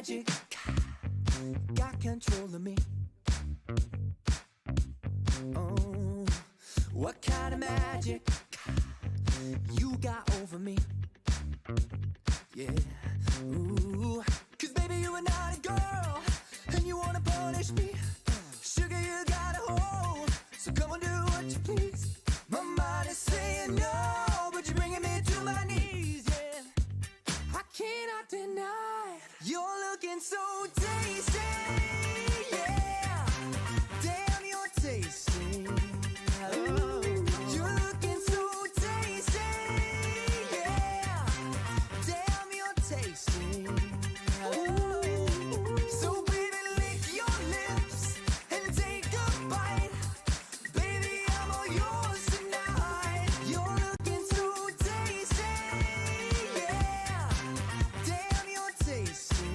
magic? Got control of me. Oh, what kind of magic you got over me? Yeah, ooh, 'cause baby you are not a girl, and you wanna punish me. Sugar, you got a hold, so come on, do what you please. My mind is saying no, but you're bringing me to my knees, yeah. I cannot deny, you're looking so tasty, yeah. Damn, you're tasty. Oh, you're looking so tasty, yeah. Damn, you're tasty. Oh, so baby, lick your lips and take a bite. Baby, I'm all yours tonight. You're looking so tasty, yeah. Damn, you're tasty.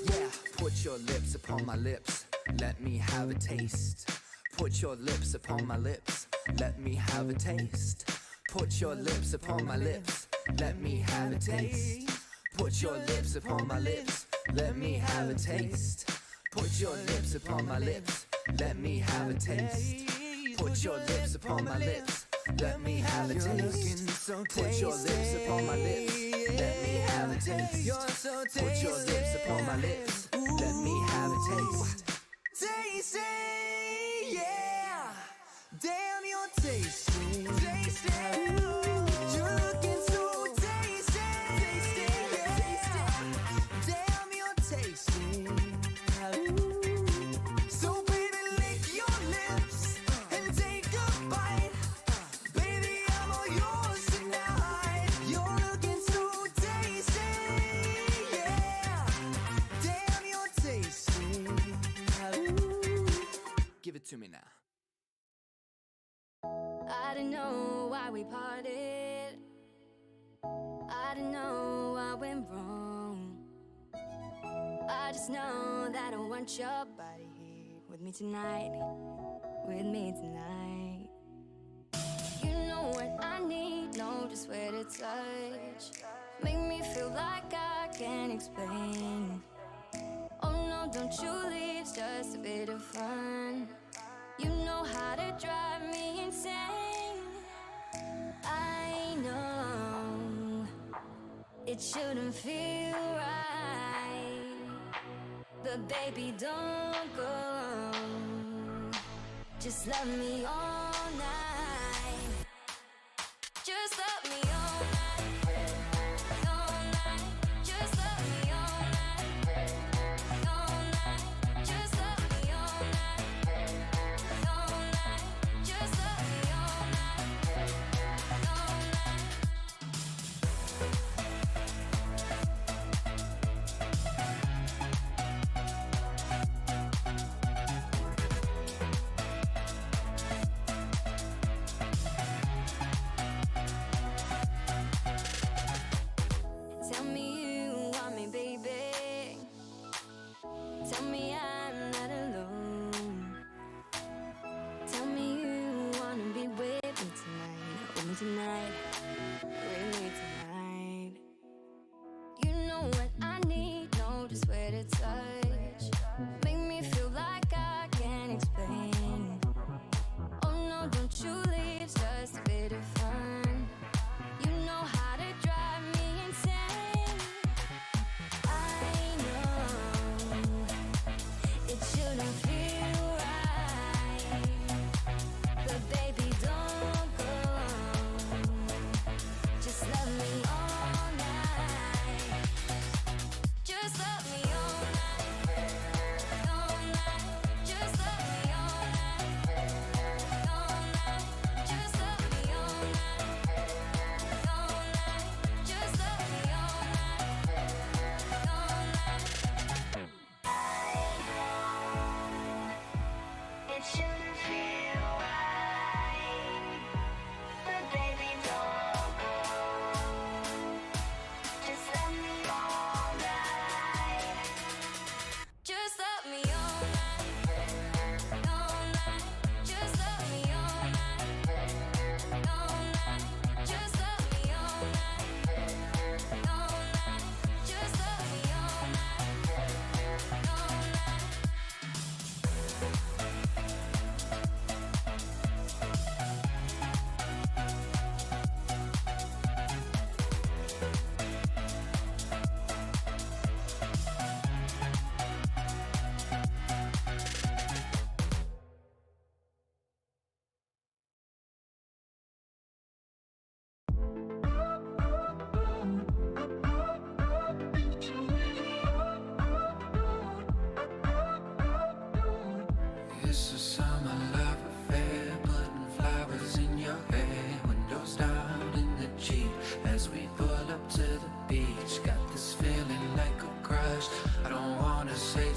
Yeah, put your lips upon my lips. Let me have a taste. Put your lips upon my lips. Let me have a taste. Put your lips upon my lips. Let me have a taste. Put your lips upon my lips. Let me have a taste. Put your lips upon my lips. Let me have a taste. Put your lips upon my lips. Let me have a taste. Put your lips upon my lips. Let me have a taste. Put your lips upon my lips. Let me have a taste. Tasty, yeah. Damn, you're tasty. Tasty. You're looking so tasty. Tasty, yeah. Damn, you're tasty. So baby, lick your lips and take a bite. Baby, I'm all yours tonight. You're looking so tasty, yeah. Damn, you're tasty. Give it to me now. I don't know why we parted. I don't know what went wrong. I just know that I want your body here with me tonight. With me tonight. You know what I need, know just where to touch. Make me feel like I can't explain. Oh no, don't you leave, it's just a bit of fun. You know how to drive me insane. I know it shouldn't feel right, but baby, don't go. Just love me all night. Just love me all night. All night. Just love me all night. All night. Just love me all night. All night. Just love me all night. All night. Tell me you want me, baby. Tell me I'm not alone. Tell me you wanna be with me tonight. With me tonight. With me tonight. You know what I need, know just where to touch. Make me feel like I can't explain. Oh no, don't you leave, it's just a bit of fun. You know how to drive me insane. I know it shouldn't feel right, but baby, don't go. Just love me all night. Just love me all night. All night. Just love me all night. All night. Just love me all night. All night. Just love me all night. All night. It shouldn't feel right, but baby, don't go. Just love me all night.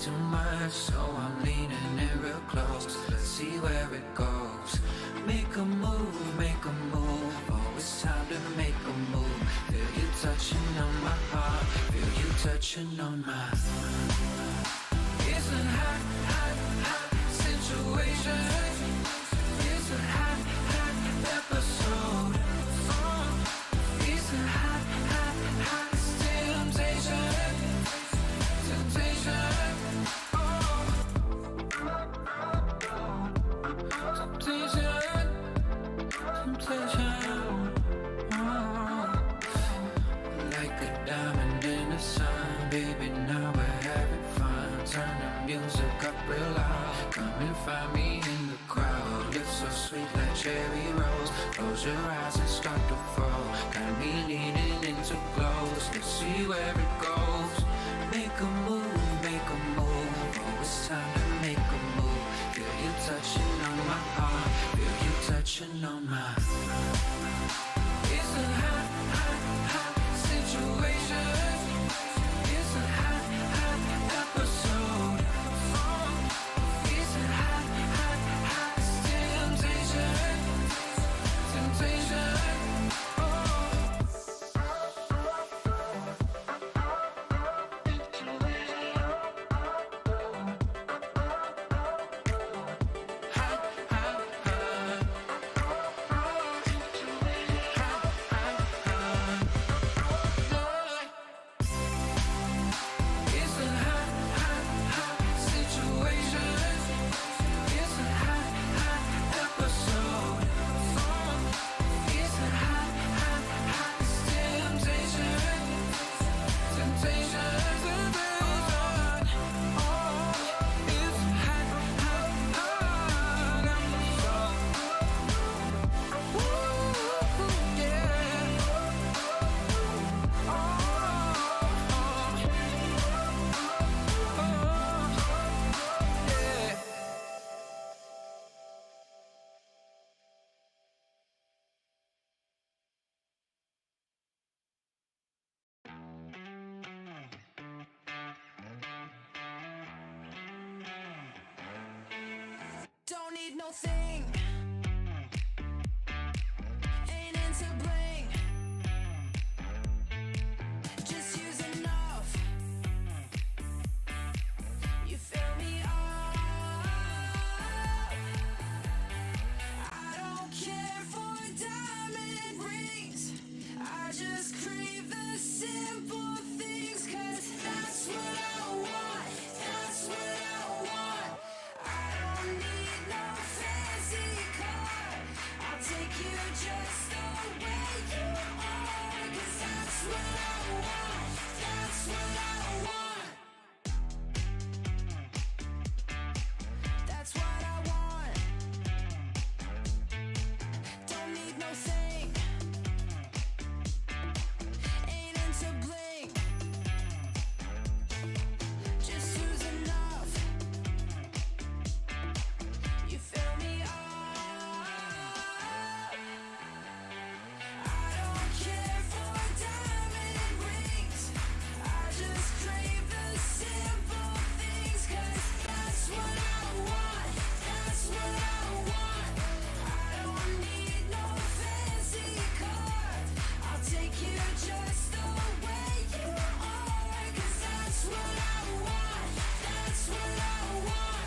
too much, so I'm leaning in real close. Let's see where it goes. Make a move, oh, it's time to make a move. Feel you touching on my heart, feel you touching on mine. It's a hot, hot, hot situation. It's a hot, hot episode. It's a hot, hot, hot temptation. Temptation. Temptation. Like a diamond in the sun, baby, now we're having fun. Turn the music up real loud. Come and find me in the crowd. Lips so sweet like cherry rose. Close your eyes and start to fall. Got me leaning into close. Let's see where it goes. Make a move, oh, it's time to make a move. Feel you touching on my heart, feel you touching on mine. It's a hot, hot, hot situation. It's a hot, hot episode. It's a hot, hot, hot temptation. Temptation. Don't need no thing. Ain't into bling. Just use enough. You fill me up. I don't care for diamond rings. I just crave the simple things. 'Cause that's what I want. That's what I want. I don't need no fancy car. I'll take you just the way you are. 'Cause that's what I want. That's what I want. That's what I want. Don't need no thing. Ain't into bling. Just use enough. You fill me up. I don't care for diamond rings. I just crave the simple things. 'Cause that's what I want. That's what I want. I don't need no fancy car. I'll take you just the way you are. 'Cause that's what I want. That's what I want.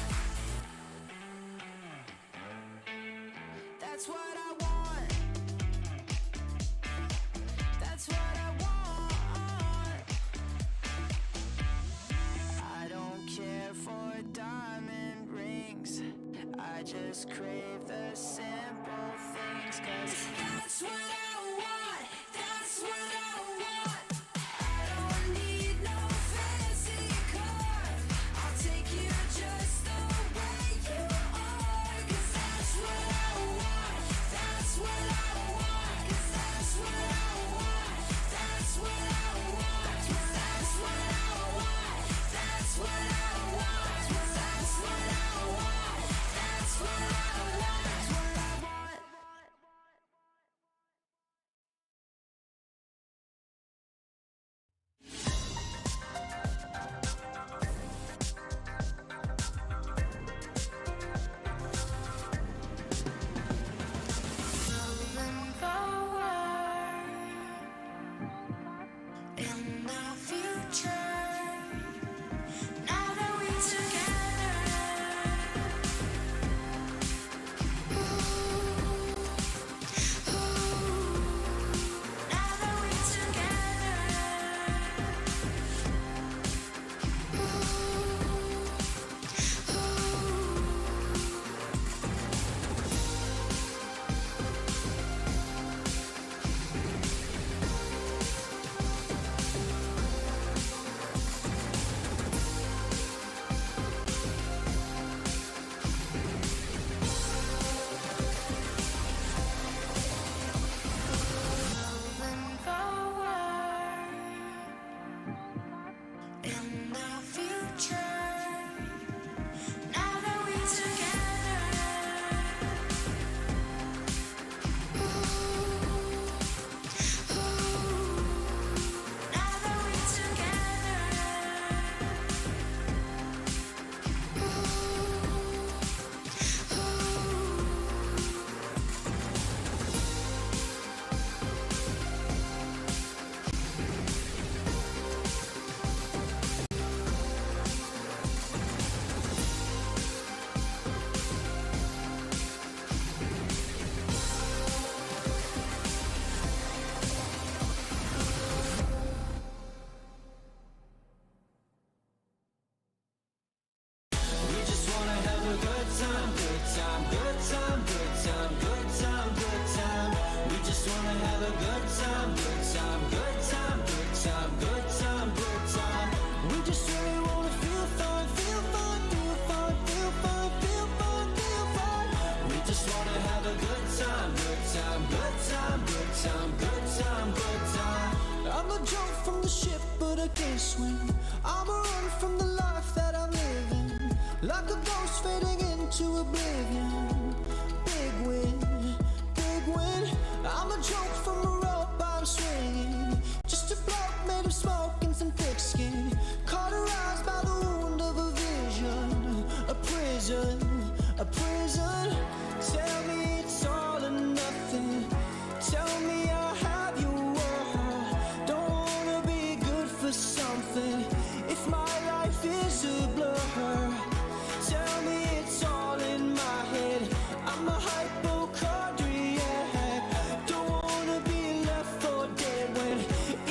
That's what I want. That's what I want. I don't care for diamond rings. I just crave the simple things. 'Cause that's what I want. That's what I want. I don't need no fancy car. I'll take you just the way you are. 'Cause that's what I want. That's what I want. 'Cause that's what I want. That's what I want. That's what I want. That's what I want. That's what I want. That's what I want. That's what I want. time, good time, good time, good time, good time, good time. We just wanna have a good time, good time, good time, good time, good time, good time. We just really wanna feel fun, feel fun, feel fun, feel fun, feel fun, feel fun. We just wanna have a good time, good time, good time, good time, good time, good time. I'm a jump from the ship, but I can't swim. I'm a run from the life that I'm living, like a ghost fading into oblivion. Big win, big win. I'm a joke from a rope I'm swinging, just a bloke made of smoke and some thick skin, cauterized by the wound of a vision. A prison, a prison. Tell me it's all or nothing. Tell me I'll have your word. Don't wanna be good for something if my life is a blur. Tell me it's all in my head. I'm a hypochondriac. Don't wanna be left for dead when,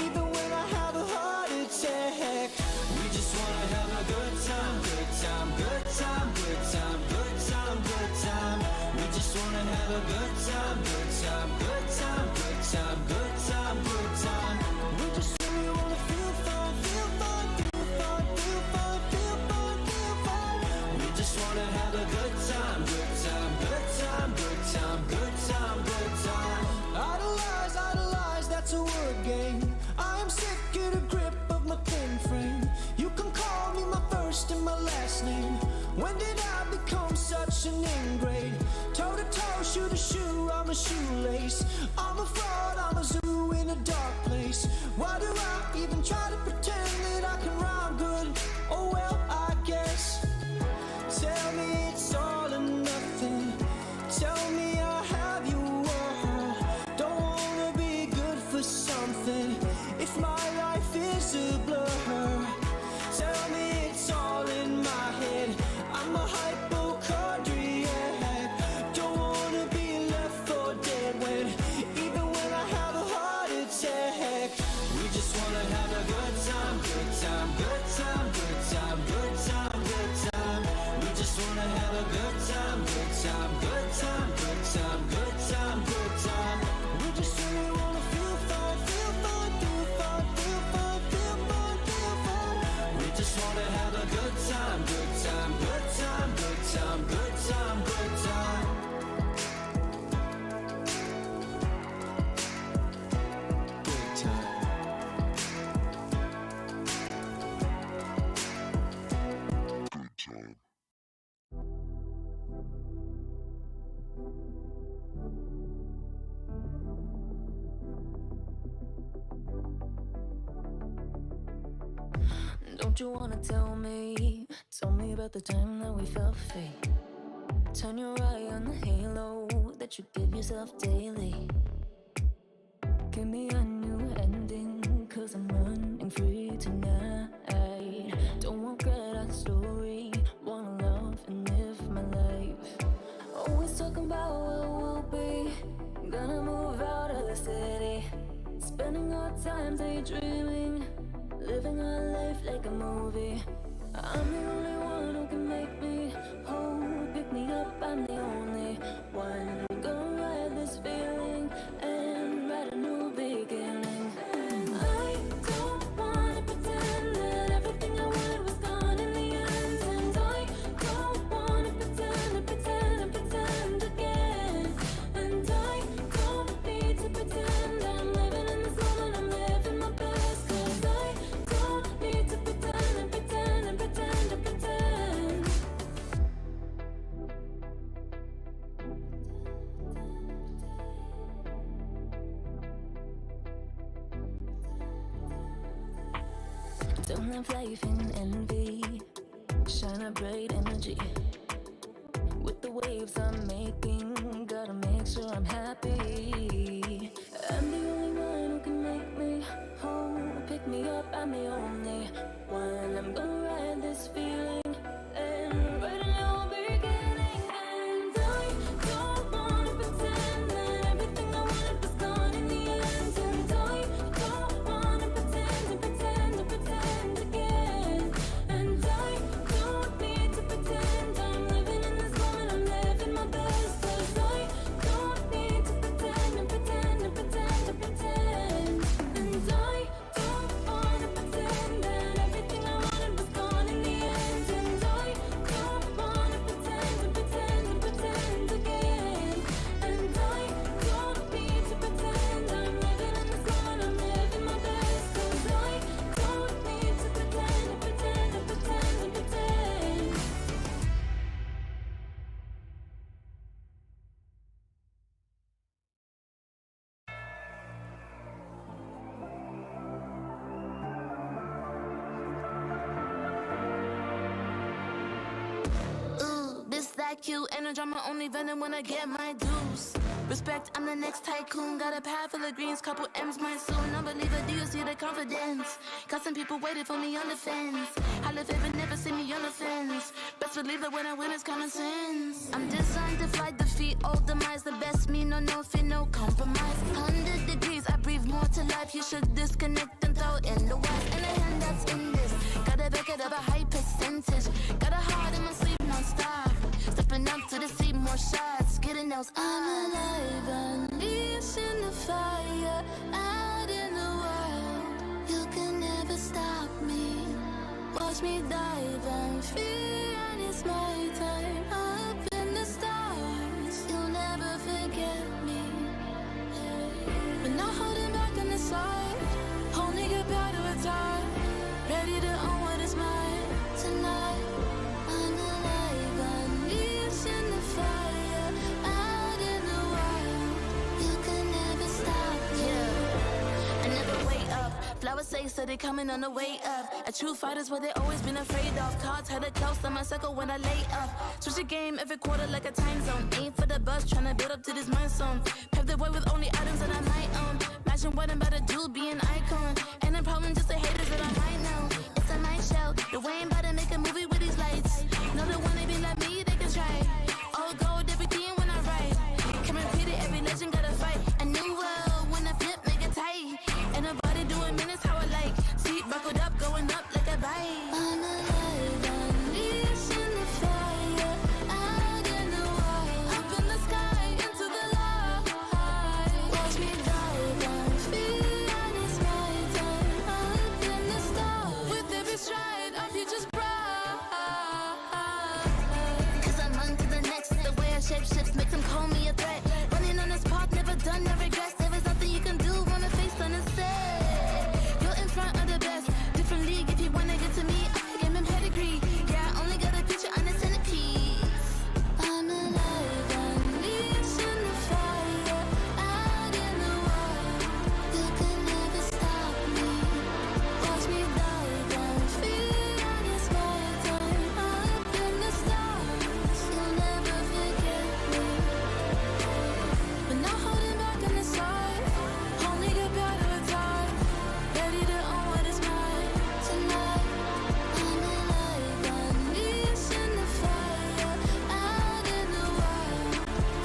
even when I have a heart attack. We just wanna have a good time, good time, good time, good time, good time, good time. We just wanna have a good time, good time, good time, good time, good time, good time. We just really wanna feel fun, feel fun, feel fun, feel fun, feel fun, feel fun. We just wanna have a good time, good time, good time, good time, good time, good time. Idolize, idolize, that's a word game. I am sick, get a grip of my thin frame. You can call me my first and my last name. When did I become such an ingrate? Toe to toe, shoe to shoe, I'm a shoelace. I'm a fraud, I'm a zoo in a dark place. Why do I even try to pretend that I can rhyme good? Oh well, I guess. Tell me it's all or nothing. Tell me I'll have your word. Don't wanna be good for something if my life is a blur. Tell me it's all in my head. I'm a hypochondriac. Don't wanna be left for dead when, even when I have a heart attack. We just wanna have a good time, good time, good time, good time, good time, good time. We just wanna have a good time, good time, good time, good time, good time, good time. We just really wanna feel fun, feel fun, feel fun, feel fun, feel fun, feel fun. We just wanna have a good time, good time, good time, good time, good time, good time. Good time. Don't you wanna tell me about the time that we felt fate? Turn your eye on the halo that you give yourself daily. Give me a new ending, cause I'm running free tonight. Don't want that story, wanna love and live my life. Always talking about what will be, gonna move out of the city, spending our time daydreaming, living our life like a movie. I'm the only one who can make me whole, pick me up, I'm the only one. Gonna ride this feeling and write a new beginning. I don't wanna pretend that everything I wanted was gone in the end, and I don't wanna pretend again, and I don't need to pretend I'm living in this moment, I'm living my best, cause I don't need to pretend. Don't have life in envy, shine a bright energy. With the waves I'm making, gotta make sure I'm happy. I'm the only one who can make me whole, pick me up, I'm the only one. I'm gonna ride this feeling and write a new beginning. And I don't wanna pretend that everything I wanted was gone in the end, and I don't wanna pretend again, and I don't need to pretend I'm living in this moment, you. Ain't no drama, only venom when I get my dues. Respect, I'm the next tycoon. Got a pad full of greens, couple M's my soon. Unbeliever, do you see the confidence? Got some people waiting for me on the fence. I live heaven, never see me on the fence. Best believe that when I win, it's common sense. I'm designed to fight defeat, all demise. The best me, no fear, no compromise. 100 degrees, I breathe more to life. You should disconnect and throw in the wires. And a hand that's in this. Gotta back it up a high percentage. Got a heart in my sleep non-stop. Stepping up to the sea, more shots. Getting those. I'm alive, unleashed in the fire. Out in the wild. You can never stop me. Watch me dive and free, and it's my time. Up in the stars, you'll never forget me. But not holding back on the side. Only get better with time. Ready to own what is mine tonight. I'm alive, unleashed in the fire. Out in the wild, you can never stop me. Yeah, I never wait up. Flowers say so they coming on the way up. A true fighter's what they always been afraid of. Cards had it close on my circle when I lay up. Switch the game every quarter like a time zone. Aim for the bus, tryna build up to this mind zone. Pave the way with only items that I might own. Imagine what I'm about to do, be an icon. Ain't a problem, just the haters that I might know. It's a night show, the way I'm about to make a movie with these lights. Know the one they be like me, they can try. All gold, everything when I write. Can repeat it, every legend gotta fight. A new world, when I flip, make it tight. Ain't nobody doing minutes how I like. Seat buckled up, going up like a bike. I'm alive, unleashed in the fire. Out in the wild, up in the sky, into the light. Watch me dive and free, and it's my time. Up in the stars, with every stride, our future's bright. Cause I'm on to the next. The way I shape shifts makes them call me a threat. Running on this path, never done, no regrets. There is nothing you can do when the face on the set. You're in front of the best. Different league if you wanna get to me. I give him pedigree. Yeah, I only got a picture on a centerpiece. I'm alive, unleashed in the fire. Out in the wild, you can never stop me. Watch me dive and free, and it's my time. Up in the stars, you'll never forget me. But not holding back on the side. Only get better with time. Ready to own what is mine tonight. I'm alive, unleashed in the fire. Out in the wild,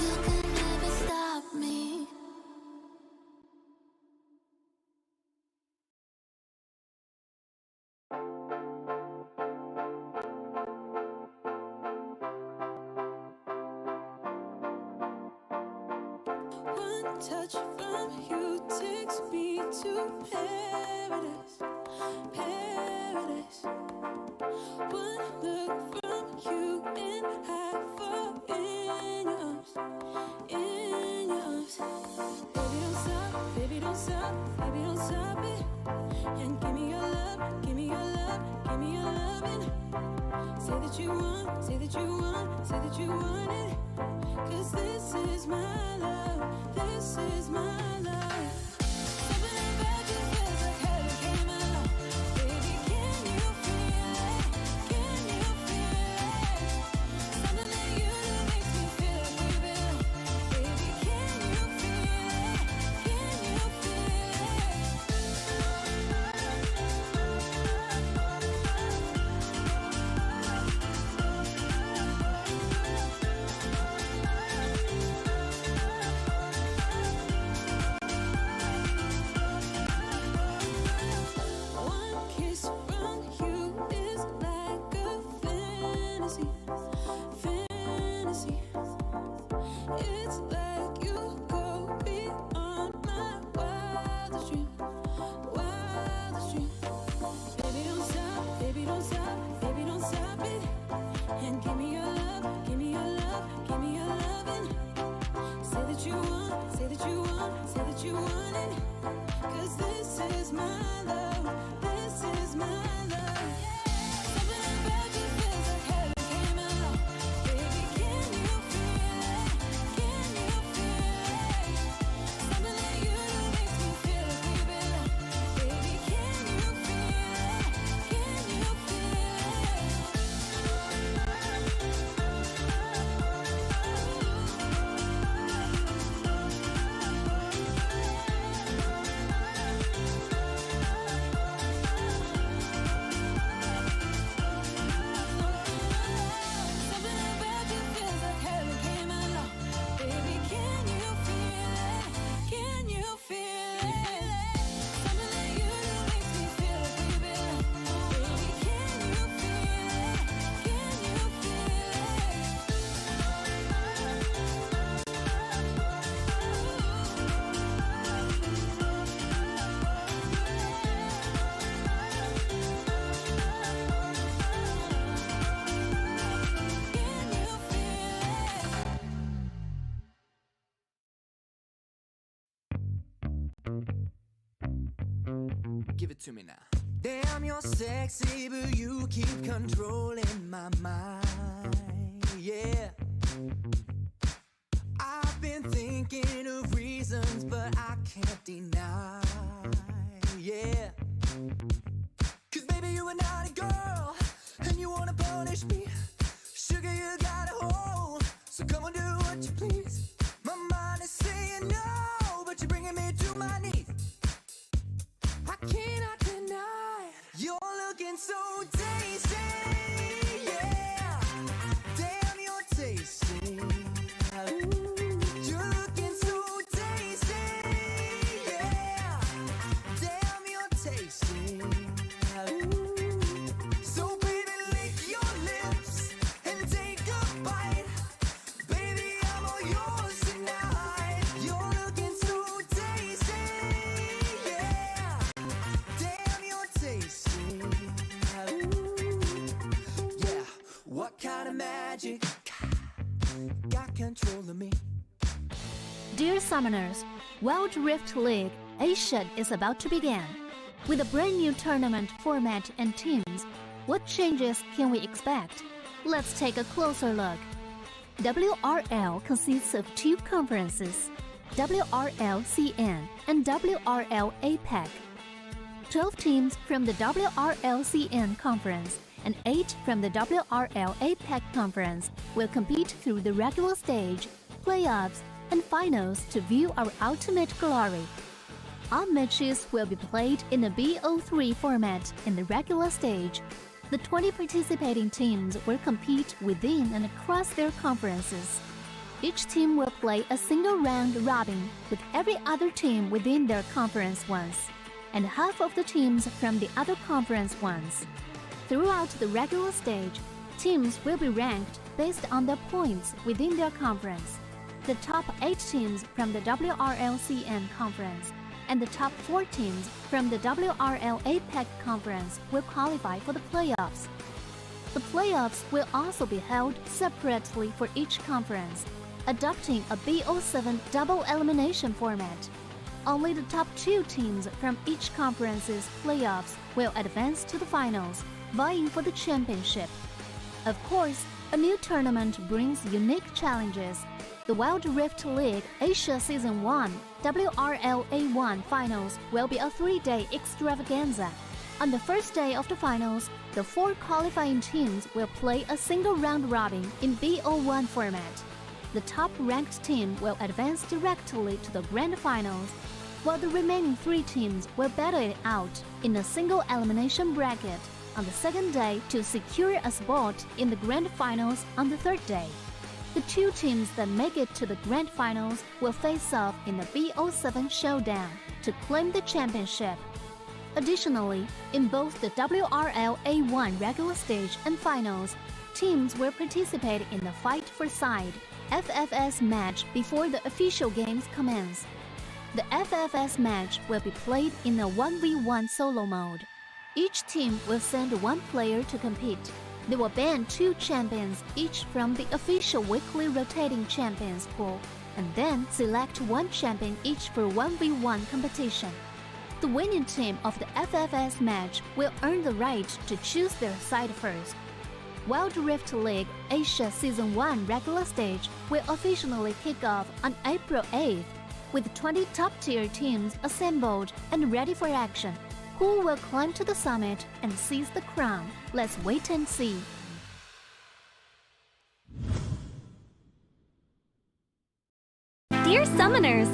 you can never stop me. One touch from you takes me to paradise, paradise. One look from you and I fall in your arms, in your arms. Baby don't stop, baby don't stop, baby don't stop it. And give me your love, give me your love, give me your loving. Say that you want, say that you want, say that you want it. Cause this is my love, this is my love. Something about you feels like heaven came along. Baby, can you feel it? Can you feel it? Something that you do makes me feel like we belong. Baby, can you feel it? Can you feel it? Give it to me now. Damn, you're sexy, but you keep controlling my mind. Yeah. I've been thinking of reasons, but I can't deny. Yeah. 'Cause baby, you are not a girl, and you wanna punish me. Sugar, you got a hold, so come on, do what you please. My mind is saying no, but you're bringing me to my knees. I cannot deny you're looking so tasty. Yeah, damn, you're tasty. You're looking so tasty. Yeah, damn, you're tasty. So baby, lick your lips and take a bite. Baby, I'm all yours tonight. You're looking so tasty. Yeah, damn, you're tasty. Yeah, what kind of magic got control of me? Dear Summoners, Wild Rift League Asia is about to begin. With a brand new tournament format and teams, what changes can we expect? Let's take a closer look. WRL consists of two conferences, WRL CN and WRL APEC. 12 teams from the WRL CN conference and 8 from the WRL APEC conference will compete through the regular stage, playoffs, and finals to view our ultimate glory. All matches will be played in a BO3 format in the regular stage. The 20 participating teams will compete within and across their conferences. Each team will play a single round robin with every other team within their conference once, and half of the teams from the other conference once. Throughout the regular stage, teams will be ranked based on their points within their conference. The top 8 teams from the WRLCN conference and the top 4 teams from the WRL APEC conference will qualify for the playoffs. The playoffs will also be held separately for each conference, adopting a BO7 double elimination format. Only the top 2 teams from each conference's playoffs will advance to the finals, vying for the championship. Of course, a new tournament brings unique challenges. The Wild Rift League Asia Season 1 WRL A1 Finals will be a 3-day extravaganza. On the first day of the finals, the 4 qualifying teams will play a single round robin in BO1 format. The top-ranked team will advance directly to the grand finals, while the remaining 3 teams will battle it out in a single elimination bracket on the second day to secure a spot in the grand finals on the third day. The 2 teams that make it to the grand finals will face off in the BO7 showdown to claim the championship. Additionally, in both the WRL A1 regular stage and finals, teams will participate in the Fight for Side FFS match before the official games commence. The FFS match will be played in a 1v1 solo mode. Each team will send 1 player to compete. They will ban 2 champions each from the official weekly rotating champions pool, and then select 1 champion each for 1v1 competition. The winning team of the FFS match will earn the right to choose their side first. Wild Rift League Asia Season 1 regular stage will officially kick off on April 8th, with 20 top-tier teams assembled and ready for action. Who will climb to the summit and seize the crown? Let's wait and see. Dear Summoners,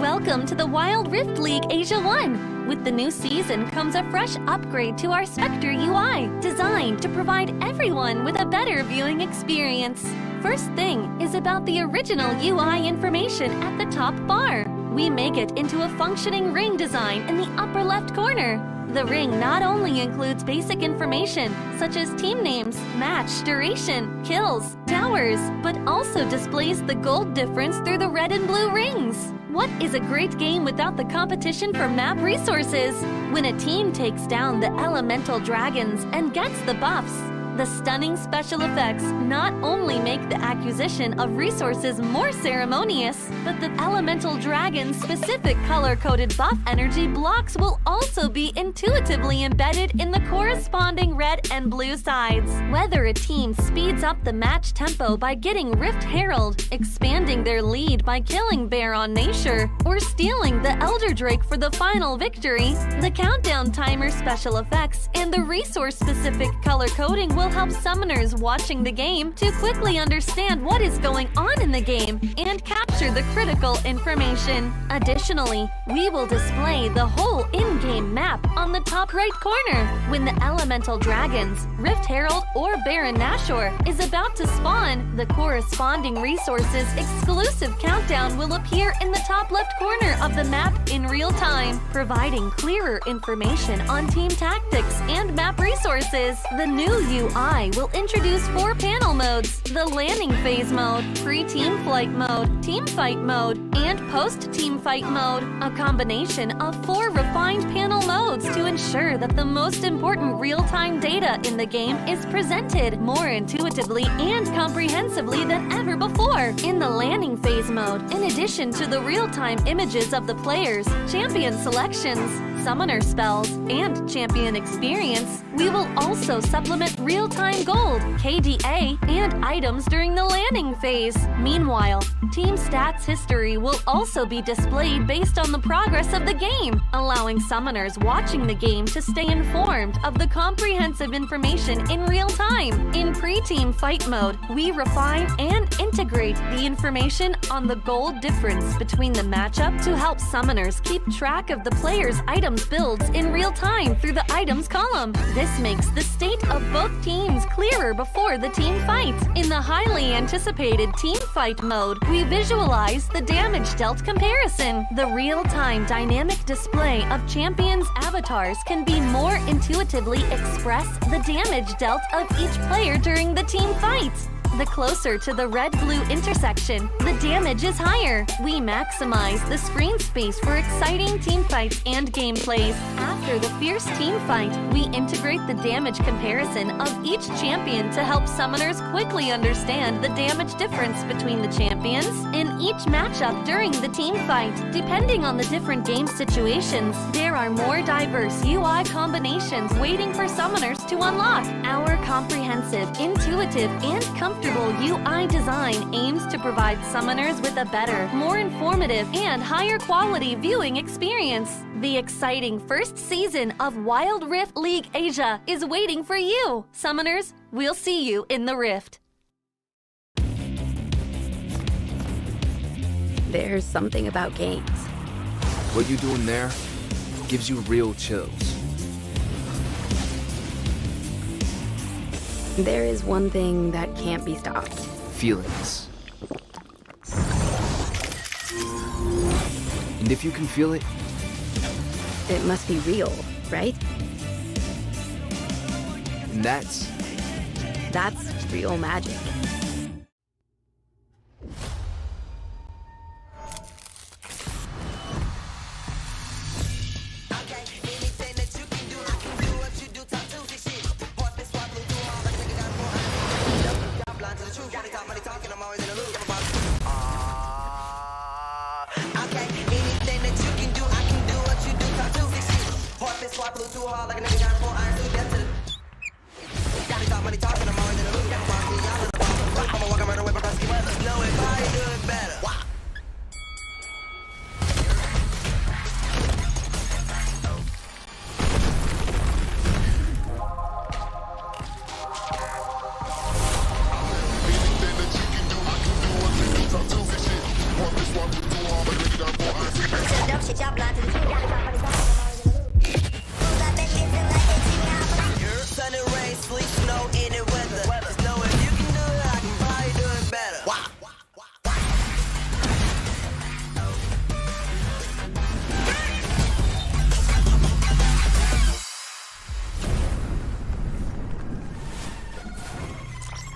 welcome to the Wild Rift League Asia 1. With the new season comes a fresh upgrade to our Spectator UI, designed to provide everyone with a better viewing experience. First thing is about the original UI information at the top bar. We make it into a functioning ring design in the upper left corner. The ring not only includes basic information such as team names, match duration, kills, towers, but also displays the gold difference through the red and blue rings. What is a great game without the competition for map resources? When a team takes down the elemental dragons and gets the buffs, The stunning special effects not only make the acquisition of resources more ceremonious, but the elemental dragon's specific color-coded buff energy blocks will also be intuitively embedded in the corresponding red and blue sides. Whether a team speeds up the match tempo by getting Rift Herald, expanding their lead by killing Baron Nashor, or stealing the Elder Drake for the final victory, the countdown timer special effects and the resource-specific color coding will help summoners watching the game to quickly understand what is going on in the game and capture the critical information. Additionally, we will display the whole in-game map on the top right corner. When the elemental dragons, Rift Herald or Baron Nashor is about to spawn, the corresponding resources exclusive countdown will appear in the top left corner of the map in real time, providing clearer information on team tactics and map resources. The new UI will introduce 4 panel modes: the landing phase mode, pre-team flight mode, team fight mode, and post-team fight mode, a combination of 4 refined panel modes to ensure that the most important real-time data in the game is presented more intuitively and comprehensively than ever before. In the landing phase mode, in addition to the real-time images of the players, champion selections, summoner spells, and champion experience, we will also supplement real-time gold, KDA, and items during the landing phase. Meanwhile, team stats history will also be displayed based on the progress of the game, allowing summoners watching the game to stay informed of the comprehensive information in real time. In pre-team fight mode, we refine and integrate the information on the gold difference between the matchup to help summoners keep track of the player's items builds in real time through the items column. This makes the state of both teams clearer before the team fight. In the highly anticipated team fight mode, we visualize the damage dealt comparison. The real-time dynamic display of champions' avatars can be more intuitively express the damage dealt of each player during the team fight. The closer to the red-blue intersection, the damage is higher. We maximize the screen space for exciting team fights and gameplays. After the fierce team fight, we integrate the damage comparison of each champion to help summoners quickly understand the damage difference between the champions in each matchup during the team fight. Depending on the different game situations, there are more diverse UI combinations waiting for summoners to unlock. Our comprehensive, intuitive, and comfortable UI design aims to provide summoners with a better, more informative, and higher quality viewing experience. The exciting first season of Wild Rift League Asia is waiting for you. Summoners, we'll see you in the Rift. There's something about games. What you doing there gives you real chills. There is one thing that can't be stopped. Feelings. And if you can feel it, it must be real, right? And that's real magic.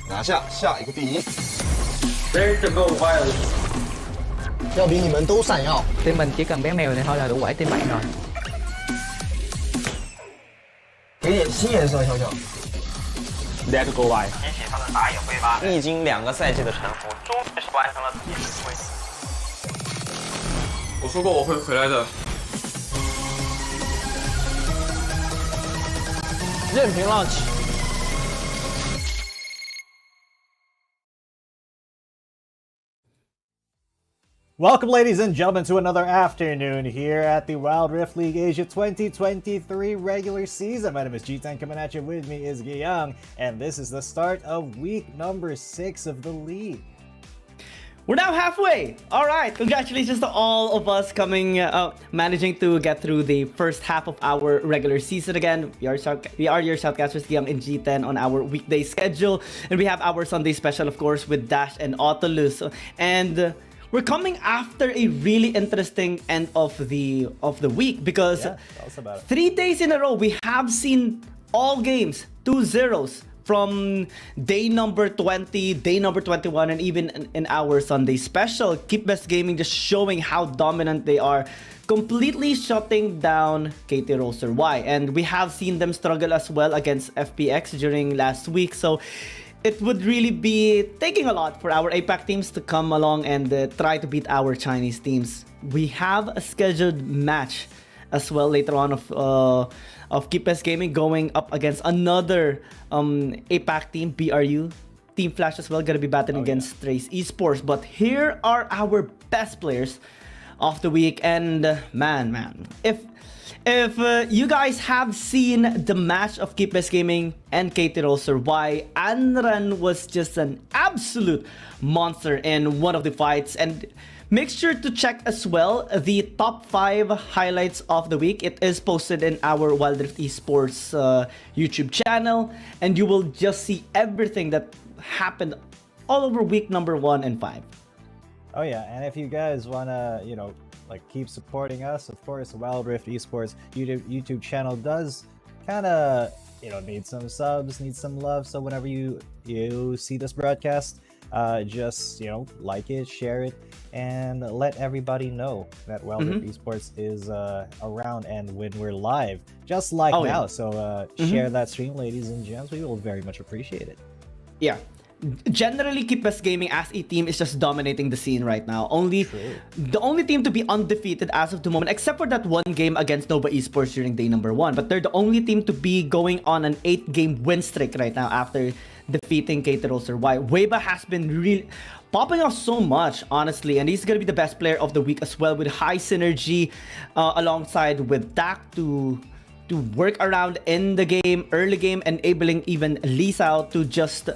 拿下下一个第一。 There's go fire. 要比你们都闪耀。 Team mình chỉ cần bé mèo này thôi là đủ quẩy team bạn rồi. 给点新颜色，小小。Let go by。提起他的打野挥发，历经2个赛季的沉浮，终于是完成了自己的归宿。我说过我会回来的。任凭浪起。Welcome, ladies and gentlemen, to another afternoon here at the Wild Rift League Asia 2023 regular season. My name is G10, coming at you. With me is Giyang, and this is the start of week number 6 of the league. We're now halfway. All right, congratulations to all of us managing to get through the first half of our regular season again. We are your shoutcasters, Giyang and G10, on our weekday schedule, and we have our Sunday special, of course, with Dash and Autolus. And we're coming after a really interesting end of the week because 3 days in a row we have seen all games 2-0s from day number 20, day number 21, and even in our Sunday special. Keep Best Gaming just showing how dominant they are, completely shutting down KT Roster Y. And we have seen them struggle as well against FPX during last week. So it would really be taking a lot for our APAC teams to come along and try to beat our Chinese teams. We have a scheduled match as well later on of Keep Best Gaming going up against another APAC team, BRU. Team Flash as well, gonna be battling against Trace Esports. But here are our best players of the week. And man, if you guys have seen the match of Keep Best Gaming and KT Roster Y, Anran was just an absolute monster in one of the fights. And make sure to check as well the top 5 highlights of the week. It is posted in our Wild Rift Esports YouTube channel, and you will just see everything that happened all over week number 1 and 5. Oh yeah, and if you guys wanna, keep supporting us, of course, Wild Rift Esports YouTube channel does kind of, need some subs, need some love. So whenever you see this broadcast, just like it, share it, and let everybody know that Wild Rift Esports is around and when we're live, just like now. Yeah. So share that stream, ladies and gents. We will very much appreciate it. Yeah. Generally, Keep Best Gaming as a team is just dominating the scene right now. The only team to be undefeated as of the moment, except for that one game against Nova Esports during day number 1. But they're the only team to be going on an 8-game win streak right now after defeating KT Roster Y. Weiba has been really popping off so much, honestly, and he's gonna be the best player of the week as well, with high synergy alongside with Dak to work around in the game, early game, enabling even Lisa to just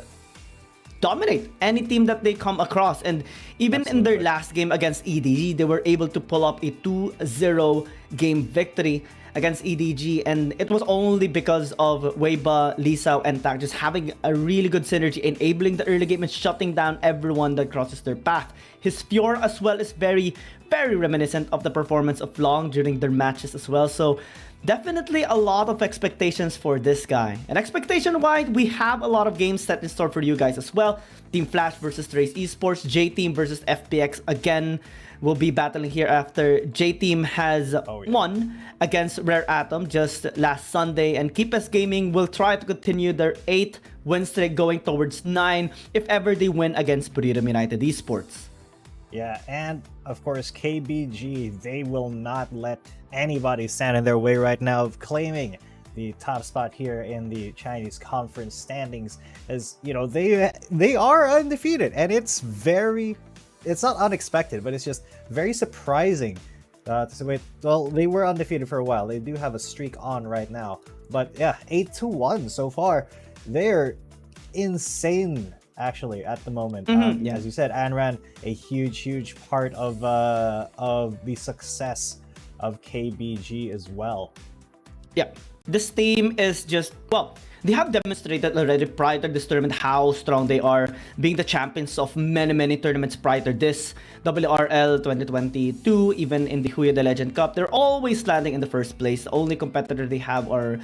dominate any team that they come across. And even in their last game against EDG, they were able to pull up a 2-0 game victory against EDG, and it was only because of Weiba, Lisa, and Tak just having a really good synergy, enabling the early game and shutting down everyone that crosses their path. His Fiora as well is very, very reminiscent of the performance of Long during their matches as well. So definitely a lot of expectations for this guy. And expectation-wise, we have a lot of games set in store for you guys as well. Team Flash versus Trace Esports, J-Team versus FPX again will be battling here after J-Team has won against Rare Atom just last Sunday. And Keep Best Gaming will try to continue their 8th win streak going towards 9 if ever they win against Buriram United Esports. Yeah, and of course KBG, they will not let anybody stand in their way right now of claiming the top spot here in the Chinese conference standings. As they are undefeated, and it's not unexpected, but it's just very surprising. Well, they were undefeated for a while. They do have a streak on right now, but yeah, 8-1 so far. They're insane, actually, at the moment. As you said, Anran, a huge part of the success of KBG as well. Yeah, this team is just, well, they have demonstrated already prior to this tournament how strong they are, being the champions of many tournaments prior to this. WRL 2022, even in the Huya the Legend Cup, they're always landing in the first place. The only competitor they have are,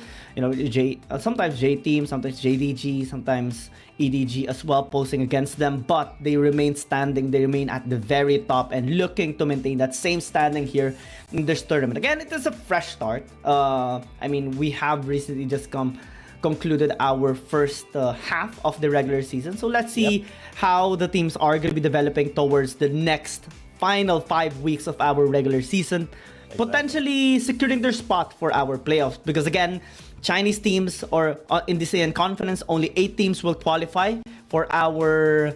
sometimes J-Team, sometimes JDG, sometimes EDG as well, posing against them, but they remain standing. They remain at the very top and looking to maintain that same standing here in this tournament. Again, it is a fresh start. We have recently just come concluded our first half of the regular season. So let's see how the teams are going to be developing towards the next final 5 weeks of our regular season, potentially securing their spot for our playoffs. Because again, Chinese teams, or in the ASEAN Conference, only 8 teams will qualify for our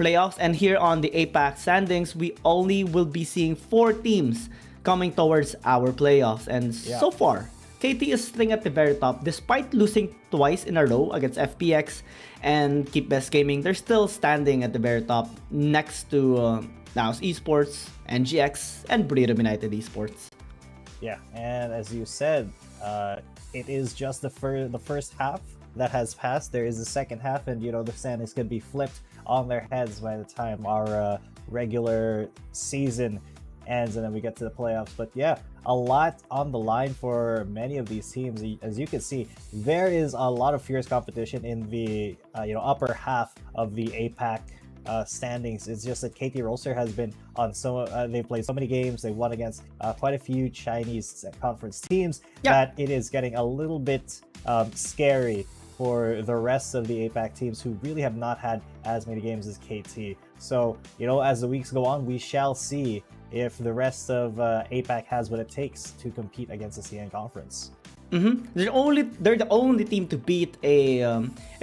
playoffs. And here on the APAC standings, we only will be seeing 4 teams coming towards our playoffs. And so far, KT is sitting at the very top. Despite losing twice in a row against FPX and Keep Best Gaming, they're still standing at the very top next to Naos Esports, NGX, and Buriram United Esports. Yeah, and as you said, it is just the first half that has passed. There is a second half, and the standings could be flipped on their heads by the time our regular season ends and then we get to the playoffs. But yeah, a lot on the line for many of these teams. As you can see, there is a lot of fierce competition in the upper half of the APAC standings. It's just that KT Rolster has been on they've played so many games, they won against quite a few Chinese conference teams that it is getting a little bit scary for the rest of the APAC teams who really have not had as many games as KT. So as the weeks go on, we shall see if the rest of APAC has what it takes to compete against the CN Conference. They're the only team to beat a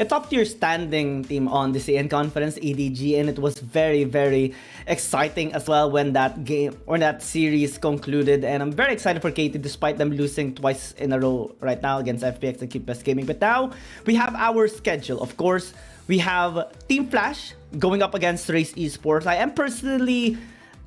top tier standing team on the CN Conference, EDG, and it was very, very exciting as well when that game or that series concluded. And I'm very excited for KT despite them losing twice in a row right now against FPX and Keep Best Gaming. But now we have our schedule. Of course, we have Team Flash going up against Race Esports. I am personally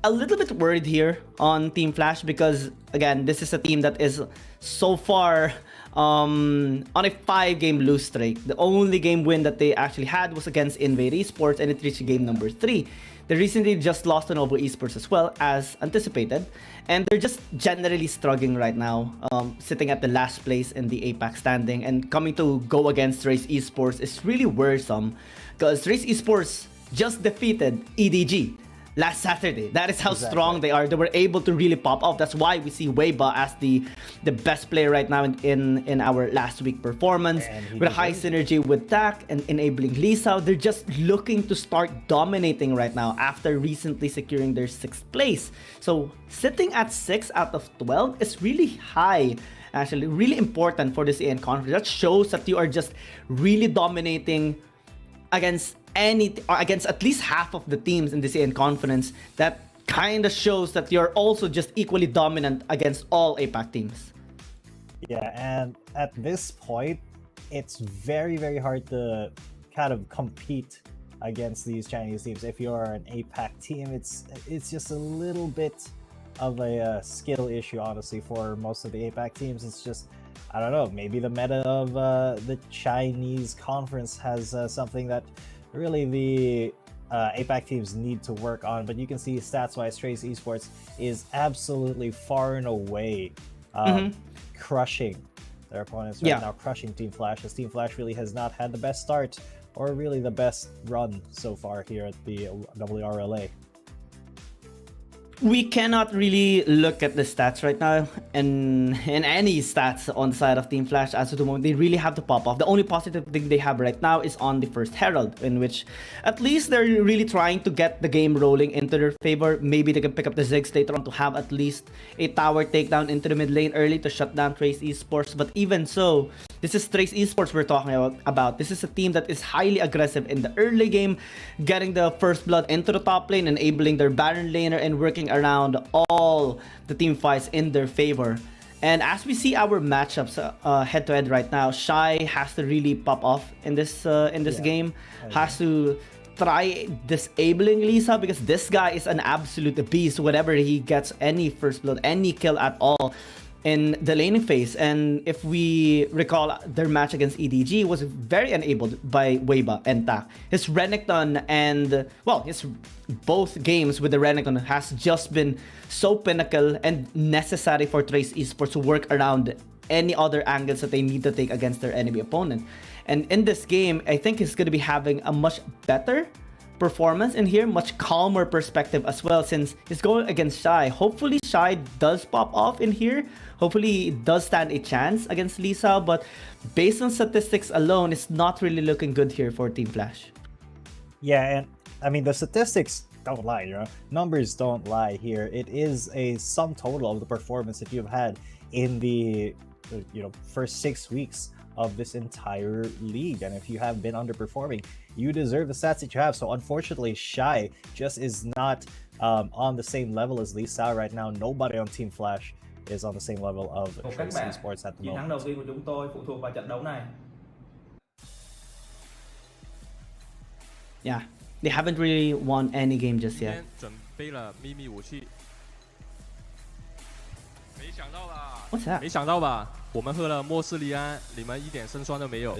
a little bit worried here on Team Flash because, again, this is a team that is so far on a 5-game lose streak. The only game win that they actually had was against Invade Esports, and it reached game number 3. They recently just lost to Novo Esports as well, as anticipated, and they're just generally struggling right now, sitting at the last place in the APAC standing, and coming to go against Race Esports is really worrisome because Race Esports just defeated EDG last Saturday. That is how strong they are. They were able to really pop off. That's why we see Weiba as the best player right now in our last week performance, with high synergy with Tak and enabling Lisa. They're just looking to start dominating right now after recently securing their 6th place. So sitting at 6 out of 12 is really high. Actually, really important for this AN conference. That shows that you are just really dominating against at least half of the teams in the CN Conference. That kind of shows that you're also just equally dominant against all APAC teams. Yeah, and at this point, it's very, very hard to kind of compete against these Chinese teams. If you're an APAC team, it's just a little bit of a skill issue, honestly, for most of the APAC teams. It's just, I don't know, maybe the meta of the Chinese conference has something that really the APAC teams need to work on. But you can see stats-wise, Trace Esports is absolutely far and away crushing their opponents right now, crushing Team Flash, as Team Flash really has not had the best start or really the best run so far here at the WRLA. We cannot really look at the stats right now and in any stats on the side of Team Flash as of the moment. They really have to pop off. The only positive thing they have right now is on the first Herald, in which at least they're really trying to get the game rolling into their favor. Maybe they can pick up the Ziggs later on to have at least a tower takedown into the mid lane early to shut down Trace Esports. But even so, this is Trace Esports we're talking about. This is a team that is highly aggressive in the early game, getting the first blood into the top lane, enabling their Baron laner, and working around all the team fights in their favor. And as we see our matchups head-to-head right now, Shy has to really pop off in this game. Has to try disabling Lisa, because this guy is an absolute beast whenever he gets any first blood, any kill at all in the laning phase. And if we recall, their match against EDG was very enabled by Weiba and Tak. His Renekton and, well, his both games with the Renekton has just been so pinnacle and necessary for Trace Esports to work around any other angles that they need to take against their enemy opponent. And in this game, I think he's going to be having a much better performance in here, much calmer perspective as well, since he's going against Shy. Hopefully Shy does pop off in here. Hopefully he does stand a chance against Lisa, but based on statistics alone, it's not really looking good here for Team Flash. Yeah, and I mean, the statistics don't lie, you know? Numbers don't lie here. It is a sum total of the performance that you've had in the, first 6 weeks of this entire league. And if you have been underperforming, you deserve the stats that you have. So unfortunately, Shy just is not on the same level as Lisa right now. Nobody on Team Flash is on the same level of Trace Esports at the Chiến thắng moment. đầu tiên của chúng tôi phụ thuộc vào trận đấu này. Yeah, they haven't really won any game just yet. 准备了秘密武器。没想到吧 What's that? 没想到吧？我们喝了莫斯利安，你们一点胜算都没有。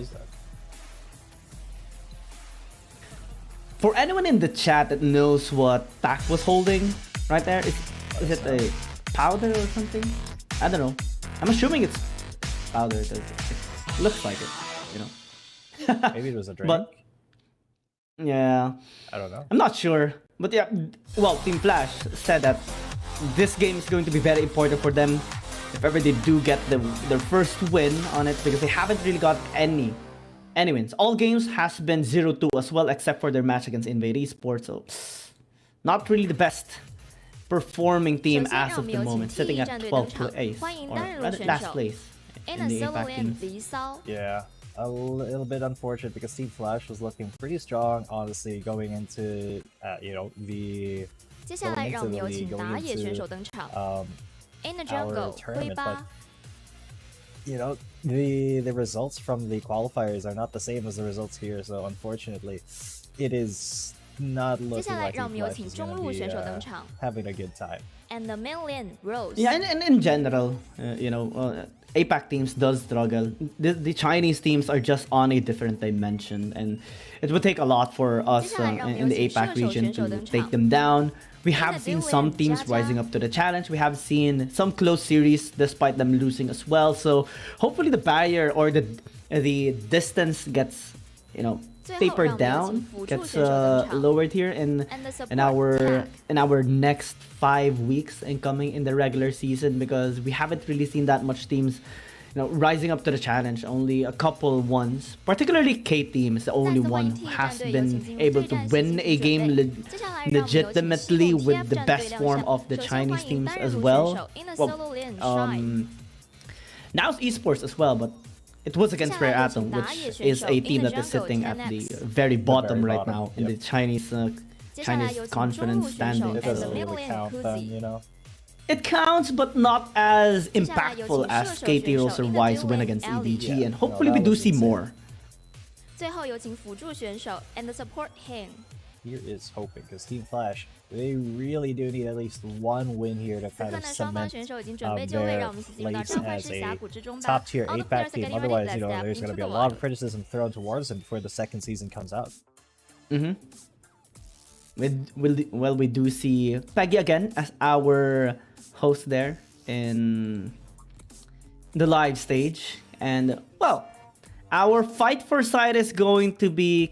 For anyone in the chat that knows what Tak was holding right there, is it a powder or something? I don't know. I'm assuming it's powder because it looks like it, you know. Maybe it was a drink. But yeah, I don't know. I'm not sure. But yeah, well, Team Flash said that this game is going to be very important for them if ever they do get their first win on it, because they haven't really got any wins. All games has been 0-2 as well, except for their match against Invade Esports. So not really the best performing team as of the moment, sitting at 12th place, or rather last place in the APAC team. Yeah, a little bit unfortunate because Team Flash was looking pretty strong, honestly, going into the 接下来让我们有请打野选手登场。In the jungle, 灰八。 the results from the qualifiers are not the same as the results here, so unfortunately, it is not looking like Team Flash is going to be having a good time. And the main lane, Rose. Yeah, and in general, APAC teams does struggle. The Chinese teams are just on a different dimension, and it would take a lot for us in the APAC region to take them down. We have seen some teams rising up to the challenge. We have seen some close series despite them losing as well. So hopefully the barrier or the distance gets tapered down, gets lowered here in our next 5 weeks incoming in the regular season, because we haven't really seen that much teams rising up to the challenge. Only a couple ones, particularly K team is the only one who has been able to win a game legitimately with the best form of the Chinese teams as well. Now it's Esports as well, but it was against Rare Atom, which is a team that is sitting at the very bottom right now in the Chinese confidence standing. It doesn't really count then, It counts, but not as impactful as KT Rose or Wise win against EDG, and hopefully we do see more. 最后有请辅助选手 and the support him. Here is hoping, because Team Flash, they really do need at least one win here to kind of cement their place as a top-tier APAC team. Otherwise, there's going to be a lot of criticism thrown towards them before the second season comes out. Well, we do see Peggy again as our host there in the live stage, and well, our fight for side is going to be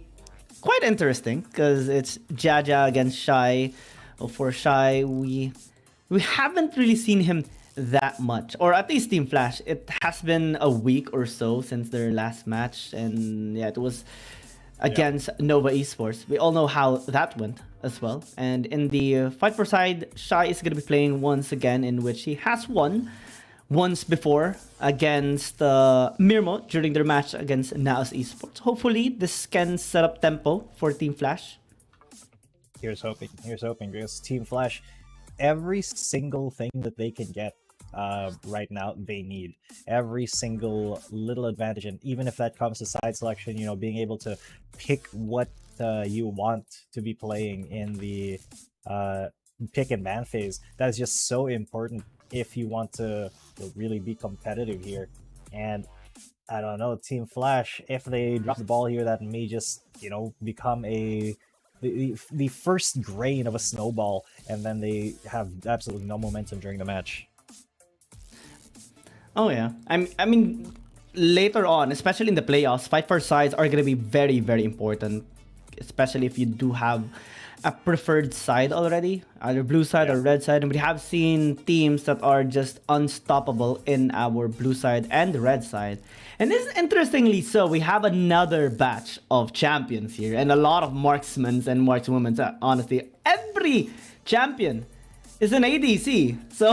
quite interesting because it's Jaja against Shy. For Shy, we haven't really seen him that much, or at least Team Flash. It has been a week or so since their last match, and yeah, it was against Nova Esports. We all know how that went as well. And in the fight for side, Shy is going to be playing once again, in which he has won once before against Mirmo during their match against Naos Esports. Hopefully, this can set up tempo for Team Flash. Here's hoping, because Team Flash, every single thing that they can get right now, they need. Every single little advantage, and even if that comes to side selection, being able to pick what you want to be playing in the pick and ban phase, that is just so important if you want to really be competitive here. And I don't know, Team Flash, if they drop the ball here, that may just become the first grain of a snowball, and then they have absolutely no momentum during the match. Oh yeah, I mean later on, especially in the playoffs, fight for sides are going to be very, very important. especially if you do have a preferred side already, either blue side or red side. And we have seen teams that are just unstoppable in our blue side and the red side. And this, interestingly so, we have another batch of champions here and a lot of marksmen and markswomen. Honestly, every champion is an ADC. So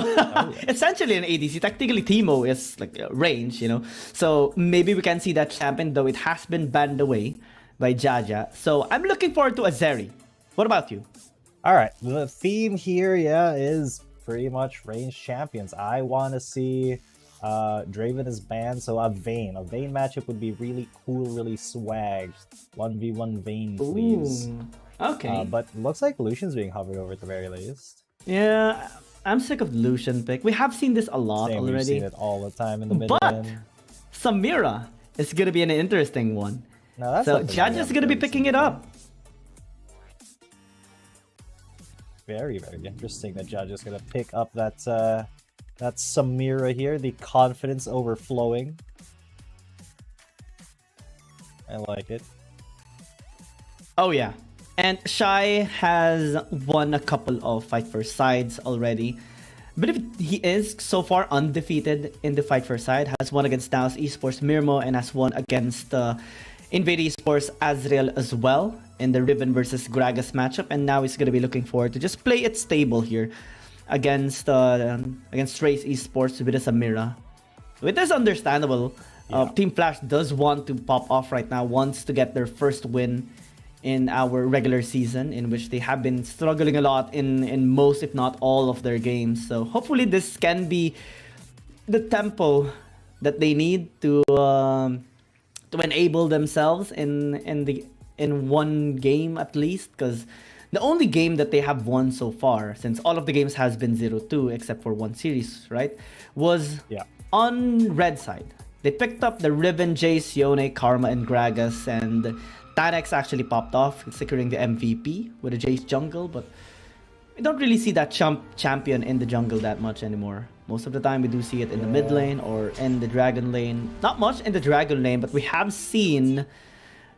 essentially an ADC. Technically Teemo is like range, you know. So maybe we can see that champion, though it has been banned away by Jaja. So I'm looking forward to Azeri. What about you? All right, the theme here, is pretty much range champions. I want to see Draven is banned, so a Vayne matchup would be really cool, really swag. 1v1 Vayne, please. Ooh, okay. But looks like Lucian's being hovered over at the very least. Yeah, I'm sick of Lucian pick. We have seen this a lot already. We've seen it all the time in the mid But lane. Samira is gonna be an interesting one. No, that's so Jaja's gonna be picking it up. Very, very interesting that Judge is gonna pick up that that Samira here, the confidence overflowing. I like it. Oh yeah, and Shy has won a couple of Fight for Sides already. But if he is so far undefeated in the Fight for Side, has won against Dallas Esports Mirmo and has won against Invade Esports Azrael as well in the Riven versus Gragas matchup, and now he's gonna be looking forward to just play it stable here against Trace Esports with a Samira. It is understandable. Team Flash does want to pop off right now, wants to get their first win in our regular season, in which they have been struggling a lot in most, if not all, of their games. So hopefully this can be the tempo that they need to enable themselves in one game at least, because the only game that they have won so far, since all of the games has been 0-2 except for one series, right, was on red side. They picked up the Riven, Jace, Yone, Karma, and Gragas, and Tanex actually popped off, securing the MVP with a Jace jungle, but we don't really see that champion in the jungle that much anymore. Most of the time we do see it in the mid lane or in the dragon lane. Not much in the dragon lane, but we have seen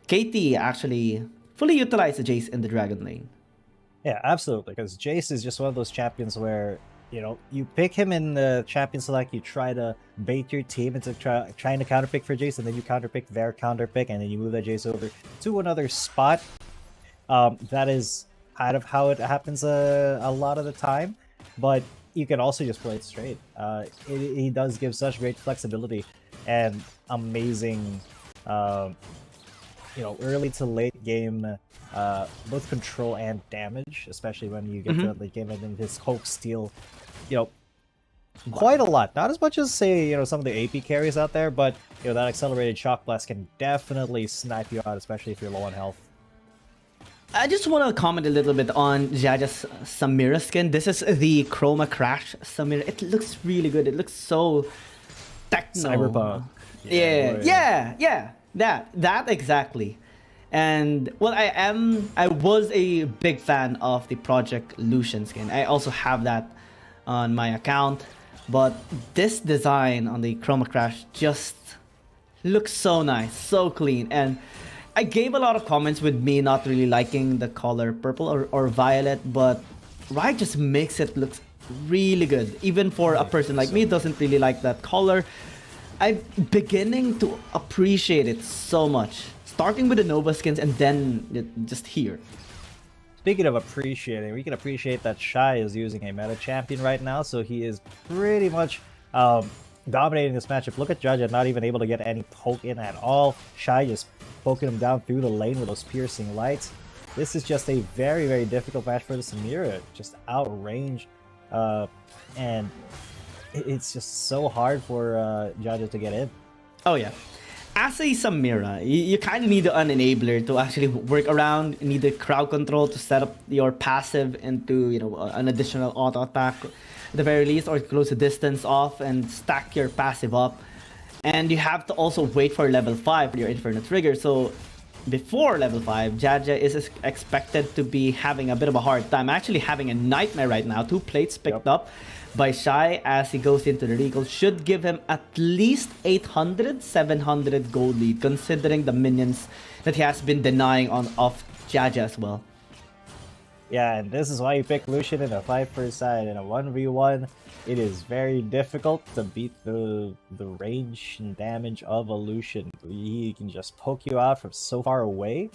KT actually fully utilize the Jace in the dragon lane. Yeah, absolutely, because Jace is just one of those champions where, you know, you pick him in the champion select, you try to bait your team into trying to counterpick for Jace, and then you counterpick their counterpick, and then you move that Jace over to another spot. That is kind of how it happens a lot of the time, but you can also just play it straight. He does give such great flexibility and amazing, you know, early to late game both control and damage, especially when you get to late game, and then his Hope Steal, you know, quite a lot. Not as much as, say, you know, some of the AP carries out there, but, you know, that accelerated Shock Blast can definitely snipe you out, especially if you're low on health. I just want to comment a little bit on Jaja's Samira skin. This is the Chroma Crash Samira. It looks really good. It looks so techno. Cyberpunk. Yeah. That exactly. And well, I was a big fan of the Project Lucian skin. I also have that on my account, but this design on the Chroma Crash just looks so nice, so clean. And I gave a lot of comments with me not really liking the color purple or violet, but Riot just makes it look really good. Even for a person like me who doesn't really like that color, I'm beginning to appreciate it so much. Starting with the Nova skins and then just here. Speaking of appreciating, we can appreciate that Shy is using a meta champion right now, so he is pretty much dominating this matchup. Look at Jaja not even able to get any poke in at all. Shy just poking him down through the lane with those piercing lights. This is just a very, very difficult match for the Samira. Just outranged, and it's just so hard for Jaja to get in. Oh yeah. As a Samira, you kind of need an enabler to actually work around. You need the crowd control to set up your passive into, you know, an additional auto attack at the very least, or close the distance off and stack your passive up. And you have to also wait for level 5 for your Inferno trigger. So before level 5, Jaja is expected to be having a bit of a hard time. Actually having a nightmare right now. 2 plates picked up by Shy as he goes into the recall. Should give him at least 800, 700 gold lead, considering the minions that he has been denying off Jaja as well. Yeah, and this is why you pick Lucian in a 5-first side. In a 1v1, it is very difficult to beat the range and damage of a Lucian. He can just poke you out from so far away,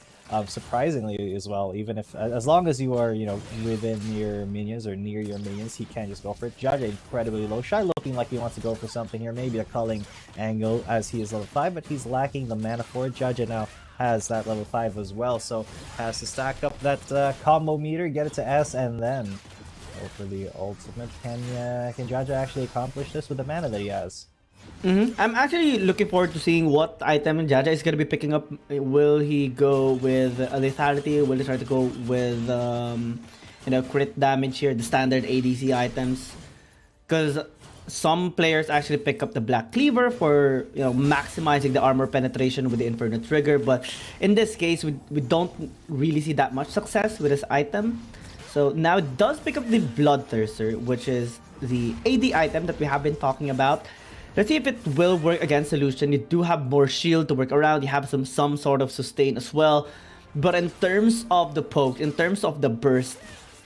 surprisingly as well. Even if, as long as you are, you know, within your minions or near your minions, he can just go for it. Jaja incredibly low. Shy looking like he wants to go for something here, maybe a culling angle as he is level 5, but he's lacking the mana for it. Jaja now has that level 5 as well, so has to stack up that combo meter, get it to S, and then go for the ultimate. Can Jaja actually accomplish this with the mana that he has? I'm actually looking forward to seeing what item Jaja is going to be picking up. Will he go with a lethality? Will he try to go with you know, crit damage here, the standard ADC items? Because some players actually pick up the Black Cleaver for, you know, maximizing the armor penetration with the Inferno Trigger, but in this case we don't really see that much success with this item. So now it does pick up the Bloodthirster, which is the AD item that we have been talking about. Let's see if it will work against Lucian. You do have more shield to work around, you have some sort of sustain as well, but in terms of the poke, in terms of the burst,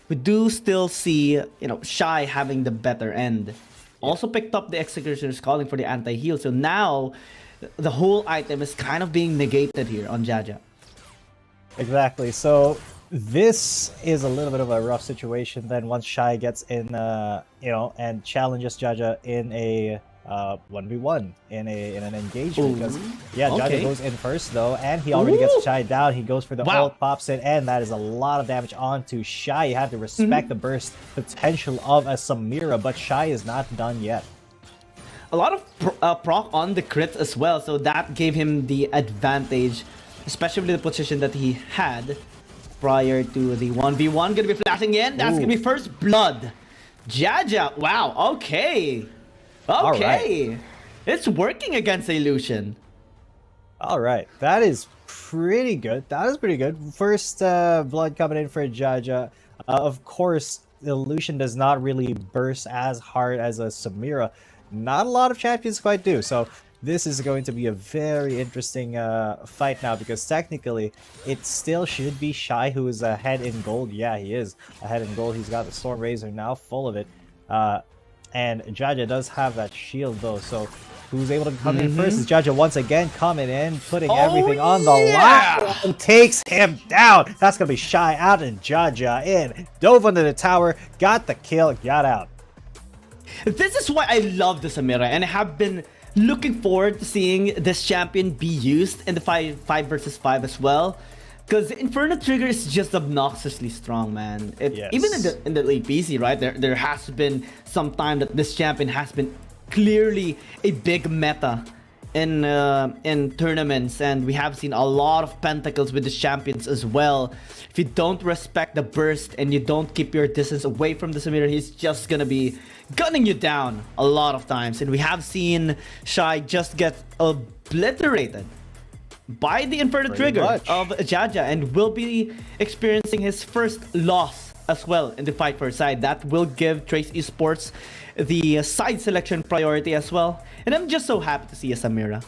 we do still see, you know, Shy having the better end. Also picked up the Executioner's Calling for the anti-heal, so now the whole item is kind of being negated here on Jaja. Exactly, so this is a little bit of a rough situation then once Shy gets in, you know, and challenges Jaja in a 1v1 in an engagement. Because yeah, Jaja goes in first though, and he already gets Shy down. He goes for the ult, pops it, and that is a lot of damage onto Shy. You have to respect the burst potential of a Samira, but Shy is not done yet. A lot of proc on the crit as well, so that gave him the advantage, especially the position that he had prior to the 1v1. Gonna be flashing in. That's gonna be first blood. Jaja, wow, okay. Okay, it's working against Lucian. All right, that is pretty good. That is pretty good. First blood coming in for Jaja. Of course, the Lucian does not really burst as hard as a Samira. Not a lot of champions quite do. So this is going to be a very interesting fight now, because technically it still should be Shy who is ahead in gold. Yeah, he is ahead in gold. He's got the Storm Razor now full of it. And Jaja does have that shield though, so who's able to come in first is Jaja once again coming in, putting everything on the line, and takes him down. That's gonna be Shy out and Jaja in. Dove under the tower, got the kill, got out. This is why I love the Samira, and I have been looking forward to seeing this champion be used in the 5 versus 5 as well. Because the Inferno Trigger is just obnoxiously strong, man. Even in the late PC, right? There has been some time that this champion has been clearly a big meta in tournaments, and we have seen a lot of pentacles with the champions as well. If you don't respect the burst and you don't keep your distance away from the Samira, he's just gonna be gunning you down a lot of times. And we have seen Shy just get obliterated by the Inferno Trigger of Jaja, and will be experiencing his first loss as well in the fight for side. That will give Trace Esports the side selection priority as well. And I'm just so happy to see a Samira.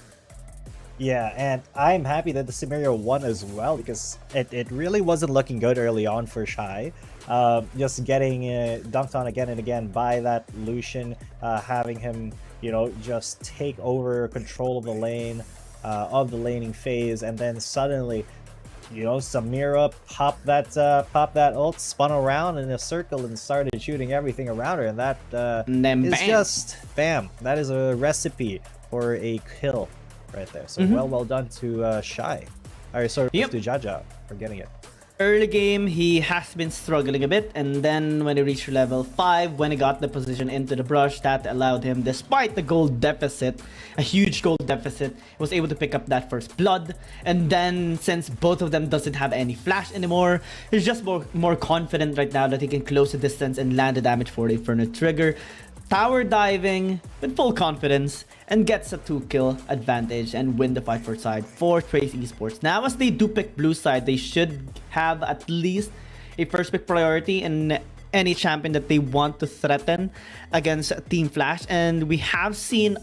Yeah, and I'm happy that the Samira won as well, because it really wasn't looking good early on for Shy. Just getting dunked on again and again by that Lucian, having him, you know, just take over control of the lane, of the laning phase, and then suddenly, you know, Samira popped that ult, spun around in a circle and started shooting everything around her, and that is just bam. That is a recipe for a kill right there. So well done to Shy. Alright, sorry, to Jaja for getting it. Early game, he has been struggling a bit, and then when he reached level 5, when he got the position into the brush, that allowed him, despite the gold deficit, a huge gold deficit, was able to pick up that first blood. And then, since both of them doesn't have any flash anymore, he's just more confident right now that he can close the distance and land the damage for the Inferno Trigger. Tower diving with full confidence, and gets a 2-kill advantage and win the fight for side for Trace Esports. Now, as they do pick blue side, they should have at least a first pick priority in any champion that they want to threaten against Team Flash. And we have seen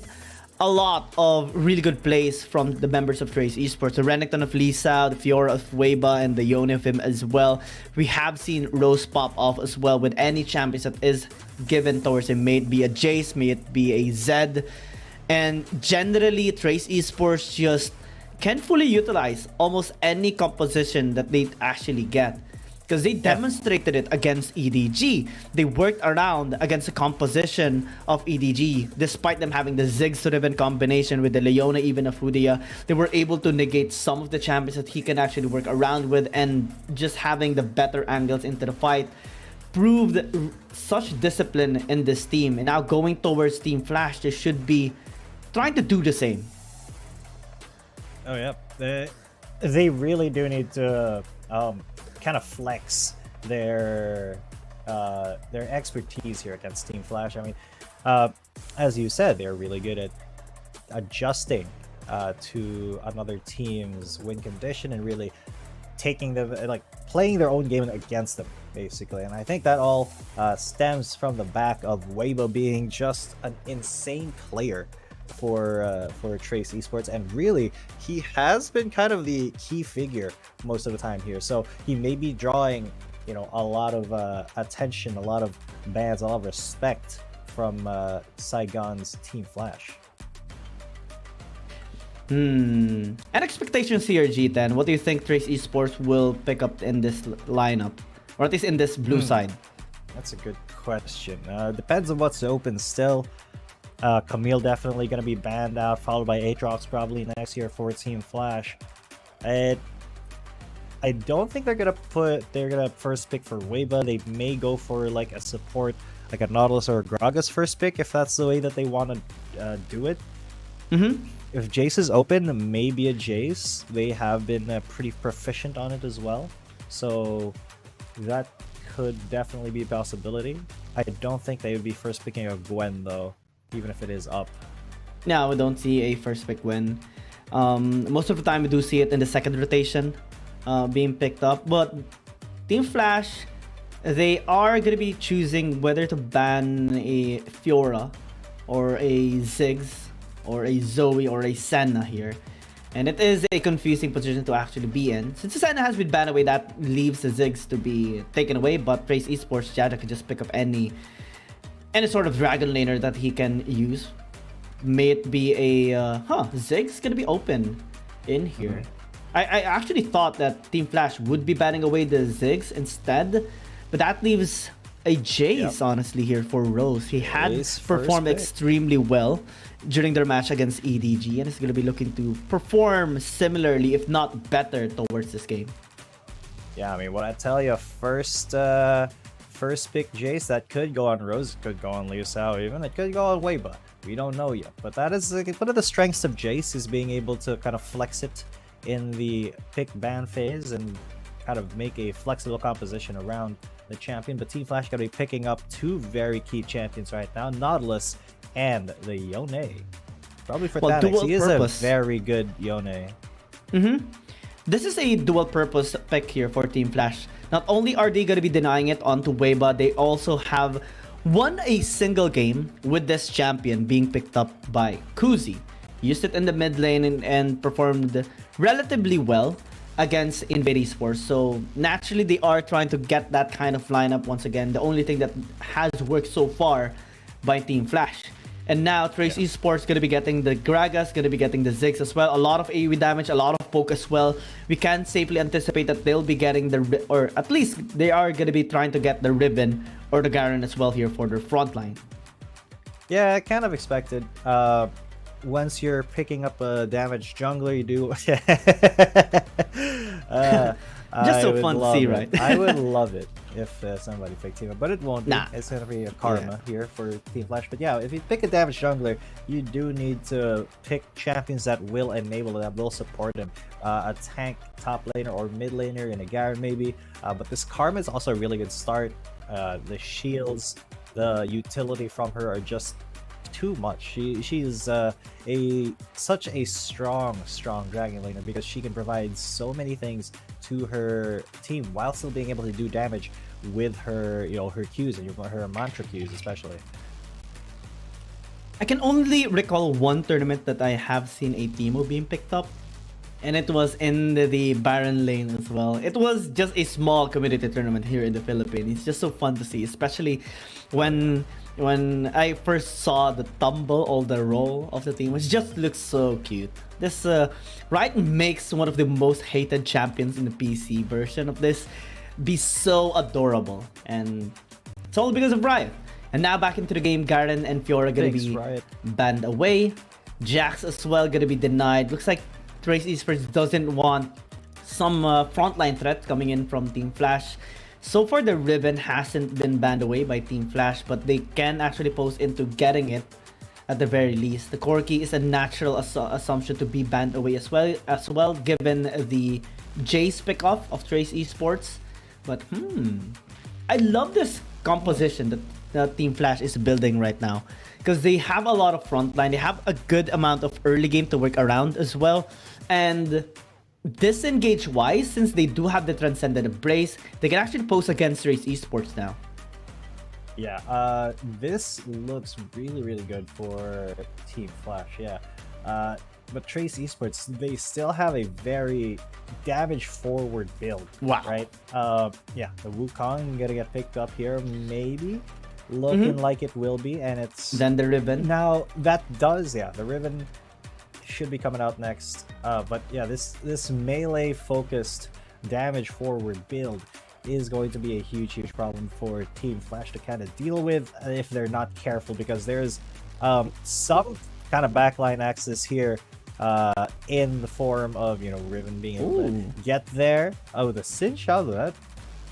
a lot of really good plays from the members of Trace Esports. The Renekton of Lisa, the Fiora of Weiba, and the Yone of him as well. We have seen Rose pop off as well with any champions that is given towards him. May it be a Jace, may it be a Zed. And generally, Trace Esports just can fully utilize almost any composition that they actually get. Because they demonstrated it against EDG. They worked around against the composition of EDG. Despite them having the Ziggs to Riven combination with the Leona, even of Fudia, they were able to negate some of the champions that he can actually work around with, and just having the better angles into the fight proved such discipline in this team. And now going towards Team Flash, they should be trying to do the same. Oh, yeah. They really do need to kind of flex their expertise here against Team Flash. I mean, as you said, they're really good at adjusting to another team's win condition and really taking them, like playing their own game against them, basically. And I think that all stems from the back of Weibo being just an insane player for Trace Esports, and really he has been kind of the key figure most of the time here. So he may be drawing, you know, a lot of attention, a lot of bans, a lot of respect from Saigon's Team Flash. And expectations here, G10. What do you think Trace Esports will pick up in this lineup, or at least in this blue side? That's a good question. Depends on what's open still. Camille definitely going to be banned out, followed by Aatrox probably next year for Team Flash. I don't think they're gonna first pick for Weiba. They may go for like a support, like a Nautilus or a Gragas first pick, if that's the way that they want to do it. If Jace is open, maybe a Jace. They have been pretty proficient on it as well, so that could definitely be a possibility. I don't think they would be first picking a Gwen though, even if it is up. No, we don't see a first pick win. Most of the time we do see it in the second rotation being picked up. But Team Flash, they are going to be choosing whether to ban a Fiora or a Ziggs or a Zoe or a Senna here. And it is a confusing position to actually be in. Since the Senna has been banned away, that leaves the Ziggs to be taken away. But Trace Esports, Jaja can just pick up any sort of dragon laner that he can use. May it be a Ziggs gonna be open in here. I actually thought that Team Flash would be banning away the Ziggs instead, but that leaves a Jace honestly here for Rose. He had performed extremely well during their match against EDG, and is gonna be looking to perform similarly, if not better, towards this game. Yeah, I mean, what I tell you, first pick Jace, that could go on Rose, could go on Liu Xiao, even it could go on Weiba. We don't know yet, but that is one of the strengths of Jace, is being able to kind of flex it in the pick ban phase and kind of make a flexible composition around the champion. But Team Flash going to be picking up two very key champions right now, Nautilus and the Yone. Probably for Thanix. He is a very good Yone. This is a dual purpose pick here for Team Flash. Not only are they going to be denying it onto Weiba, they also have won a single game with this champion being picked up by Kuzi. Used it in the mid lane and performed relatively well against Invade Esports. So naturally they are trying to get that kind of lineup once again. The only thing that has worked so far by Team Flash. And now Trace Esports going to be getting the Gragas, going to be getting the Ziggs as well. A lot of AoE damage, a lot of poke as well. We can safely anticipate that they'll be getting the, or at least they are going to be trying to get the Ribbon or the Garen as well here for their front line. Yeah, I kind of expected. Once you're picking up a damaged jungler, you do. Just so fun to see, right? I would love it if somebody picked him up, but it won't be. It's going to be a karma here for Team Flash. But yeah, if you pick a damaged jungler, you do need to pick champions that will enable it, that will support him. A tank top laner or mid laner in a Garen maybe. But this karma is also a really good start. The shields, the utility from her are just too much. She's such a strong dragon laner, because she can provide so many things to her team while still being able to do damage with her, her Qs and her mantra Qs especially. I can only recall one tournament that I have seen a Teemo being picked up, and it was in the Baron lane as well. It was just a small community tournament here in the Philippines. It's just so fun to see, especially when I first saw the tumble or the roll of the team, which just looks so cute. This Riot makes one of the most hated champions in the PC version of this be so adorable, and it's all because of Riot. And now back into the game, Garen and Fiora gonna be Riot. banned away. Jax as well gonna be denied. Looks like Trace Esports doesn't want some frontline threat coming in from Team Flash. So far, the Riven hasn't been banned away by Team Flash, but they can actually pose into getting it at the very least. The Corki is a natural assumption to be banned away as well, given the Jace pick-off of Trace Esports. But I love this composition that Team Flash is building right now, because they have a lot of frontline. They have a good amount of early game to work around as well, and disengage wise, since they do have the Transcendent Embrace, they can actually pose against Trace Esports now. Yeah, this looks really good for Team Flash, yeah. But Trace Esports, they still have a very damage-forward build. Wow. Right? Yeah, the Wukong gonna get picked up here, maybe. Looking like it will be, and it's... Then the Riven. Now, that does, yeah, the Riven should be coming out next. But yeah, this melee-focused damage-forward build is going to be a huge problem for Team Flash to kind of deal with if they're not careful, because there's some kind of backline access here in the form of, you know, Riven being able to get there. Oh, the Xin Shao, that...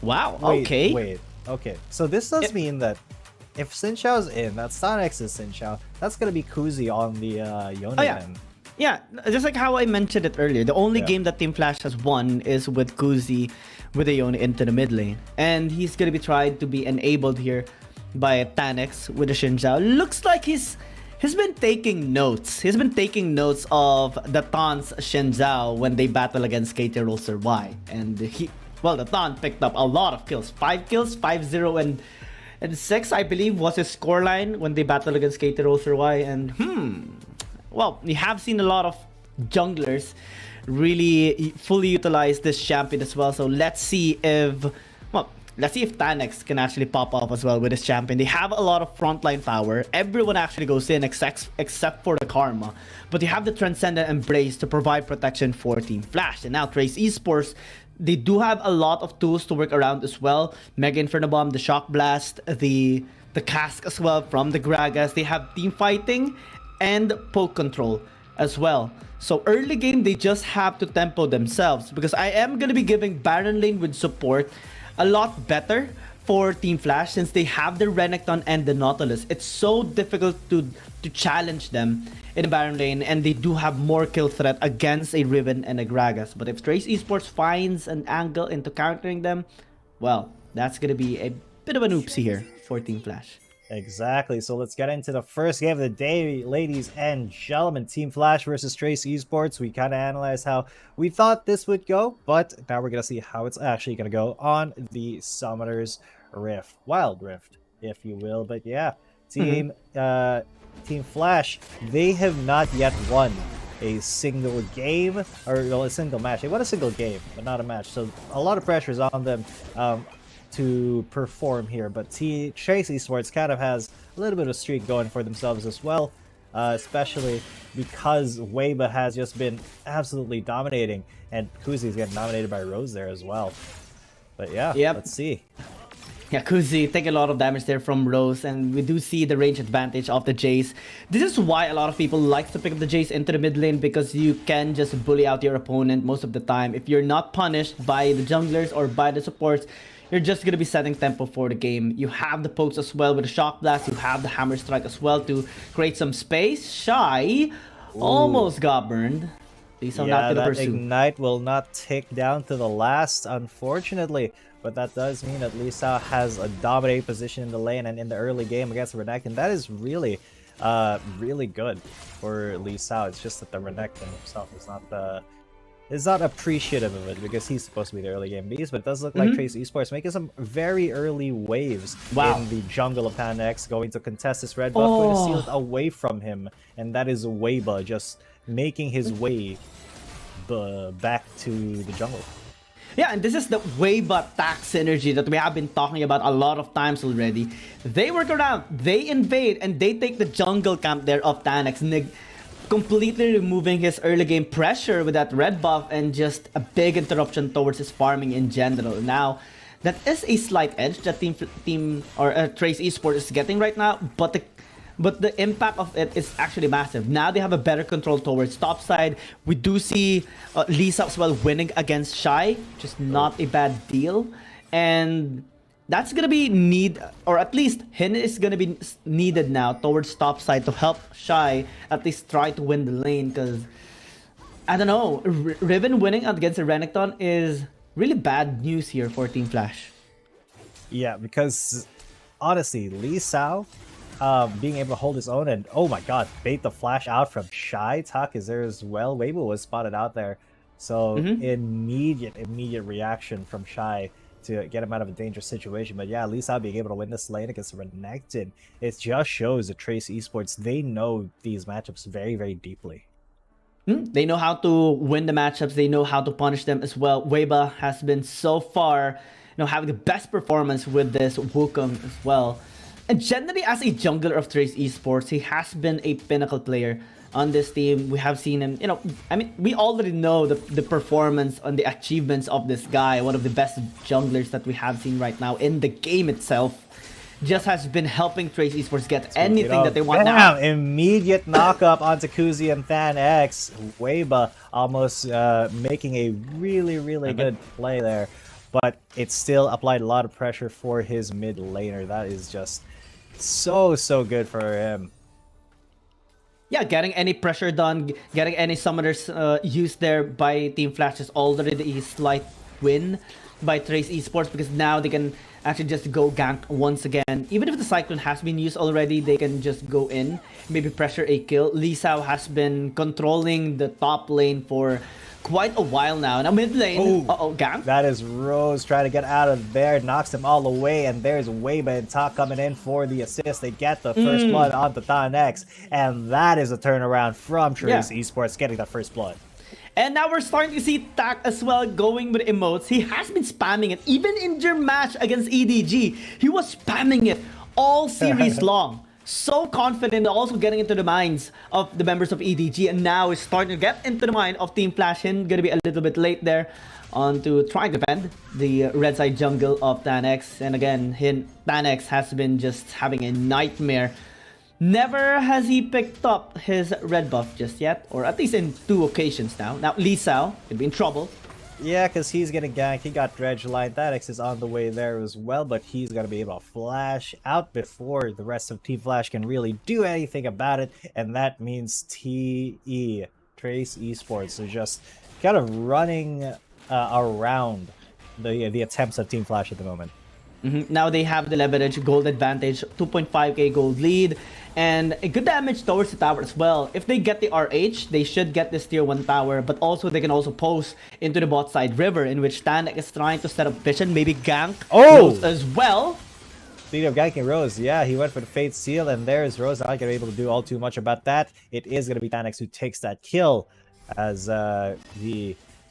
Wow, Wait, okay. So this does mean that if Xin Shao's in, that's not X's Xin Shao, that's going to be Kuzi on the Yone then. Yeah, just like how I mentioned it earlier, the only game that Team Flash has won is with Kuzi with the Yone into the mid lane. And he's going to be tried to be enabled here by Tanex with the Xin Zhao. Looks like he's been taking notes. He's been taking notes of the Taun's Xin Zhao when they battle against KT Rolser Y. And the Taunt picked up a lot of kills. 5 kills, 5-0 and 6, I believe, was his scoreline when they battled against KT Rolser Y. And well, we have seen a lot of junglers really fully utilize this champion as well. So let's see if Tanex can actually pop off as well with this champion. They have a lot of frontline power. Everyone actually goes in except for the Karma. But they have the Transcendent Embrace to provide protection for Team Flash. And now Trace Esports, they do have a lot of tools to work around as well. Mega Inferno Bomb, the Shock Blast, the Cask as well from the Gragas. They have team fighting and poke control as well. So early game, they just have to tempo themselves, because I am going to be giving Baron lane with support a lot better for Team Flash, since they have the Renekton and the Nautilus. It's so difficult to challenge them in the Baron lane, and they do have more kill threat against a Riven and a Gragas. But if Trace Esports finds an angle into countering them, well, that's going to be a bit of an oopsie here for Team Flash. Exactly. So let's get into the first game of the day, ladies and gentlemen. Team Flash versus Trace Esports. We kind of analyzed how we thought this would go, but now we're going to see how it's actually going to go on the Summoner's Rift. Wild Rift, if you will. But yeah, Team Flash, they have not yet won a single game, or well, a single match. They won a single game, but not a match. So a lot of pressure is on them to perform here, but Trace Esports kind of has a little bit of a streak going for themselves as well, especially because Weiba has just been absolutely dominating, and Kuzi's getting dominated by Rose there as well. But yeah, let's see. Yeah, Kuzi take a lot of damage there from Rose, and we do see the range advantage of the Jace. This is why a lot of people like to pick up the Jace into the mid lane, because you can just bully out your opponent most of the time. If you're not punished by the junglers or by the supports, you're just going to be setting tempo for the game. You have the pokes as well with the Shock Blast. You have the Hammer Strike as well to create some space. Shy almost got burned. Please not Yeah, to that pursue. Ignite will not tick down to the last, unfortunately. But that does mean that Lisa has a dominating position in the lane and in the early game against Renekton. That is really, really good for Lisa. It's just that the Renekton himself is not is not appreciative of it because he's supposed to be the early game beast, but it does look like Trace Esports making some very early waves in the jungle of PanX, going to contest this red buff, going to seal it away from him, and that is Weiba just making his way back to the jungle. Yeah, and this is the Weiba tax synergy that we have been talking about a lot of times already. They work around, they invade, and they take the jungle camp there of Tanax, completely removing his early game pressure with that red buff and just a big interruption towards his farming in general. Now, that is a slight edge that Trace Esports is getting right now, but the impact of it is actually massive. Now they have a better control towards top side. We do see Lisa as well winning against Shy, which is not a bad deal. And that's gonna be or at least Hin is gonna be needed now towards top side to help Shy at least try to win the lane, because I don't know, Riven winning against a Renekton is really bad news here for Team Flash. Yeah, because honestly, Lee Sao being able to hold his own and oh my god, bait the flash out from Shy. Tuck is there as well. Weibo was spotted out there, so immediate reaction from Shy to get him out of a dangerous situation. But yeah, Lisa being able to win this lane against Renekton, it just shows that Trace Esports, they know these matchups very, very deeply. They know how to win the matchups. They know how to punish them as well. Weiba has been so far, having the best performance with this Wukong as well. And generally, as a jungler of Trace Esports, he has been a pinnacle player on this team. We have seen him, I mean, we already know the performance and the achievements of this guy, one of the best junglers that we have seen right now in the game itself. Just has been helping Trace Esports get anything that they want now. Immediate knock-up onto Kuzi and Than X. Weiba almost making a really, really good play there. But it still applied a lot of pressure for his mid laner. That is just so good for him. Yeah, getting any pressure done, getting any summoners used there by Team Flash is already a slight win by Trace Esports, because now they can actually just go gank once again. Even if the Cyclone has been used already, they can just go in, maybe pressure a kill. Lee Sao has been controlling the top lane for quite a while now. Now mid lane, gank. That is Rose trying to get out of there, knocks him all away, and there's Weiba and Top coming in for the assist. They get the first blood onto Than X, and that is a turnaround from Trace Esports getting that first blood. And now we're starting to see Tak as well going with emotes. He has been spamming it. Even in their match against EDG, he was spamming it all series long. So confident, also getting into the minds of the members of EDG, and now is starting to get into the mind of Team Flash. Hin gonna be a little bit late there on to try to defend the red side jungle of Than X. And again, Than X has been just having a nightmare. Never has he picked up his red buff just yet, or at least in 2 occasions now. Now Lee Sao could be in trouble. Yeah, because he's getting ganked. He got dredge line. That X is on the way there as well, but he's going to be able to flash out before the rest of Team Flash can really do anything about it. And that means Trace Esports are just kind of running around the attempts of Team Flash at the moment. Now they have the leverage, gold advantage, 2.5k gold lead, and a good damage towards the tower as well. If they get the RH, they should get this tier 1 tower, but also they can also post into the bot side river, in which Tanek is trying to set up vision, maybe gank Rose as well. Speaking of ganking Rose, yeah, he went for the Fate Seal, and there's Rose. Not going to be able to do all too much about that. It is going to be Tanex who takes that kill, as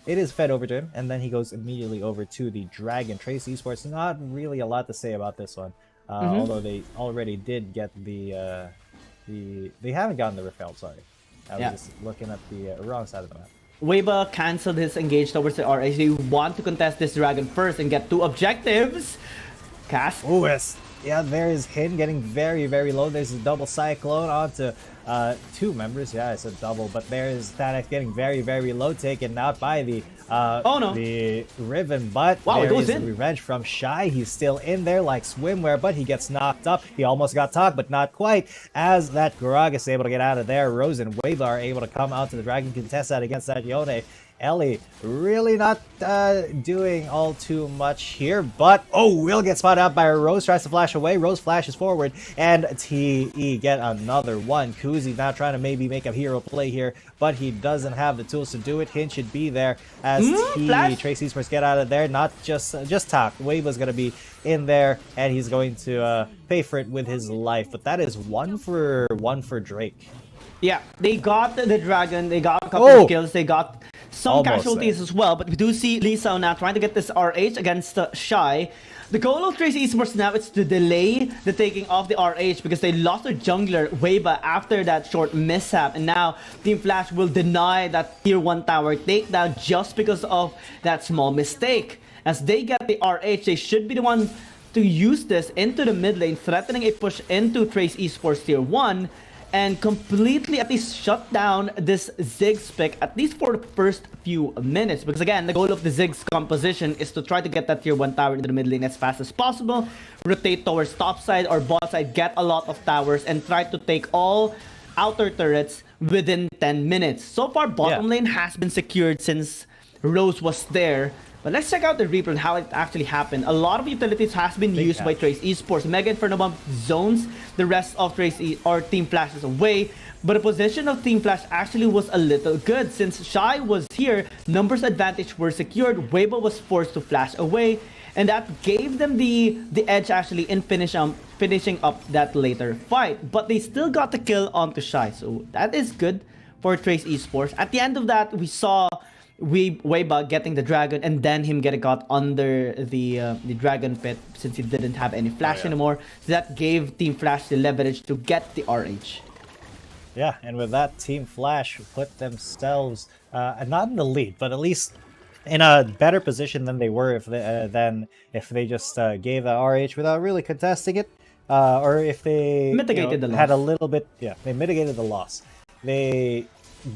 it is fed over to him, and then he goes immediately over to the Dragon. Trace Esports, not really a lot to say about this one, although they already did get they haven't gotten the Rift, sorry. I was just looking at the wrong side of the map. Weiba cancelled his engage towards the RH. They want to contest this Dragon first and get 2 objectives. Cast. Oh, yes. Yeah, there is Hin getting very, very low. There's a double Cyclone onto 2 members. Yeah, it's a double, but there is Thanek getting very, very low, taken out by the the Riven. But there is revenge from Shy. He's still in there like swimwear, but he gets knocked up. He almost got talked, but not quite. As that Garag is able to get out of there, Rose and Weiba are able to come out to the Dragon, contest that against that Yone. Ellie really not doing all too much here, but Will gets spotted out by Rose, tries to flash away. Rose flashes forward, and TE get another one. Kuzi now trying to maybe make a hero play here, but he doesn't have the tools to do it. Hint should be there as Trace Esports get out of there. Not just talk. Wave was gonna be in there, and he's going to pay for it with his life. But that is one for Drake. Yeah, they got the dragon, they got a couple of kills, they got some casualties as well, but we do see Lisa now trying to get this RH against Shy. The goal of Trace Esports now is to delay the taking of the RH because they lost their jungler Weiba after that short mishap, and now Team Flash will deny that tier 1 tower takedown just because of that small mistake. As they get the RH, they should be the one to use this into the mid lane, threatening a push into Trace Esports tier 1, and completely at least shut down this Ziggs pick, at least for the first few minutes. Because again, the goal of the Ziggs composition is to try to get that tier 1 tower into the mid lane as fast as possible, rotate towards top side or bot side, get a lot of towers, and try to take all outer turrets within 10 minutes. So far, bottom lane has been secured since Rose was there. But let's check out the replay and how it actually happened. A lot of utilities has been used by Trace Esports. Mega Inferno Bomb zones the rest of Team Flash's away. But the position of Team Flash actually was a little good. Since Shy was here, numbers advantage were secured. Weibo was forced to flash away. And that gave them the edge actually in finishing up that later fight. But they still got the kill onto Shy. So that is good for Trace Esports. At the end of that, we saw Weiba getting the dragon and then him getting caught under the dragon pit since he didn't have any flash anymore. So that gave Team Flash the leverage to get the RH. Yeah, and with that, Team Flash put themselves not in the lead, but at least in a better position than they were if they just gave the RH without really contesting it, or if they mitigated the loss. Had a little bit. Yeah, they mitigated the loss. They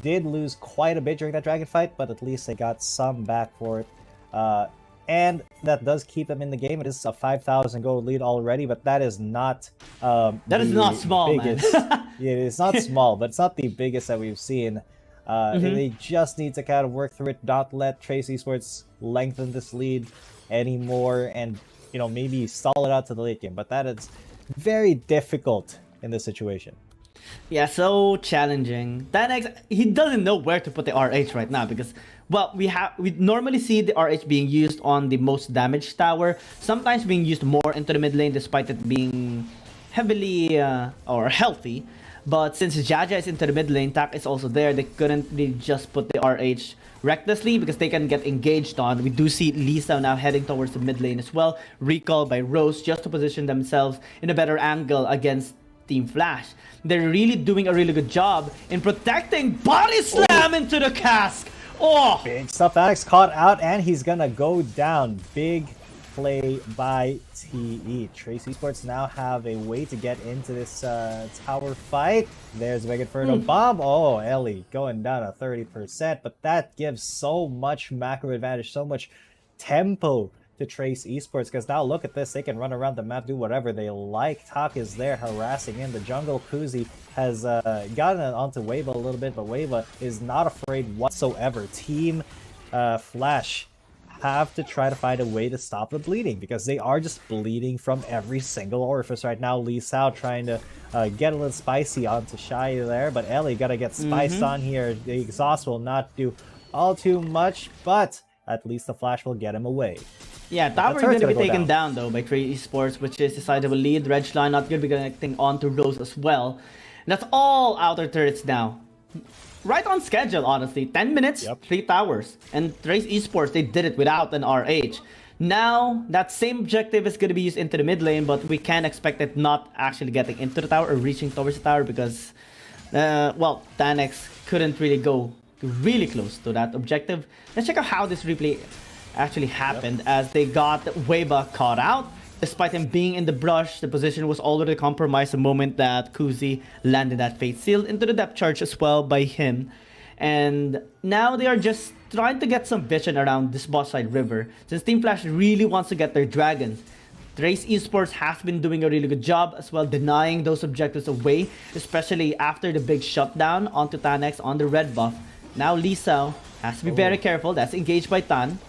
did lose quite a bit during that dragon fight, but at least they got some back for it. And that does keep them in the game. It is a 5,000 gold lead already, but that is not that is not small, biggest. man. Yeah, it's not small, but it's not the biggest that we've seen. They just need to kind of work through it, not let Trace Esports lengthen this lead anymore, and maybe stall it out to the late game. But that is very difficult in this situation. Yeah, so challenging. Danex, he doesn't know where to put the RH right now because, well, we normally see the RH being used on the most damaged tower, sometimes being used more into the mid lane despite it being heavily or healthy. But since Jaja is into the mid lane, Tak is also there, they couldn't really just put the RH recklessly because they can get engaged on. We do see Lisa now heading towards the mid lane as well, recall by Rose just to position themselves in a better angle against Team Flash. They're really doing a really good job in protecting. Body slam into the cask. Oh, big stuff. Alex caught out and he's gonna go down. Big play by TE. Trace Esports now have a way to get into this tower fight. There's Mega Inferno Bomb. Oh, Ellie going down to 30%, but that gives so much macro advantage, so much tempo to Trace Esports, because now look at this, they can run around the map, do whatever they like. Tak is there harassing in the jungle. Kuzi has gotten onto Weiba a little bit, but Weiba is not afraid whatsoever. Team Flash have to try to find a way to stop the bleeding, because they are just bleeding from every single orifice right now. Lee Sao trying to get a little spicy onto Shy there, but Ellie gotta get spiced on here. The exhaust will not do all too much, but at least the Flash will get him away. Yeah, tower is going to be taken down though by Trace Esports, which is decided to lead. Red line not going to be connecting on to Rose as well. And that's all outer turrets now. Right on schedule, honestly. 10 minutes, 3 towers. And Trace Esports, they did it without an RH. Now, that same objective is going to be used into the mid lane, but we can expect it not actually getting into the tower or reaching towards the tower because, well, Danex couldn't really go really close to that objective. Let's check out how this replay actually happened as they got Weiba caught out. Despite him being in the brush, the position was already compromised the moment that Kuzi landed that Fate Seal into the depth charge as well by him. And now they are just trying to get some vision around this bot side river, since Team Flash really wants to get their dragons. Trace Esports has been doing a really good job as well, denying those objectives away, especially after the big shutdown onto Tanex on the red buff. Now Lee Sao has to be very careful. That's engaged by Tan.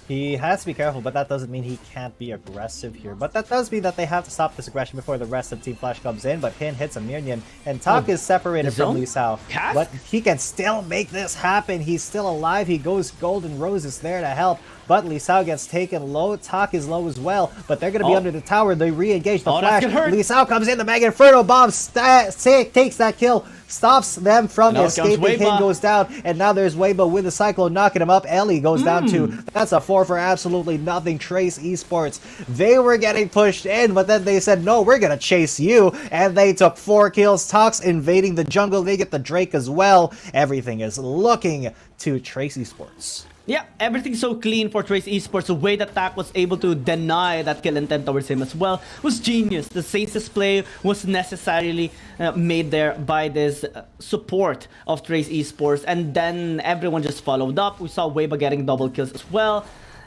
He has to be careful, but that doesn't mean he can't be aggressive here. But that does mean that they have to stop this aggression before the rest of Team Flash comes in. But Hin hits a minion, and Tak is separated from Lee Sao. But he can still make this happen. He's still alive. He goes Golden Roses there to help. But Lee Sao gets taken low. Tak is low as well. But they're going to be under the tower. They re-engage the Flash. Lee Sao comes in. The Mega Inferno Bomb takes that kill. Stops them from escaping. Hin goes down. And now there's Weibo with the Cyclone knocking him up. Ellie goes down too. That's a 4 for absolutely nothing. Trace Esports. They were getting pushed in. But then they said, no, we're going to chase you. And they took 4 kills. Tak's invading the jungle. They get the Drake as well. Everything is looking to Trace Esports. Yeah, everything's so clean for Trace Esports. The way that Tak was able to deny that kill intent towards him as well was genius. The Sace's play was necessarily made there by this support of Trace Esports. And then everyone just followed up. We saw Weibo getting double kills as well.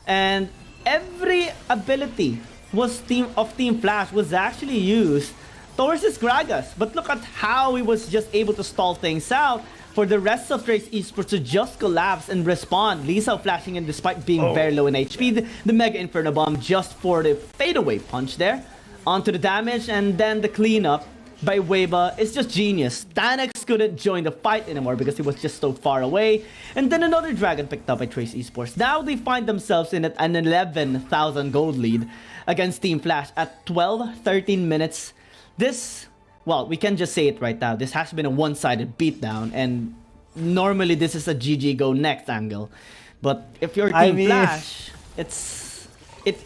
And every ability of Team Flash was actually used towards his Gragas. But look at how he was just able to stall things out for the rest of Trace Esports to just collapse and respond. Lee Sao flashing in despite being very low in HP. The Mega Inferno Bomb just for the fadeaway punch there. Onto the damage, and then the cleanup by Weibo is just genius. Stanex couldn't join the fight anymore because he was just so far away. And then another dragon picked up by Trace Esports. Now they find themselves in an 11,000 gold lead against Team Flash at 12-13 minutes. This... well, we can just say it right now. This has been a one-sided beatdown, and normally this is a GG go next angle. But if you're Team Flash, it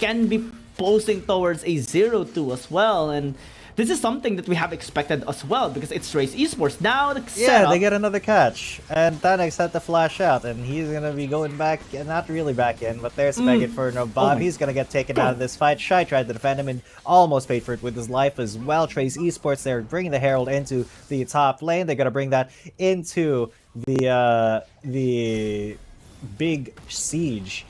can be posing towards a 0-2 as well, and this is something that we have expected as well because it's Trace Esports. Now the setup, they get another catch, and Tanex had to flash out, and he's gonna be going back, not really back in, but there's Mega Inferno Bomb. He's gonna get taken out of this fight. Shy tried to defend him and almost paid for it with his life as well. Trace Esports, they're bringing the Herald into the top lane. They're gonna bring that into the big siege.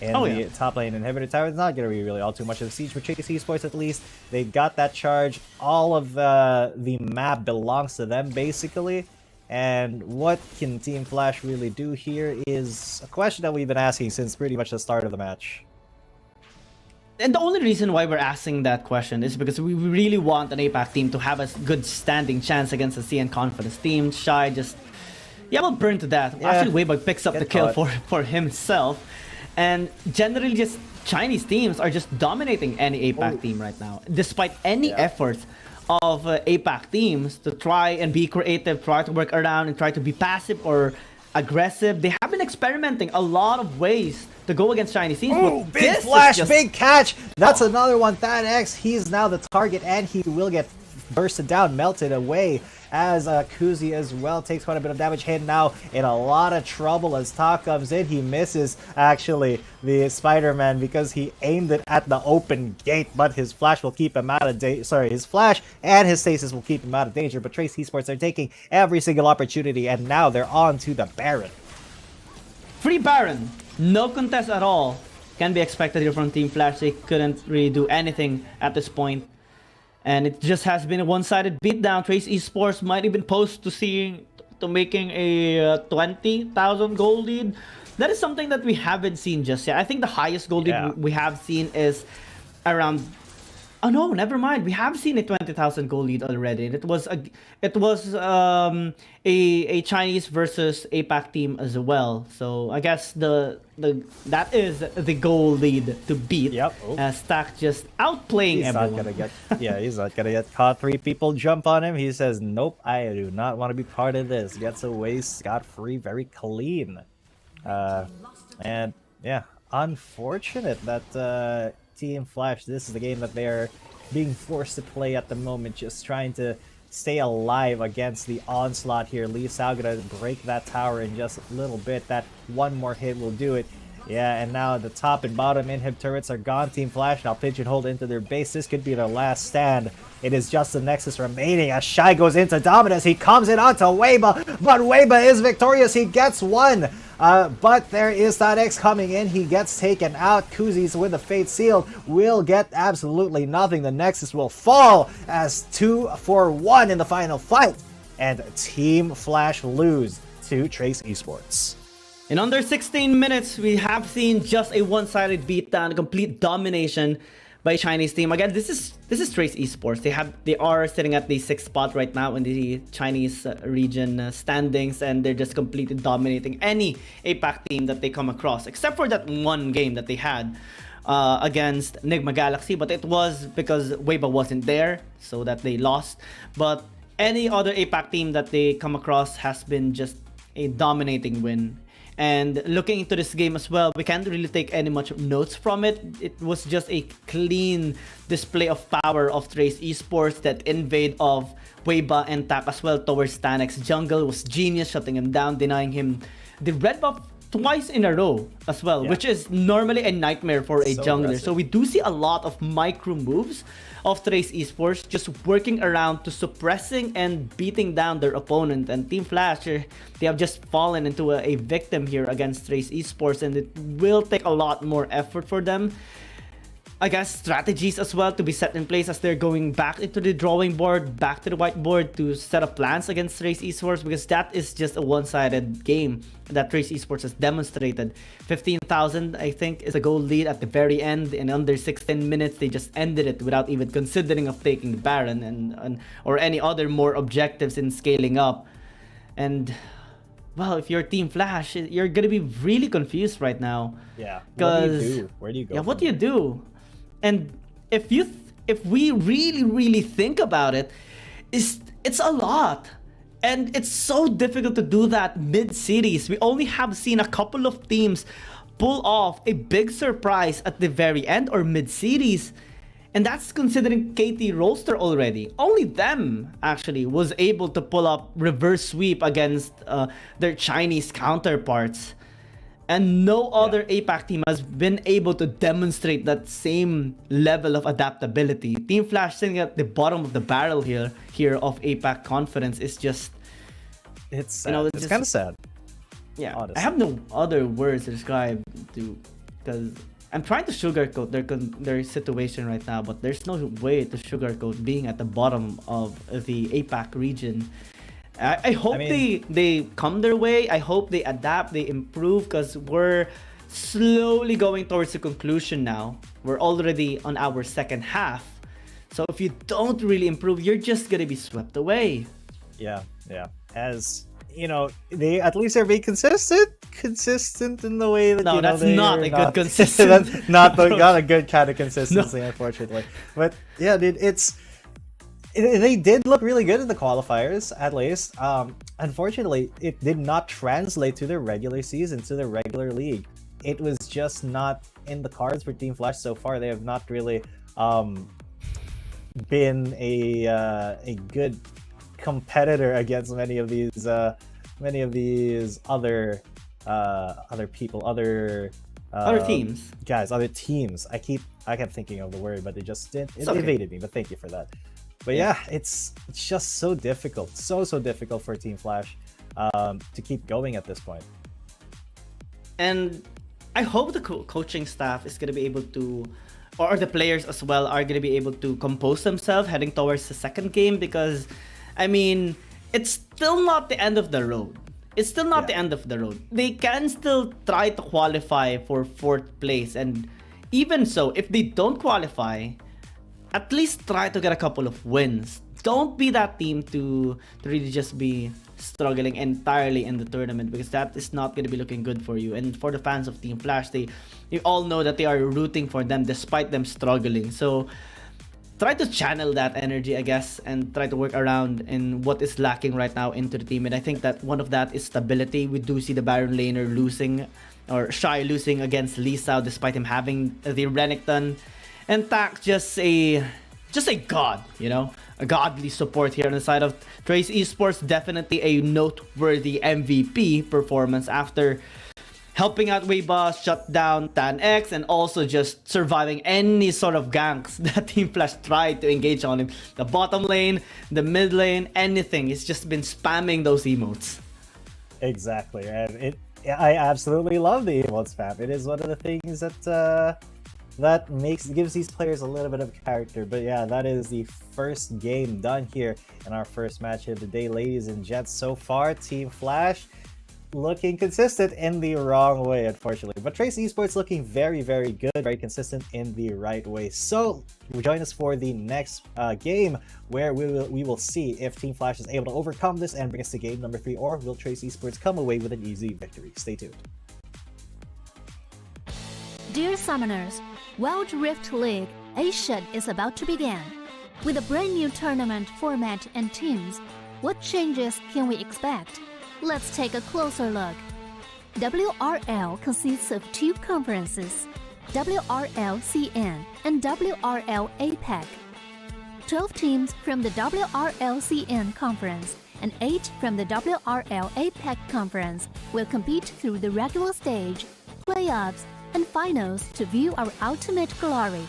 And the top lane inhibitor tower is not going to be really all too much of a siege for Trace Esports. At least they got that charge. All of the map belongs to them basically. And what can Team Flash really do here is a question that we've been asking since pretty much the start of the match. And the only reason why we're asking that question is because we really want an APAC team to have a good standing chance against a CN Confidence team. Shy just will burn to death. Actually, Weibo picks up the kill for himself. And generally, just Chinese teams are just dominating any APAC team right now. Despite any efforts of APAC teams to try and be creative, try to work around and try to be passive or aggressive, they have been experimenting a lot of ways to go against Chinese teams. Oh, big flash, big catch! That's another one. Tanex, he's now the target and he will get bursted down, melted away, as Kuzi as well takes quite a bit of damage. Hit now in a lot of trouble as Tak comes in. He misses actually the Spider-Man because he aimed it at the open gate, but his flash will keep him out of his flash and his stasis will keep him out of danger. But Trace Esports are taking every single opportunity, and now they're on to the Baron. Free Baron, no contest at all can be expected here from Team Flash. They couldn't really do anything at this point. And it just has been a one-sided beatdown. Trace Esports might even post to making a 20,000 gold lead. That is something that we haven't seen just yet. I think the highest gold lead we have seen is around... oh no, never mind. We have seen a 20,000 gold lead already. And it was a Chinese versus APAC team as well. So I guess that is the goal lead to beat. Tak just outplaying everyone. He's not gonna get caught. 3 people jump on him. He says, nope, I do not want to be part of this. Gets away scot-free, very clean. And yeah, unfortunate that Team Flash, this is the game that they're being forced to play at the moment, just trying to stay alive against the onslaught here. Lee Sao gonna break that tower in just a little bit. That one more hit will do it. Yeah, and now the top and bottom inhib turrets are gone. Team Flash now pigeonholed into their base. This could be their last stand. It is just the Nexus remaining as Shy goes into dominance. He comes in onto Weibo, but Weibo is victorious. He gets one. But there is that X coming in. He gets taken out. Kuzi's with the Fate Sealed will get absolutely nothing. The Nexus will fall as 2-for-1 in the final fight. And Team Flash lose to Trace Esports. In under 16 minutes, we have seen just a one-sided beatdown, complete domination by Chinese team. Again, this is Trace Esports. They are sitting at the 6th spot right now in the Chinese region standings, and they're just completely dominating any APAC team that they come across, except for that one game that they had against Nigma Galaxy, but it was because Weibo wasn't there, so that they lost. But any other APAC team that they come across has been just a dominating win. And looking into this game as well, we can't really take any much notes from it. It was just a clean display of power of Trace Esports. That invade of Weiba and Tak as well towards Stanek's jungle was genius, shutting him down, denying him the red buff twice in a row as well, which is normally a nightmare for a jungler. Aggressive. So we do see a lot of micro moves of Trace Esports just working around to suppressing and beating down their opponent. And Team Flash, they have just fallen into a victim here against Trace Esports, and it will take a lot more effort for them. I guess strategies as well to be set in place as they're going back into the drawing board, back to the whiteboard to set up plans against Trace Esports, because that is just a one-sided game that Trace Esports has demonstrated. 15,000, I think, is a goal lead at the very end. In under 16 minutes, they just ended it without even considering of taking the Baron and or any other more objectives in scaling up. And well, if you're Team Flash, you're gonna be really confused right now. Yeah. What do you do? Where do you go? Yeah, what do you do? And if we really think about it, it's a lot. And it's so difficult to do that mid-series. We only have seen a couple of teams pull off a big surprise at the very end or mid-series. And that's considering KT roster already. Only them actually was able to pull up reverse sweep against their Chinese counterparts. And no other APAC team has been able to demonstrate that same level of adaptability. Team Flash sitting at the bottom of the barrel here of APAC confidence is just... It's sad. It's kind of sad. Yeah, honestly. I have no other words to describe because I'm trying to sugarcoat their situation right now, but there's no way to sugarcoat being at the bottom of the APAC region. I hope they come their way. I hope they adapt, they improve, because we're slowly going towards the conclusion now. We're already on our second half. So if you don't really improve, you're just going to be swept away. Yeah. As you know, they at least are being consistent in the way that that's not a good consistency. That's not a good kind of consistency, unfortunately. But yeah, dude, they did look really good in the qualifiers, at least. Unfortunately, it did not translate to the regular season, to the regular league. It was just not in the cards for Team Flash so far. They have not really been a good competitor against many of these other people, other teams, guys, other teams. I kept thinking of the word, but it evaded me. But thank you for that. But yeah, it's just so difficult, so difficult for Team Flash to keep going at this point. And I hope the coaching staff is gonna be able to, or the players as well, are gonna be able to compose themselves heading towards the second game, because I mean, it's still not the end of the road. It's still not the end of the road. They can still try to qualify for 4th place, and even so, if they don't qualify, at least try to get a couple of wins. Don't be that team to really just be struggling entirely in the tournament, because that is not going to be looking good for you. And for the fans of Team Flash, you all know that they are rooting for them despite them struggling. So try to channel that energy, I guess, and try to work around in what is lacking right now into the team. And I think that one of that is stability. We do see the Baron laner losing, or Shy losing against Lee Sao despite him having the Renekton. And Tak just a god, a godly support here on the side of Trace Esports. Definitely a noteworthy MVP performance after helping out Weiba, shut down Tan X, and also just surviving any sort of ganks that Team Flash tried to engage on him. The bottom lane, the mid lane, anything. He's just been spamming those emotes. Exactly, and I absolutely love the emote spam. It is one of the things that gives these players a little bit of character. But yeah, that is the first game done here in our first match of the day, ladies and gents. So far, Team Flash looking consistent in the wrong way, unfortunately. But Trace Esports looking very, very good, very consistent in the right way. So join us for the next game, where we will see if Team Flash is able to overcome this and bring us to game number 3, or will Trace Esports come away with an easy victory. Stay tuned. Dear Summoners, Wild Rift League Asia is about to begin. With a brand new tournament format and teams, what changes can we expect? Let's take a closer look. WRL consists of 2 conferences, WRL CN and WRL APEC. 12 teams from the WRL CN conference and 8 from the WRL APEC conference will compete through the regular stage, playoffs, and finals to view our ultimate glory.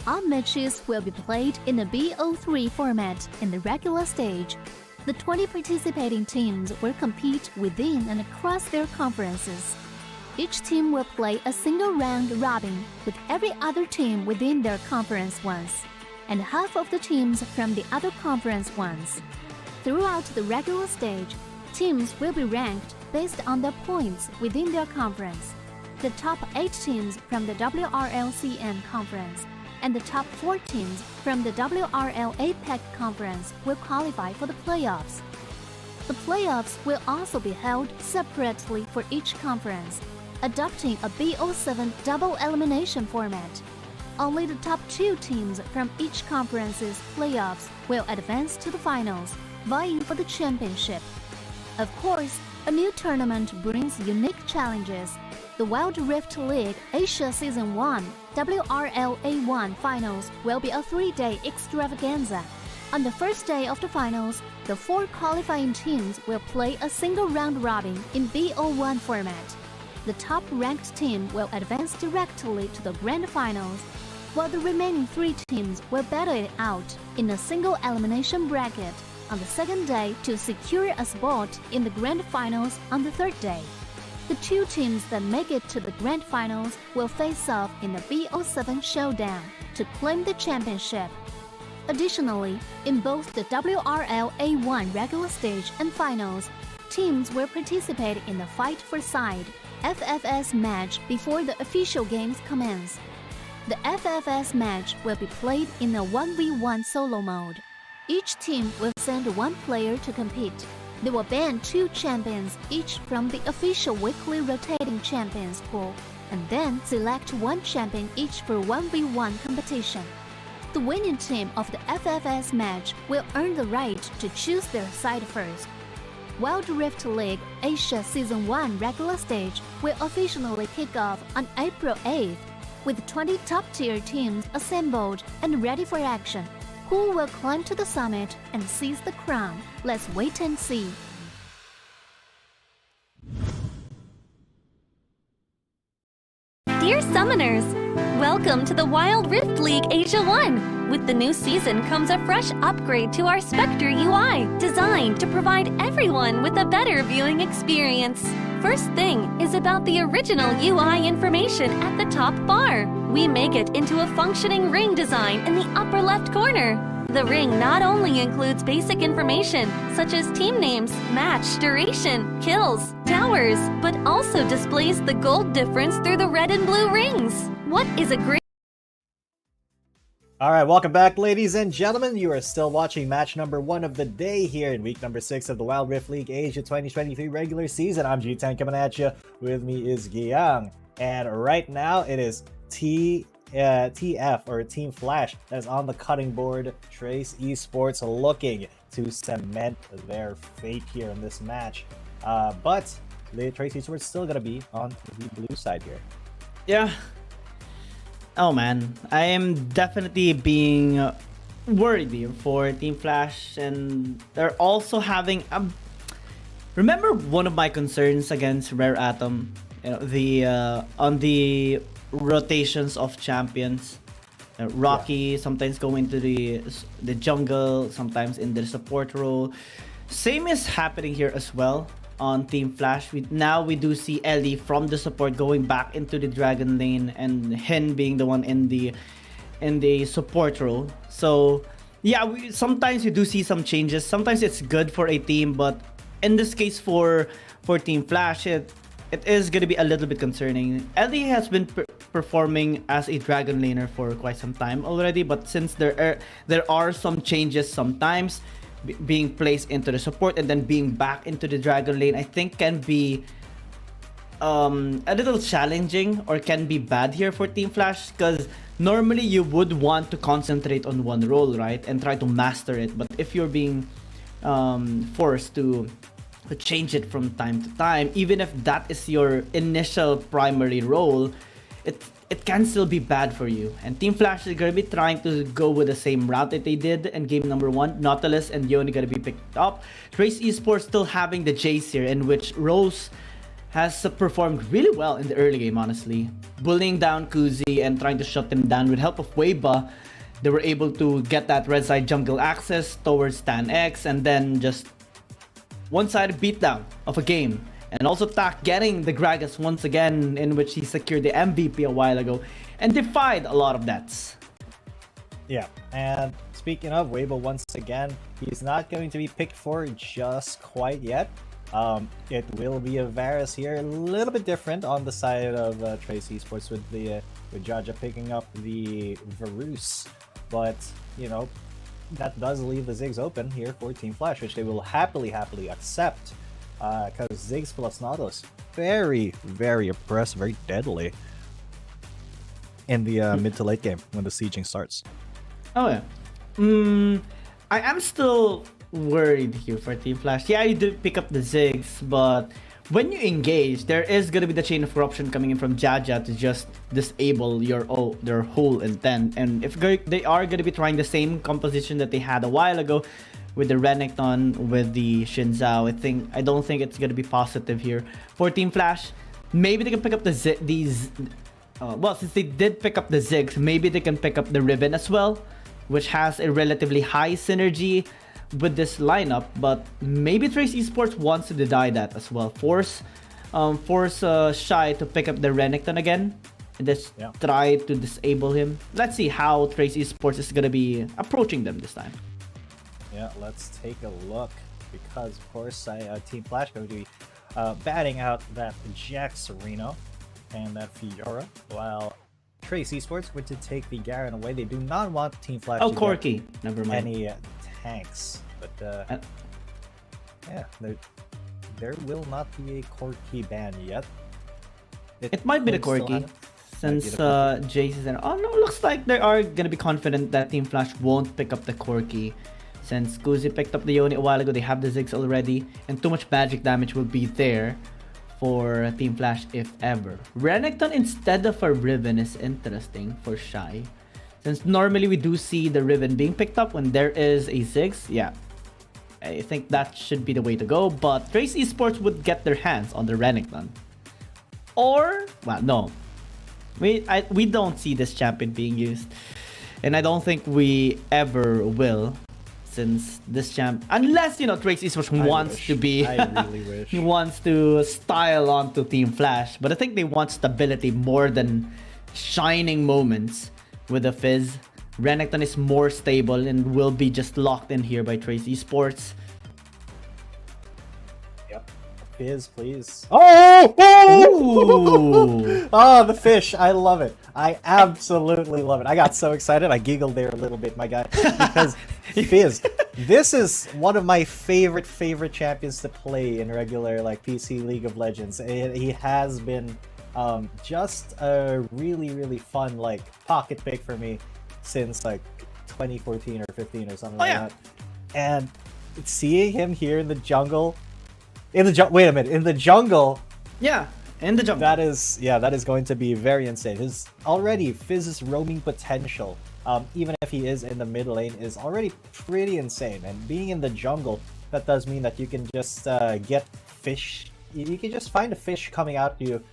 All matches will be played in the BO3 format in the regular stage. The 20 participating teams will compete within and across their conferences. Each team will play a single round robin with every other team within their conference once, and half of the teams from the other conference once. Throughout the regular stage, teams will be ranked based on their points within their conference. The top 8 teams from the WRL CN conference and the top 4 teams from the WRL APEC conference will qualify for the playoffs. The playoffs will also be held separately for each conference, adopting a BO7 double elimination format. Only the top 2 teams from each conference's playoffs will advance to the finals, vying for the championship. Of course, a new tournament brings unique challenges. The Wild Rift League Asia Season 1 WRL A1 Finals will be a 3-day extravaganza. On the first day of the finals, the 4 qualifying teams will play a single round robin in BO1 format. The top-ranked team will advance directly to the grand finals, while the remaining 3 teams will battle it out in a single elimination bracket on the second day to secure a spot in the grand finals on the third day. The 2 teams that make it to the grand finals will face off in the BO7 showdown to claim the championship. Additionally, in both the WRL A1 regular stage and finals, teams will participate in the Fight for Side FFS match before the official games commence. The FFS match will be played in a 1v1 solo mode. Each team will send 1 player to compete. They will ban 2 champions each from the official weekly rotating champions pool, and then select 1 champion each for 1v1 competition. The winning team of the FFS match will earn the right to choose their side first. Wild Rift League Asia Season 1 regular stage will officially kick off on April 8th, with 20 top-tier teams assembled and ready for action. Who will climb to the summit and seize the crown? Let's wait and see. Dear Summoners, welcome to the Wild Rift League Asia 1. With the new season comes a fresh upgrade to our Spectator UI, designed to provide everyone with a better viewing experience. First thing is about the original UI information at the top bar. We make it into a functioning ring design in the upper left corner. The ring not only includes basic information such as team names, match duration, kills, towers, but also displays the gold difference through the red and blue rings. What is a great... Alright, welcome back, ladies and gentlemen. You are still watching match number 1 of the day here in week number 6 of the Wild Rift League Asia 2023 regular season. I'm G10 coming at you. With me is Guiyang. And right now it is TF, or Team Flash, that is on the cutting board. Trace Esports looking to cement their fate here in this match. But Trace Esports still going to be on the blue side here. Yeah. Oh man, I am definitely being worried here for Team Flash, and they're also having remember one of my concerns against Rare Atom, you know, the on the rotations of champions. Rocky sometimes go into the jungle, sometimes in the support role. Same is happening here as well on Team Flash. Now we do see Ellie from the support going back into the Dragon lane, and Hen being the one in the support role. So yeah, sometimes you do see some changes. Sometimes it's good for a team, but in this case for Team Flash, it is going to be a little bit concerning. Ellie has been performing as a Dragon laner for quite some time already, but since there are some changes sometimes being placed into the support and then being back into the Dragon lane, I think can be a little challenging or can be bad here for Team Flash, because normally you would want to concentrate on one role, right, and try to master it. But if you're being forced to change it from time to time, even if that is your initial primary role, it can still be bad for you. And Team Flash is going to be trying to go with the same route that they did in game number 1. Nautilus and Yoni going to be picked up. Trace Esports still having the Jace here, in which Rose has performed really well in the early game, honestly. Bullying down Kuzi and trying to shut him down with help of Weiba. They were able to get that red side jungle access towards Stan X, and then just one-sided beatdown of a game. And also Tak getting the Gragas once again, in which he secured the MVP a while ago and defied a lot of deaths. Yeah, and speaking of Weibo, once again, he's not going to be picked for just quite yet. It will be a Varus here, a little bit different on the side of Trace Esports with Jaja picking up the Varus, but you know, that does leave the Ziggs open here for Team Flash, which they will happily accept, because Ziggs plus Nautilus, very oppressive, very deadly in the mid to late game when the sieging starts. Oh yeah. I am still worried here for Team Flash. Yeah, you did pick up the Ziggs, but when you engage, there is going to be the chain of corruption coming in from Jaja to just disable their whole intent. And if they are going to be trying the same composition that they had a while ago with the Renekton, with the Shinzao, I don't think it's going to be positive here for Team Flash. Maybe they can pick up these. Well, since they did pick up the Ziggs, maybe they can pick up the Riven as well, which has a relatively high synergy with this lineup. But maybe Trace Esports wants to deny that as well. Force Shy to pick up the Renekton again and just try to disable him. Let's see how Trace Esports is gonna be approaching them this time. Yeah, let's take a look, because of course Team Flash going to be batting out that Jax Reno and that Fiora, while Trace Esports were to take the Garen away. They do not want Team Flash to Corki. Never mind. Any tanks, but yeah, there will not be a Corki ban yet. It might be the Corki, since Jace is there. Oh no, looks like they are gonna be confident that Team Flash won't pick up the Corki, since Kuzi picked up the Yoni a while ago. They have the Ziggs already, and too much magic damage will be there for Team Flash if ever. Renekton instead of a Riven is interesting for Shy, since normally we do see the Riven being picked up when there is a Ziggs. Yeah, I think that should be the way to go, but Trace Esports would get their hands on the Renekton. Or, well, no. We don't see this champion being used, and I don't think we ever will, since this champ, unless, you know, Trace Esports wants to be, I really wish. he wants to style onto Team Flash, but I think they want stability more than shining moments with the Fizz. Renekton is more stable and will be just locked in here by Trace Esports. Yep, Fizz, please. Oh, the fish! I love it. I absolutely love it. I got so excited. I giggled there a little bit, my guy, because Fizz, this is one of my favorite champions to play in regular like PC League of Legends. He has been just a really fun like pocket pick for me since like 2014 or 15 or something like that. And seeing him here in the jungle, wait a minute, in the jungle. Yeah. In the jungle. That is going to be very insane. His already Fizz's roaming potential, even if he is in the mid lane, is already pretty insane. And being in the jungle, that does mean that you can just get fish. You can just find a fish coming out to you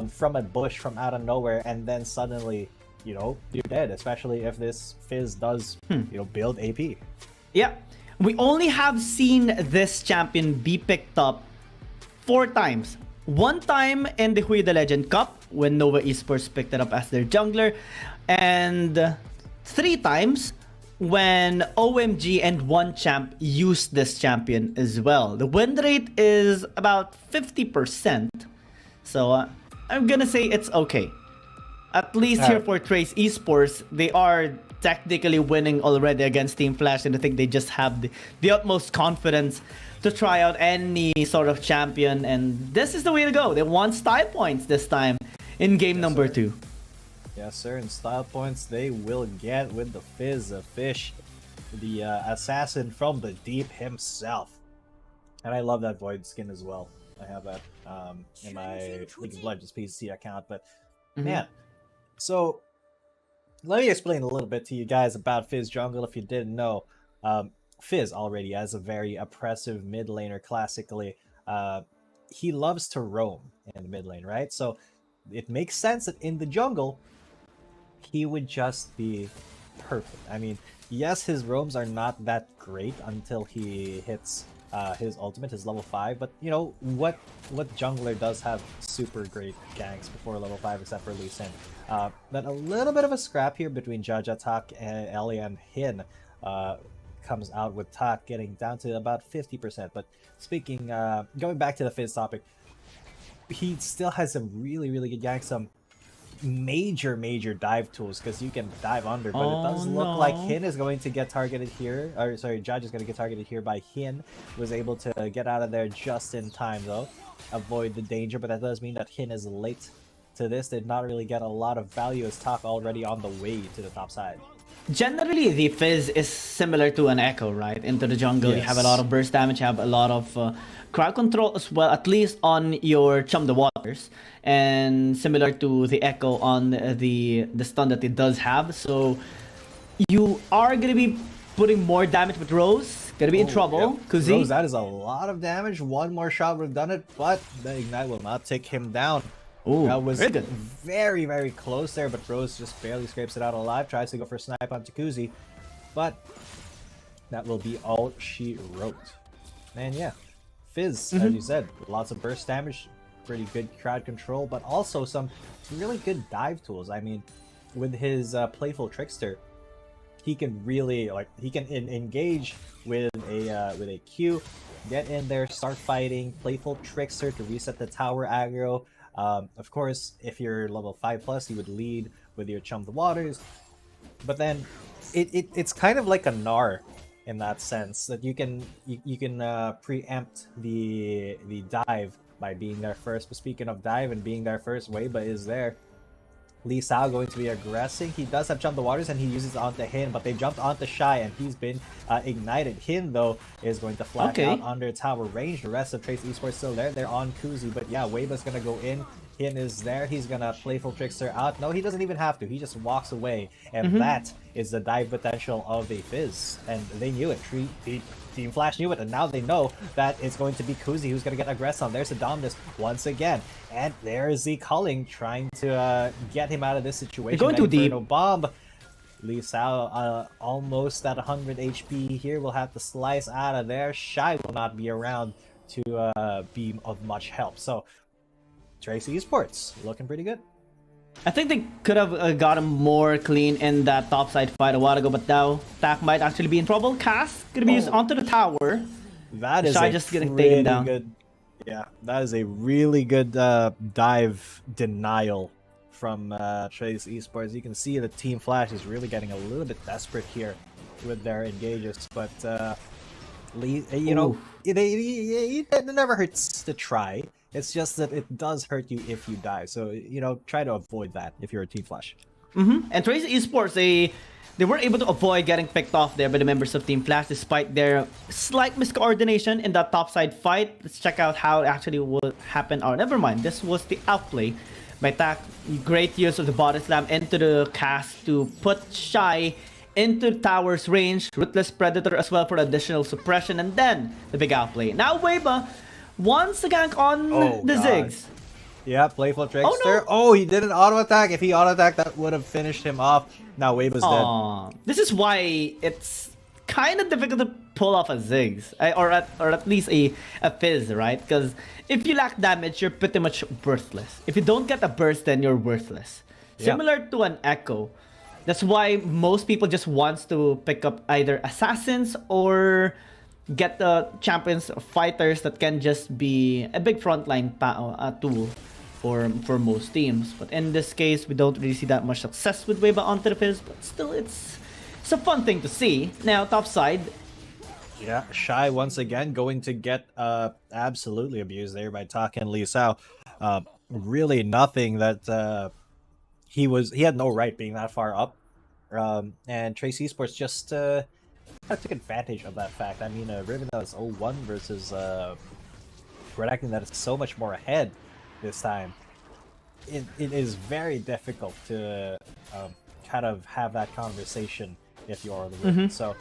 from a bush from out of nowhere, and then suddenly, you know, you're dead. Especially if this Fizz does, you know, build AP. Yeah, we only have seen this champion be picked up 4 times. One time in the Hui the Legend Cup when Nova Esports picked it up as their jungler, and 3 times when OMG and one champ used this champion as well. The win rate is about 50%. So I'm gonna say it's okay. At least here for Trace Esports, they are technically winning already against Team Flash, and I think they just have the utmost confidence to try out any sort of champion, and this is the way to go. They want style points this time in game number 2. Yes, sir, and style points they will get with the Fizz, the Fish, the assassin from the deep himself. And I love that Void skin as well. I have that in my League of Legends PC account, but man, so let me explain a little bit to you guys about Fizz Jungle if you didn't know. Fizz already has a very oppressive mid laner classically. He loves to roam in the mid lane, right? So it makes sense that in the jungle, he would just be perfect. I mean, yes, his roams are not that great until he hits his ultimate, his level 5, but you know, what jungler does have super great ganks before level 5 except for Lee Sin? Then a little bit of a scrap here between Jaja, Tak, and Ellie and Hin comes out with Tak getting down to about 50%. But speaking, going back to the Fizz topic, he still has some really good ganks, some major dive tools, because you can dive under, but it does look like Hin is going to get targeted here, or sorry, Judge is going to get targeted here by Hin. Was able to get out of there just in time though, avoid the danger, but that does mean that Hin is late to this. Did not really get a lot of value as Tak already on the way to the top side. Generally, the Fizz is similar to an Echo, right? Into the jungle, you have a lot of burst damage, you have a lot of crowd control as well, at least on your Chum the Waters, and similar to the Echo on the stun that it does have. So you are gonna be putting more damage with Rose. Gonna be in trouble. Kuzi. Rose, that is a lot of damage. One more shot would have done it, but the Ignite will not take him down. Ooh, that was very good. Very close there, but Rose just barely scrapes it out alive. Tries to go for a snipe on Jacuzzi, but that will be all she wrote. And yeah, Fizz, as you said, lots of burst damage, pretty good crowd control, but also some really good dive tools. I mean, with his Playful Trickster, he can really engage with a Q, get in there, start fighting. Playful Trickster to reset the tower aggro. Of course, if you're level 5+, you would lead with your Chum the Waters, but then it's kind of like a Gnar in that sense, that you can preempt the dive by being there first. But speaking of dive and being there first, Weiba is there. Lee Sao going to be aggressing. He does have Chum the Waters and he uses it onto Hin, but they jumped onto Shy and he's been ignited. Hin though is going to flash out under tower range. The rest of Trace Esports still there. They're on Kuzi, but yeah, Weiba's gonna go in. Hin is there. He's gonna Playful Trickster out. No, he doesn't even have to. He just walks away, and that is the dive potential of the Fizz. And they knew it. Team Flash knew it, and now they know that it's going to be Kuzi who's going to get aggressed on. There's the Dominus once again, and there's the Culling trying to get him out of this situation. They're going too deep. Bomb. Lee Sao almost at 100 HP here. Will have to slice out of there. Shy will not be around to be of much help. So Trace Esports looking pretty good. I think they could have gotten more clean in that topside fight a while ago, but now Tak might actually be in trouble. Cass gonna be used onto the tower. That is Shy just getting taken down. Good. Yeah, that is a really good dive denial from Trace Esports. You can see the Team Flash is really getting a little bit desperate here with their engages, but Lee, you know, it never hurts to try. It's just that it does hurt you if you die. So, you know, try to avoid that if you're a Team Flash. And Trace Esports, they were able to avoid getting picked off there by the members of Team Flash despite their slight miscoordination in that topside fight. Let's check out how it actually would happen. Oh, never mind. This was the outplay by Tak. Great use of the body slam into the cast to put Shy into the tower's range. Ruthless Predator as well for additional suppression. And then the big outplay. Now Weiba wants the gank on the Ziggs. Yeah, Playful Trickster. Oh, he did an auto attack. If he auto attacked, that would have finished him off. Now Weiba's dead. This is why it's kind of difficult to pull off a Ziggs, or at least a Fizz, right? Because if you lack damage, you're pretty much worthless. If you don't get a burst, then you're worthless. Similar to an Echo. That's why most people just wants to pick up either assassins or get the champions fighters that can just be a big frontline tool for most teams. But in this case, we don't really see that much success with Weiba onto the Fizz, but still it's a fun thing to see. Now, top side. Yeah, Shy once again going to get absolutely abused there by Taka and Lee Sao. Really nothing that he had no right being that far up. And Trace Esports just took advantage of that fact. I mean, Riven that was 0-1 versus Red Acting that is so much more ahead this time. It is very difficult to kind of have that conversation if you are the Riven. So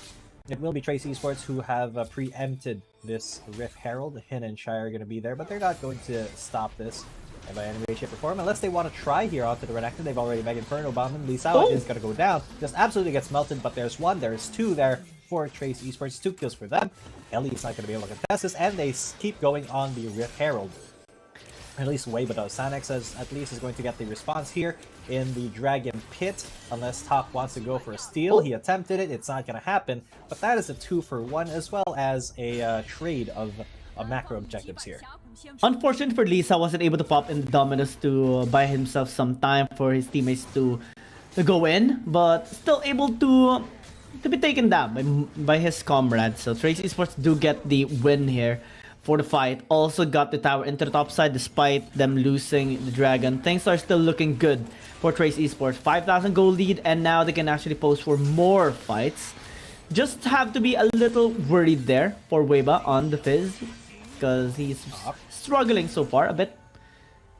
it will be Trace Esports who have preempted this Rift Herald. Hin and Shy are going to be there, but they're not going to stop this by any way, shape, or form, unless they want to try here onto the Red Active. They've already Mega Inferno bombed him. Lee Sao is going to go down. Just absolutely gets melted, but there's one, there's two there for Trace Esports. 2 kills for them. Ellie is not going to be able to contest this, and they keep going on the Rift Herald. At least Weiba does. Sanex at least is going to get the response here in the Dragon Pit, unless Top wants to go for a steal. He attempted it, it's not going to happen, but that is a 2-for-1 as well as a trade of macro objectives here. Unfortunate for Lisa, wasn't able to pop in the Dominus to buy himself some time for his teammates to go in, but still able to be taken down by his comrades. So Trace Esports do get the win here for the fight. Also got the tower into the top side despite them losing the dragon. Things are still looking good for Trace Esports. 5,000 gold lead, and now they can actually post for more fights. Just have to be a little worried there for Weiba on the Fizz, because he's struggling so far a bit.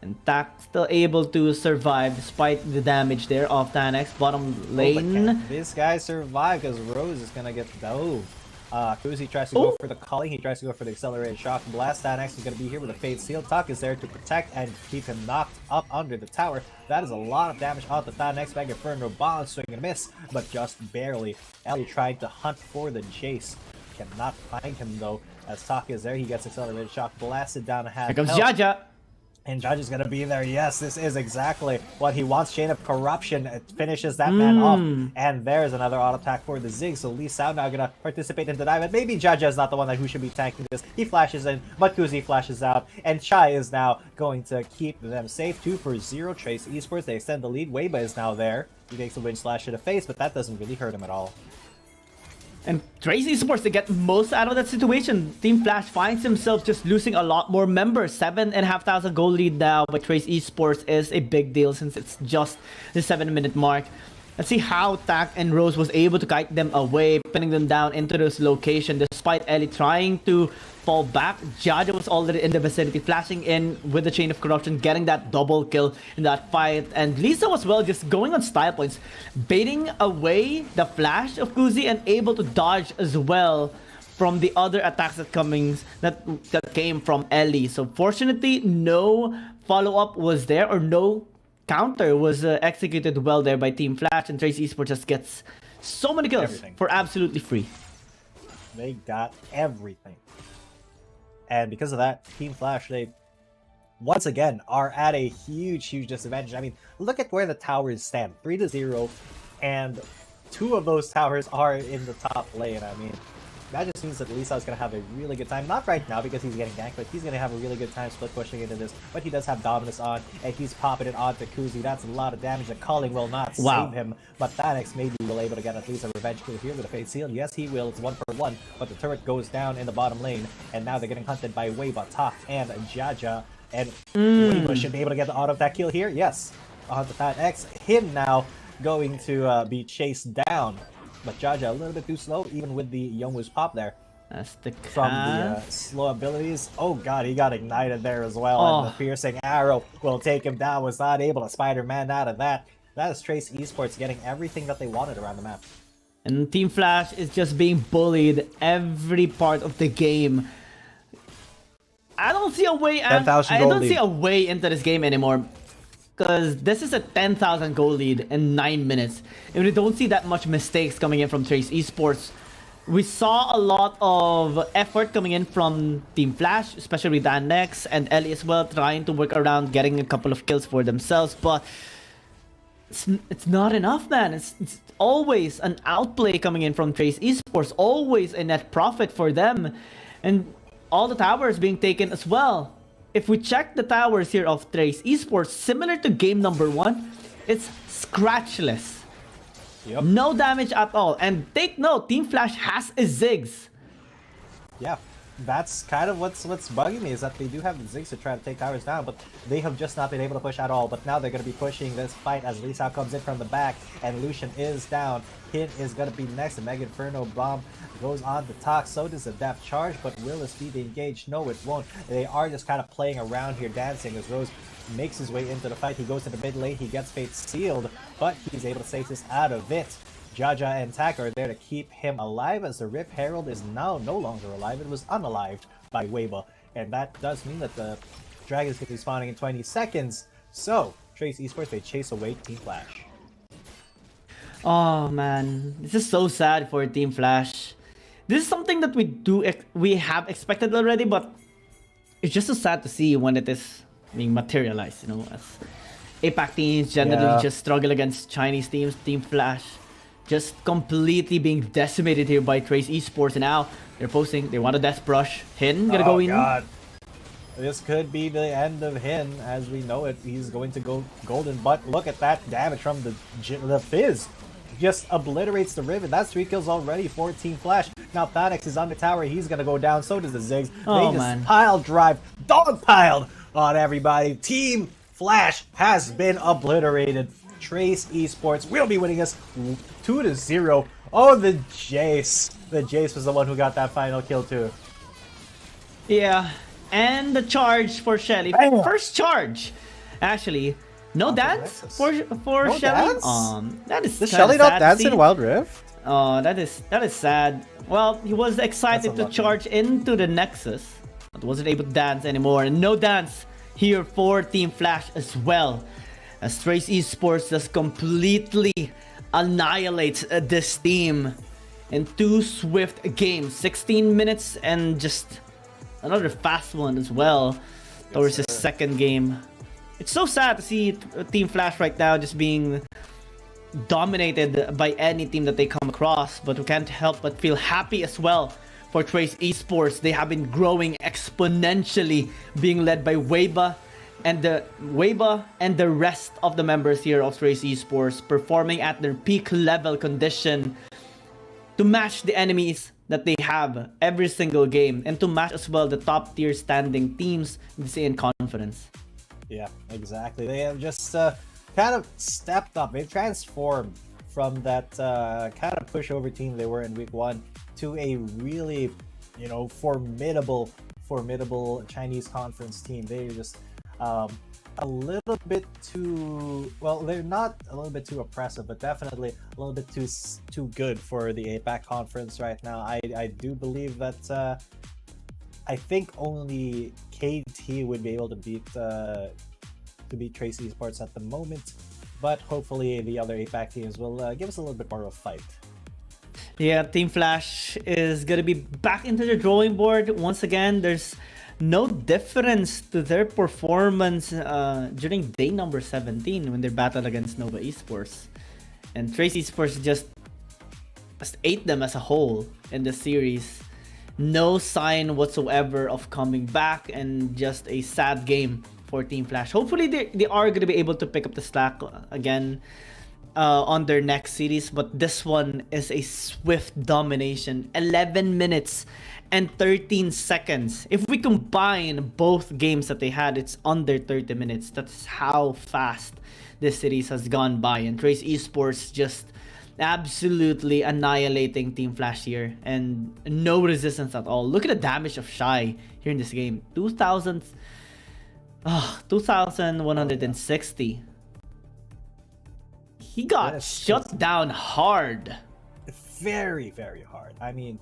And Tak still able to survive despite the damage there of Tanex. Bottom lane. Can this guy survive? Because Rose is gonna get dove. Kuzi tries to go for the calling. He tries to go for the accelerated shock blast. Tanex is gonna be here with a Fade Seal. Tak is there to protect and keep him knocked up under the tower. That is a lot of damage out the Tanex. Mega Inferno bomb, swing and miss, but just barely. Ellie tried to hunt for the chase. Cannot find him though. As Tak is there, he gets accelerated shock blasted down a half. Here comes Jaja. And Judge is going to be there. Yes, this is exactly what he wants. Chain of Corruption. It finishes that man off. And there's another auto attack for the Zig. So Lee Sao now going to participate in the dive. And maybe Jaja is not the one who should be tanking this. He flashes in, but Kuzi flashes out. And Chai is now going to keep them safe. 2-for-0. Trace Esports. They extend the lead. Weiba is now there. He takes a wind slash to the face, but that doesn't really hurt him at all. And Trace Esports to get most out of that situation. Team Flash finds himself just losing a lot more members. 7,500 gold lead now, but Trace Esports is a big deal since it's just the 7-minute mark. Let's see how Tak and Rose was able to kite them away, pinning them down into this location despite Ellie trying to fall back. Jaja was already in the vicinity, flashing in with the Chain of Corruption, getting that double kill in that fight. And Lisa as well, just going on style points, baiting away the flash of Kuzi and able to dodge as well from the other attacks that came from Ellie. So fortunately, no follow-up was there, or no counter was executed well there by Team Flash, and Trace Esports just gets so many kills for absolutely free. They got everything. And because of that, Team Flash, they once again are at a huge disadvantage. I mean, look at where the towers stand. 3-0, and 2 of those towers are in the top lane. I mean, that just means that Lisa is going to have a really good time. Not right now because he's getting ganked, but he's going to have a really good time split pushing into this. But he does have Dominus on, and he's popping it onto Kuzi. That's a lot of damage. The calling will not save him, but Thanex maybe will able to get at least a revenge kill here with a Fade Seal. Yes, he will. It's 1-for-1, but the turret goes down in the bottom lane, and now they're getting hunted by Weiba, Tak, and Jaja. And Weiba should be able to get the auto attack kill here. Yes, onto Thanex. Him now going to be chased down. But Jaja a little bit too slow, even with the Yomu's pop there. That's the from the slow abilities. Oh god, he got ignited there as well. And the piercing arrow will take him down. Was not able to Spider-Man out of that. That is Trace Esports getting everything that they wanted around the map. And Team Flash is just being bullied every part of the game. I don't see a way. I don't see a way into this game anymore. Because this is a 10,000 gold lead in 9 minutes. And we don't see that much mistakes coming in from Trace Esports. We saw a lot of effort coming in from Team Flash, especially with Danex and Ellie as well, trying to work around getting a couple of kills for themselves. But it's not enough, man. It's always an outplay coming in from Trace Esports, always a net profit for them, and all the towers being taken as well. If we check the towers here of Trace Esports, similar to game number 1, it's scratchless. Yep. No damage at all. And take note, Team Flash has a Ziggs. Yeah, that's kind of what's bugging me, is that they do have the Ziggs to try to take towers down, but they have just not been able to push at all. But now they're going to be pushing this fight as Lee Sao comes in from the back, and Lucian is down. Hit is going to be next. The Mega Inferno Bomb goes on the top. So does the Depth Charge, but will this be engaged? No, it won't. They are just kind of playing around here, dancing as Rose makes his way into the fight. He goes to the mid lane. He gets Fate sealed, but he's able to save this out of it. Jaja and Tak are there to keep him alive, as the Rift Herald is now no longer alive. It was unalived by Weibo, and that does mean that the Dragons could be spawning in 20 seconds. So, Trace Esports, they chase away Team Flash. Oh man, this is so sad for Team Flash. This is something that we have expected already, but it's just so sad to see when it is being materialized, you know, as APAC teams generally just struggle against Chinese teams. Team Flash just completely being decimated here by Trace Esports, and now they're posting, they want a Death Brush. Hin gonna go in. God. This could be the end of Hin as we know it. He's going to go golden, but look at that damage from the Fizz. Just obliterates the Riven. That's 3 kills already for Team Flash. Now Phoenix is on the tower. He's gonna go down. So does the Ziggs. Oh, they just man. pile drive, dogpiled on everybody. Team Flash has been obliterated. Trace Esports will be winning this 2-0. Oh, the Jace. The Jace was the one who got that final kill too. Yeah, and the charge for Shelly. First charge, actually. No dance for No Shelly. dance? That is Does kinda Shelly not sad to dance see. in Wild Rift? Oh, that is sad. Well, he was excited to unlucky. charge into the Nexus, but wasn't able to dance anymore. And no dance here for Team Flash as well, as Trace Esports just completely annihilates this team in 2 swift games, 16 minutes, and just another fast one as well towards his second game. It's so sad to see Team Flash right now just being dominated by any team that they come across, but we can't help but feel happy as well for Trace Esports. They have been growing exponentially, being led by Weibo and the rest of the members here of Trace Esports, performing at their peak level condition to match the enemies that they have every single game, and to match as well the top tier standing teams in the same conference. Yeah, exactly. They have just kind of stepped up. They've transformed from that kind of pushover team they were in week 1 to a really, you know, formidable Chinese conference team. They're just a little bit too, well, they're not a little bit too oppressive, but definitely a little bit too good for the APAC conference right now. I do believe that I think only KT would be able to beat Trace Esports at the moment, but hopefully the other APAC teams will give us a little bit more of a fight. Yeah, Team Flash is gonna be back into the drawing board once again. There's no difference to their performance during day number 17 when they battled against Nova Esports, and Trace Esports just ate them as a whole in the series. No sign whatsoever of coming back, and just a sad game for Team Flash. Hopefully they are going to be able to pick up the slack again on their next series, but this one is a swift domination. 11 minutes and 13 seconds. If we combine both games that they had, it's under 30 minutes. That's how fast this series has gone by, and Trace Esports just absolutely annihilating Team Flash here, and no resistance at all. Look at the damage of Shy here in this game. 2,160. He got shut down hard. Very, very hard. I mean,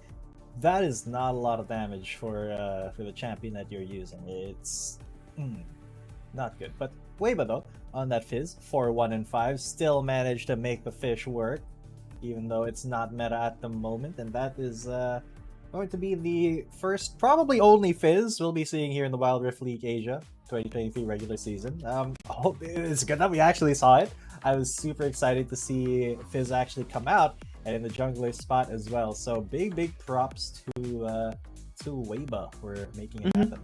that is not a lot of damage for the champion that you're using. It's not good. But Weibo though, on that Fizz, 4-1-5, still managed to make the fish work, even though it's not meta at the moment, and that is going to be the first, probably only Fizz we'll be seeing here in the Wild Rift League Asia 2023 regular season. It's good that we actually saw it. I was super excited to see Fizz actually come out and in the jungler spot as well. So big props to Weiba for making it happen.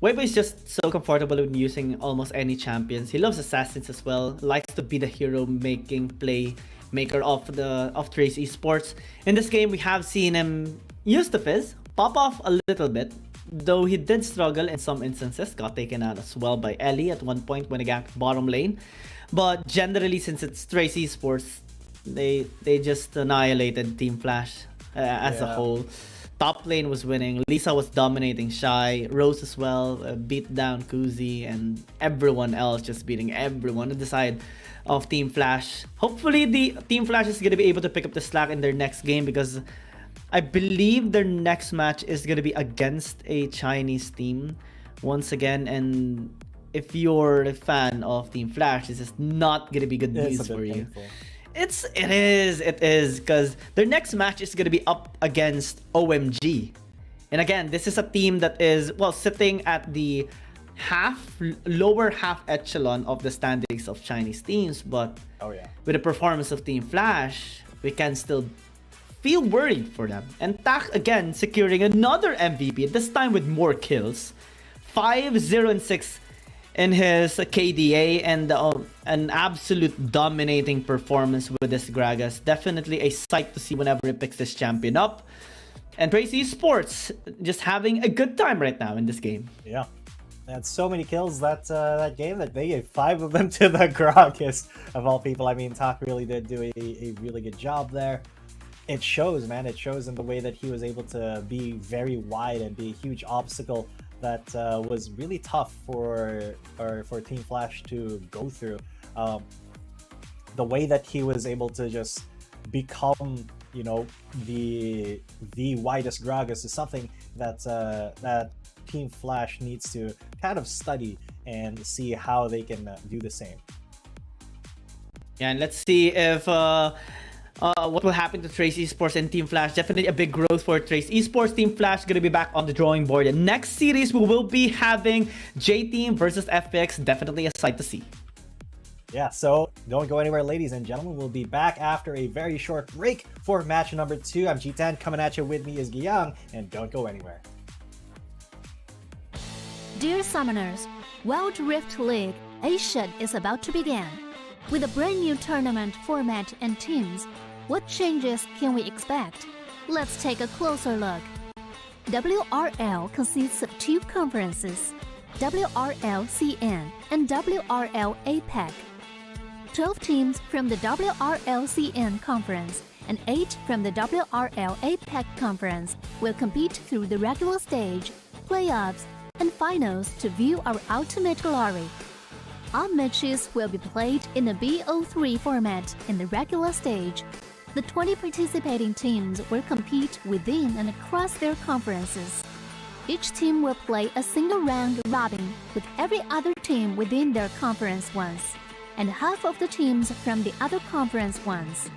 Weibo is just so comfortable with using almost any champions. He loves assassins as well. Likes to be the hero maker of Trace Esports. In this game, we have seen him use the Fizz, pop off a little bit, though he did struggle in some instances. Got taken out as well by Ellie at one point when he ganked bottom lane. But generally, since it's Trace Esports, they just annihilated Team Flash as a whole. Top lane was winning. Lisa was dominating Shy. Rose as well beat down Kuzi, and everyone else just beating everyone on the side of Team Flash. Hopefully, the Team Flash is going to be able to pick up the slack in their next game, because I believe their next match is going to be against a Chinese team once again. And if you're a fan of Team Flash, this is not going to be good news for you. Painful. It is, because their next match is going to be up against OMG. And again, this is a team that is, well, sitting at the lower half echelon of the standings of Chinese teams. But with the performance of Team Flash, we can still feel worried for them. And Tak again securing another MVP, this time with more kills. 5-0-6 in his KDA, and an absolute dominating performance with this Gragas. Definitely a sight to see whenever he picks this champion up. And Trace Esports just having a good time right now in this game. Yeah. They had so many kills that game that they gave 5 of them to the Gragas of all people. I mean, Tak really did do a really good job there. It shows, man. It shows in the way that he was able to be very wide and be a huge obstacle that was really tough for Team Flash to go through. The way that he was able to just become, you know, the widest Gragas is something that that Team Flash needs to kind of study and see how they can do the same. Yeah, and let's see if what will happen to Trace Esports and Team Flash. Definitely a big growth for Trace Esports. Team Flash going to be back on the drawing board. And next series, we will be having J-Team versus FPX. Definitely a sight to see. Yeah, so don't go anywhere, ladies and gentlemen. We'll be back after a very short break for match number 2. I'm G10. Coming at you with me is Giyang. And don't go anywhere. Dear Summoners, Wild Rift League Asia is about to begin. With a brand new tournament format and teams, what changes can we expect? Let's take a closer look. WRL consists of 2 conferences, WRL CN and WRL APEC. 12 teams from the WRL CN conference and 8 from the WRL APEC conference will compete through the regular stage, playoffs, and finals to view our ultimate glory. All matches will be played in the BO3 format in the regular stage. The 20 participating teams will compete within and across their conferences. Each team will play a single round robin with every other team within their conference once, and half of the teams from the other conference once.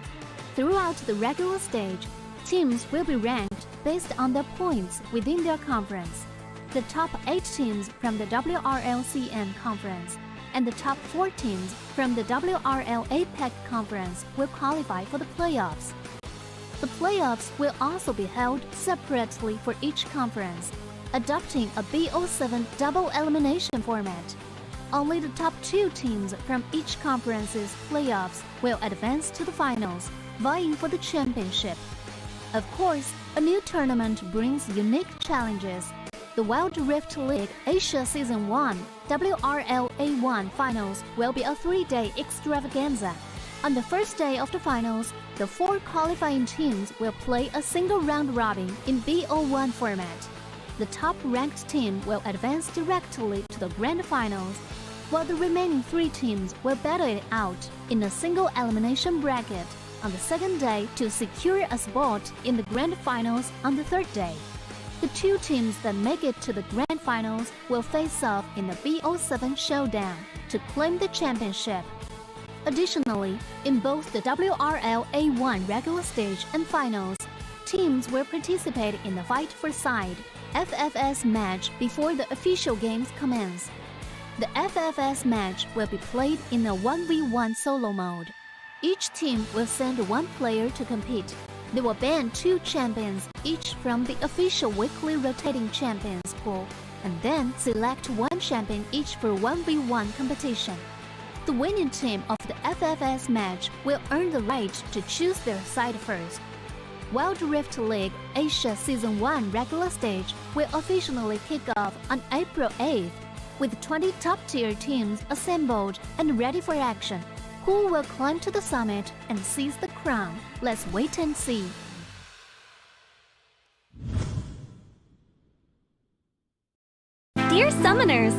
Throughout the regular stage, teams will be ranked based on their points within their conference. The top 8 teams from the WRLCN conference and the top 4 teams from the WRL APEC conference will qualify for the playoffs. The playoffs will also be held separately for each conference, adopting a BO7 double elimination format. Only the top 2 teams from each conference's playoffs will advance to the finals, vying for the championship. Of course, a new tournament brings unique challenges. The Wild Rift League Asia Season 1 WRL A1 Finals will be a 3-day extravaganza. On the first day of the finals, the 4 qualifying teams will play a single round robin in BO1 format. The top-ranked team will advance directly to the grand finals, while the remaining 3 teams will battle it out in a single elimination bracket on the second day to secure a spot in the grand finals on the third day. The 2 teams that make it to the grand finals will face off in the BO7 showdown to claim the championship. Additionally, in both the WRL A1 regular stage and finals, teams will participate in the Fight for Side FFS match before the official games commence. The FFS match will be played in a 1v1 solo mode. Each team will send one player to compete. They will ban 2 champions, each from the official weekly rotating champions pool, and then select 1 champion each for 1v1 competition. The winning team of the FFS match will earn the right to choose their side first. Wild Rift League Asia Season 1 regular stage will officially kick off on April 8th, with 20 top-tier teams assembled and ready for action. Who will climb to the summit and seize the crown? Let's wait and see. Dear Summoners,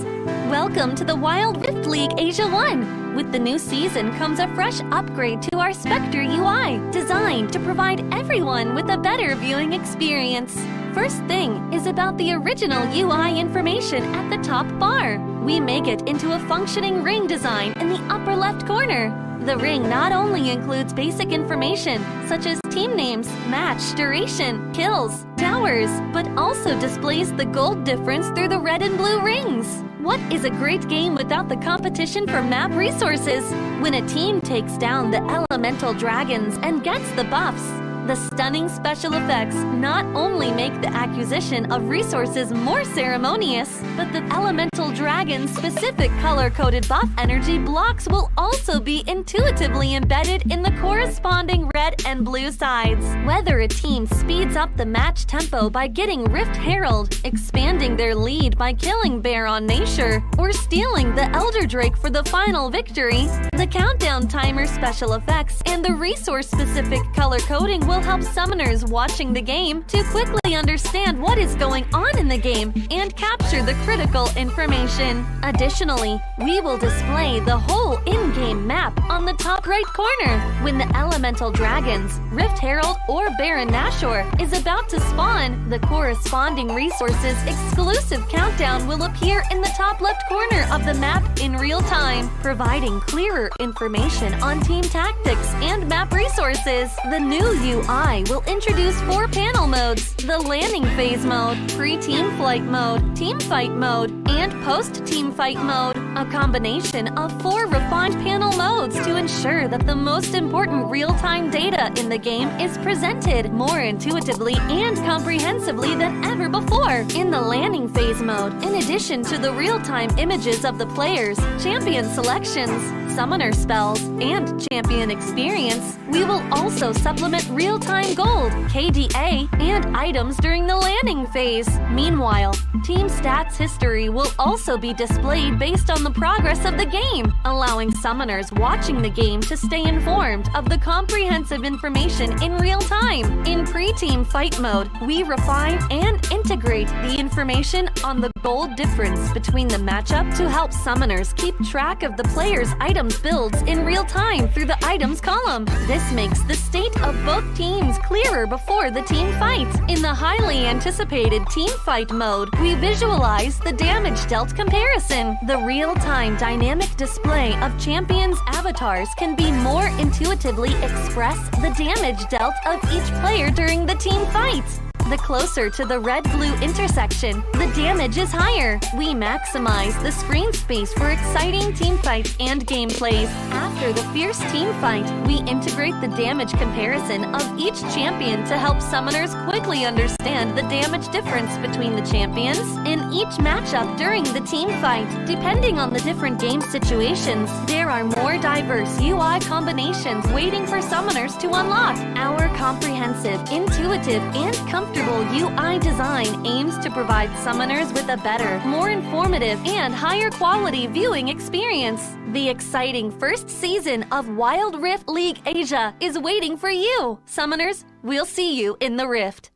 welcome to the Wild Rift League Asia 1. With the new season comes a fresh upgrade to our Spectator UI, designed to provide everyone with a better viewing experience. First thing is about the original UI information at the top bar. We make it into a functioning ring design in the upper left corner. The ring not only includes basic information such as team names, match duration, kills, towers, but also displays the gold difference through the red and blue rings. What is a great game without the competition for map resources? When a team takes down the elemental dragons and gets the buffs, the stunning special effects not only make the acquisition of resources more ceremonious, but the elemental dragon's specific color-coded buff energy blocks will also be intuitively embedded in the corresponding red and blue sides. Whether a team speeds up the match tempo by getting Rift Herald, expanding their lead by killing Baron Nashor, or stealing the Elder Drake for the final victory, the countdown timer special effects and the resource-specific color coding will help summoners watching the game to quickly understand what is going on in the game and capture the critical information. Additionally, we will display the whole in-game map on the top right corner. When the elemental dragons, Rift Herald, or Baron Nashor is about to spawn, the corresponding resources exclusive countdown will appear in the top left corner of the map in real time, providing clearer information on team tactics and map resources. The new UI will introduce 4 panel modes: the landing phase mode, pre-team flight mode, team fight mode, and post-team fight mode. A combination of 4 refined panel modes to ensure that the most important real-time data in the game is presented more intuitively and comprehensively than ever before. In the landing phase mode, in addition to the real-time images of the players, champion selections, summoner spells, and champion experience, we will also supplement real-time gold, KDA, and items during the landing phase. Meanwhile, team stats history will also be displayed based on the progress of the game, allowing summoners watching the game to stay informed of the comprehensive information in real time. In pre-team fight mode, we refine and integrate the information on the gold difference between the matchup to help summoners keep track of the player's items builds in real time through the items column. This makes the state of both teams clearer before the team fight. In the highly anticipated team fight mode, we visualize the damage dealt comparison. The real-time dynamic display of champions' avatars can be more intuitively express the damage dealt of each player during the team fight. The closer to the red-blue intersection, the damage is higher. We maximize the screen space for exciting team fights and gameplays. After the fierce team fight, we integrate the damage comparison of each champion to help summoners quickly understand the damage difference between the champions in each matchup during the team fight. Depending on the different game situations, there are more diverse UI combinations waiting for summoners to unlock. Our comprehensive, intuitive, and comfortable UI design aims to provide summoners with a better, more informative, and higher quality viewing experience. The exciting first season of Wild Rift League Asia is waiting for you. Summoners, we'll see you in the Rift.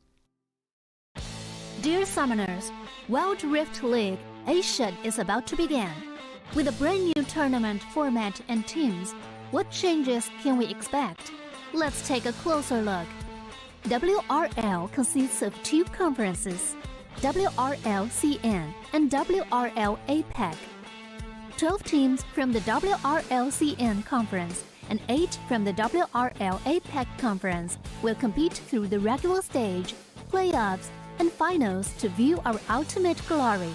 Dear Summoners, Wild Rift League Asia is about to begin. With a brand new tournament format and teams, what changes can we expect? Let's take a closer look. WRL consists of 2 conferences, WRL CN and WRL APEC. 12 teams from the WRL CN conference and 8 from the WRL APEC conference will compete through the regular stage, playoffs, and finals to view our ultimate glory.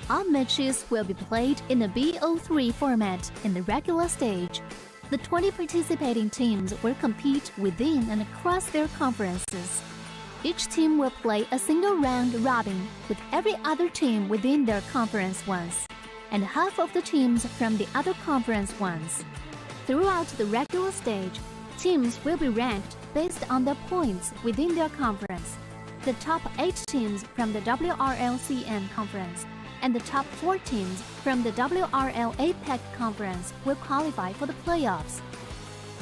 all matches will be played in a BO3 format in the regular stage. The 20 participating teams will compete within and across their conferences. Each team will play a single round robin with every other team within their conference once, and half of the teams from the other conference once. Throughout the regular stage, teams will be ranked based on their points within their conference. The top 8 teams from the WRL CN conference and the top 4 teams from the WRL APEC conference will qualify for the playoffs.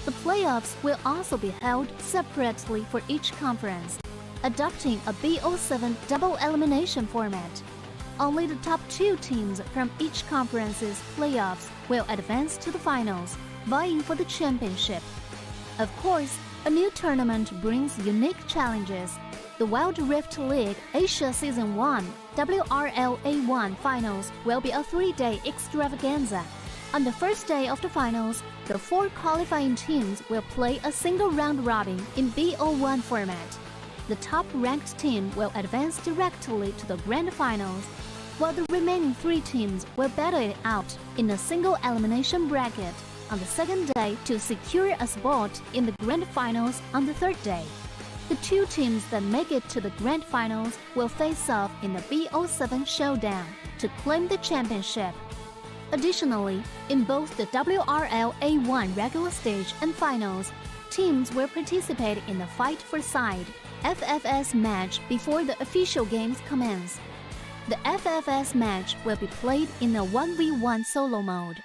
The playoffs will also be held separately for each conference, adopting a BO7 double elimination format. Only the top 2 teams from each conference's playoffs will advance to the finals, vying for the championship. Of course, a new tournament brings unique challenges. The Wild Rift League Asia Season 1 WRL A1 Finals will be a 3-day extravaganza. On the first day of the finals, the 4 qualifying teams will play a single round robin in BO1 format. The top-ranked team will advance directly to the grand finals, while the remaining 3 teams will battle it out in a single elimination bracket on the second day to secure a spot in the grand finals on the third day. The 2 teams that make it to the grand finals will face off in the BO7 showdown to claim the championship. Additionally, in both the WRL A1 regular stage and finals, teams will participate in the Fight for Side FFS match before the official games commence. The FFS match will be played in a 1v1 solo mode.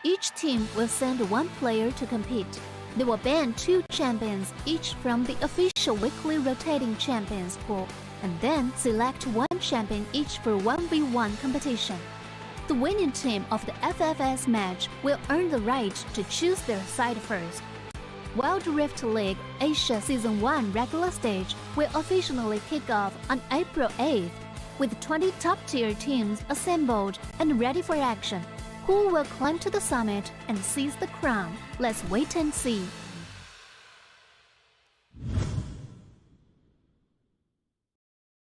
Each team will send 1 player to compete. They will ban 2 champions each from the official weekly rotating champions pool, and then select 1 champion each for 1v1 competition. The winning team of the FFS match will earn the right to choose their side first. Wild Rift League Asia Season 1 regular stage will officially kick off on April 8th, with 20 top-tier teams assembled and ready for action. Who will climb to the summit and seize the crown? Let's wait and see.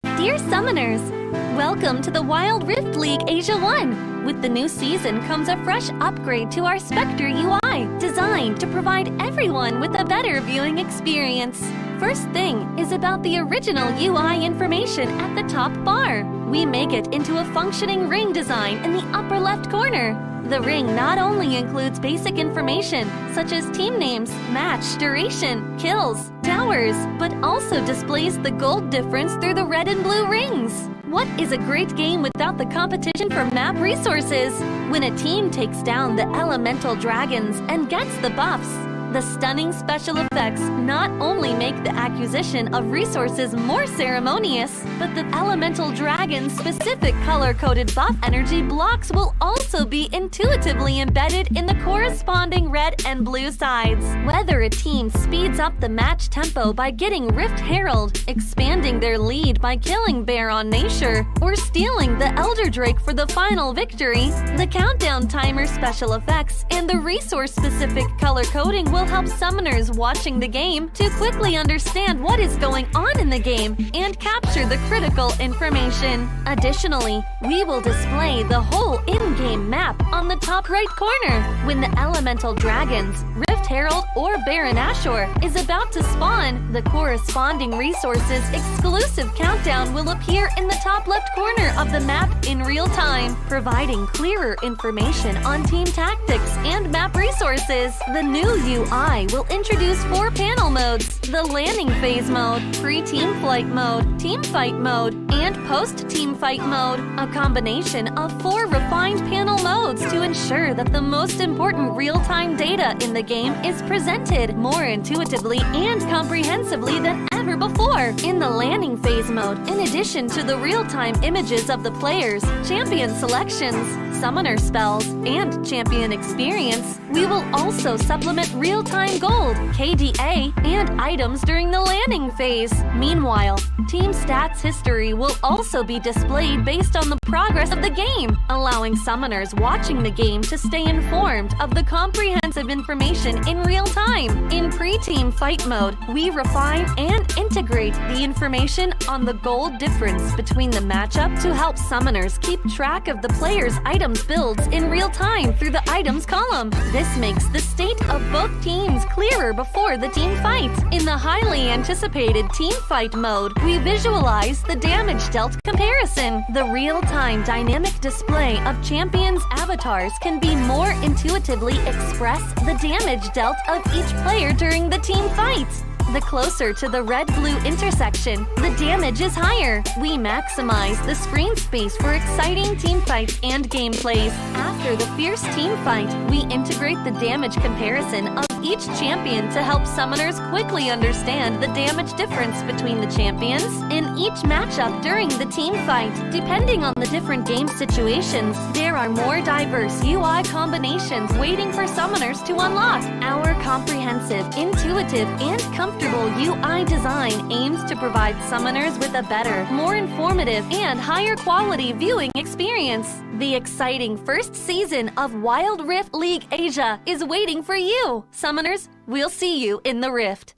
Dear Summoners, welcome to the Wild Rift League Asia 1. With the new season comes a fresh upgrade to our Spectator UI, designed to provide everyone with a better viewing experience. First thing is about the original UI information at the top bar. We make it into a functioning ring design in the upper left corner. The ring not only includes basic information such as team names, match duration, kills, towers, but also displays the gold difference through the red and blue rings. What is a great game without the competition for map resources? When a team takes down the elemental dragons and gets the buffs, the stunning special effects not only make the acquisition of resources more ceremonious, but the elemental dragon's specific color-coded buff energy blocks will also be intuitively embedded in the corresponding red and blue sides. Whether a team speeds up the match tempo by getting Rift Herald, expanding their lead by killing Baron Nashor, or stealing the Elder Drake for the final victory, the countdown timer special effects and the resource-specific color coding will help summoners watching the game to quickly understand what is going on in the game and capture the critical information. Additionally, we will display the whole in-game map on the top right corner. When the elemental dragons, Rift Herald or Baron Nashor is about to spawn, the corresponding resources exclusive countdown will appear in the top left corner of the map in real time, providing clearer information on team tactics and map resources. The new UI will introduce 4 panel modes: the landing phase mode, pre-team flight mode, team fight mode, and post-team fight mode, a combination of 4 refined panel modes to ensure that the most important real-time data in the game is presented more intuitively and comprehensively than ever before. In the landing phase mode, in addition to the real-time images of the players, champion selections, summoner spells, and champion experience, we will also supplement real-time gold, KDA, and items during the landing phase. Meanwhile, team stats history will also be displayed based on the progress of the game, allowing summoners watching the game to stay informed of the comprehensive information in real time. In pre-team fight mode, we refine and integrate the information on the gold difference between the matchup to help summoners keep track of the player's items builds in real time through the items column. This makes the state of both teams clearer before the team fight. In the highly anticipated team fight mode, we visualize the damage dealt comparison. The real-time dynamic display of champions' avatars can be more intuitively express the damage dealt of each player during the team fight. The closer to the red-blue intersection, the damage is higher. We maximize the screen space for exciting team fights and gameplays. After the fierce team fight, we integrate the damage comparison of each champion to help summoners quickly understand the damage difference between the champions in each matchup during the team fight. Depending on the different game situations, there are more diverse UI combinations waiting for summoners to unlock. Our comprehensive, intuitive, and comfortable UI design aims to provide summoners with a better, more informative, and higher quality viewing experience. The exciting first season of Wild Rift League Asia is waiting for you. Summoners, we'll see you in the Rift.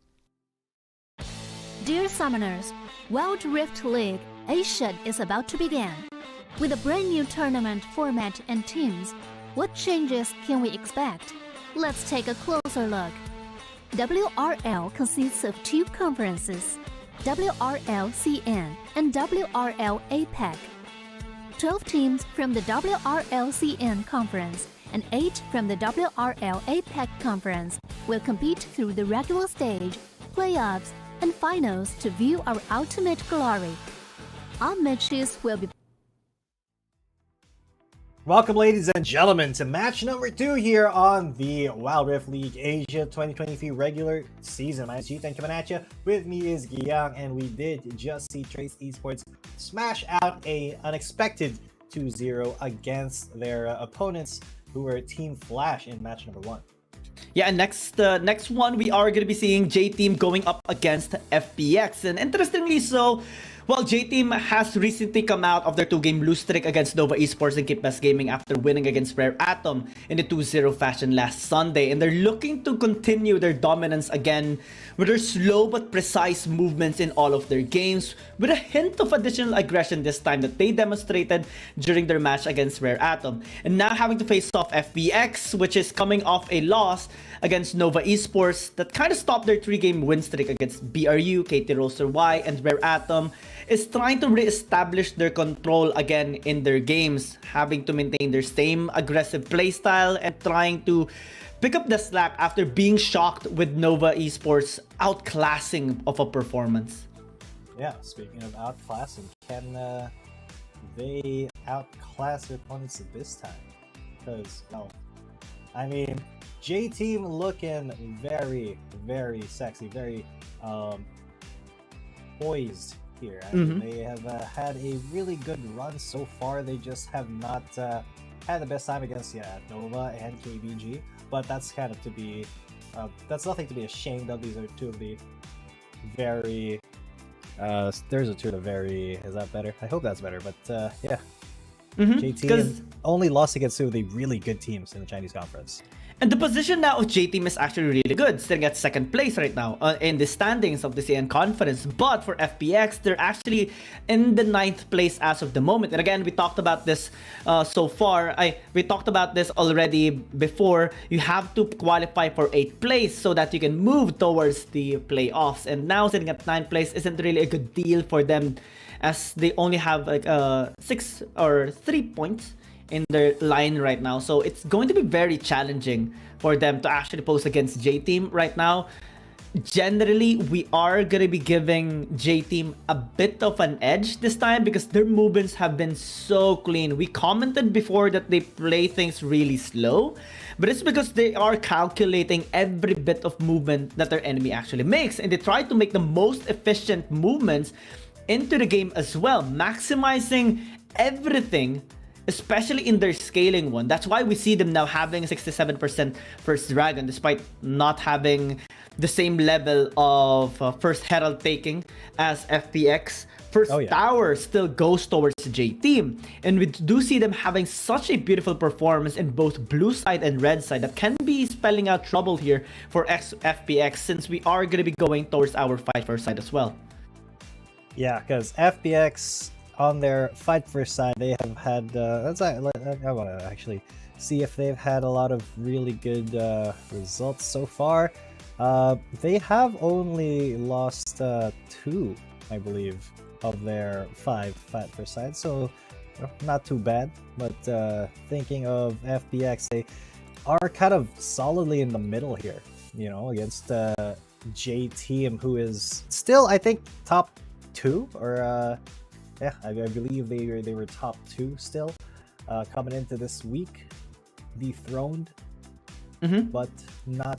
Dear Summoners, Wild Rift League Asia is about to begin. With a brand new tournament format and teams, what changes can we expect? Let's take a closer look. WRL consists of two conferences, WRL CN and WRL APEC. 12 teams from the WRL CN conference and 8 from the WRL APEC conference will compete through the regular stage, playoffs, and finals to view our ultimate glory. Our matches will be... Welcome, ladies and gentlemen, to match number 2 here on the Wild Rift League Asia 2023 regular season. My name is G, coming at you. With me is Giyang, and we did just see Trace Esports smash out a unexpected 2-0 against their opponents, who were Team Flash in match number 1. Yeah, and next one we are going to be seeing J-Team going up against FPX, and interestingly so, well, J-Team has recently come out of their 2-game lose streak against Nova Esports and Keep Best Gaming after winning against Rare Atom in the 2-0 fashion last Sunday. And they're looking to continue their dominance again with their slow but precise movements in all of their games, with a hint of additional aggression this time that they demonstrated during their match against Rare Atom. And now having to face off FPX, which is coming off a loss against Nova Esports that kind of stopped their 3-game win streak against BRU, KT Roaster Y, and Rare Atom, is trying to re-establish their control again in their games, having to maintain their same aggressive playstyle and trying to pick up the slack after being shocked with Nova Esports outclassing of a performance. Yeah, speaking of outclassing, can they outclass their opponents this time? Because, well, I mean, J-Team looking very, very sexy, very poised here. I mean, they have had a really good run so far. They just have not had the best time against Nova and KBG, but that's kind of to be that's nothing to be ashamed of. These are two of the very there's a two of the very, is that better? I hope that's better, but yeah. J-Team only lost against two of the really good teams in the Chinese conference. And the position now of J-Team is actually really good, sitting at 2nd place right now in the standings of the CN conference. But for FPX, they're actually in the 9th place as of the moment. And again, we talked about this so far. We talked about this already before. You have to qualify for 8th place so that you can move towards the playoffs. And now sitting at 9th place isn't really a good deal for them, as they only have like 6 or 3 points in their line right now. So it's going to be very challenging for them to actually post against J-Team right now. Generally, we are going to be giving J-Team a bit of an edge this time because their movements have been so clean. We commented before that they play things really slow, but it's because they are calculating every bit of movement that their enemy actually makes, and they try to make the most efficient movements into the game as well, maximizing everything, especially in their scaling one. That's why we see them now having 67% first dragon, despite not having the same level of first Herald taking as FPX. First tower still goes towards J-Team, and we do see them having such a beautiful performance in both blue side and red side that can be spelling out trouble here for FPX, since we are going to be going towards our fight first side as well. Yeah, because FPX on their fight first side, they have had I want to actually see if they've had a lot of really good results so far. They have only lost 2, I believe, of their 5 fight first side, so not too bad. But thinking of FPX, they are kind of solidly in the middle here, you know, against J-Team, who is still, I think, top 2, or yeah, I believe they were top 2 still coming into this week, dethroned, but not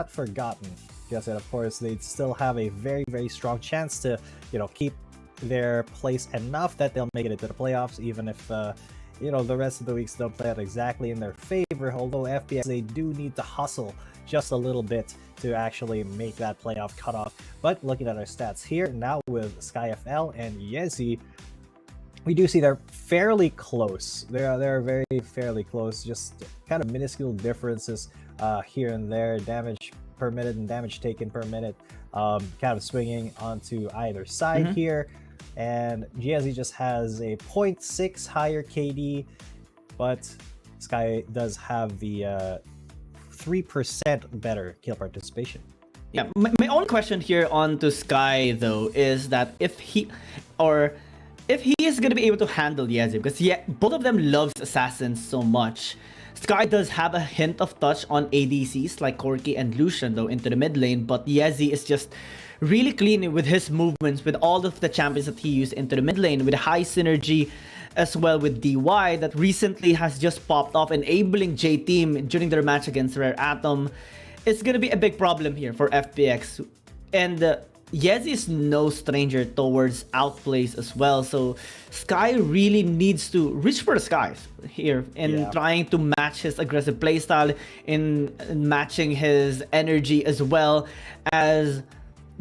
forgotten. Because of course they still have a very strong chance to, you know, keep their place enough that they'll make it into the playoffs, even if you know, the rest of the weeks don't play out exactly in their favor. Although FPX, they do need to hustle just a little bit to actually make that playoff cutoff. But looking at our stats here now with SkyFL and Yezi, we do see they're fairly close. They're very fairly close, just kind of minuscule differences here and there. Damage per minute and damage taken per minute, kind of swinging onto either side here. And Yezi just has a 0.6 higher KD, but Sky does have the 3% better kill participation. Yeah, my only question here on to Sky though is that if he is going to be able to handle Yezi, because both of them loves assassins so much. Sky does have a hint of touch on ADCs like Corki and Lucian though into the mid lane, but Yezi is just really clean with his movements, with all of the champions that he used into the mid lane, with high synergy as well with DY that recently has just popped off, enabling J-Team during their match against Rare Atom. It's going to be a big problem here for FPX. And Yezi is no stranger towards outplays as well, so Sky really needs to reach for the skies here in trying to match his aggressive playstyle, in matching his energy as well as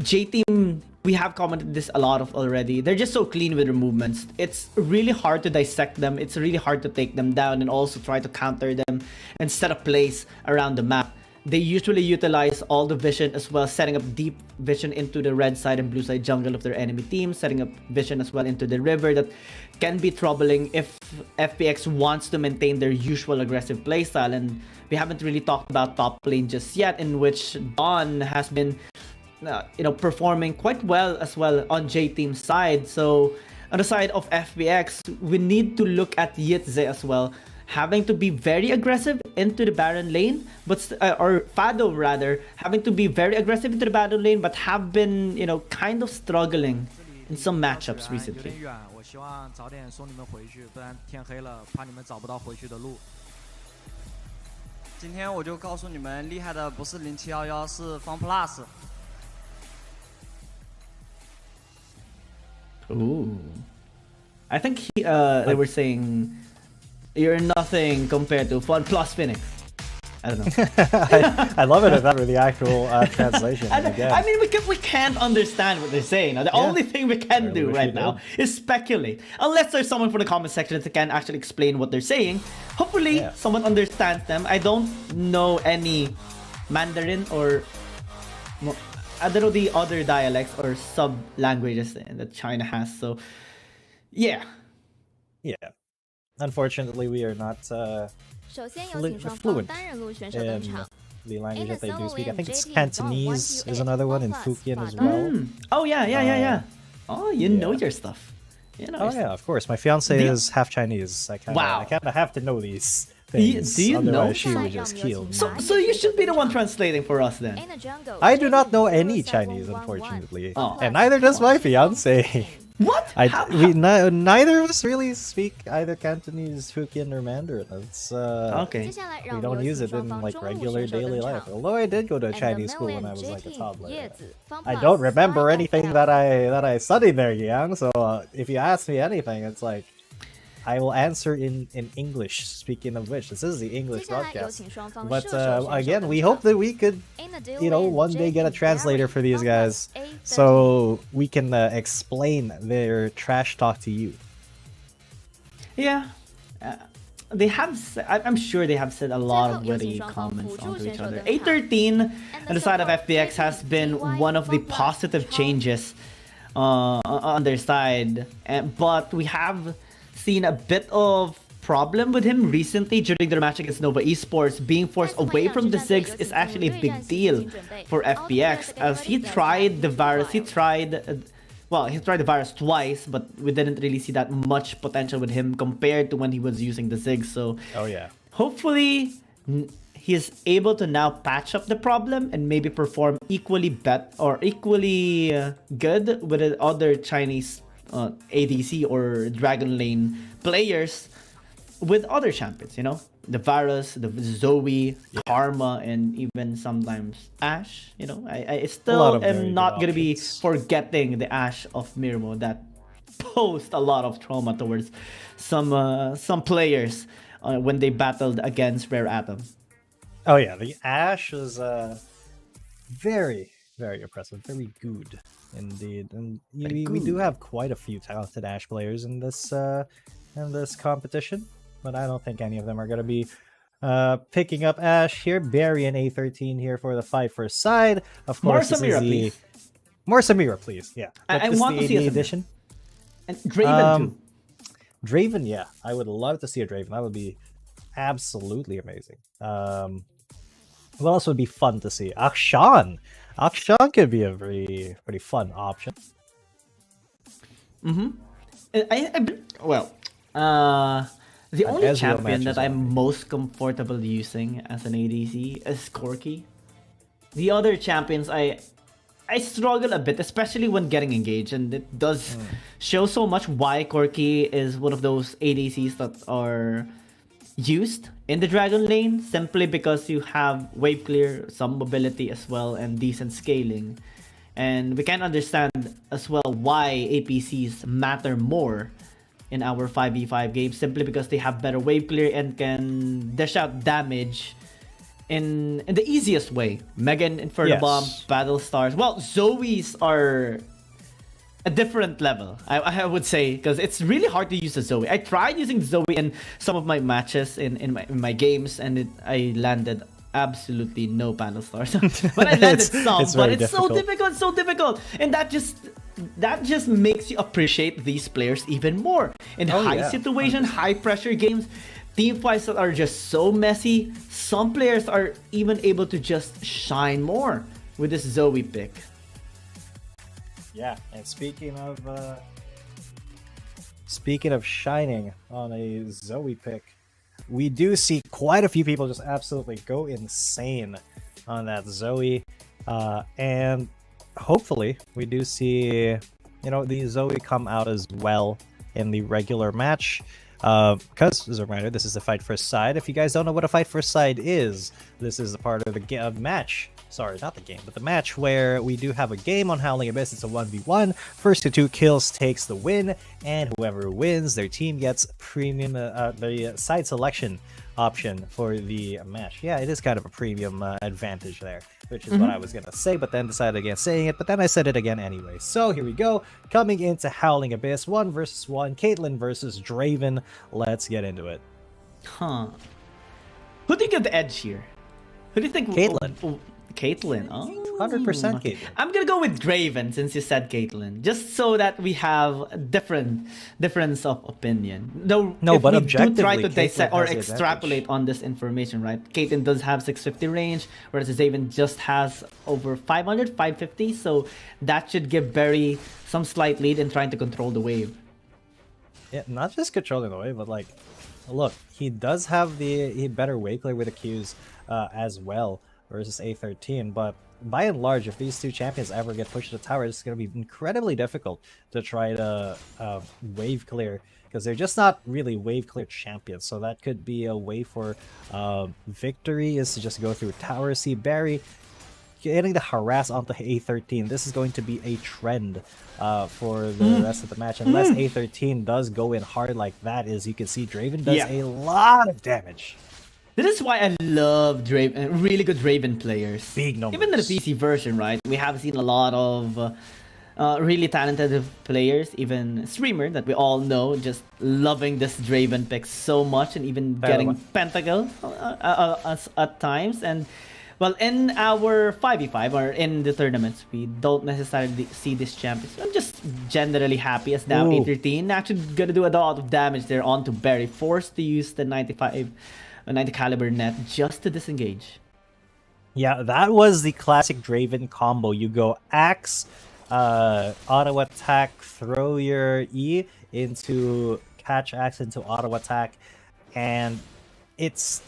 J-Team. We have commented this a lot of already. They're just so clean with their movements. It's really hard to dissect them. It's really hard to take them down and also try to counter them and set up plays around the map. They usually utilize all the vision as well, setting up deep vision into the red side and blue side jungle of their enemy team, setting up vision as well into the river that can be troubling if FPX wants to maintain their usual aggressive playstyle. And we haven't really talked about top lane just yet, in which Dawn has been performing quite well as well on J-Team's side. So on the side of FPX, we need to look at Yitze as well, having to be very aggressive into the Baron lane, but or Fado rather, having to be very aggressive into the Baron lane, but have been, kind of struggling in some matchups recently. 我希望早点送你们回去，不然天黑了，怕你们找不到回去的路。今天我就告诉你们，厉害的不是0711，是 FunPlus。 Ooh, I think they were saying you're nothing compared to FunPlus Phoenix. I don't know. I love it if that were the actual translation. I mean, we can't understand what they're saying. The only thing we can do right now is speculate. Unless there's someone from the comment section that can actually explain what they're saying. Hopefully, someone understands them. I don't know any Mandarin or I don't know the other dialects or sub-languages that China has. So, yeah. Yeah. Unfortunately, we are not fluent in the language that they do speak. I think it's Cantonese is another one, and Fukian as well. Oh, yeah. Oh, you know your stuff. Yeah, of course. My fiance is half Chinese. I kind of have to know these things. Do you know? She would just kill me. So you should be the one translating for us then. I do not know any Chinese, unfortunately. And neither does my fiance. What? Neither of us really speak either Cantonese, Fukian, or Mandarin. It's okay. We don't use it in like regular daily life. Although I did go to a Chinese school when I was like a toddler. I don't remember anything that I studied there, Yang. So if you ask me anything, it's like I will answer in English. Speaking of which, this is the English broadcast. But again, we hope that we could, one day get a translator for these guys, so we can explain their trash talk to you. Yeah. They have, I'm sure they have said a lot of witty comments onto each other. A13 on the side of FPX has been one of the positive changes on their side, but we have seen a bit of problem with him recently during their match against Nova Esports. Being forced away from the Ziggs is actually a big deal for FPX, as he tried the virus. He tried the virus twice, but we didn't really see that much potential with him compared to when he was using the Ziggs. So hopefully he's able to now patch up the problem and maybe perform equally good with the other Chinese ADC or Dragon Lane players with other champions, the Varus, the Zoe, Karma, and even sometimes Ashe. I still am not gonna be forgetting the Ashe of Mirmo that posed a lot of trauma towards some players when they battled against Rare Atom. Oh yeah, the Ashe was very, very impressive, very good indeed, and we do have quite a few talented Ashe players in this competition. But I don't think any of them are going to be picking up Ashe here. Barry and A13 here for the fight for side. Of course, more Samira, please. More Samira, please. Yeah. I want to see a edition. And Draven too. Draven, yeah. I would love to see a Draven. That would be absolutely amazing. What else would be fun to see? Akshan. Akshan could be a pretty fun option. The only champion that I'm most comfortable using as an ADC is Corki. The other champions, I struggle a bit, especially when getting engaged, and it does show so much why Corki is one of those ADCs that are used in the Dragon Lane, simply because you have wave clear, some mobility as well, and decent scaling. And we can understand as well why APCs matter more in our 5v5 games, simply because they have better wave clear and can dish out damage in the easiest way. Megan, Inferno Bomb, Battle Stars. Well, Zoes are a different level, I would say, because it's really hard to use a Zoe. I tried using Zoe in some of my matches in my games, and I landed absolutely no Battle Stars. But I landed some, but it's so difficult, and that just makes you appreciate these players even more. In situation, high pressure games, team fights that are just so messy, some players are even able to just shine more with this Zoe pick. Yeah, and speaking of shining on a Zoe pick, we do see quite a few people just absolutely go insane on that Zoe, and hopefully we do see the Zoe come out as well in the regular match, because as a reminder, this is the fight first side. If you guys don't know what a fight first side is, this is a part of the match. Sorry, not the game, but the match where we do have a game on Howling Abyss. It's a 1v1. First to 2 kills takes the win, and whoever wins, their team gets premium the side selection option for the match. Yeah, it is kind of a premium advantage there, which is what I was gonna say, but then decided against saying it, but then I said it again anyway. So here we go, coming into Howling Abyss, 1 versus 1, Caitlyn versus Draven. Let's get into it. Who do you give the edge here? Who do you think? Caitlyn. Caitlyn, 100% Caitlyn. I'm gonna go with Draven since you said Caitlyn, just so that we have a difference of opinion. But objectively, do try to dissect or extrapolate on this information, right? Caitlyn does have 650 range, whereas Draven just has over 500, 550, so that should give Barry some slight lead in trying to control the wave. Yeah, not just controlling the wave, but look, he does have the better wave clear with the Qs as well versus A13, but by and large, if these two champions ever get pushed to the tower, it's going to be incredibly difficult to try to wave clear, because they're just not really wave clear champions. So that could be a way for victory, is to just go through tower. See Barry getting the harass onto A13. This is going to be a trend for the rest of the match. Unless A13 does go in hard like that, as you can see, Draven does a lot of damage. This is why I love Draven, really good Draven players. Big numbers. Even in the PC version, right? We have seen a lot of really talented players, even streamer that we all know, just loving this Draven pick so much, and even getting Pentakill at times. And well, in our 5v5 or in the tournaments, we don't necessarily see this champion. So I'm just generally happy as now A13 actually gonna do a lot of damage there onto Barry, forced to use the 90 caliber net just to disengage. Yeah, that was the classic Draven combo. You go Axe, auto attack, throw your E into catch Axe into auto attack, and it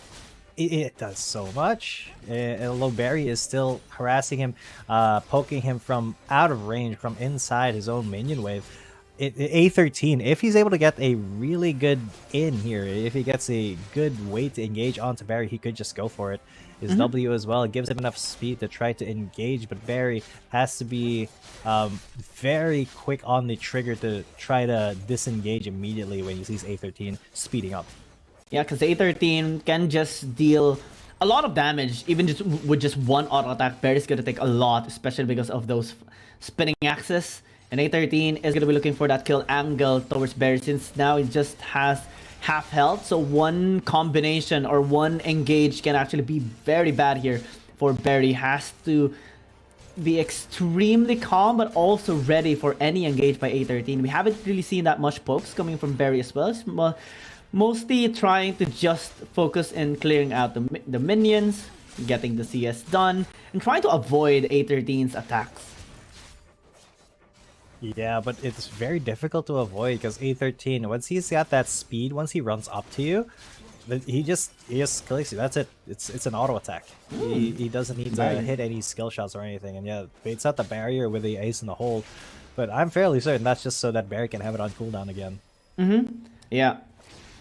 does so much. Although Barry is still harassing him, poking him from out of range, from inside his own minion wave. A13, if he's able to get a really good in here, if he gets a good way to engage onto Barry, he could just go for it. His W as well, it gives him enough speed to try to engage, but Barry has to be very quick on the trigger to try to disengage immediately when he sees A13 speeding up. Yeah, because A13 can just deal a lot of damage, even just with just one auto attack. Barry's gonna take a lot, especially because of those spinning axes. And A13 is going to be looking for that kill angle towards Barry, since now he just has half health. So one combination or one engage can actually be very bad here for Barry. Has to be extremely calm, but also ready for any engage by A13. We haven't really seen that much pokes coming from Barry as well. Mostly trying to just focus in clearing out the minions, getting the CS done, and trying to avoid A13's attacks. Yeah, but it's very difficult to avoid because A13, once he's got that speed, once he runs up to you, he just clicks you. That's it. It's an auto attack. He doesn't need to hit any skill shots or anything. And yeah, baits out the barrier with the ace in the hole. But I'm fairly certain that's just so that Barry can have it on cooldown again. Yeah.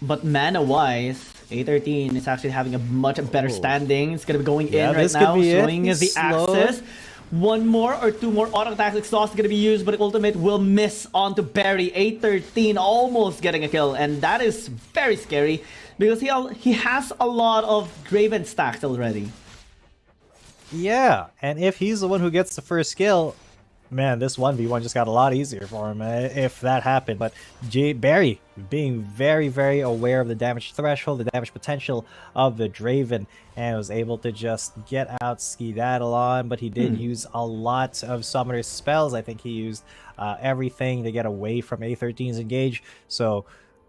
But mana-wise, A13 is actually having a much better standing. It's gonna be going in right now, showing the axis. One more or two more auto attacks exhaust going to be used, but ultimate will miss onto Barry. A13 almost getting a kill, and that is very scary because he has a lot of Draven stacks already. Yeah, and if he's the one who gets the first kill, man, this 1v1 just got a lot easier for him if that happened. But Barry being very, very aware of the damage threshold, the damage potential of the Draven, and was able to just get out Skedaddle on, but he did use a lot of Summoner's spells. I think he used everything to get away from A13's engage. So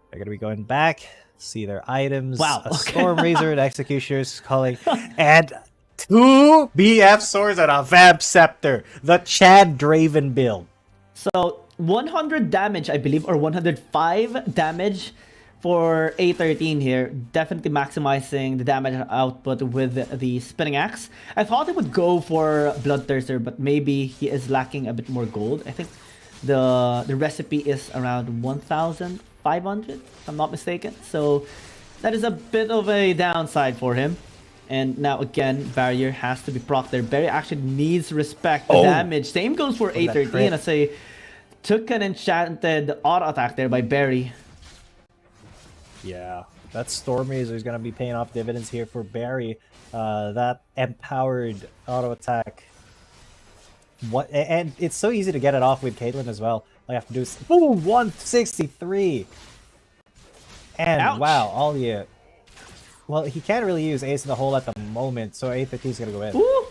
they're going to be going back, see their items. Wow. A Storm Razor, an Executioner's Calling, and 2 BF swords and a Vamp Scepter. The Chad Draven build. So 100 damage, I believe, or 105 damage for A13 here. Definitely maximizing the damage output with the spinning axe. I thought he would go for Bloodthirster, but maybe he is lacking a bit more gold. I think the recipe is around 1,500, if I'm not mistaken. So that is a bit of a downside for him. And now again, barrier has to be procced there. Barry actually needs respect the damage. Same goes for A13 as I took an enchanted auto attack there by Barry. Yeah, that Storm Razor is going to be paying off dividends here for Barry. That empowered auto attack. And it's so easy to get it off with Caitlyn as well. All you have to do is boom, 163. And ouch. Wow, all you. Well, he can't really use Ace in the Hole at the moment, so A13 is going to go in. Ooh.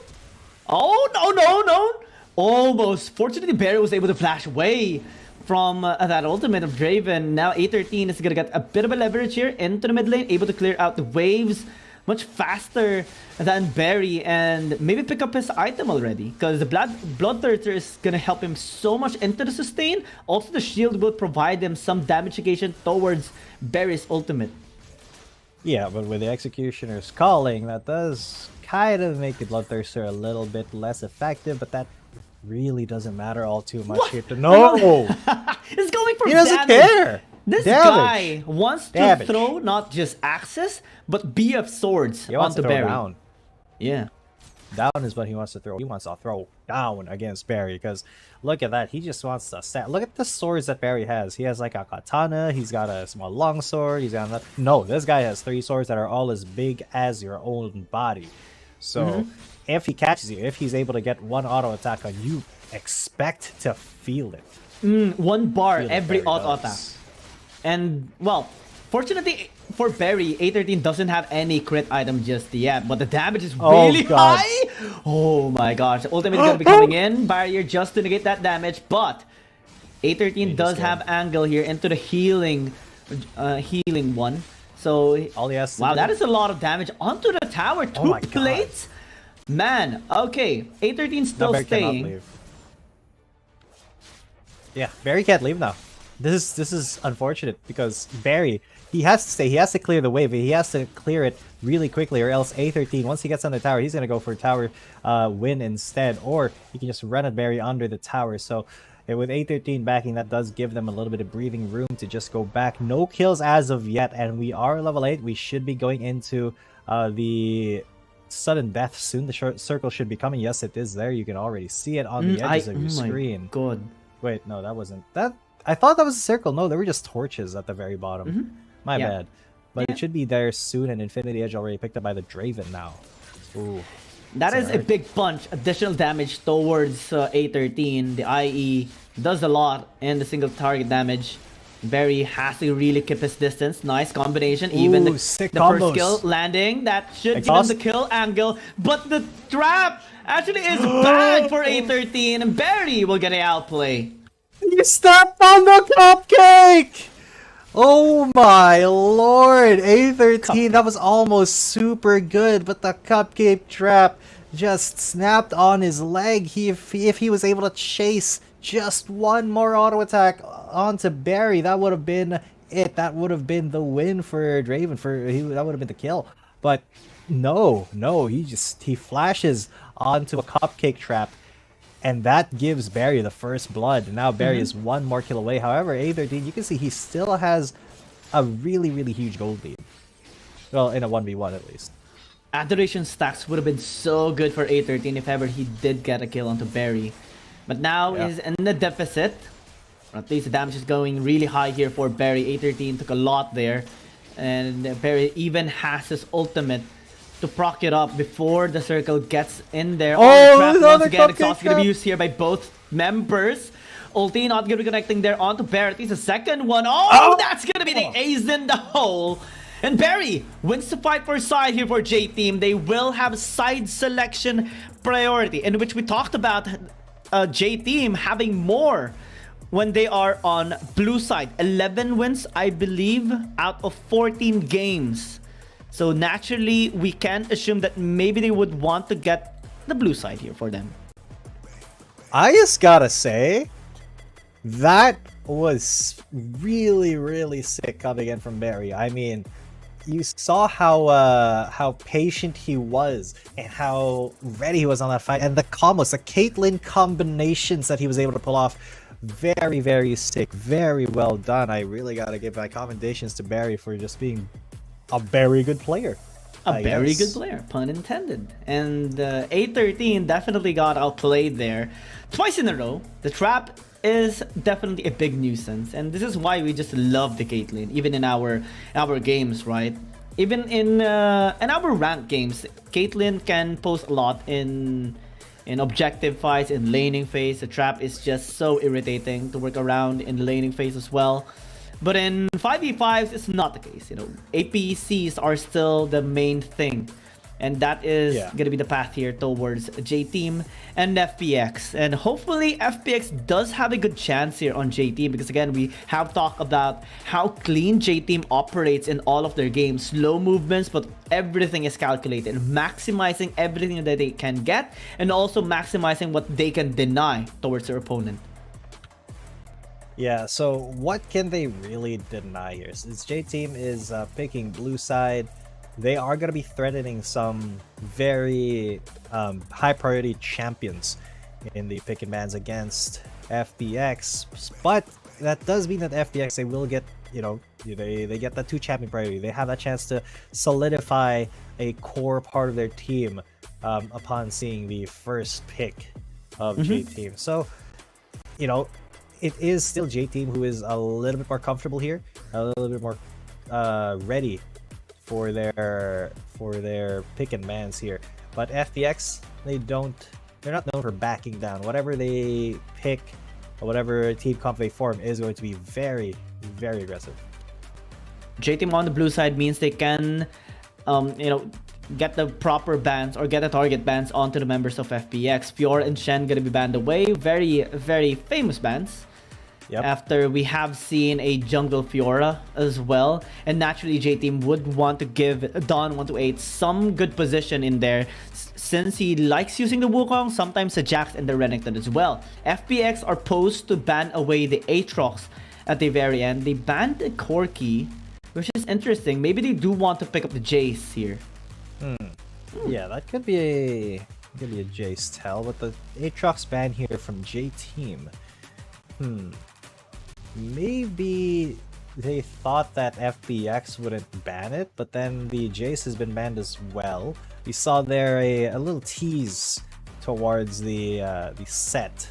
Oh, no. Almost. Fortunately, Barry was able to flash away from that ultimate of Draven. Now A13 is going to get a bit of a leverage here into the mid lane, able to clear out the waves much faster than Barry and maybe pick up his item already, because the Bloodthirster is going to help him so much into the sustain. Also, the shield will provide him some damage negation towards Barry's ultimate. Yeah, but with the Executioner's Calling, that does kind of make the Bloodthirster a little bit less effective, but that really doesn't matter all too much here. No! It's going for he doesn't damage. Care! This guy wants to throw not just axes, but BF swords onto Barry. Down. Yeah. Down is what he wants to throw. He wants to throw down against Barry because look at that. He just wants to stat. Look at the swords that Barry has. He has like a katana. He's got a small long sword. He's got no. This guy has 3 swords that are all as big as your own body. So if he catches you, if he's able to get 1 auto attack on you, expect to feel it. 1 bar every auto attack. And well, fortunately for Barry, A13 doesn't have any crit item just yet, but the damage is really high. Oh my gosh. Ultimate is going to be coming in. Barrier just to negate that damage, but A13 does have angle here into the healing one. So, all he has wow, that is a lot of damage onto the tower. 2 plates? Man, okay. A13 still staying. Yeah, Barry can't leave now. This is unfortunate because Barry, he has to stay. He has to clear the wave. He has to clear it really quickly, or else A13, once he gets on the tower, he's going to go for tower win instead, or he can just run at Barry under the tower. So with A13 backing, that does give them a little bit of breathing room to just go back. No kills as of yet, and we are level 8. We should be going into the sudden death soon. The circle should be coming. Yes, it is there. You can already see it on the edges of your screen. God. Wait, no, that wasn't that. I thought that was a circle. No, they were just torches at the very bottom. My bad. But it should be there soon, and Infinity Edge already picked up by the Draven now. Ooh. That is a big punch. Additional damage towards A13. The IE does a lot in the single target damage. Barry has to really keep his distance. Nice combination. Even the first skill landing. That should give him the kill angle. But the trap actually is bad for A13. And Barry will get an outplay. You stepped on the cupcake! Oh my lord! A13, that was almost super good, but the cupcake trap just snapped on his leg. If he was able to chase just 1 more auto attack onto Barry, that would have been it. That would have been the win for Draven. That would have been the kill. But no, he flashes onto a cupcake trap. And that gives Barry the first blood. And now Barry is 1 more kill away. However, A13, you can see he still has a really, really huge gold lead. Well, in a 1v1 at least. Adoration stacks would have been so good for A13 if ever he did get a kill onto Barry. But now is in the deficit. Or at least the damage is going really high here for Barry. A13 took a lot there. And Barry even has his ultimate to proc it up before the circle gets in there. Oh, once again, exhaust gonna be used here by both members. Ulti not gonna be connecting there onto Barry. It's the second one. Oh, that's gonna be the ace in the hole. And Barry wins the fight for side here for J-Team. They will have side selection priority, in which we talked about J-Team having more when they are on blue side. 11 wins, I believe, out of 14 games. So naturally, we can assume that maybe they would want to get the blue side here for them. I just gotta say, that was really, really sick coming in from Barry. I mean, you saw how patient he was and how ready he was on that fight. And the combos, the Caitlyn combinations that he was able to pull off, very, very sick. Very well done. I really gotta give my commendations to Barry for just being a very good player. A very good player, pun intended. And A13 definitely got outplayed there. Twice in a row. The trap is definitely a big nuisance. And this is why we just love the Caitlyn, even in our games, right? Even in our ranked games, Caitlyn can pose a lot in objective fights, in laning phase. The trap is just so irritating to work around in the laning phase as well. But in 5v5s, it's not the case. You know, APCs are still the main thing. And that is going to be the path here towards J-Team and FPX. And hopefully FPX does have a good chance here on J-Team. Because again, we have talked about how clean J-Team operates in all of their games. Slow movements, but everything is calculated. Maximizing everything that they can get. And also maximizing what they can deny towards their opponent. Yeah, so what can they really deny here? Since J-Team is picking blue side, they are going to be threatening some very high priority champions in the pick and bans against FPX. But that does mean that FPX, they will get, you know, they get that 2 champion priority. They have that chance to solidify a core part of their team upon seeing the first pick of J-Team. So, you know, it is still J-Team who is a little bit more comfortable here, a little bit more ready for their pick and bans here. But FPX, they're not known for backing down. Whatever they pick, or whatever team comp they form is going to be very, very aggressive. J-Team on the blue side means they can, you know, get the proper bans or get the target bans onto the members of FPX. Fiora and Shen gonna be banned away. Very, very famous bans. Yep. After we have seen a jungle Fiora as well. And naturally, J-Team would want to give Don 128 some good position in there, since he likes using the Wukong, sometimes the Jax and the Renekton as well. FPX are posed to ban away the Aatrox at the very end. They banned the Corki, which is interesting. Maybe they do want to pick up the Jace here. Yeah, that could be a Jace tell, but the Aatrox ban here from J-Team. Maybe they thought that FPX wouldn't ban it, but then the Jace has been banned as well. We saw there a little tease towards the set,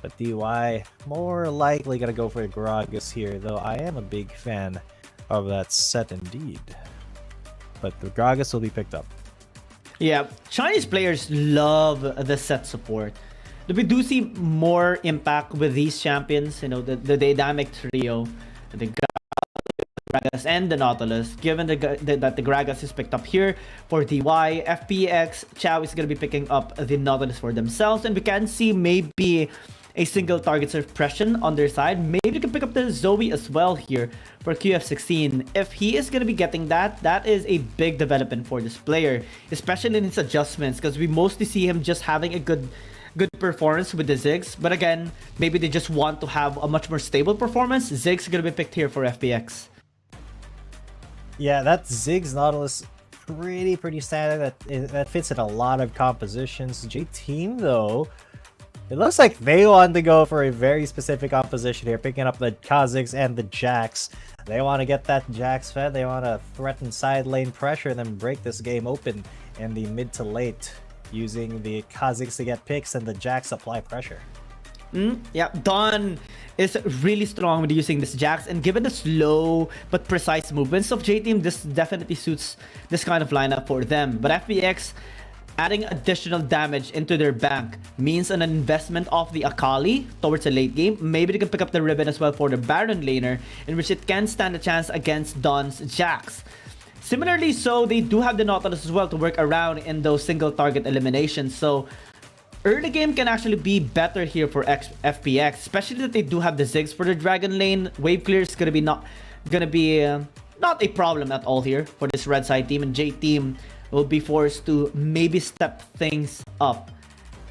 but DY more likely gonna go for Gragas here, though I am a big fan of that set indeed. But the Gragas will be picked up. Yeah, Chinese players love the set support. We do see more impact with these champions, you know, the dynamic trio, the Gragas and the Nautilus. Given that the Gragas is picked up here for DY, FPX, Chao is going to be picking up the Nautilus for themselves, and we can see maybe a single target suppression on their side. Maybe they can pick up the Zoe as well here for QF16. If he is going to be getting that, that is a big development for this player, especially in his adjustments, because we mostly see him just having a good performance with the Ziggs. But again, maybe they just want to have a much more stable performance. Ziggs going to be picked here for FPX. Yeah, that Ziggs Nautilus pretty standard. That fits in a lot of compositions. J-Team though, it looks like they want to go for a very specific composition here, picking up the Kha'Zix and the Jax. They want to get that Jax fed. They want to threaten side lane pressure and then break this game open in the mid to late, using the Kha'Zix to get picks and the Jax apply pressure. Yeah, Don is really strong with using this Jax, and given the slow but precise movements of J-Team, this definitely suits this kind of lineup for them. But FPX adding additional damage into their bank means an investment of the Akali towards the late game. Maybe they can pick up the Ribbon as well for the Baron laner, in which it can stand a chance against Don's Jax. Similarly, so they do have the Nautilus as well to work around in those single target eliminations. So early game can actually be better here for FPX, especially that they do have the Ziggs for the Dragon lane. Wave clear is gonna be not a problem at all here for this red side team, and J-Team will be forced to maybe step things up.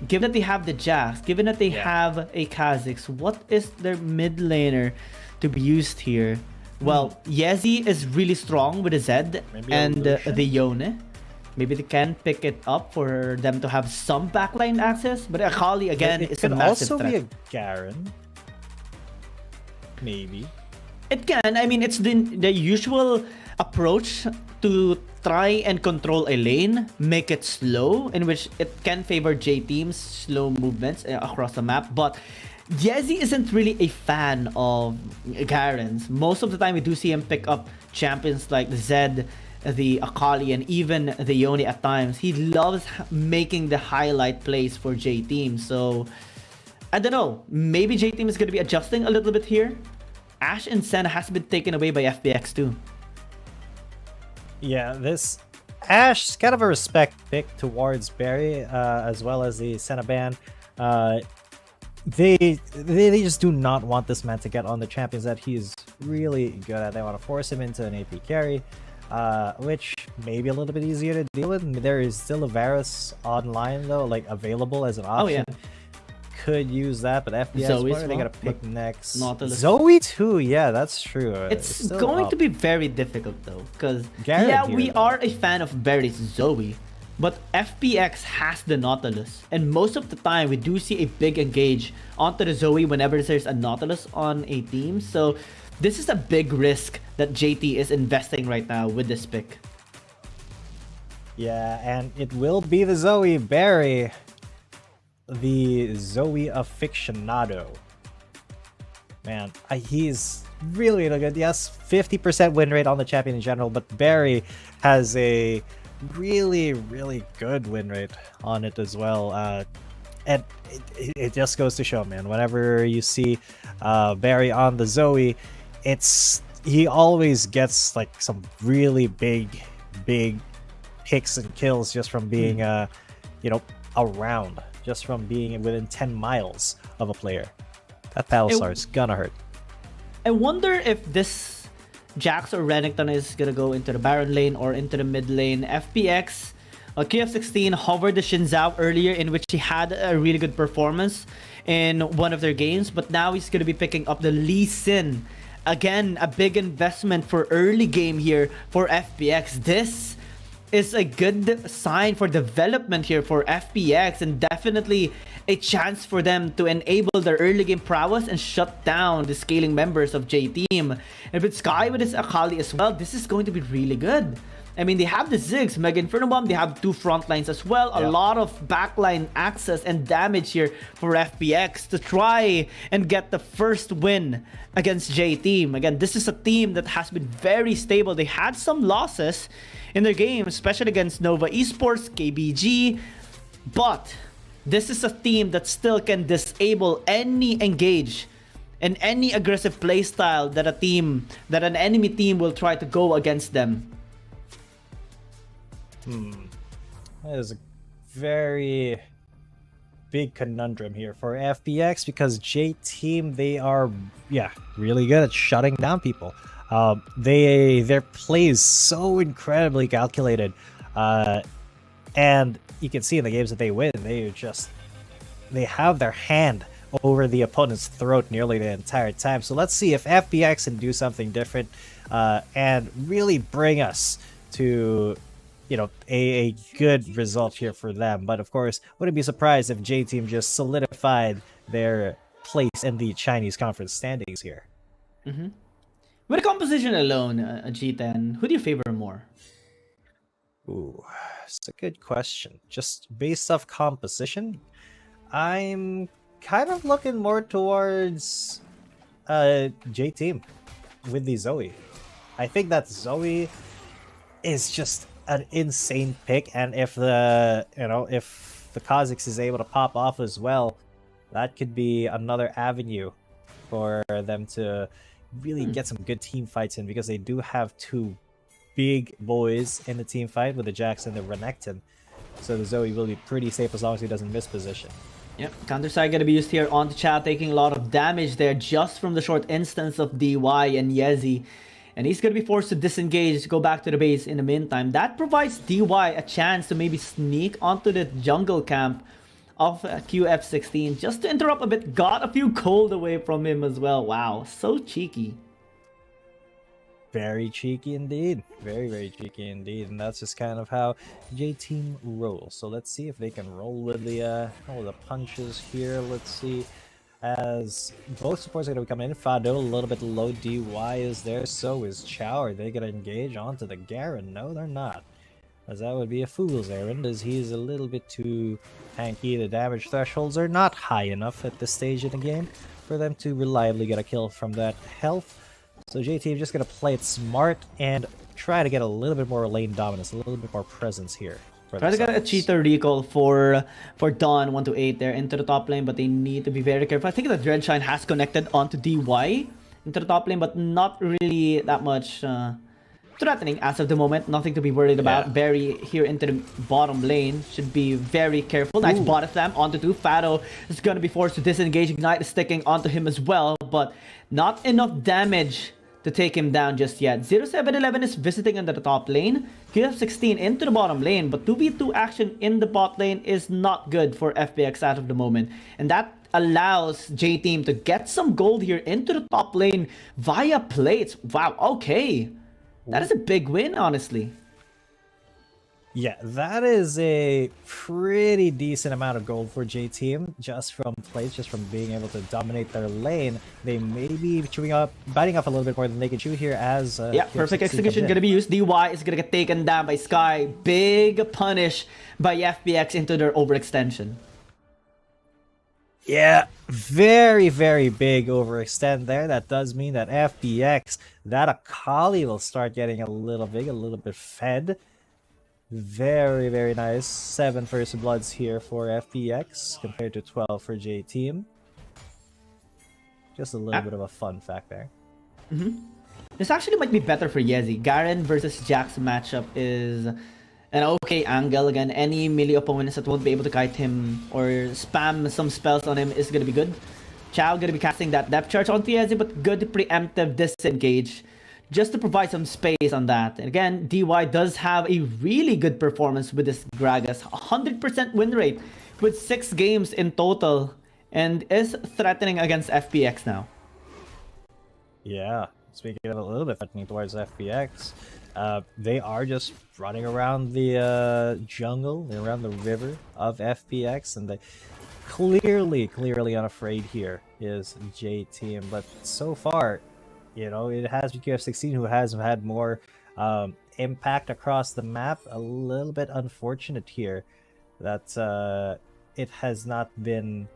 Given that they have the Jax, given that they have a Kha'Zix, what is their mid laner to be used here? Well, Yezi is really strong with the Zed and the Yone. Maybe they can pick it up for them to have some backline access, but Akali again is a massive threat. It could also be a Garen. Maybe. It can. I mean, it's the usual approach to try and control a lane, make it slow, in which it can favor J-Team's slow movements across the map. But Yezi isn't really a fan of Garen's. Most of the time, we do see him pick up champions like the Zed, the Akali, and even the Yone at times. He loves making the highlight plays for J-Team. So, I don't know. Maybe J-Team is going to be adjusting a little bit here. Ashe and Senna has been taken away by FPX too. Yeah, this Ashe is kind of a respect pick towards Barry, as well as the Senna ban. They just do not want this man to get on the champions that he's really good at. They want to force him into an AP carry, which may be a little bit easier to deal with. There is still a Varus online though, like available as an option. Oh, yeah. Could use that, but FPS, what are they gonna pick next? Nautilus. Zoe too, yeah, that's true. It's going to be very difficult though, because we are a fan of Barry's Zoe, but FPX has the Nautilus, and most of the time we do see a big engage onto the Zoe whenever there's a Nautilus on a team. So this is a big risk that JT is investing right now with this pick. Yeah, and it will be the Zoe Barry, the Zoe aficionado. Man, he's really good. Yes, 50% win rate on the champion in general, but Barry has a really, really good win rate on it as well. And it just goes to show, man, whenever you see Barry on the Zoe, he always gets like some really big picks and kills just from being around, just from being within 10 miles of a player. That Battlestar is gonna hurt. I wonder if this Jax or Renekton is gonna go into the Baron lane or into the mid lane. FPX, KF16 hovered the Xin Zhao earlier, in which he had a really good performance in one of their games, but now he's gonna be picking up the Lee Sin. Again, a big investment for early game here for FPX. This is a good sign for development here for FPX, and definitely a chance for them to enable their early game prowess and shut down the scaling members of J-Team. And with Sky with his Akali as well, this is going to be really good. I mean, they have the Ziggs, Mega Inferno Bomb, they have 2 front lines as well. A lot of backline access and damage here for FPX to try and get the first win against J-Team. Again, this is a team that has been very stable. They had some losses in their game, especially against Nova Esports, KBG, but this is a team that still can disable any engage and any aggressive playstyle that an enemy team will try to go against them. That is a very big conundrum here for FPX, because J-Team, they are really good at shutting down people. Their play is so incredibly calculated, and you can see in the games that they win, they have their hand over the opponent's throat nearly the entire time. So let's see if FPX can do something different and really bring us to a good result here for them. But of course, wouldn't be surprised if J-Team just solidified their place in the Chinese conference standings here. With the composition alone, G10, who do you favor more? Ooh, it's a good question. Just based off composition, I'm kind of looking more towards J-Team with the Zoe. I think that Zoe is just an insane pick, and if the Kha'Zix is able to pop off as well, that could be another avenue for them to really get some good team fights in, because they do have 2 big boys in the team fight with the Jax and the Renekton. So the Zoe will be pretty safe as long as he doesn't miss position. Yep, counter-side gonna be used here on the chat, taking a lot of damage there just from the short instance of DY and Yezi. And he's gonna be forced to disengage, go back to the base in the meantime. That provides DY a chance to maybe sneak onto the jungle camp of QF16 just to interrupt a bit. Got a few gold away from him as well. Wow, so cheeky. Very cheeky indeed. Very, very cheeky indeed. And that's just kind of how J-Team rolls. So let's see if they can roll with the punches here. Let's see. As both supports are going to be coming in. Fado, a little bit low DY is there. So is Chow. Are they going to engage onto the Garen? No, they're not. As that would be a fool's errand, as he's a little bit too tanky. The damage thresholds are not high enough at this stage in the game for them to reliably get a kill from that health. So J-Team just going to play it smart and try to get a little bit more lane dominance, a little bit more presence here. Try to get a cheater recall for Dawn 128 there into the top lane, but they need to be very careful. I think that Dreadshine has connected onto DY into the top lane, but not really that much threatening as of the moment. Nothing to be worried about. Barry here into the bottom lane should be very careful. Nice body slam onto 2. Fado is going to be forced to disengage. Ignite is sticking onto him as well, but not enough damage to take him down just yet. 0711 is visiting into the top lane. QF16 into the bottom lane, but 2v2 action in the bot lane is not good for FPX out of the moment. And that allows J-Team to get some gold here into the top lane via plates. Wow, okay. That is a big win, honestly. Yeah, that is a pretty decent amount of gold for J-Team just from plays, just from being able to dominate their lane. They may be biting off a little bit more than they can chew here as... yeah, perfect execution gonna be used. DY is gonna get taken down by Sky. Big punish by FPX into their overextension. Yeah, very, very big overextend there. That does mean that FPX, that Akali will start getting a little bit fed. Very, very nice. 7 first bloods here for FPX compared to 12 for J-Team. Just a little bit of a fun fact there. This actually might be better for Yezi. Garen versus Jax matchup is an okay angle. Again, any melee opponents that won't be able to kite him or spam some spells on him is going to be good. Chow going to be casting that depth charge onto Yezi, but good preemptive disengage just to provide some space on that. And again, DY does have a really good performance with this Gragas. 100% win rate with 6 games in total and is threatening against FPX now. Yeah, speaking of a little bit threatening towards FPX, they are just running around the jungle, around the river of FPX, and they clearly unafraid here is J-Team. But so far, you know, it has BQF16 who has had more impact across the map. A little bit unfortunate here that it has not been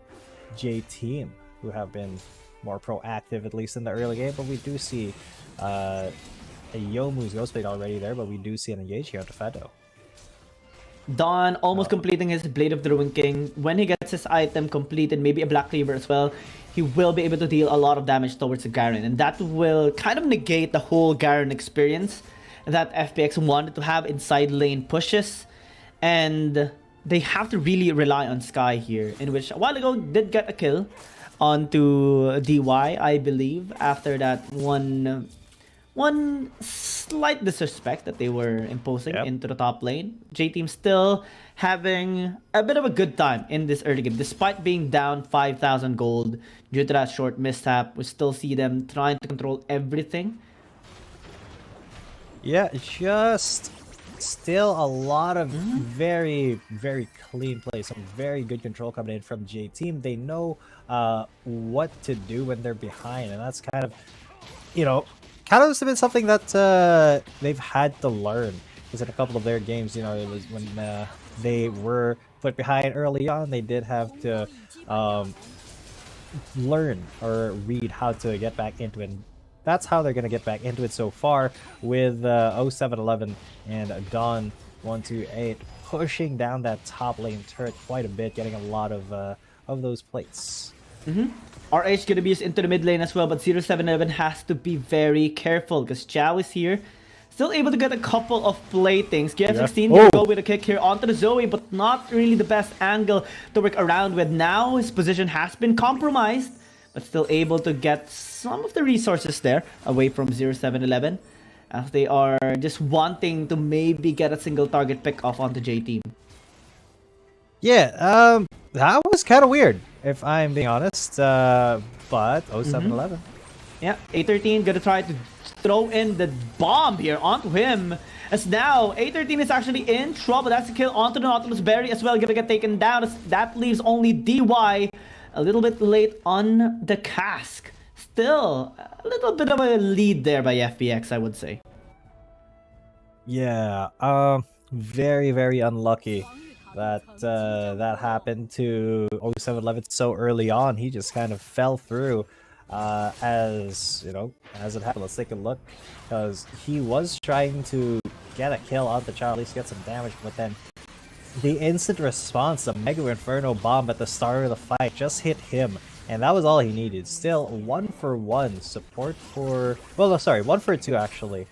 J-Team who have been more proactive, at least in the early game. But we do see a Youmuu's Ghostblade already there, but we do see an engage here onto Fado. Dawn almost completing his Blade of the Ruined King. When he gets his item completed, maybe a Black Cleaver as well, he will be able to deal a lot of damage towards the Garen. And that will kind of negate the whole Garen experience that FPX wanted to have in side lane pushes. And they have to really rely on Sky here, in which a while ago did get a kill onto DY, I believe, after that one slight disrespect that they were imposing into the top lane. J-Team still having a bit of a good time in this early game. Despite being down 5,000 gold due to that short mishap, we still see them trying to control everything. Yeah, just still a lot of very, very clean play. Some very good control coming in from J-Team. They know what to do when they're behind, and that's kind of, you know, kind of been something that they've had to learn. Because in a couple of their games, you know, it was when they were put behind early on, they did have to learn or read how to get back into it. And that's how they're going to get back into it so far with 0711 and Dawn 128 pushing down that top lane turret quite a bit, getting a lot of those plates. RH gonna be used into the mid lane as well, but 0711 has to be very careful because Chow is here. Still able to get a couple of playthings. KF16 gonna go with a kick here onto the Zoe, but not really the best angle to work around with. Now his position has been compromised, but still able to get some of the resources there away from 0711 as they are just wanting to maybe get a single target pick off onto J-Team. Yeah, that was kind of weird, if I'm being honest, but 0711. Yeah, A13 gonna try to throw in the bomb here onto him, as now A13 is actually in trouble. That's a kill onto the Nautilus Berry as well, gonna get taken down, as that leaves only DY a little bit late on the cask. Still, a little bit of a lead there by FPX, I would say. Yeah, very, very unlucky that that happened to 0711 so early on. He just kind of fell through as, you know, as it happened. Let's take a look, because he was trying to get a kill on the child, at least get some damage, but then the instant response, the Mega Inferno bomb at the start of the fight, just hit him, and that was all he needed. Still 1-for-1 support for, well, no, sorry, 1-for-2 actually.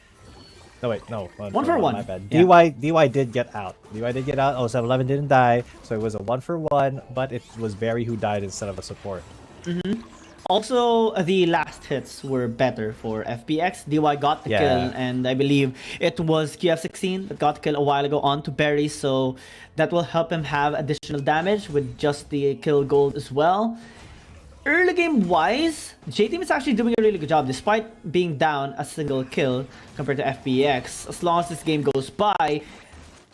No, wait, no. 1-for-1. My bad. Yeah. DY did get out. DY did get out. 0711 didn't die, so it was a 1-for-1, but it was Barry who died instead of a support. Also, the last hits were better for FPX. DY got the kill, and I believe it was KF16 that got the kill a while ago onto Barry, so that will help him have additional damage with just the kill gold as well. Early game wise, J-Team is actually doing a really good job despite being down a single kill compared to FPX. As long as this game goes by,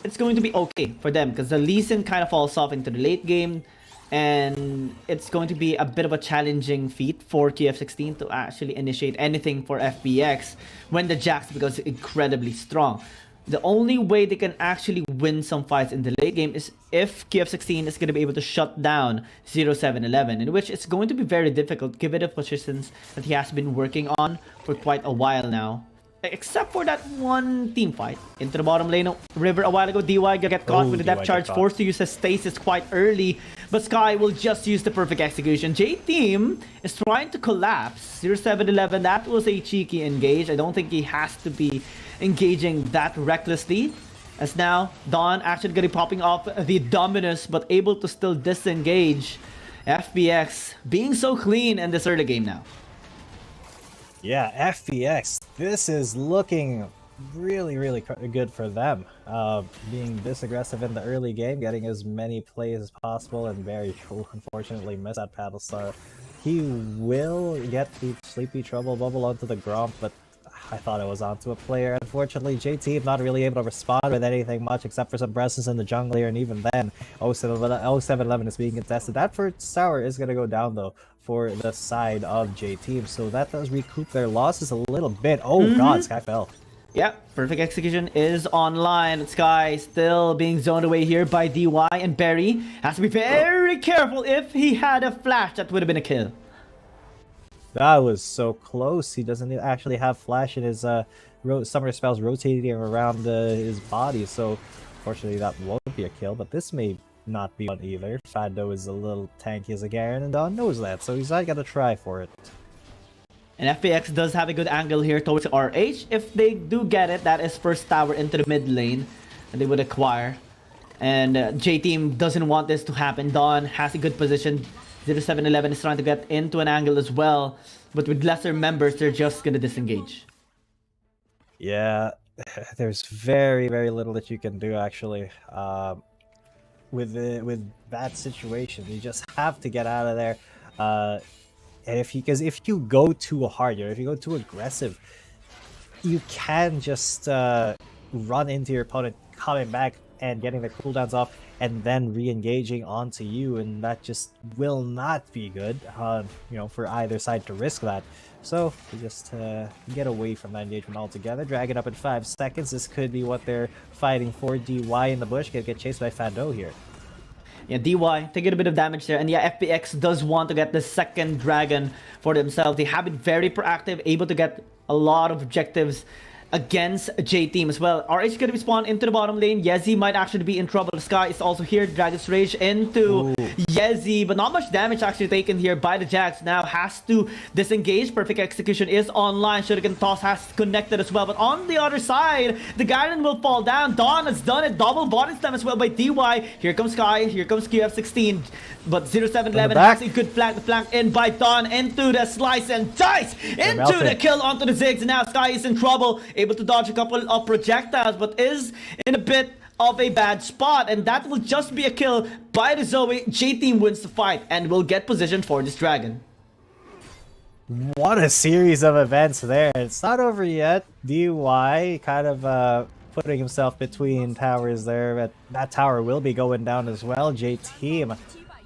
it's going to be okay for them because the Lee Sin kind of falls off into the late game, and it's going to be a bit of a challenging feat for TF16 to actually initiate anything for FPX when the Jax becomes incredibly strong. The only way they can actually win some fights in the late game is if KF16 is going to be able to shut down 0711, in which it's going to be very difficult given the positions that he has been working on for quite a while now. Except for that one team fight into the bottom lane of River a while ago. DY get caught with the depth charge, forced to use a stasis quite early, but Sky will just use the perfect execution. J-Team is trying to collapse 0711. That was a cheeky engage. I don't think he has to be engaging that recklessly, as now Dawn actually gonna be popping off the Dominus, but able to still disengage. FPX being so clean in this early game now. Yeah, FPX, this is looking really good for them. Being this aggressive in the early game, getting as many plays as possible, and Barry unfortunately missed that paddle star. He will get the Sleepy Trouble bubble onto the Gromp, but I thought it was onto a player. Unfortunately, JT not really able to respond with anything much except for some presence in the jungle here, and even then, 0711 is being contested. That first tower is going to go down though for the side of JT, so that does recoup their losses a little bit. Oh god, Sky fell. Yeah, perfect execution is online. Sky still being zoned away here by DY, and Barry has to be very careful. If he had a flash, that would have been a kill. That was so close. He doesn't actually have flash in his summoner spells rotating around his body, so unfortunately that won't be a kill, but this may not be one either. Fado is a little tanky as a Garen, and Don knows that, so he's not gonna try for it. And FPX does have a good angle here towards RH. If they do get it, that is first tower into the mid lane that they would acquire. And J-Team doesn't want this to happen. Dawn has a good position. 0711 is trying to get into an angle as well, but with lesser members, they're just gonna disengage. Yeah, there's very little that you can do actually. With that situation, you just have to get out of there. And if you go too hard, if you go too aggressive, you can just run into your opponent, coming back and getting the cooldowns off, and then re-engaging onto you, and that just will not be good. For either side to risk that. So you just get away from that engagement altogether. Drag it up in 5 seconds. This could be what they're fighting for. DY in the bush get chased by Fado here. Yeah, DY taking a bit of damage there, and yeah, FPX does want to get the second dragon for themselves. They have been very proactive, able to get a lot of objectives against J-Team as well. RH gonna be spawned into the bottom lane. Yezi might actually be in trouble. Sky is also here. Dragon's Rage into Yezi, but not much damage actually taken here by the Jax. Now has to disengage. Perfect execution is online. Shuriken Toss has connected as well, but on the other side, the Garen will fall down. Dawn has done it. Double body slam as well by DY. Here comes Sky. Here comes QF16. But 0711 has a good flank in by Dawn into the slice and dice into the kill onto the Ziggs. And now Sky is in trouble. Able to dodge a couple of projectiles, but is in a bit of a bad spot, and that will just be a kill by the Zoe. J-Team wins the fight and will get position for this dragon. What a series of events there. It's not over yet. DY kind of putting himself between towers there, but that tower will be going down as well. J-Team,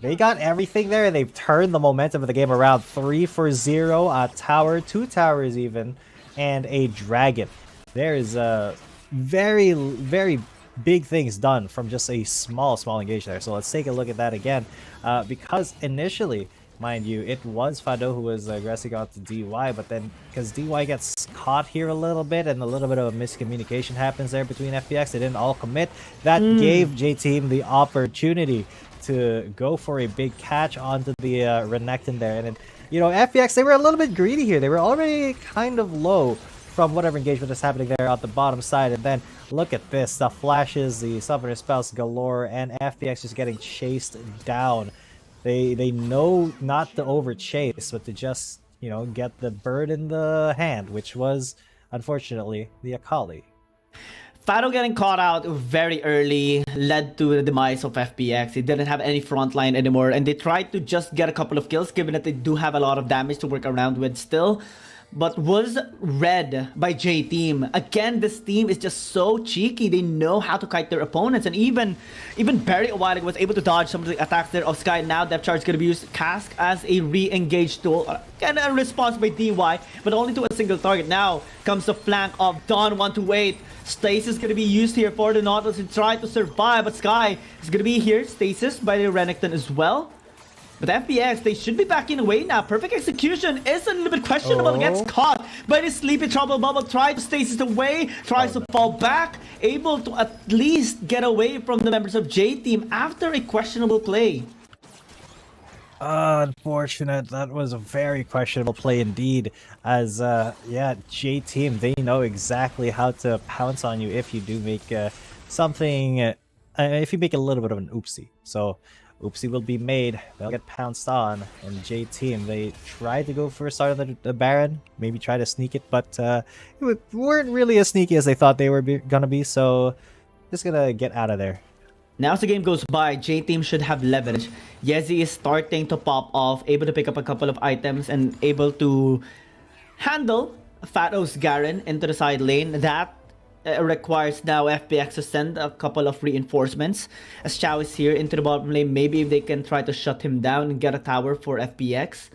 they got everything there. They've turned the momentum of the game around. 3 for 0, a tower, 2 towers even, and a dragon. There is very big things done from just a small engage there. So let's take a look at that again, because initially, mind you, it was Fado who was aggressing onto DY, but then because DY gets caught here a little bit and a little bit of a miscommunication happens there between FPX, they didn't all commit. That gave J-Team the opportunity to go for a big catch onto the Renekton there. And then, FPX, they were a little bit greedy here. They were already kind of low from whatever engagement is happening there on the bottom side, and then look at this, the flashes, the summoner spells galore, and FPX just getting chased down. They know not to over chase, but to just get the bird in the hand, which was unfortunately the Akali. Fado getting caught out very early led to the demise of FPX. They didn't have any front line anymore, and they tried to just get a couple of kills given that they do have a lot of damage to work around with still. but was read by J Team. Again, this team is just so cheeky. They know how to kite their opponents, and even Barry a while ago was able to dodge some of the attacks there of Sky. Now Depth Charge is going to be used Cask as a re-engaged tool. Again, a response by DY, but only to a single target. Now comes the flank of Dawn 128. Stasis is going to be used here for the Nautilus to try to survive, but Sky is going to be here. Stasis by the Renekton as well. But FPX, they should be backing away now. Perfect execution is a little bit questionable. Gets caught by the Sleepy Trouble Bubble. Tries to stasis away. Tries to fall back. Able to at least get away from the members of J Team after a questionable play. Unfortunate. That was a very questionable play indeed. As, yeah, J Team, they know exactly how to pounce on you if you do make something... if you make a little bit of an oopsie. So... oopsie will be made, they'll get pounced on, and J Team, they tried to go for a start of the Baron, maybe try to sneak it, but weren't really as sneaky as they thought they were gonna be, so just gonna get out of there. Now as the game goes by, J Team should have leverage. Yezi is starting to pop off, able to pick up a couple of items, and able to handle Fato's Garen into the side lane. That requires now FPX to send a couple of reinforcements as Chao is here into the bottom lane. Maybe if they can try to shut him down and get a tower for FPX.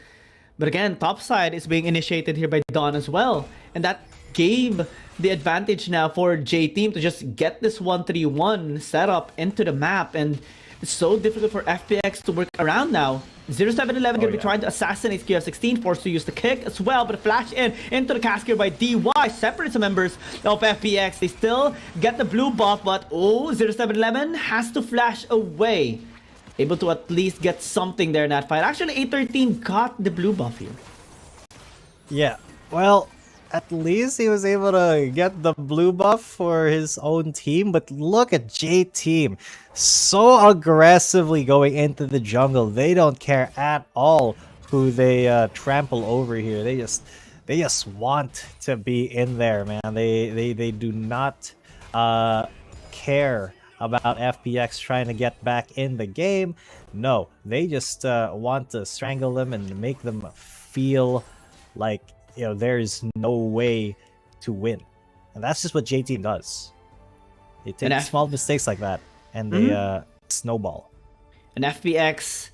But again, top side is being initiated here by Dawn as well, and that gave the advantage now for J Team to just get this 1-3-1 setup into the map, and it's so difficult for FPX to work around now. 0711 gonna be trying to assassinate KF16, forced to use the kick as well, but a flash into the cast here by DY separates the members of FPX. They still get the blue buff, but 0711 has to flash away. Able to at least get something there in that fight. Actually, 813 got the blue buff here. Yeah, well, at least he was able to get the blue buff for his own team, but look at J Team. So aggressively going into the jungle. They don't care at all who they trample over here. They just want to be in there, man. They do not care about FPX trying to get back in the game. No, they just want to strangle them and make them feel like, you know, there is no way to win. And that's just what J Team does. They take small mistakes like that, and they snowball. And FPX,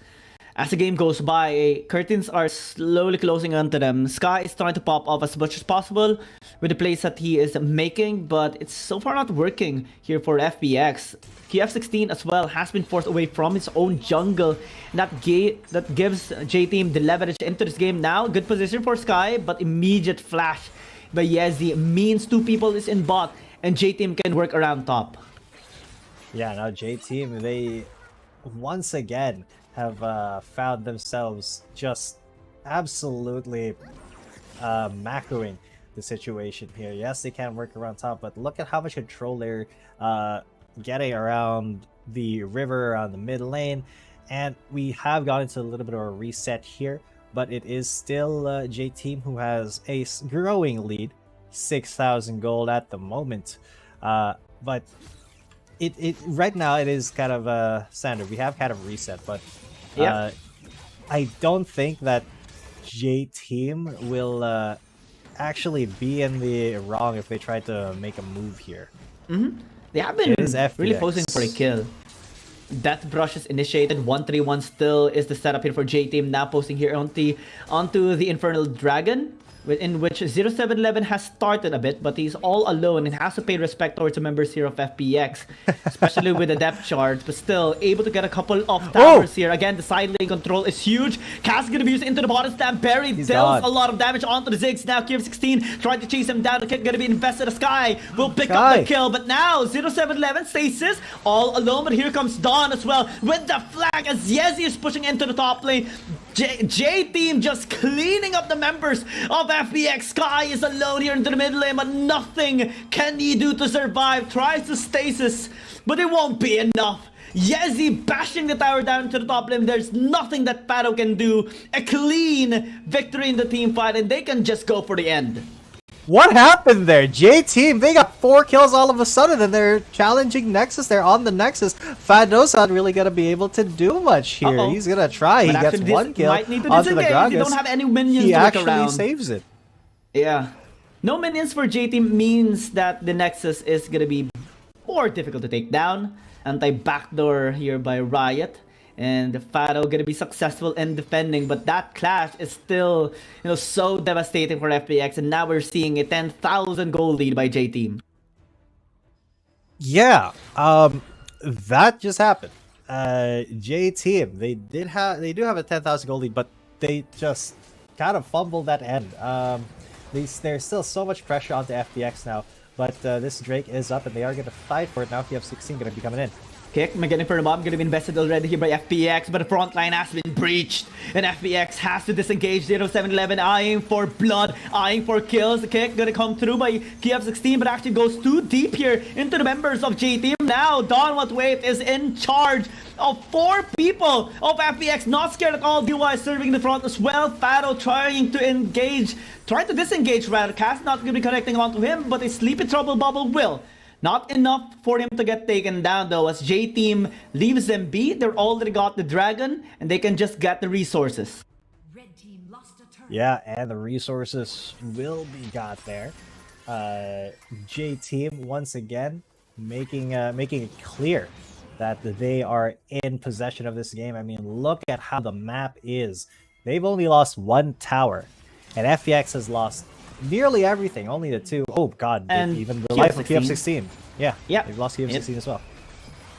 as the game goes by, curtains are slowly closing onto them. Sky is trying to pop off as much as possible with the plays that he is making, but it's so far not working here for FPX. KF16 as well has been forced away from his own jungle. And that gives J Team the leverage into this game now. Good position for Sky, but immediate flash by Yezi means two people is in bot, and J Team can work around top. Yeah, now J Team, they once again have found themselves just absolutely macroing the situation here. Yes, they can work around top, but look at how much control they're getting around the river, around the mid lane, and we have gotten to a little bit of a reset here, but it is still J Team who has a growing lead, 6,000 gold at the moment, but it right now it is kind of standard. We have kind of reset, but I don't think that J Team will actually be in the wrong if they try to make a move here. They have been really posing for a kill. Death Brush is initiated. 1-3-1 still is the setup here for J Team. Now posting here onto the Infernal Dragon, in which 0711 has started a bit, but he's all alone and has to pay respect towards the members here of FPX, especially with the depth charge, but still able to get a couple of towers here. Again, the side lane control is huge. Cass gonna be used into the bottom stand. Barry deals a lot of damage onto the Ziggs. Now KF16 trying to chase him down. The kick gonna be invested. The Sky will pick up the kill, but now 0711 stasis all alone, but here comes Dawn as well with the flag as Yezi is pushing into the top lane. J Team just cleaning up the members of FPX. Sky is alone here into the mid lane, but nothing can he do to survive. Tries to stasis, but it won't be enough. Yezi bashing the tower down to the top lane. There's nothing that Pato can do. A clean victory in the team fight, and they can just go for the end. What happened there? J Team, they got 4 kills all of a sudden, and they're challenging Nexus. They're on the Nexus. Fado's not really gonna be able to do much here. He's gonna try. He gets 1 kill onto the Gragas. They don't have any minions he to look actually around. saves it. Yeah. No minions for J-Team means that the Nexus is gonna be more difficult to take down. Anti-backdoor here by Riot. And Fado gonna be successful in defending, but that clash is still, so devastating for FPX. And now we're seeing a 10,000 goal lead by J-Team. Yeah, that just happened. J-Team, they do have a 10,000 goal lead, but they just kind of fumbled that end. There's still so much pressure onto FPX now, but this Drake is up and they are going to fight for it now. TF16 going to be coming in. Kick, getting for the bomb, gonna be invested already here by FPX, but the front line has been breached, and FPX has to disengage. 0711 eyeing for blood, eyeing for kills. The kick gonna come through by KF16, but actually goes too deep here into the members of J-Team. Now, Don Wait is in charge of 4 people of FPX, not scared at all. DY serving the front as well. Fado trying to disengage rather. Cass not gonna be connecting onto him, but a Sleepy Trouble Bubble will. Not enough for him to get taken down though, as J-Team leaves them be. They're already got the dragon, and they can just get the resources. Yeah, and the resources will be got there. J-Team once again making it clear that they are in possession of this game. I mean, look at how the map is. They've only lost 1 tower, and FPX has lost nearly everything, only the 2. Oh god, and even the life of KF16. Yeah, they've lost KF16 as well.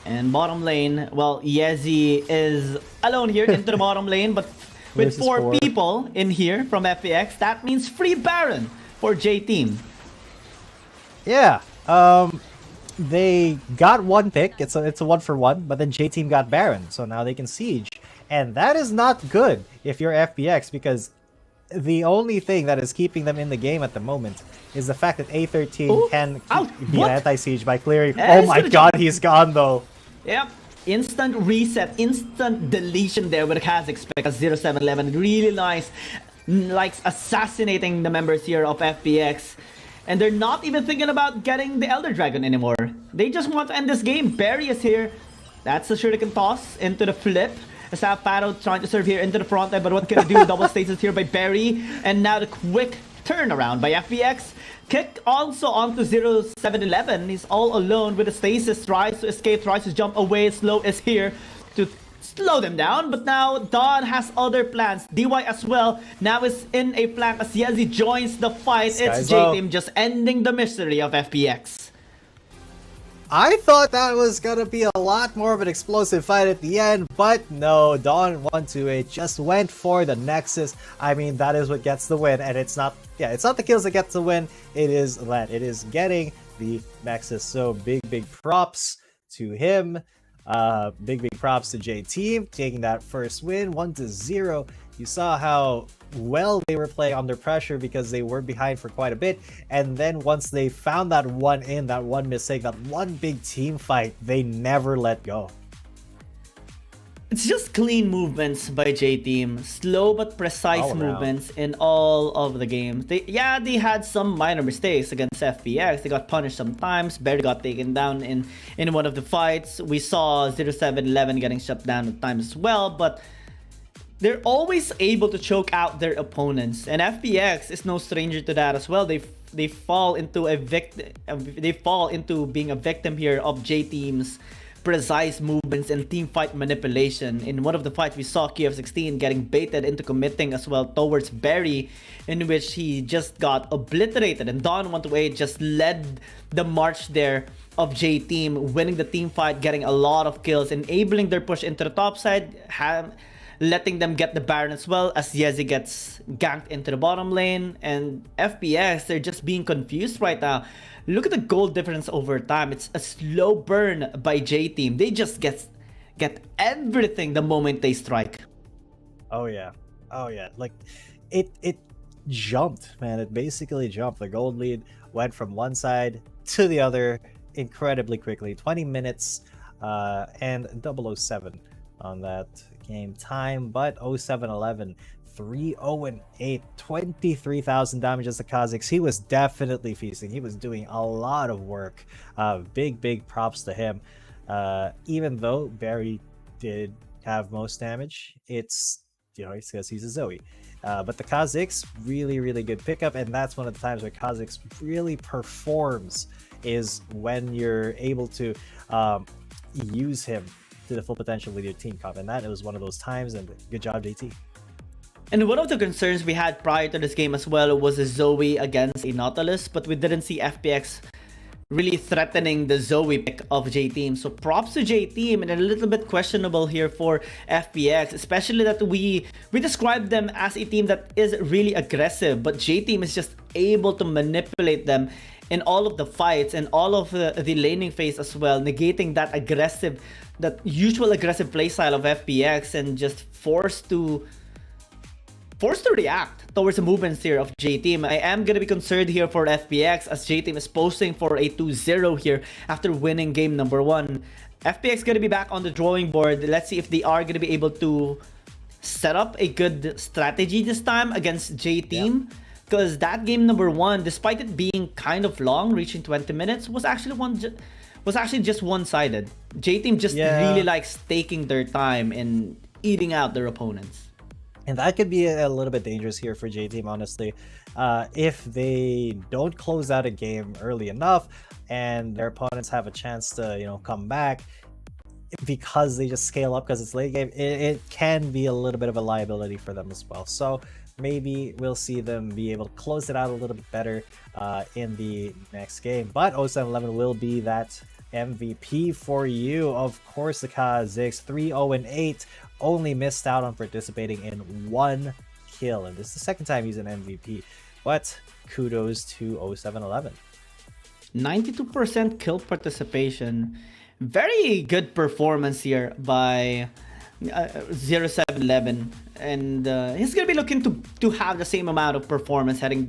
And bottom lane, well, Yezi is alone here into the bottom lane, but with 4 people in here from FPX, that means free Baron for J-Team. Yeah, they got 1 pick. It's a 1-for-1, but then J-Team got Baron, so now they can siege, and that is not good if you're FPX, because the only thing that is keeping them in the game at the moment is the fact that A13 can be an anti-siege by clearing. Oh my god, he's gone though. Yep. Instant reset, instant deletion there with Kazakh Spec as 0711. Really nice. Likes assassinating the members here of FPX. And they're not even thinking about getting the Elder Dragon anymore. They just want to end this game. Barry is here. That's a shuriken toss into the flip. Fado trying to serve here into the front line, but what can he do? Double stasis here by Barry, and now the quick turnaround by FPX. Kick also onto 0711. He's all alone with the stasis, tries to escape, tries to jump away. Slow is here to slow them down, but now Don has other plans. DY as well now is in a flank as Yezi joins the fight. It's J-Team just ending the mystery of FPX. I thought that was gonna be a lot more of an explosive fight at the end, but no, Dawn 128 just went for the Nexus. I mean, that is what gets the win, and it's not the kills that gets the win, it is getting the Nexus. So big props to him. Big props to J-Team taking that first win, 1-0. You saw how well they were playing under pressure because they were behind for quite a bit, and then once they found that one mistake, that one big team fight, they never let go. It's just clean movements by J-Team, slow but precise movements in all of the games. They had some minor mistakes against FPX. They got punished sometimes. Barry got taken down in one of the fights. We saw 0711 getting shut down at times as well, but they're always able to choke out their opponents, and FPX is no stranger to that as well. They fall into being a victim here of J-Team's precise movements and team fight manipulation. In one of the fights, we saw KF16 getting baited into committing as well towards Barry, in which he just got obliterated, and Don 128 just led the march there of J-Team, winning the team fight, getting a lot of kills, enabling their push into the top side, letting them get the Baron as well, as Yezi gets ganked into the bottom lane. And FPX, they're just being confused right now. Look at the gold difference over time. It's a slow burn by J-Team. They just get everything the moment they strike. Oh yeah. Like it jumped, man. It basically jumped. The gold lead went from one side to the other incredibly quickly. 20 minutes and 007 on that game time, but 0711 3-0-8, 23,000 damage as the Kazakhs. He was definitely feasting. He was doing a lot of work. Big props to him. Even though Barry did have most damage, it's because he's a Zoe. But the Kha'Zix, really good pickup, and that's one of the times where Kha'Zix really performs, is when you're able to use him to the full potential with your team comp, and that was one of those times, and good job, JT. And one of the concerns we had prior to this game as well was a Zoe against a Nautilus, but we didn't see FPX really threatening the Zoe pick of J-Team. So props to J-Team, and a little bit questionable here for FPX, especially that we described them as a team that is really aggressive, but J-Team is just able to manipulate them in all of the fights and all of the laning phase as well, negating that usual aggressive playstyle of FPX, and just forced to react towards the movements here of J-Team. I am going to be concerned here for FPX, as J-Team is posting for a 2-0 here after winning game number 1. FPX going to be back on the drawing board. Let's see if they are going to be able to set up a good strategy this time against J-Team. Because that game number 1, despite it being kind of long, reaching 20 minutes, was actually just one-sided. J-Team just really likes taking their time and eating out their opponents. And that could be a little bit dangerous here for J-Team, honestly. If they don't close out a game early enough and their opponents have a chance to, come back, because they just scale up because it's late game, it can be a little bit of a liability for them as well. So maybe we'll see them be able to close it out a little bit better in the next game. But 0711 will be that MVP for you. Of course, the Kha'Zix 3-0-8 only missed out on participating in 1 kill, and this is the second time he's an MVP. But kudos to 0711. 92% kill participation. Very good performance here by 0711, and he's gonna be looking to have the same amount of performance heading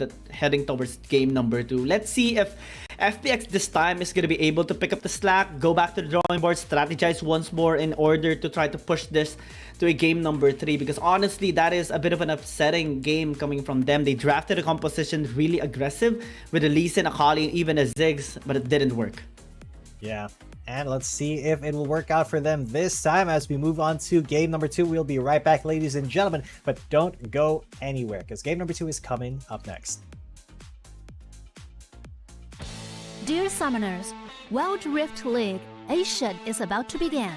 towards game number 2. Let's see if FPX this time is gonna be able to pick up the slack, go back to the drawing board, strategize once more in order to try to push this to a game number 3, because honestly that is a bit of an upsetting game coming from them. They drafted a composition really aggressive with a Lee Sin, a Kali, and even a Ziggs, but it didn't work. Yeah. And let's see if it will work out for them this time as we move on to game number 2. We'll be right back, ladies and gentlemen, but don't go anywhere because game number 2 is coming up next. Dear Summoners, Wild Rift League Asia is about to begin.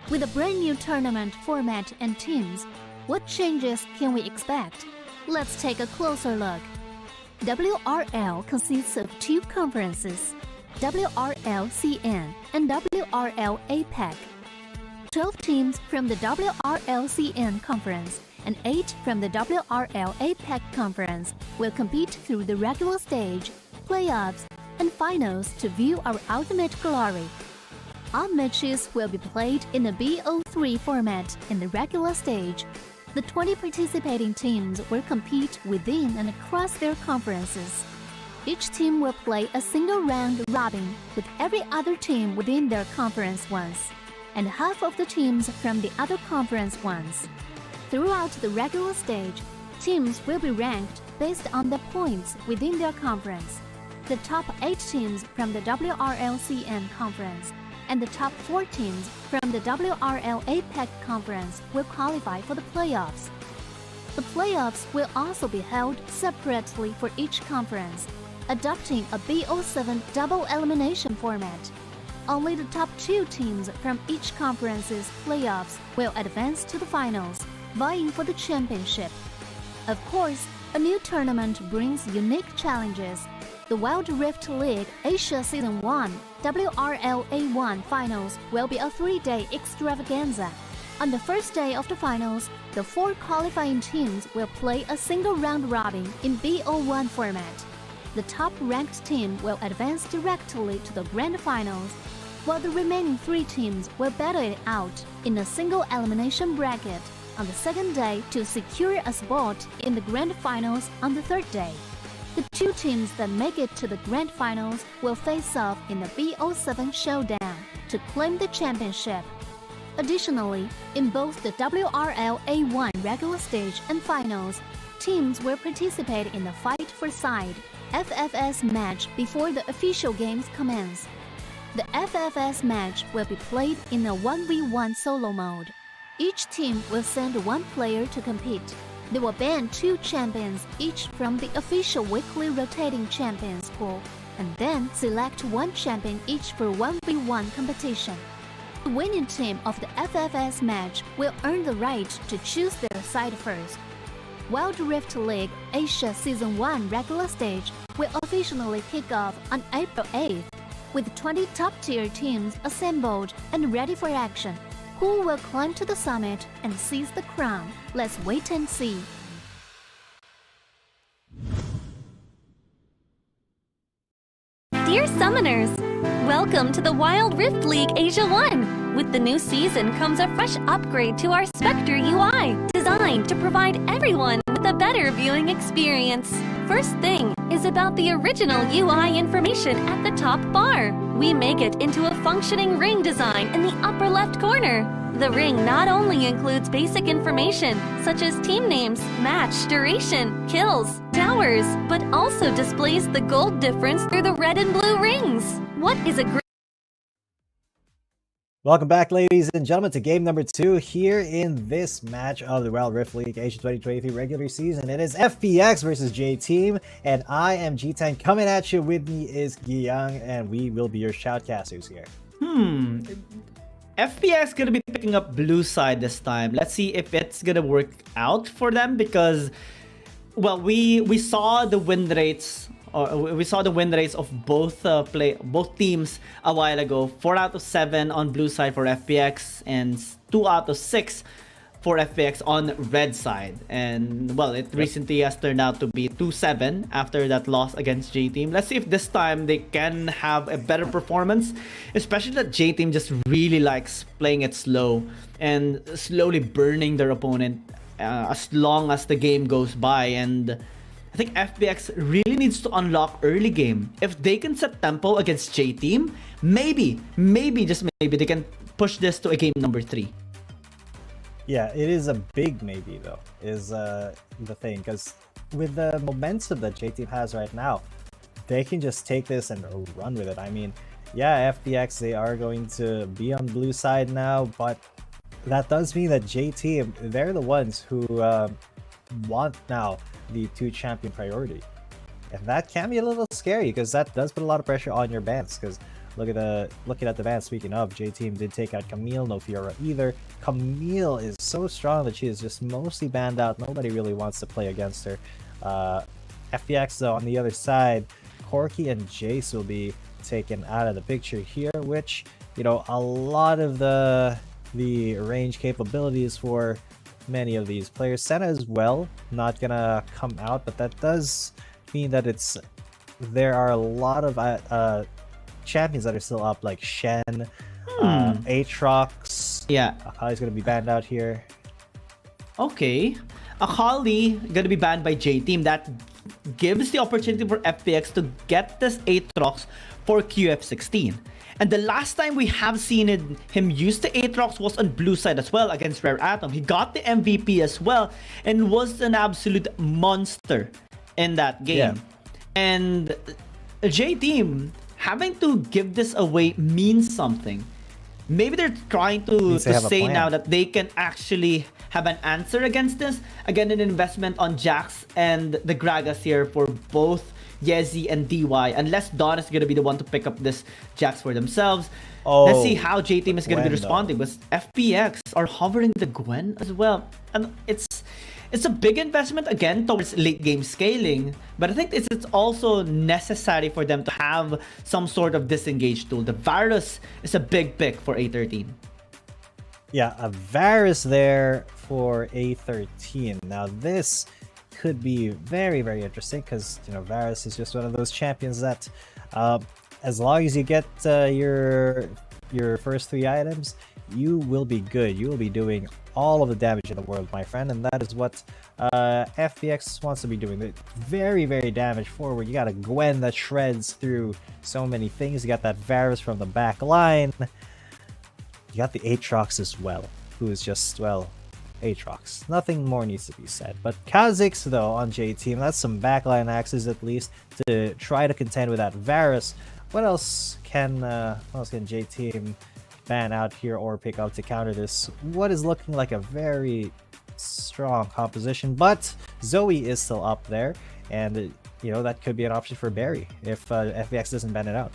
With a brand new tournament format and teams, what changes can we expect? Let's take a closer look. WRL consists of 2 conferences, WRL CN and WRL APEC. 12 teams from the WRL CN conference and 8 from the WRL APEC conference will compete through the regular stage, playoffs, and finals to view our ultimate glory. All matches will be played in the BO3 format in the regular stage. The 20 participating teams will compete within and across their conferences. Each team will play a single round robin with every other team within their conference once, and half of the teams from the other conference once. Throughout the regular stage, teams will be ranked based on the points within their conference. The top 8 teams from the WRLCN conference and the top 4 teams from the WRL APEC conference will qualify for the playoffs. The playoffs will also be held separately for each conference, adopting a BO7 double elimination format. Only the top 2 teams from each conference's playoffs will advance to the finals, vying for the championship. Of course, a new tournament brings unique challenges. The Wild Rift League Asia Season 1 WRL A1 Finals will be a 3-day extravaganza. On the first day of the finals, the 4 qualifying teams will play a single round robin in BO1 format. The top-ranked team will advance directly to the grand finals, while the remaining 3 teams will battle it out in a single elimination bracket on the second day to secure a spot in the grand finals on the third day. The 2 teams that make it to the grand finals will face off in the BO7 showdown to claim the championship. Additionally, in both the WRL A1 regular stage and finals, teams will participate in the Fight for Side FFS match before the official games commence. The FFS match will be played in a 1v1 solo mode. Each team will send 1 player to compete. They will ban 2 champions each from the official weekly rotating champions pool, and then select 1 champion each for 1v1 competition. The winning team of the FFS match will earn the right to choose their side first. Wild Rift League Asia Season 1 regular stage will officially kick off on April 8th, with 20 top-tier teams assembled and ready for action. Who will climb to the summit and seize the crown? Let's wait and see. Dear Summoners, welcome to the Wild Rift League Asia 1! With the new season comes a fresh upgrade to our Spectator UI, designed to provide everyone with a better viewing experience. First thing is about the original UI information at the top bar. We make it into a functioning ring design in the upper left corner. The ring not only includes basic information such as team names, match duration, kills, towers, but also displays the gold difference through the red and blue rings. What is a great... Welcome back, ladies and gentlemen, to game number 2 here in this match of the Wild Rift League Asia 2023 regular season. It is FPX versus J-Team, and I am G10. Coming at you with me is Giyang, and we will be your shoutcasters here. FPX gonna be picking up blue side this time. Let's see if it's gonna work out for them, because, well, we saw the win rates. We saw the win rates of both teams a while ago. 4 out of 7 on blue side for FPX, and 2 out of 6 for FPX on red side. And, well, it recently has turned out to be 2-7 after that loss against J-Team. Let's see if this time they can have a better performance, especially that J-Team just really likes playing it slow and slowly burning their opponent as long as the game goes by. And I think FPX really needs to unlock early game. If they can set tempo against J-Team, maybe, just maybe, they can push this to a game number 3. Yeah, it is a big maybe, though, is the thing. Because with the momentum that J-Team has right now, they can just take this and run with it. I mean, yeah, FPX, they are going to be on blue side now, but that does mean that J-Team, they're the ones who want now the 2 champion priority, and that can be a little scary, because that does put a lot of pressure on your bans. Because looking at the bans, speaking of, J-Team did take out Camille, no Fiora either. Camille is so strong that she is just mostly banned out. Nobody really wants to play against her. FPX, though, on the other side, Corki and Jace will be taken out of the picture here, which, you know, a lot of the range capabilities for many of these players. Senna as well, not gonna come out, but that does mean that there are a lot of champions that are still up, like Shen, Aatrox. Yeah, Akali's gonna be banned out here. Okay, Akali gonna be banned by J-Team. That gives the opportunity for FPX to get this Aatrox for QF16. And the last time we have seen him use the Aatrox was on blue side as well against Rare Atom. He got the MVP as well and was an absolute monster in that game. Yeah. And J-Team having to give this away means something. Maybe they're trying to say now that they can actually have an answer against this. Again, an investment on Jax and the Gragas here for both Yezi and DY, unless Dawn is going to be the one to pick up this Jax for themselves. Let's see how J-Team is going to be responding. But FPX are hovering the Gwen as well. And it's a big investment, again, towards late game scaling. But I think it's also necessary for them to have some sort of disengage tool. The Varus is a big pick for A13. Yeah, a Varus there for A13. Now this could be very, very interesting, because, you know, Varus is just one of those champions that as long as you get your first 3 items, you will be good. You will be doing all of the damage in the world, my friend, and that is what FPX wants to be doing. They're very, very damage forward. You got a Gwen that shreds through so many things. You got that Varus from the back line. You got the Aatrox as well, who is just, well, Aatrox. Nothing more needs to be said. But Kha'Zix, though, on J-Team, that's some backline axes at least to try to contend with that Varus. What else can J-Team ban out here or pick up to counter this? What is looking like a very strong composition, but Zoe is still up there, and you know, that could be an option for Barry if FPX doesn't ban it out.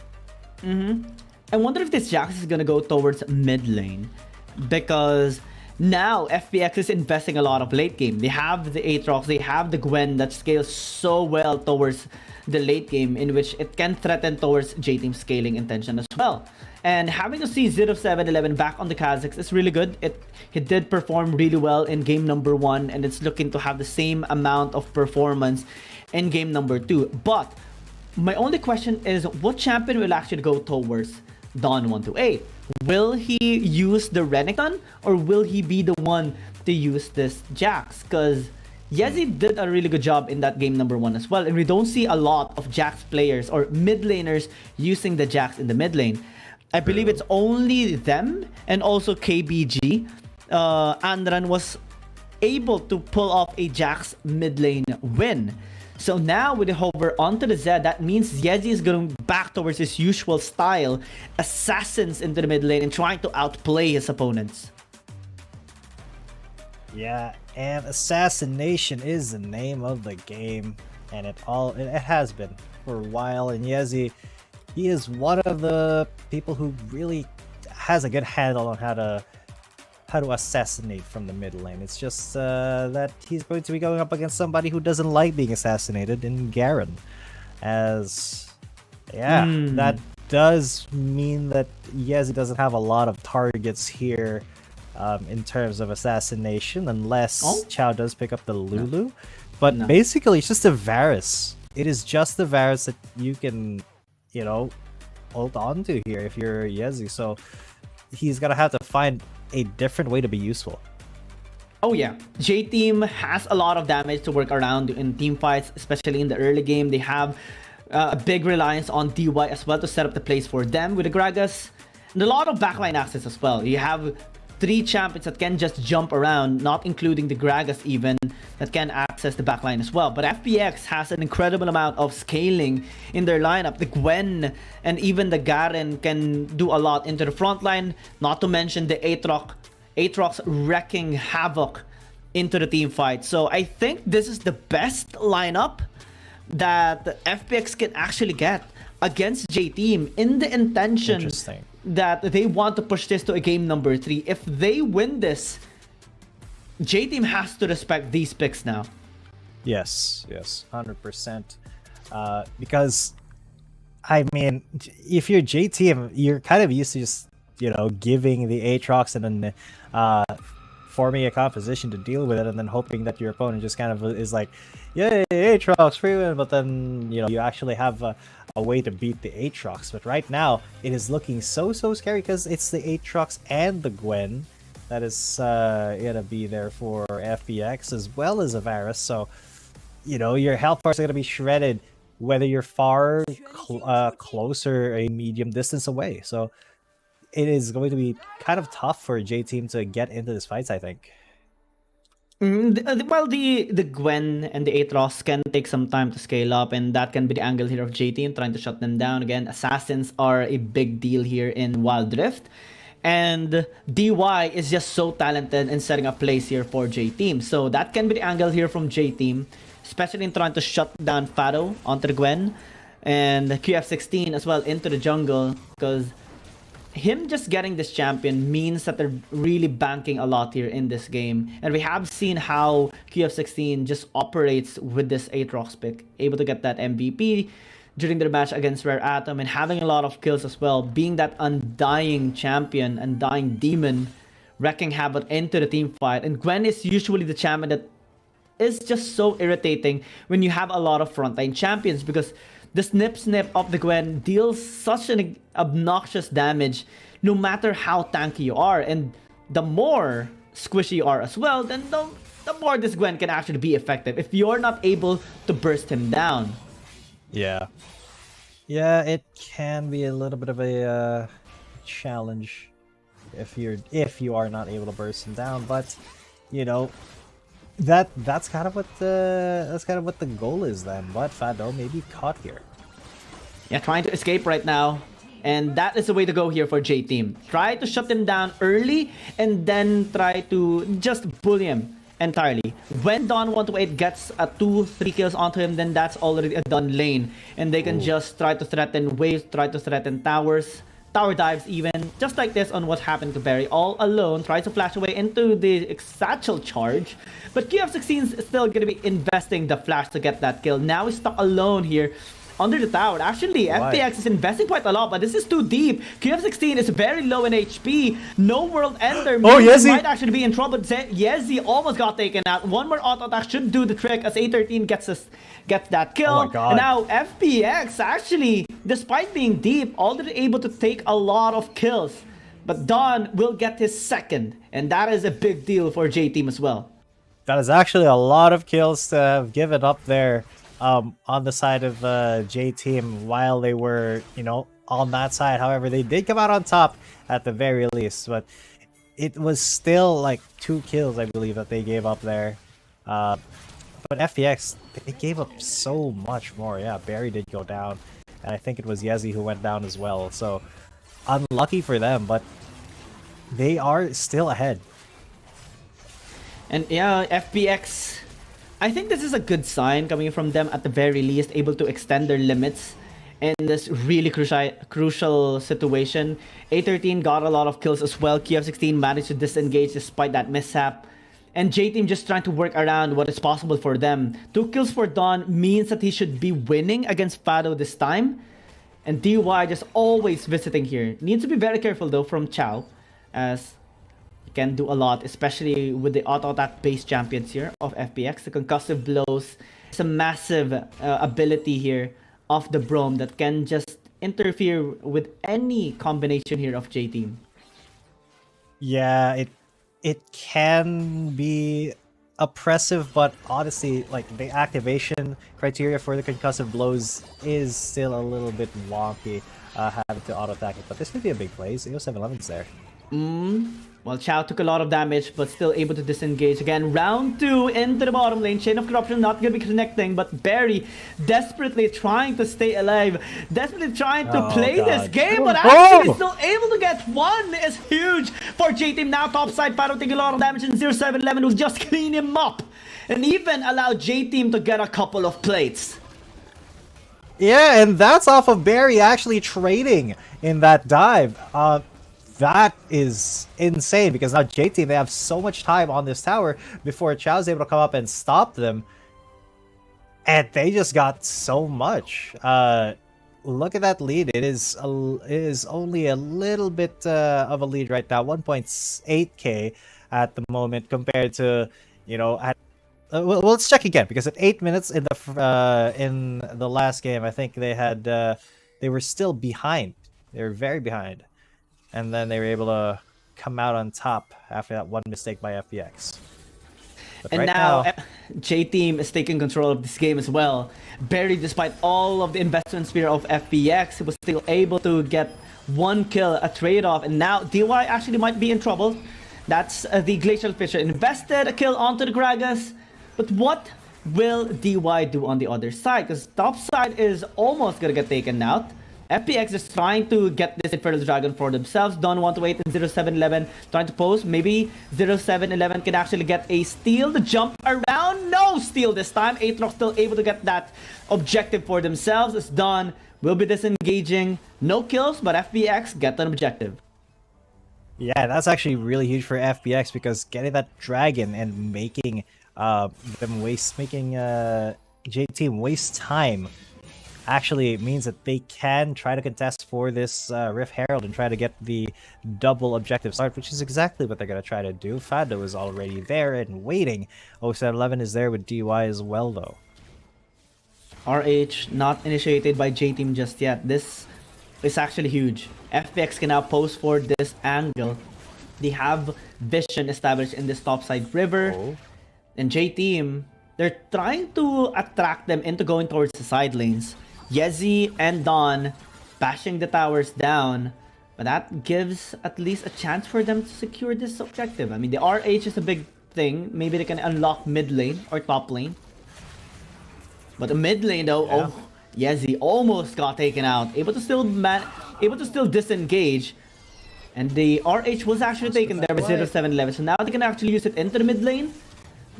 I wonder if this Jax is gonna go towards mid lane, because now FPX is investing a lot of late game. They have the Aatrox, they have the Gwen that scales so well towards the late game, in which it can threaten towards J-Team's scaling intention as well. And having to see 0711 back on the Kazakhs is really good. He did perform really well in game number 1, and it's looking to have the same amount of performance in game number 2. But my only question is, what champion will actually go towards Dawn 128? Will he use the Renekton, or will he be the one to use this Jax? Because Yezi did a really good job in that game number 1 as well, and we don't see a lot of Jax players or mid laners using the Jax in the mid lane. I believe it's only them and also KBG. Andran was able to pull off a Jax mid lane win. So now with the hover onto the Zed, that means Yezi is going back towards his usual style, assassins into the mid lane and trying to outplay his opponents. Yeah, and assassination is the name of the game, and it has been for a while. And Yezi, he is one of the people who really has a good handle on how to assassinate from the mid lane. It's just that he's going to be going up against somebody who doesn't like being assassinated in Garen. As that does mean that Yezi doesn't have a lot of targets here in terms of assassination, unless Chow does pick up the Lulu. But basically, it's just a Varus. It is just the Varus that you can, you know, hold on to here if you're Yezi. So he's gonna have to find a different way to be useful. Oh yeah, J-Team has a lot of damage to work around in team fights, especially in the early game. They have a big reliance on DY as well to set up the place for them with the Gragas, and a lot of backline access as well. You have 3 champions that can just jump around, not including the Gragas even, that can access the backline as well. But FPX has an incredible amount of scaling in their lineup. The Gwen and even the Garen can do a lot into the front line, not to mention the Aatrox wrecking havoc into the team fight. So I think this is the best lineup that FPX can actually get against J-Team, in the intention that they want to push this to a game number 3. If they win this, J-Team has to respect these picks now. Yes, 100%. Because, I mean, if you're J-Team, you're kind of used to just, you know, giving the Aatrox and then forming a composition to deal with it, and then hoping that your opponent just kind of is like, yay, Aatrox, free win, but then, you know, you actually have a way to beat the Aatrox. But right now, it is looking so scary, because it's the Aatrox and the Gwen that is gonna be there for FPX, as well as Varus. So, you know, your health bars are gonna be shredded, whether you're far, close, or a medium distance away. So it is going to be kind of tough for J-Team to get into this fight, I think. Well, the Gwen and the Aatrox can take some time to scale up, and that can be the angle here of J-Team, trying to shut them down. Again, assassins are a big deal here in Wild Rift, and DY is just so talented in setting up plays here for J-Team. So that can be the angle here from J-Team, especially in trying to shut down Fado onto the Gwen, and QF16 as well into the jungle, because him just getting this champion means that they're really banking a lot here in this game. And we have seen how QF16 just operates with this Aatrox pick, able to get that MVP during their match against Rare Atom, and having a lot of kills as well, being that undying champion, undying demon, wrecking havoc into the team fight. And Gwen is usually the champion that is just so irritating when you have a lot of frontline champions, because the snip of the Gwen deals such an obnoxious damage no matter how tanky you are. And the more squishy you are as well, then the more this Gwen can actually be effective if you're not able to burst him down. Yeah, it can be a little bit of a challenge if you are not able to burst him down. But, you know, that's kind of what the goal is then. But Fado may be caught here. Yeah, trying to escape right now, and that is the way to go here for J-Team. Try to shut him down early, and then try to just bully him entirely. When Don 128 gets 2-3 kills onto him, then that's already a done lane. And they can just try to threaten waves, try to threaten towers, tower dives even, just like this on what happened to Barry. All alone, tries to flash away into the satchel charge. But KF16 is still going to be investing the flash to get that kill. Now he's stuck alone here under the tower. Actually, FPX is investing quite a lot, but this is too deep. KF16 is very low in HP. No World Ender. Might actually be in trouble. Yezi almost got taken out. One more auto attack should do the trick as A13 gets that kill. Oh my God. And now FPX actually, despite being deep, already able to take a lot of kills. But Don will get his second, and that is a big deal for J-Team as well. That is actually a lot of kills to have given up there. On the side of J-Team while they were, you know, on that side. However, they did come out on top at the very least, but it was still like 2 kills, I believe, that they gave up there. But FPX, they gave up so much more. Yeah, Barry did go down, and I think it was Yezi who went down as well. So unlucky for them, but they are still ahead. And yeah, FPX, I think this is a good sign coming from them at the very least, able to extend their limits in this really crucial situation. A13 got a lot of kills as well. KF16 managed to disengage despite that mishap. And J-Team just trying to work around what is possible for them. 2 kills for Don means that he should be winning against Fado this time. And DY just always visiting here. Needs to be very careful though from Chow, as can do a lot, especially with the auto-attack base champions here of FPX. The concussive blows is a massive ability here of the Brom that can just interfere with any combination here of J-Team. Yeah, it can be oppressive, but honestly, like, the activation criteria for the concussive blows is still a little bit wonky, having to auto-attack it. But this could be a big play. 0711's there. Well, Chow took a lot of damage, but still able to disengage again. Round 2 into the bottom lane. Chain of Corruption not going to be connecting, but Barry desperately trying to stay alive. Desperately trying to play this game, but actually still able to get one is huge for J-Team. Now topside, Fado taking a lot of damage, and 0711 will just clean him up. And even allow J-Team to get a couple of plates. Yeah, and that's off of Barry actually trading in that dive. That is insane, because now J-Team, they have so much time on this tower before Chow's able to come up and stop them. And they just got so much. Look at that lead. It is only a little bit of a lead right now. 1.8k at the moment compared to, you know, at well, let's check again, because at 8 minutes in the last game, I think they had they were still behind. They were very behind. And then they were able to come out on top after that one mistake by FPX. But and right now, now J-Team is taking control of this game as well. Barry, despite all of the investment sphere of FPX, was still able to get 1 kill, a trade-off. And now DY actually might be in trouble. That's the Glacial Fisher. Invested a kill onto the Gragas. But what will DY do on the other side? Because top side is almost going to get taken out. FPX is trying to get this Infernal Dragon for themselves. Don't want to wait in 0711 trying to pose. Maybe 0711 can actually get a steal. The jump around. No steal this time. Aatrox still able to get that objective for themselves. It's done. Will be disengaging. No kills, but FPX get an objective. Yeah, that's actually really huge for FPX, because getting that dragon and making J-Team waste time actually means that they can try to contest for this Rift Herald and try to get the double objective start, which is exactly what they're going to try to do. Fado is already there and waiting. 0711 is there with DY as well, though. RH not initiated by J-Team just yet. This is actually huge. FPX can now pose for this angle. They have vision established in this topside river. And J-Team, they're trying to attract them into going towards the side lanes. Yezi and Don bashing the towers down, but that gives at least a chance for them to secure this objective. I mean, the RH is a big thing. Maybe they can unlock mid lane or top lane. But the mid lane though, oh, Yezi almost got taken out. Able to still disengage. And the RH was actually taken there with 0711. So now they can actually use it into the mid lane.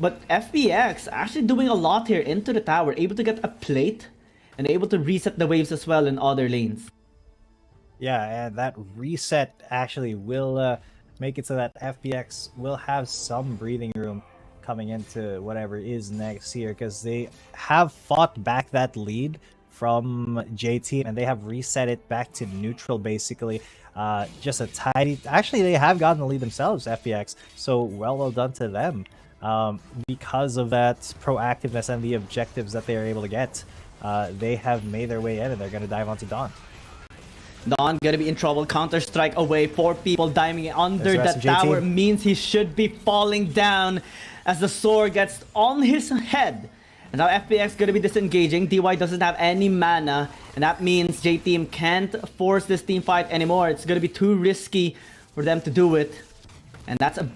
But FPX actually doing a lot here into the tower, able to get a plate and able to reset the waves as well in other lanes. Yeah, and that reset actually will make it so that FPX will have some breathing room coming into whatever is next here, because they have fought back that lead from JT and they have reset it back to neutral basically. Just a tidy... Actually, they have gotten the lead themselves, FPX, so well done to them. Because of that proactiveness and the objectives that they are able to get, they have made their way in and they're going to dive onto Dawn. Dawn gonna be in trouble. Counter-Strike away. 4 people diving under that tower means he should be falling down as the sword gets on his head. And now FPX gonna be disengaging. DY doesn't have any mana, and that means J-Team can't force this team fight anymore. It's gonna be too risky for them to do it. And that's a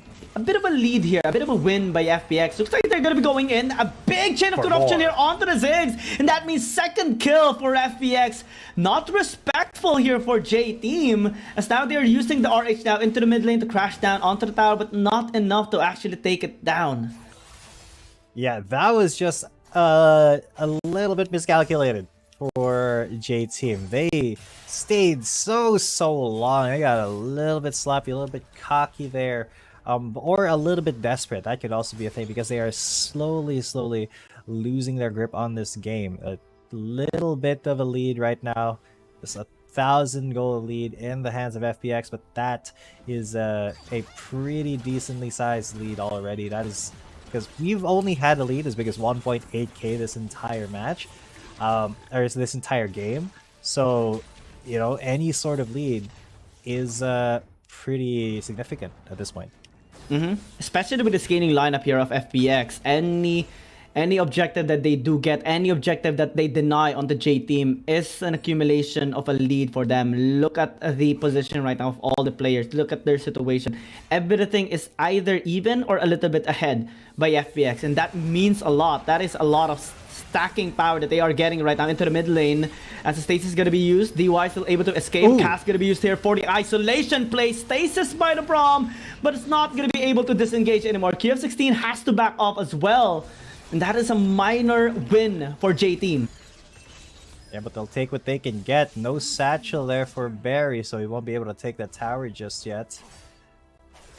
bit of a lead here, a bit of a win by FPX. Looks like they're going to be going in. A big chain of corruption here onto the Ziggs. And that means second kill for FPX. Not respectful here for J-Team. As now they're using the RH now into the mid lane to crash down onto the tower, but not enough to actually take it down. Yeah, that was just a little bit miscalculated for J-Team. They stayed so long. They got a little bit sloppy, a little bit cocky there. Or a little bit desperate. That could also be a thing because they are slowly losing their grip on this game. A little bit of a lead right now. It's a 1,000-goal lead in the hands of FPX, but that is a pretty decently sized lead already. That is because we've only had a lead as big as 1.8k this entire match, or this entire game. So, you know, any sort of lead is pretty significant at this point. Especially with the scaling lineup here of FPX. Any objective that they do get, any objective that they deny on the J-Team is an accumulation of a lead for them. Look at the position right now of all the players. Look at their situation. Everything is either even or a little bit ahead by FPX, and that means a lot. That is a lot of stacking power that they are getting right now into the mid lane. As the stasis is going to be used, DY still able to escape. Cast going to be used here for the isolation play. Stasis by the Braum, but it's not going to be able to disengage anymore. KF16 has to back off as well. And that is a minor win for J-Team. Yeah, but they'll take what they can get. No satchel there for Barry, so he won't be able to take the tower just yet.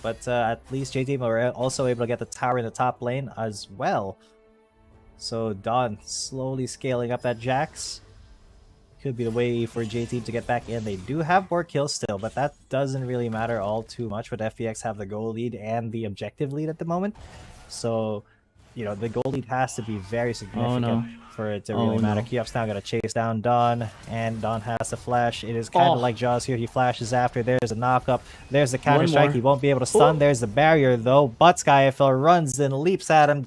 But at least J-Team are also able to get the tower in the top lane as well. So Dawn slowly scaling up that Jax. Could be the way for J-Team to get back in. They do have more kills still, but that doesn't really matter all too much. But FPX have the goal lead and the objective lead at the moment. So, you know, the goal lead has to be very significant for it to really matter. Kiev's now going to chase down Dawn, and Dawn has the flash. It is kind of like Jaws here. He flashes after. There's a knock-up. There's the counter-strike. He won't be able to stun. There's the barrier, though. But SkyFL runs and leaps at him.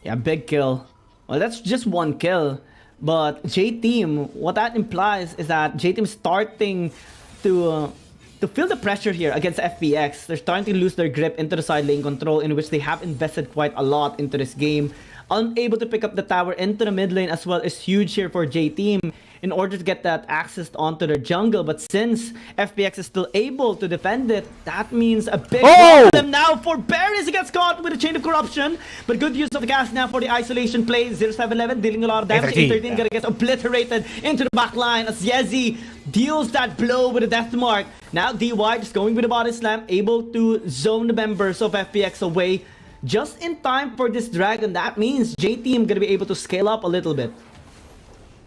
Yeah, big kill. Well, that's just one kill. But J-Team, what that implies is that J-Team is starting to feel the pressure here against FPX. They're starting to lose their grip into the side lane control, in which they have invested quite a lot into this game. Unable to pick up the tower into the mid lane as well is huge here for J-Team in order to get that access onto their jungle. But since FPX is still able to defend it, that means a big loss for them now. For Barry as he gets caught with a chain of corruption. But good use of the gas now for the isolation play. 0711 dealing a lot of damage. 813 gonna get obliterated into the back line as Yezi deals that blow with a death mark. Now DY just going with the body slam, able to zone the members of FPX away just in time for this dragon. That means J-Team gonna be able to scale up a little bit.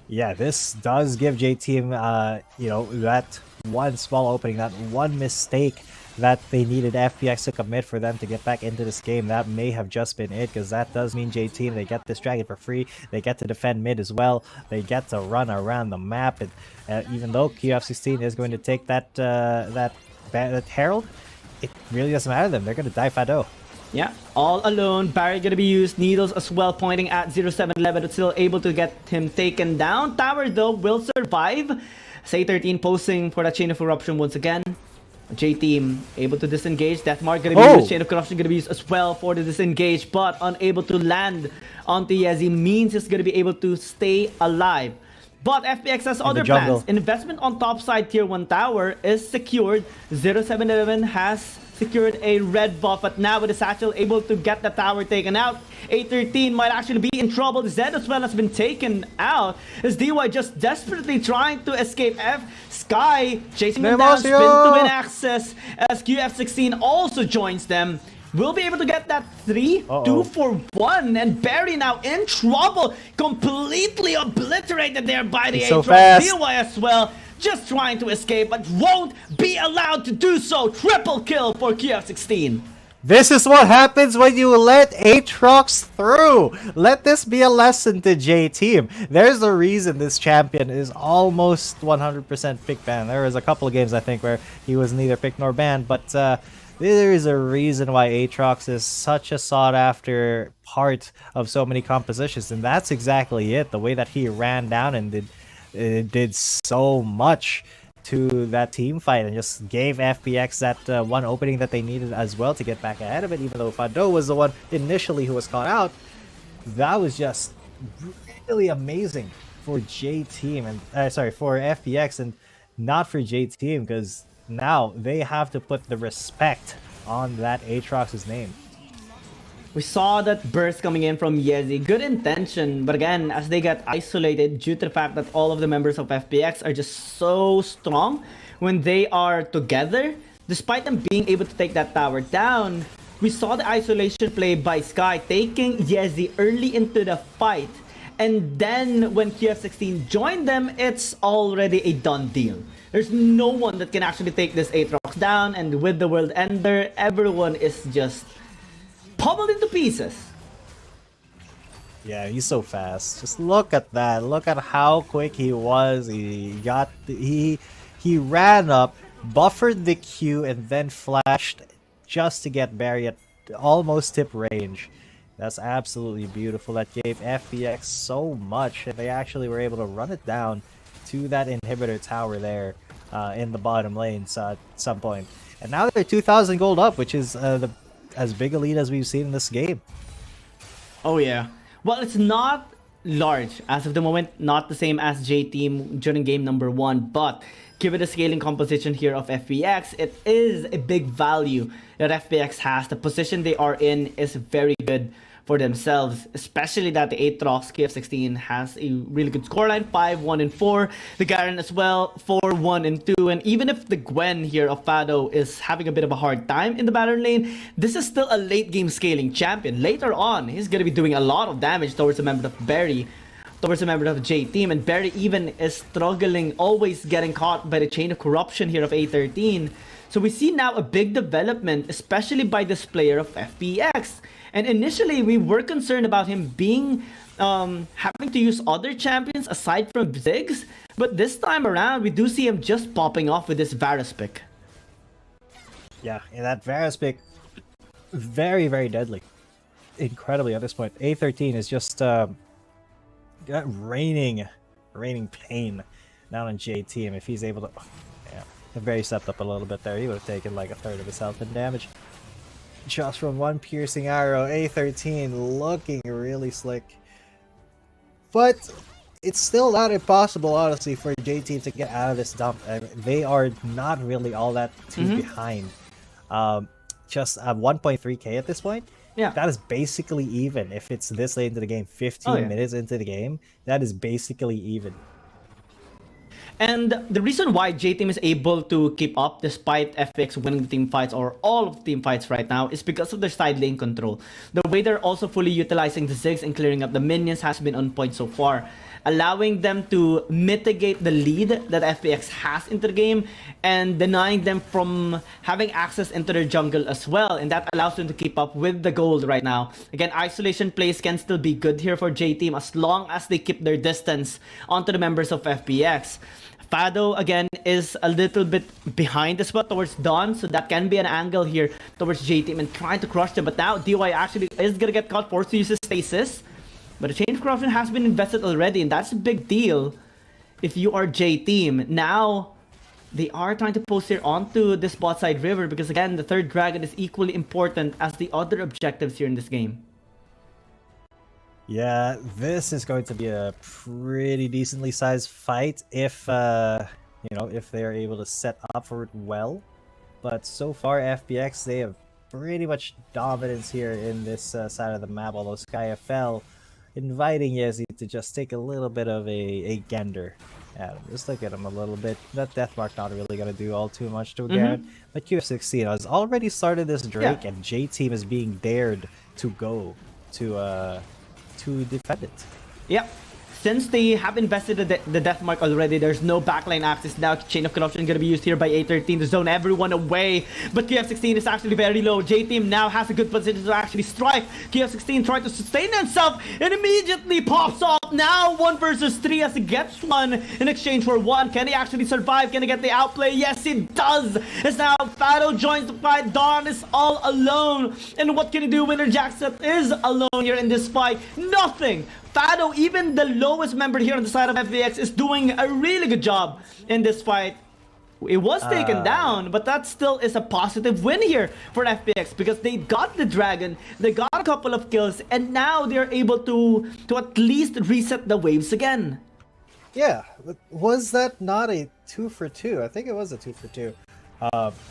Yeah, this does give J-Team, you know, that one small opening, that one mistake that they needed FPX to commit for them to get back into this game. That may have just been it, because that does mean J-Team, they get this dragon for free. They get to defend mid as well. They get to run around the map. And even though KF16 is going to take that Herald, it really doesn't matter to them. They're going to die Fado. Yeah, all alone. Barry gonna be used. Needles as well pointing at 0711, but still able to get him taken down. Tower though will survive. Say 13 posing for that chain of corruption once again. J-Team able to disengage. Deathmark gonna be used. Chain of corruption gonna be used as well for the disengage, but unable to land onto Yezi means he's gonna be able to stay alive. But FPX has other plans. Investment on top side tier 1 tower is secured. 0711 has secured a red buff, but now with the satchel able to get the tower taken out. A13 might actually be in trouble. Zed as well has been taken out. As DY just desperately trying to escape. Sky chasing him down, spin to win access as QF16 also joins them. Will be able to get that 3-2 for 1, and Barry now in trouble, completely obliterated there by the Aatrox. DY as well, just trying to escape, but won't be allowed to do so. Triple kill for QF16. This is what happens when you let Aatrox through. Let this be a lesson to J-Team. There's a reason this champion is almost 100% pick banned. There was a couple of games, I think, where he was neither picked nor banned, but there is a reason why Aatrox is such a sought-after part of so many compositions, and that's exactly it. The way that he ran down and did so much to that team fight and just gave FPX that one opening that they needed as well to get back ahead of it, even though Fado was the one initially who was caught out. That was just really amazing for J-Team and for FPX, and not for J-Team, because now they have to put the respect on that Aatrox's name. We saw that burst coming in from Yezi. Good intention, but again, as they get isolated due to the fact that all of the members of FPX are just so strong when they are together, despite them being able to take that tower down, we saw the isolation play by Sky taking Yezi early into the fight. And then when QF16 joined them, it's already a done deal. There's no one that can actually take this Aatrox down, and with the World Ender, everyone is just pummeled into pieces. Yeah, he's so fast. Just look at that. Look at how quick he was. He ran up, buffered the Q, and then flashed just to get Barry at almost tip range. That's absolutely beautiful. That gave FPX so much, and they actually were able to run it down to that inhibitor tower there in the bottom lanes at some point. And now they're 2,000 gold up, which is as big a lead as we've seen in this game. Oh yeah. Well, it's not large as of the moment, not the same as J-Team during game number 1, but given the scaling composition here of FPX, it is a big value that FPX has. The position they are in is very good for themselves, especially that the Aatrox KF16 has a really good scoreline, 5-1-4. The Garen as well, 4-1-2. And even if the Gwen here of Fado is having a bit of a hard time in the Baron lane, this is still a late game scaling champion. Later on, he's going to be doing a lot of damage towards a member of Barry, towards a member of J-Team, and Barry even is struggling, always getting caught by the chain of corruption here of A13. So we see now a big development, especially by this player of FPX. And initially, we were concerned about him being having to use other champions aside from Ziggs, but this time around, we do see him just popping off with this Varus pick. Yeah, and that Varus pick, very, very deadly. Incredibly at this point. A13 is just raining pain down on J-Team. If he's able to... yeah, if Barry stepped up a little bit there, he would have taken like a third of his health in damage. Just from one piercing arrow. A13 looking really slick. But it's still not impossible, honestly, for J-Team to get out of this dump. They are not really all that too behind. Just 1.3k at this point. Yeah, that is basically even. If it's this late into the game, 15 minutes into the game, that is basically even. And the reason why J-Team is able to keep up despite FPX winning the team fights or all of the team fights right now is because of their side lane control. The way they're also fully utilizing the Ziggs and clearing up the minions has been on point so far, allowing them to mitigate the lead that FPX has into the game and denying them from having access into their jungle as well. And that allows them to keep up with the gold right now. Again, isolation plays can still be good here for J-Team as long as they keep their distance onto the members of FPX. Fado, again, is a little bit behind as well towards Dawn, so that can be an angle here towards J-Team and trying to crush them. But now DY actually is going to get caught, forced to use his stasis. But the chain of corruption has been invested already, and that's a big deal if you are J-Team. Now, they are trying to post here onto this bot side river because, again, the third dragon is equally important as the other objectives here in this game. Yeah, this is going to be a pretty decently sized fight if, you know, if they're able to set up for it well. but so far FPX, they have pretty much dominance here in this side of the map, although SkyFL inviting Yezi to just take a little bit of a gander at him. Just look at him a little bit. That Deathmark not really going to do all too much to Garrett, but QF16 has already started this Drake, and J-Team is being dared to go to defend it. Yep. Since they have invested the death mark already, there's no backline access now. Chain of Corruption going to be used here by A13 to zone everyone away. But KF16 is actually very low. J-Team now has a good position to actually strike. KF16 trying to sustain himself and immediately pops off. Now 1 versus 3 as he gets one in exchange for 1. Can he actually survive? Can he get the outplay? Yes, he does. As now Fado joins the fight. Dawn is all alone. And what can he do? Winner Jackson is alone here in this fight. Nothing. Fado, even the lowest member here on the side of FPX, is doing a really good job in this fight. It was taken down, but that still is a positive win here for FPX because they got the Dragon, they got a couple of kills, and now they're able to at least reset the waves again. Yeah, was that not a 2 for 2? I think it was a 2 for 2.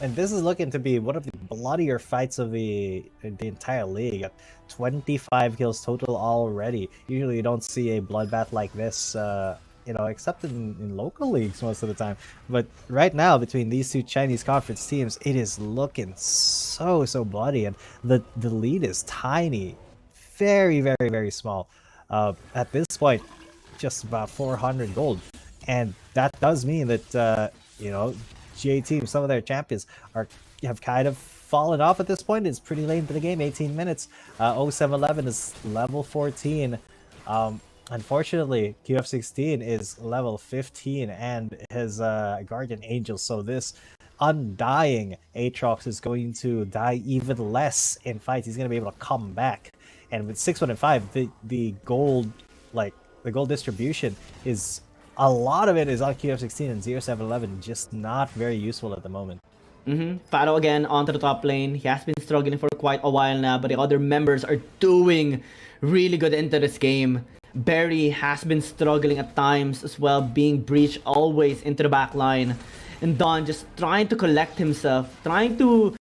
And this is looking to be one of the bloodier fights of the entire league. 25 kills total already. Usually you don't see a bloodbath like this, you know, except in local leagues most of the time. But right now, between these two Chinese conference teams, it is looking so bloody, and the lead is tiny, very small. At this point, just about 400 gold, and that does mean that you know, J-Team, some of their champions have kind of fallen off at this point. It's pretty late into the game, 18 minutes. 0711 is level 14. Unfortunately, QF16 is level 15 and his Guardian Angel, so this undying Aatrox is going to die even less in fights. He's going to be able to come back. And with 6, 1, and 5, the gold, like, the gold distribution is... a lot of it is on QF16, and 0711 just not very useful at the moment. Fado again onto the top lane. He has been struggling for quite a while now, but the other members are doing really good into this game. Barry has been struggling at times as well, being breached always into the back line. And Don just trying to collect himself, trying to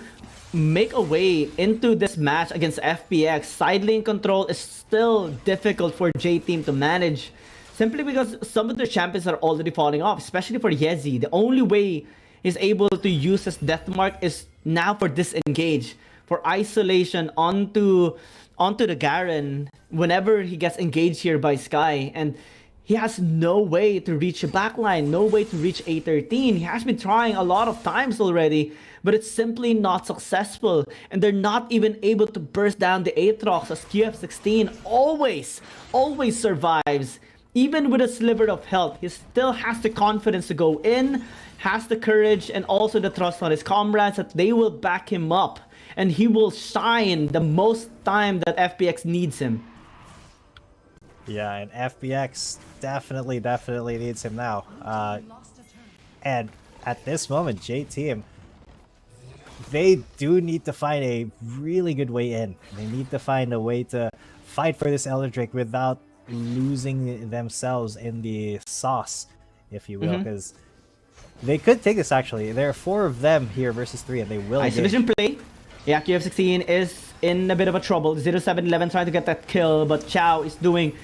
make a way into this match against FPX. Side lane control is still difficult for J-Team to manage, simply because some of the champions are already falling off, especially for Yezi. The only way he's able to use his death mark is now for disengage, for isolation onto the Garen whenever he gets engaged here by Sky. And he has no way to reach a backline, no way to reach A13. He has been trying a lot of times already, but it's simply not successful. And they're not even able to burst down the Aatrox, as QF16 always survives. Even with a sliver of health, he still has the confidence to go in, has the courage, and also the trust on his comrades that they will back him up. And he will shine the most time that FPX needs him. Yeah, and FPX definitely needs him now. And at this moment, J-Team, they do need to find a really good way in. They need to find a way to fight for this Elder Drake without losing themselves in the sauce, if you will, because they could take this. Actually, there are 4 of them here versus 3, and they will. Isolation play. Yeah, QF16 is in a bit of a trouble. 0711 trying to get that kill, but Chow is doing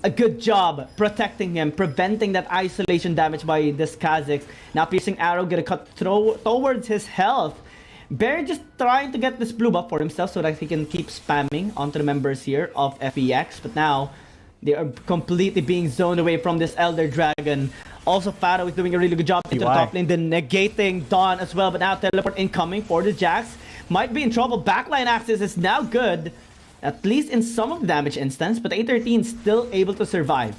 a good job protecting him, preventing that isolation damage by this Kha'Zix. Now piercing arrow gonna cut towards his health. Barry just trying to get this blue buff for himself so that he can keep spamming onto the members here of FPX, but now they are completely being zoned away from this Elder Dragon. Also, Fado is doing a really good job into the top lane, then negating Dawn as well. But now teleport incoming for the Jax. Might be in trouble. Backline access is now good, at least in some of the damage instance. But A13 still able to survive.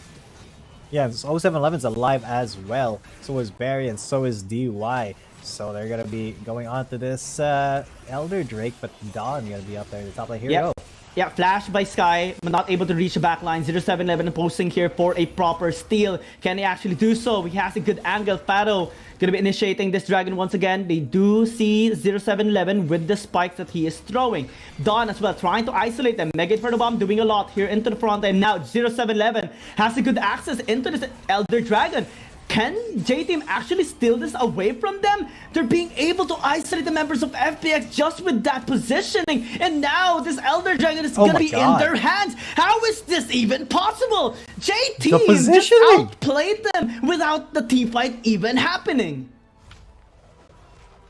Yeah, 0711's alive as well. So is Barry and so is DY. So they're going to be going on to this Elder Drake. But Dawn going to be up there in the top lane. Here we go. Yeah, flash by Sky, but not able to reach the backline. 0711 posting here for a proper steal. Can he actually do so? He has a good angle. Fado gonna be initiating this dragon once again. They do see 0711 with the spikes that he is throwing. Dawn as well, trying to isolate them. Megate for the bomb, doing a lot here into the front. And now 0711 has a good access into this Elder Dragon. Can J-Team actually steal this away from them? They're being able to isolate the members of FPX just with that positioning. And now this Elder Dragon is going to be in their hands. How is this even possible? J-Team just outplayed them without the team fight even happening.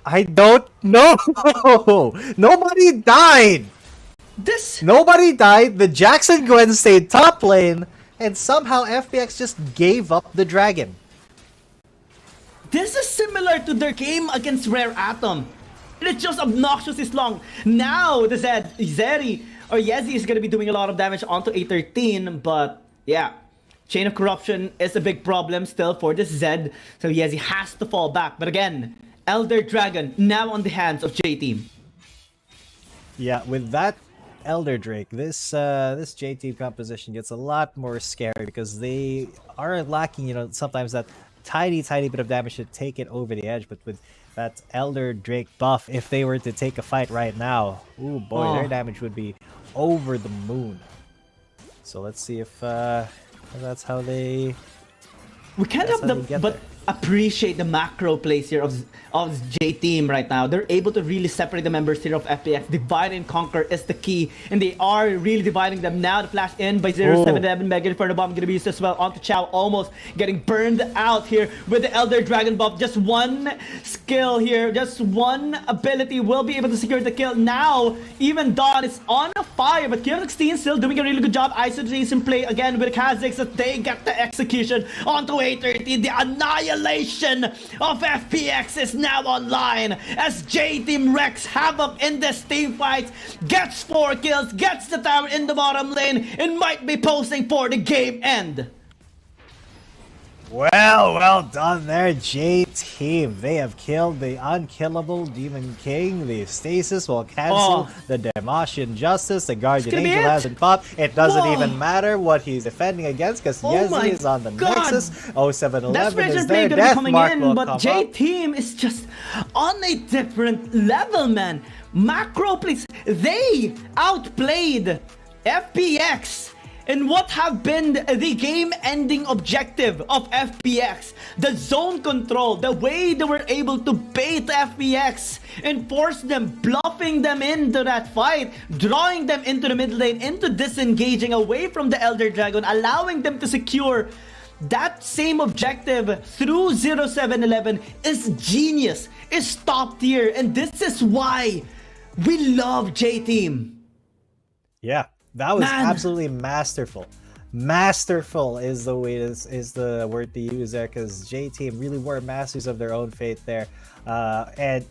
I don't know. Nobody died. Nobody died. The Jackson Gwen stayed top lane. And somehow FPX just gave up the dragon. This is similar to their game against Rare Atom. It's just obnoxiously long. Now the Yezi is going to be doing a lot of damage onto A13, but yeah. Chain of Corruption is a big problem still for this Zed, so Yezi has to fall back. But again, Elder Dragon now on the hands of J-Team. Yeah, with that Elder Drake, this J-Team composition gets a lot more scary because they are lacking, sometimes that tiny bit of damage to take it over the edge. But with that Elder Drake buff, if they were to take a fight right now, ooh boy, their damage would be over the moon. So let's see if that's how they... We can't help but appreciate the macro plays here of J-Team right now. They're able to really separate the members here of FPX. Divide and conquer is the key, and they are really dividing them now. The flash in by 077 Mega for the bomb going to be used as well onto Chow, almost getting burned out here with the Elder Dragon buff. Just one skill here, just one ability will be able to secure the kill. Now even Dawn is on fire, but KBG still doing a really good job isolating play again with Kha'Zix as they get the execution onto A13. The annihilation of FPX is now online as J-Team wreaks havoc in this team fight, gets 4 kills, gets the tower in the bottom lane, and might be posing for the game end. Well done there, J-Team. They have killed the unkillable Demon King. The Stasis will cancel the Demasian Justice. The Guardian Angel hasn't popped. It doesn't even matter what he's defending against because Yezi is on the Nexus. 0711 is there. Deathmark will but J-Team is just on a different level, man. Macro plays. They outplayed FPX. And what have been the game-ending objective of FPX? The zone control, the way they were able to bait FPX and force them, bluffing them into that fight, drawing them into the mid lane, into disengaging away from the Elder Dragon, allowing them to secure that same objective through 0711 is genius, is top tier, and this is why we love J-Team. Yeah. That was absolutely masterful. Masterful is the way is the word to use there, because J-Team really were masters of their own fate there. And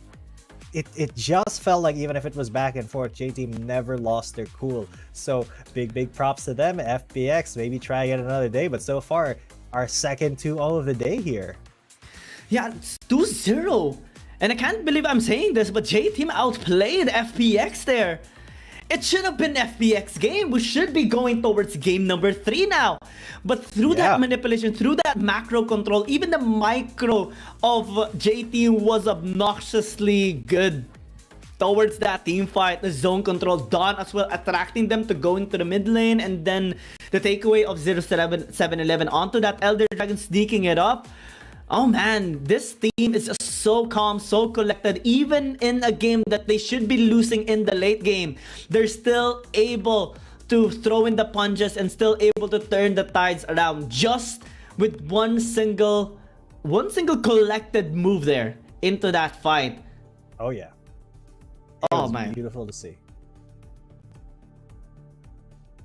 it just felt like even if it was back and forth, J-Team never lost their cool. So big props to them. FPX, maybe try again another day, but so far our second 2-0 of the day here. Yeah, it's 2-0. And I can't believe I'm saying this, but J-Team outplayed FPX there. It should have been FPX game. We should be going towards game number 3 now. But through that manipulation, through that macro control, even the micro of J-Team was obnoxiously good towards that team fight. The zone control done as well, attracting them to go into the mid lane, and then the takeaway of 0711 onto that Elder Dragon, sneaking it up. Oh man, this team is just so calm, so collected. Even in a game that they should be losing in the late game, they're still able to throw in the punches and still able to turn the tides around just with one single collected move there into that fight. Oh yeah. It was beautiful to see.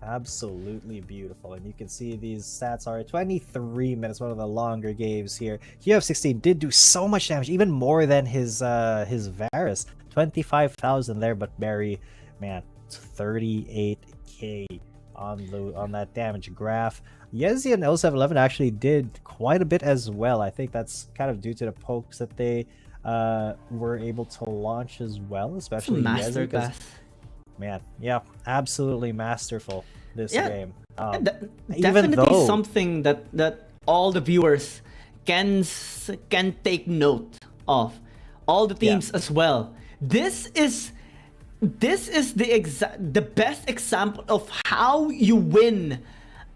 Absolutely beautiful. And you can see these stats are 23 minutes, one of the longer games here. UF16 did do so much damage, even more than his Varus. 25,000 there, but Barry, man, it's 38k on that damage graph. Yezi and 0711 actually did quite a bit as well. I think that's kind of due to the pokes that they were able to launch as well, especially Yezi, because man, yeah, absolutely masterful this game. Definitely something that all the viewers can take note of, all the teams as well. This is the best example of how you win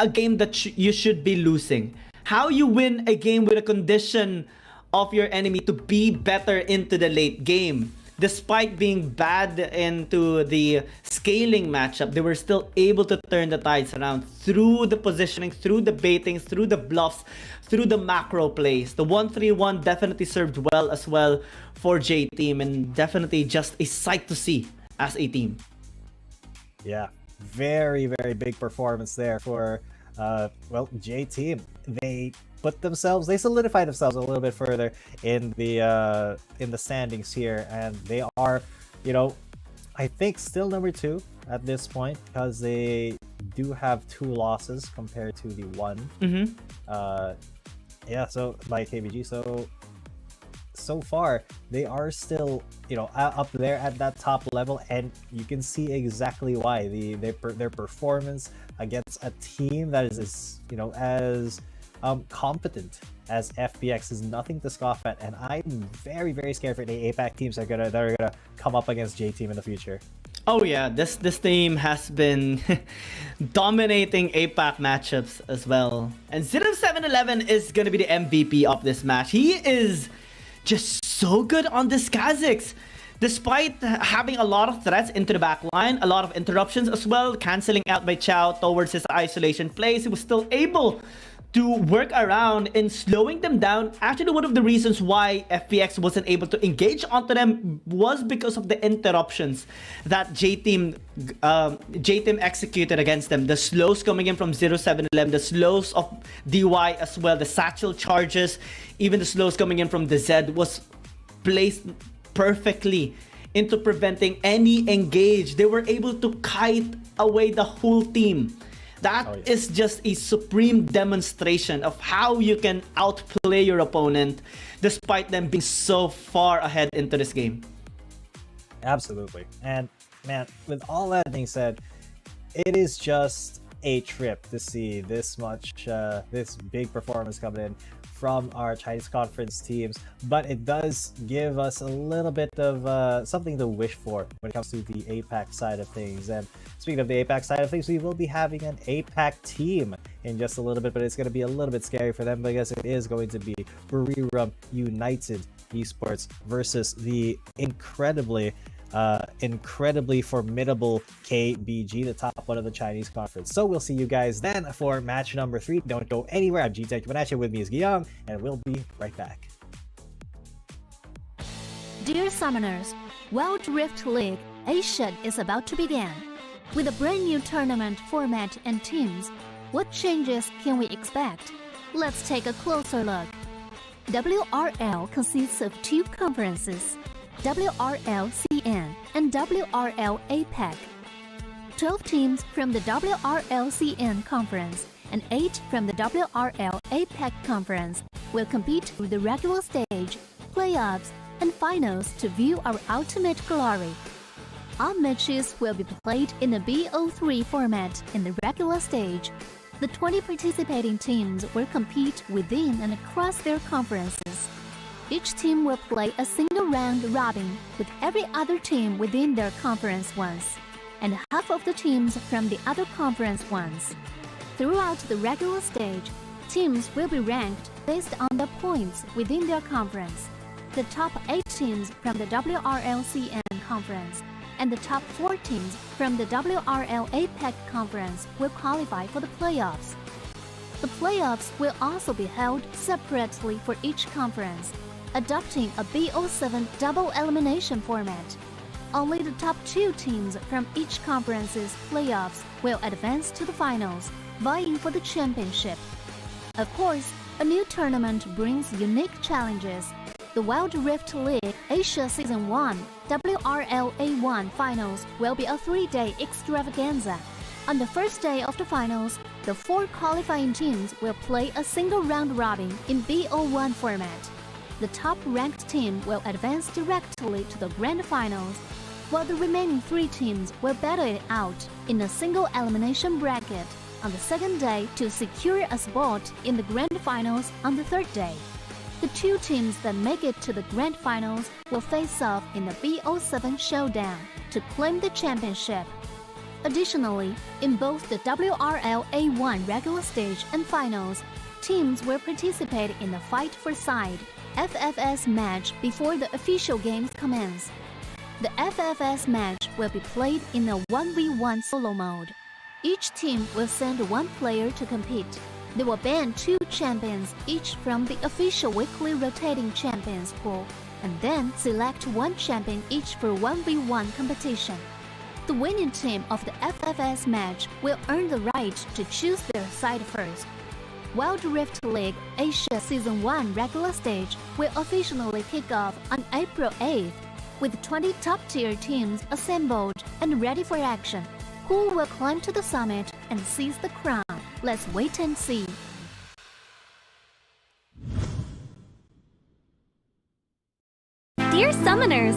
a game that you should be losing. how you win a game with a condition of your enemy to be better into the late game. Despite being bad into the scaling matchup, they were still able to turn the tides around through the positioning, through the baiting, through the bluffs, through the macro plays. The 1-3-1 definitely served well as well for J-Team, and definitely just a sight to see as a team. Yeah, very, very big performance there for, well, J-Team. They solidified themselves a little bit further in the standings here, and they are, you know, I think still number 2 at this point, because they do have 2 losses compared to the 1. Yeah, so by KBG, so far they are still, you know, up there at that top level, and you can see exactly why. Their performance against a team that is you know, as competent as FPX is nothing to scoff at, and I'm very, very scared for the APAC teams that are gonna come up against J-Team in the future. Oh yeah, this team has been dominating APAC matchups as well. And 0711 is gonna be the MVP of this match. He is just so good on this Kha'Zix. Despite having a lot of threats into the back line, a lot of interruptions as well, cancelling out by Chow towards his isolation plays, he was still able to work around in slowing them down. Actually, one of the reasons why FPX wasn't able to engage onto them was because of the interruptions that J-Team executed against them. The slows coming in from 0711, the slows of DY as well, the satchel charges, even the slows coming in from the Z was placed perfectly into preventing any engage. They were able to kite away the whole team. That is just a supreme demonstration of how you can outplay your opponent despite them being so far ahead into this game. Absolutely. And man, with all that being said, it is just a trip to see this much, this big performance coming in from our Chinese conference teams, but it does give us a little bit of something to wish for when it comes to the APAC side of things. And speaking of the APAC side of things, we will be having an APAC team in just a little bit, but it's going to be a little bit scary for them because it is going to be Buriram United Esports versus the incredibly formidable KBG, the top one of the Chinese conference. So we'll see you guys then for match number 3. Don't go anywhere. I'm G-Tech Manache, with me is Guillaume, and we'll be right back. Dear Summoners, Wild Rift League Asia is about to begin. With a brand new tournament format and teams, what changes can we expect? Let's take a closer look. WRL consists of 2 conferences, WRL CN and WRL APAC. 12 teams from the WRL CN conference and 8 from the WRL APAC conference will compete through the regular stage, playoffs, and finals to view our ultimate glory. All matches will be played in the BO3 format in the regular stage. The 20 participating teams will compete within and across their conferences. Each team will play a single round robin with every other team within their conference once, and half of the teams from the other conference once. Throughout the regular stage, teams will be ranked based on their points within their conference. The top 8 teams from the WRL CN conference and the top 4 teams from the WRL APAC conference will qualify for the playoffs. The playoffs will also be held separately for each conference, adopting a BO7 double elimination format. Only the top 2 teams from each conference's playoffs will advance to the finals, vying for the championship. Of course, a new tournament brings unique challenges. The Wild Rift League Asia Season 1 WRL A1 Finals will be a 3-day extravaganza. On the first day of the finals, the 4 qualifying teams will play a single round robin in BO1 format. The top-ranked team will advance directly to the grand finals, while the remaining 3 teams will battle it out in a single elimination bracket on the second day to secure a spot in the grand finals on the third day. The 2 teams that make it to the grand finals will face off in the BO7 showdown to claim the championship. Additionally, in both the WRL A1 regular stage and finals, teams will participate in the Fight for Side FFS match before the official games commence. The FFS match will be played in a 1v1 solo mode. Each team will send one player to compete. They will ban 2 champions each from the official weekly rotating champions pool, and then select 1 champion each for 1v1 competition. The winning team of the FFS match will earn the right to choose their side first. Wild Rift League Asia Season 1 regular stage will officially kick off on April 8th, with 20 top-tier teams assembled and ready for action. Who will climb to the summit and seize the crown? Let's wait and see. Dear Summoners,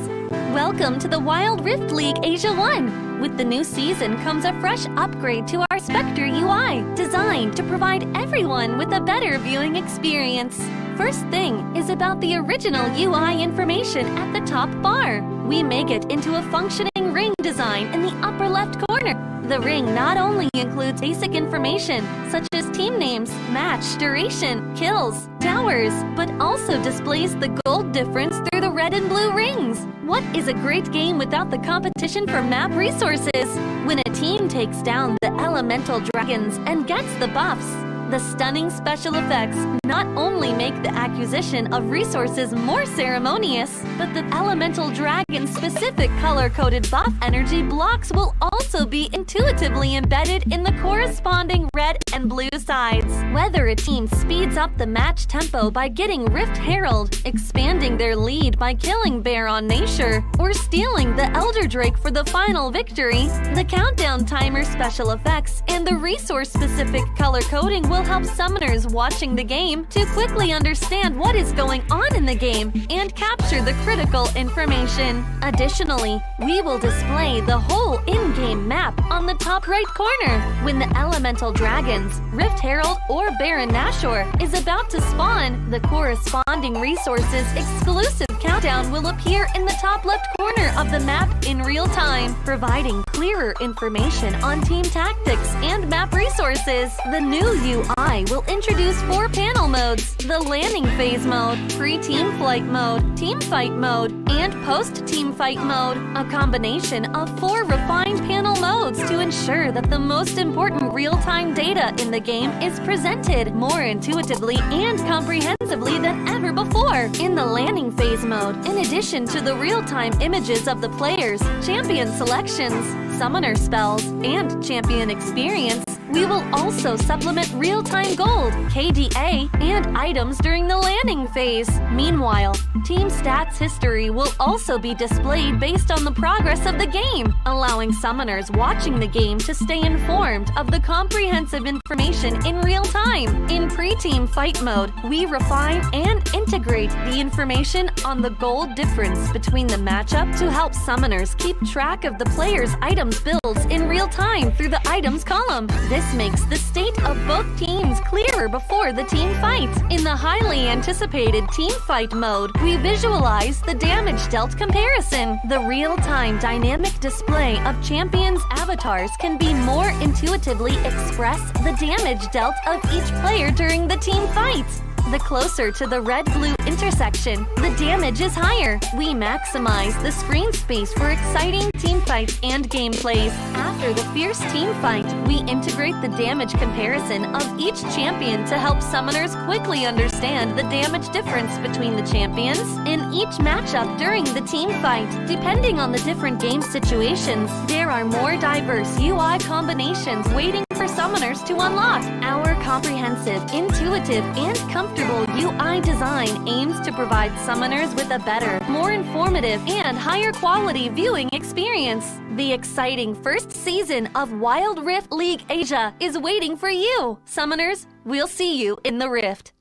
welcome to the Wild Rift League Asia 1. With the new season comes a fresh upgrade to our Spectator UI, designed to provide everyone with a better viewing experience. First thing is about the original UI information at the top bar. We make it into a functioning ring design in the upper left corner. The ring not only includes basic information such as team names, match duration, kills, towers, but also displays the gold difference through the red and blue rings. What is a great game without the competition for map resources? When a team takes down the elemental dragons and gets the buffs, the stunning special effects not only make the acquisition of resources more ceremonious, but the elemental dragon-specific color-coded buff energy blocks will also be intuitively embedded in the corresponding red and blue sides. Whether a team speeds up the match tempo by getting Rift Herald, expanding their lead by killing Baron Nashor, or stealing the Elder Drake for the final victory, the countdown timer special effects and the resource-specific color coding will help summoners watching the game to quickly understand what is going on in the game and capture the critical information. Additionally, we will display the whole in-game map on the top right corner. When the elemental dragons, Rift Herald or Baron Nashor is about to spawn, the corresponding resources exclusive countdown will appear in the top left corner of the map in real time, providing clearer information on team tactics and map resources. The new UI will introduce 4 panel modes: the landing phase mode, pre-team flight mode, team fight mode, and post-team fight mode, a combination of 4 refined panel modes to ensure that the most important real-time data in the game is presented more intuitively and comprehensively than ever before. In the landing phase mode, in addition to the real-time images of the players, champion selections, summoner spells, and champion experience, we will also supplement real-time gold, KDA, and items during the landing phase. Meanwhile, team stats history will also be displayed based on the progress of the game, allowing summoners watching the game to stay informed of the comprehensive information in real time. In pre-team fight mode, we refine and integrate the information on the gold difference between the matchup to help summoners keep track of the players' items builds in real time through the items column. This makes the state of both teams clearer before the team fight. In the highly anticipated team fight mode, we visualize the damage dealt comparison. The real-time dynamic display of champions' avatars can be more intuitively express the damage dealt of each player during the team fight. The closer to the red-blue intersection, the damage is higher. We maximize the screen space for exciting team fights and gameplays. After the fierce team fight, we integrate the damage comparison of each champion to help summoners quickly understand the damage difference between the champions in each matchup during the team fight. Depending on the different game situations, there are more diverse UI combinations waiting for summoners to unlock. Our comprehensive, intuitive, and comfortable UI design aims to provide summoners with a better, more informative, and higher quality viewing experience. The exciting first season of Wild Rift League Asia is waiting for you. Summoners, we'll see you in the Rift.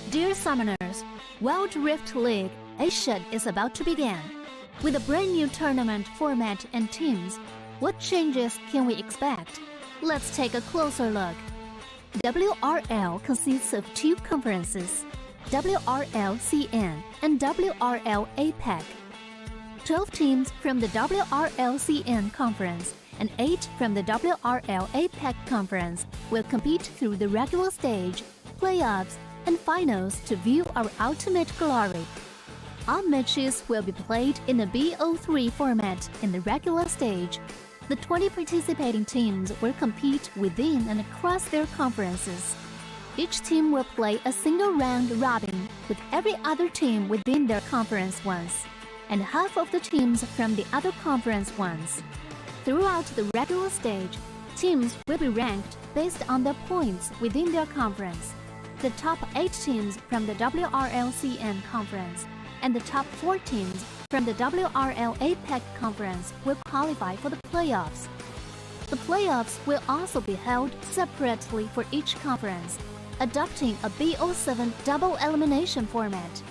Dear Summoners, Wild Rift League Asia is about to begin. With a brand new tournament format and teams, what changes can we expect? Let's take a closer look. WRL consists of 2 conferences, WRL CN and WRL APEC. 12 teams from the WRL CN conference and 8 from the WRL APEC Conference will compete through the regular stage, playoffs, and finals to view our ultimate glory. All matches will be played in the BO3 format in the regular stage. The 20 participating teams will compete within and across their conferences. Each team will play a single round robin with every other team within their conference once, and half of the teams from the other conference once. Throughout the regular stage, teams will be ranked based on their points within their conference. The top 8 teams from the WRLCN conference and the top 4 teams from the WRL APEC conference will qualify for the playoffs. The playoffs will also be held separately for each conference, adopting a BO7 double elimination format.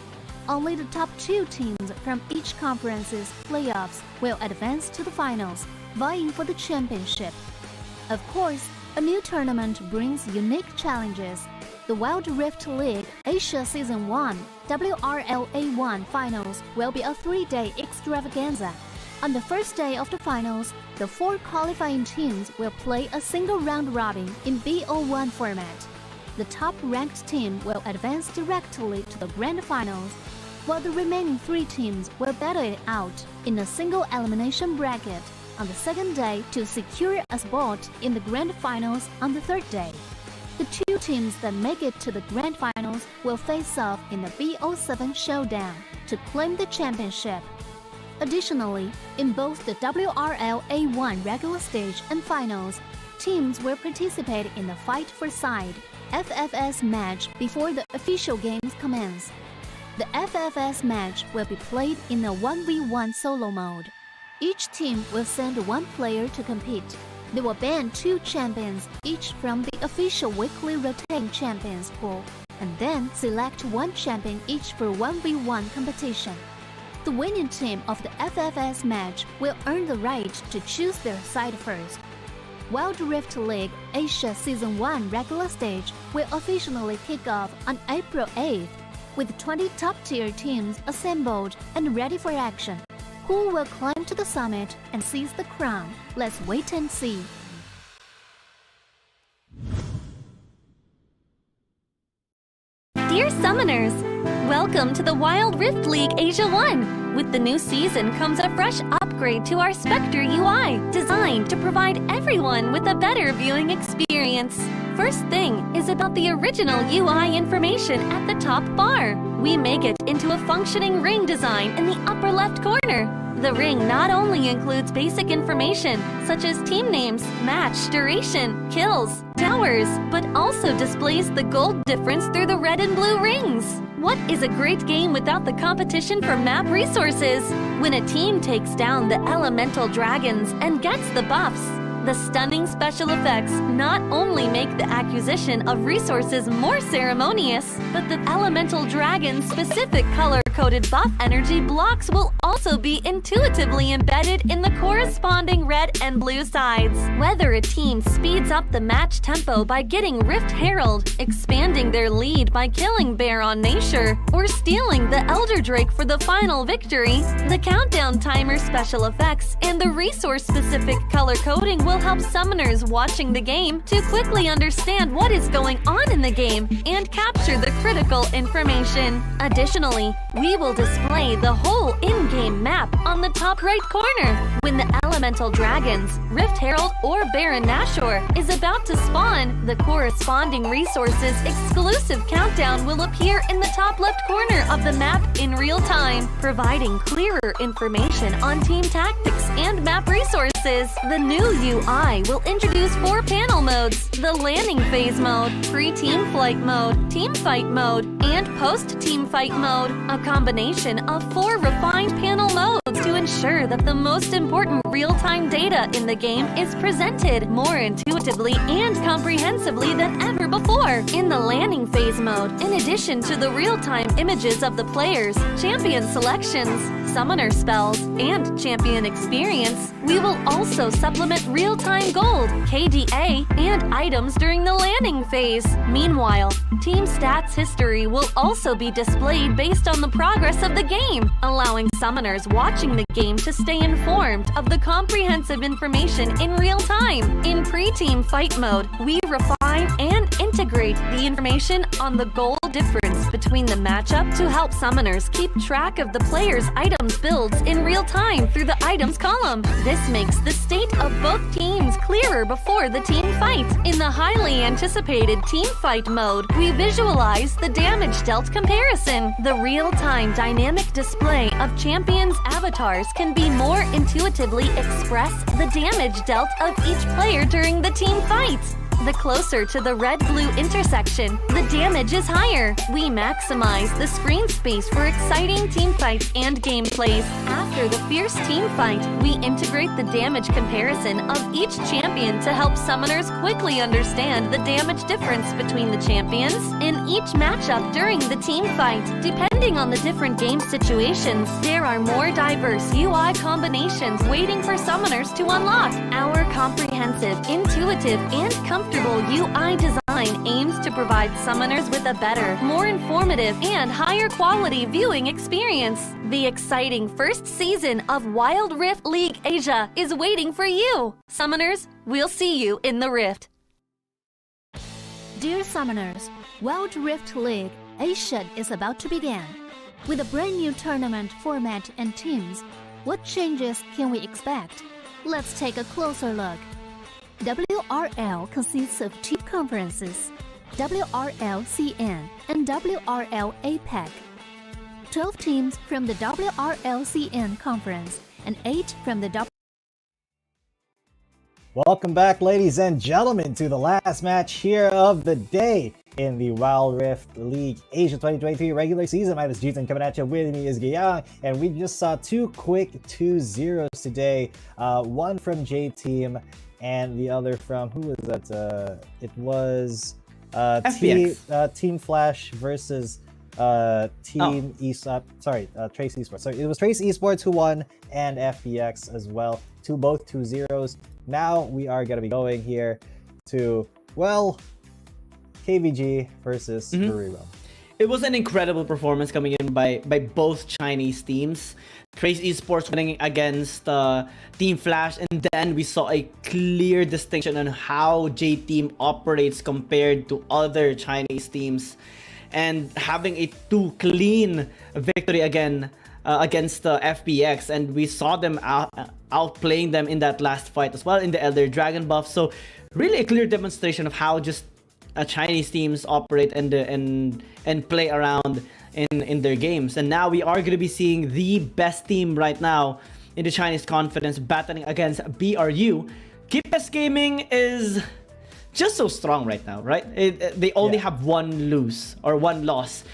Only the top 2 teams from each conference's playoffs will advance to the finals, vying for the championship. Of course, a new tournament brings unique challenges. The Wild Rift League Asia Season 1 WRL A1 Finals will be a 3-day extravaganza. On the first day of the finals, the 4 qualifying teams will play a single round robin in BO1 format. The top-ranked team will advance directly to the grand finals, while the remaining 3 teams will battle it out in a single elimination bracket on the second day to secure a spot in the grand finals on the third day. The 2 teams that make it to the grand finals will face off in the BO7 showdown to claim the championship. Additionally, in both the WRL A1 regular stage and finals, teams will participate in the Fight for Side FFS match before the official games commence. The FFS match will be played in a 1v1 solo mode. Each team will send 1 player to compete. They will ban 2 champions each from the official weekly rotating champions pool, and then select 1 champion each for 1v1 competition. The winning team of the FFS match will earn the right to choose their side first. Wild Rift League Asia Season 1 regular stage will officially kick off on April 8th, with 20 top-tier teams assembled and ready for action. Who will climb to the summit and seize the crown? Let's wait and see. Dear Summoners, welcome to the Wild Rift League Asia 1. With the new season comes a fresh upgrade to our Spectator UI, designed to provide everyone with a better viewing experience. First thing is about the original UI information at the top bar. We make it into a functioning ring design in the upper left corner. The ring not only includes basic information such as team names, match duration, kills, towers, but also displays the gold difference through the red and blue rings. What is a great game without the competition for map resources? When a team takes down the elemental dragons and gets the buffs, the stunning special effects not only make the acquisition of resources more ceremonious, but the elemental dragon's specific color-coded buff energy blocks will also be intuitively embedded in the corresponding red and blue sides. Whether a team speeds up the match tempo by getting Rift Herald, expanding their lead by killing Baron Nashor, or stealing the Elder Drake for the final victory, the countdown timer special effects and the resource-specific color coding will help summoners watching the game to quickly understand what is going on in the game and capture the critical information. Additionally, we will display the whole in-game map on the top right corner. When the elemental dragons, Rift Herald, or Baron Nashor is about to spawn, the corresponding resources exclusive countdown will appear in the top left corner of the map in real time, providing clearer information on team tactics and map resources. The new UI will introduce 4 panel modes: the landing phase mode, pre-team flight mode, team fight mode, and post-team fight mode, a combination of 4 refined panel modes to ensure that the most important real-time data in the game is presented more intuitively and comprehensively than ever before. In the landing phase mode, in addition to the real-time images of the players, champion selections, summoner spells, and champion experience, we will also supplement real-time gold, KDA, and items during the landing phase. Meanwhile, team stats history will also be displayed based on the progress of the game, allowing summoners watching the game to stay informed of the comprehensive information in real time. In pre-team fight mode, we refine and integrate the information on the goal difference between the matchup to help summoners keep track of the player's items builds in real time through the items column. This makes the state of both teams clearer before the team fight. In the highly anticipated team fight mode, we visualize the damage dealt comparison. The real-time dynamic display of champions' avatars can be more intuitively express the damage dealt of each player during the team fight. The closer to the red-blue intersection, the damage is higher. We maximize the screen space for exciting team fights and gameplays. After the fierce team fight, we integrate the damage comparison of each champion to help summoners quickly understand the damage difference between the champions in each matchup during the team fight. Depending on the different game situations, there are more diverse UI combinations waiting for summoners to unlock. Our comprehensive, intuitive, and comfortable UI design aims to provide summoners with a better, more informative, and higher quality viewing experience. The exciting first season of Wild Rift League Asia is waiting for you. Summoners, we'll see you in the Rift. Dear Summoners, Wild Rift League Asia is about to begin. With a brand new tournament format and teams, what changes can we expect? Let's take a closer look. WRL consists of two conferences, WRL CN and WRL APEC. 12 teams from the WRL CN conference and 8 from the Welcome back, ladies and gentlemen, to the last match here of the day in the Wild Rift League Asia 2023 regular season. My name is Jitan, coming at you. With me is Guyang, and we just saw two quick 2-0s today. One from J Team and the other from, who was that? It was Team Flash versus Team Trace Esports. So it was Trace Esports who won, and FPX as well. Both 2-0s. Now we are going to be going here to, well, KBG versus Buriram. It was an incredible performance coming in by both Chinese teams. Trace Esports winning against Team Flash, and then we saw a clear distinction on how J-Team operates compared to other Chinese teams, and having a 2 clean victory again against FPX, and we saw them outplaying them in that last fight as well in the Elder Dragon buff. So really a clear demonstration of how just Chinese teams operate and play around in their games. And now we are going to be seeing the best team right now in the Chinese conference battling against BRU. KBG Gaming is just so strong right now, right? They only have one loss,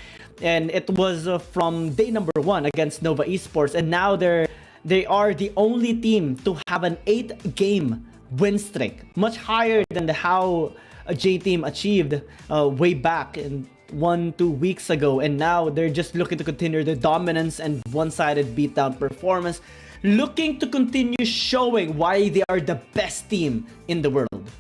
and it was from day number 1 against Nova Esports, and now they are the only team to have an 8-game win streak, much higher than how J-Team achieved way back in 1-2 weeks ago. And now they're just looking to continue the dominance and one-sided beatdown performance, looking to continue showing why they are the best team in the world.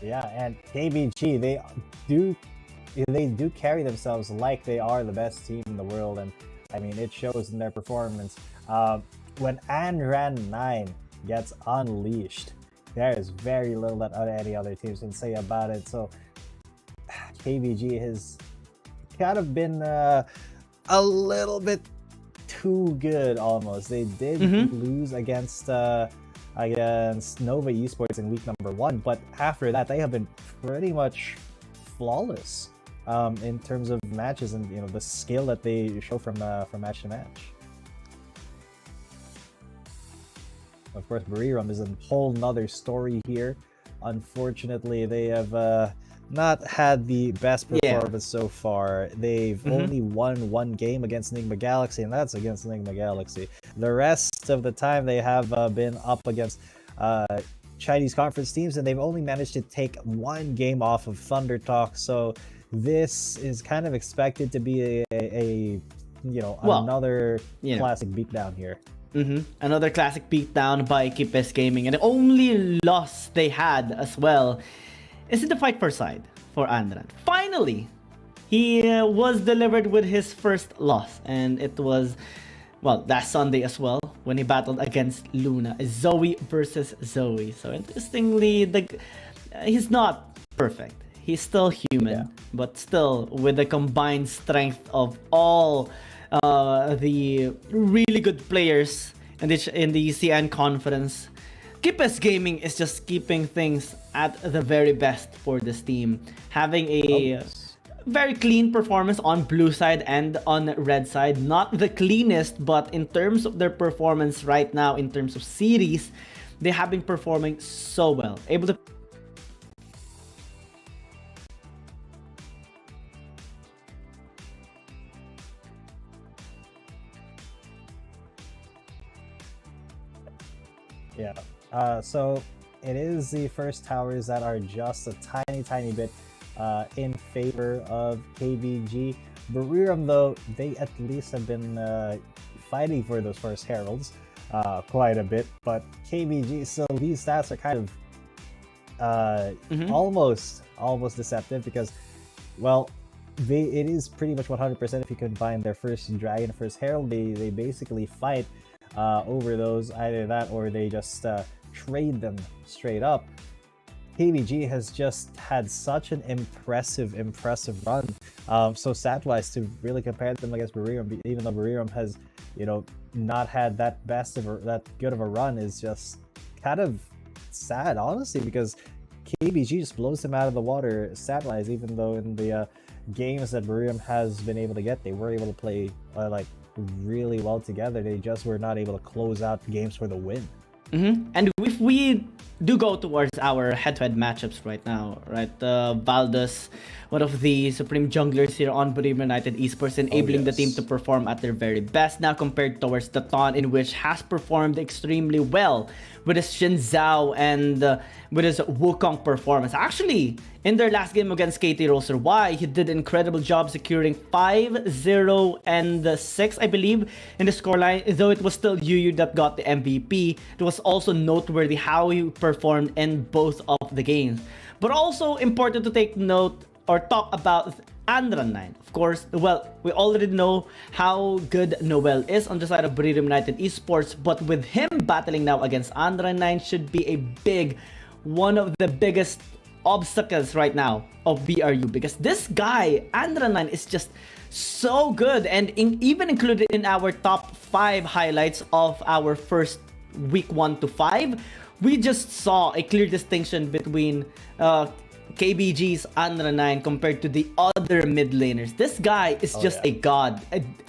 Yeah, and KBG, they do carry themselves like they are the best team in the world, and I mean, it shows in their performance. When Anran 9 gets unleashed, there is very little that any other teams can say about it. So KBG has kind of been a little bit too good almost. They did lose against Nova Esports in week number 1, but after that they have been pretty much flawless in terms of matches and the skill that they show from match to match. Of course, Buriram is a whole nother story here. Unfortunately, they have not had the best performance so far. They've only won 1 game against Enigma Galaxy, and that's against Enigma Galaxy. The rest of the time they have been up against Chinese conference teams, and they've only managed to take 1 game off of Thunder Talk. So this is kind of expected to be another classic beatdown here. Another classic beatdown by KBG Gaming, and the only loss they had as well is in the fight for side for Andran. Finally, he was delivered with his first loss, and it was well, last Sunday as well, when he battled against Luna. Zoe versus Zoe. So interestingly, he's not perfect. He's still human, but still with the combined strength of all the really good players in the CN conference, KBG Gaming is just keeping things at the very best for this team. Having a very clean performance on blue side and on red side. Not the cleanest, but in terms of their performance right now, in terms of series, they have been performing so well. Able to so it is the first towers that are just a tiny bit in favor of KBG. Buriram, though, they at least have been fighting for those first heralds quite a bit, but KBG, so these stats are kind of almost deceptive because, well, it is pretty much 100% if you combine their first dragon, first herald, they basically fight over those, either that or they just trade them straight up. KBG has just had such an impressive run. So stat-wise, to really compare them against Buriram, even though Buriram has, not had that good of a run, is just kind of sad, honestly, because KBG just blows them out of the water stat-wise. Even though in the games that Buriram has been able to get, they were able to play like really well together. They just were not able to close out games for the win. And if we do go towards our head-to-head matchups right now, right? Valdez, one of the supreme junglers here on Buriram United Esports, enabling the team to perform at their very best now compared towards the Ton, in which has performed extremely well with his Shin Zhao and with his Wukong performance. Actually, in their last game against KT Roster Y, he did an incredible job securing 5-0 and 6, I believe, in the scoreline. Though it was still Yu that got the MVP, it was also noteworthy how he performed in both of the games. But also important to take note or talk about Andra9. Of course, well, we already know how good Noel is on the side of Buriram United Esports, but with him battling now against Andra9 should be one of the biggest obstacles right now of BRU, because this guy, Andra9, is just so good, and even included in our top 5 highlights of our first week 1 to 5, we just saw a clear distinction between KBG's Andra9 compared to the other mid laners. This guy is just a god,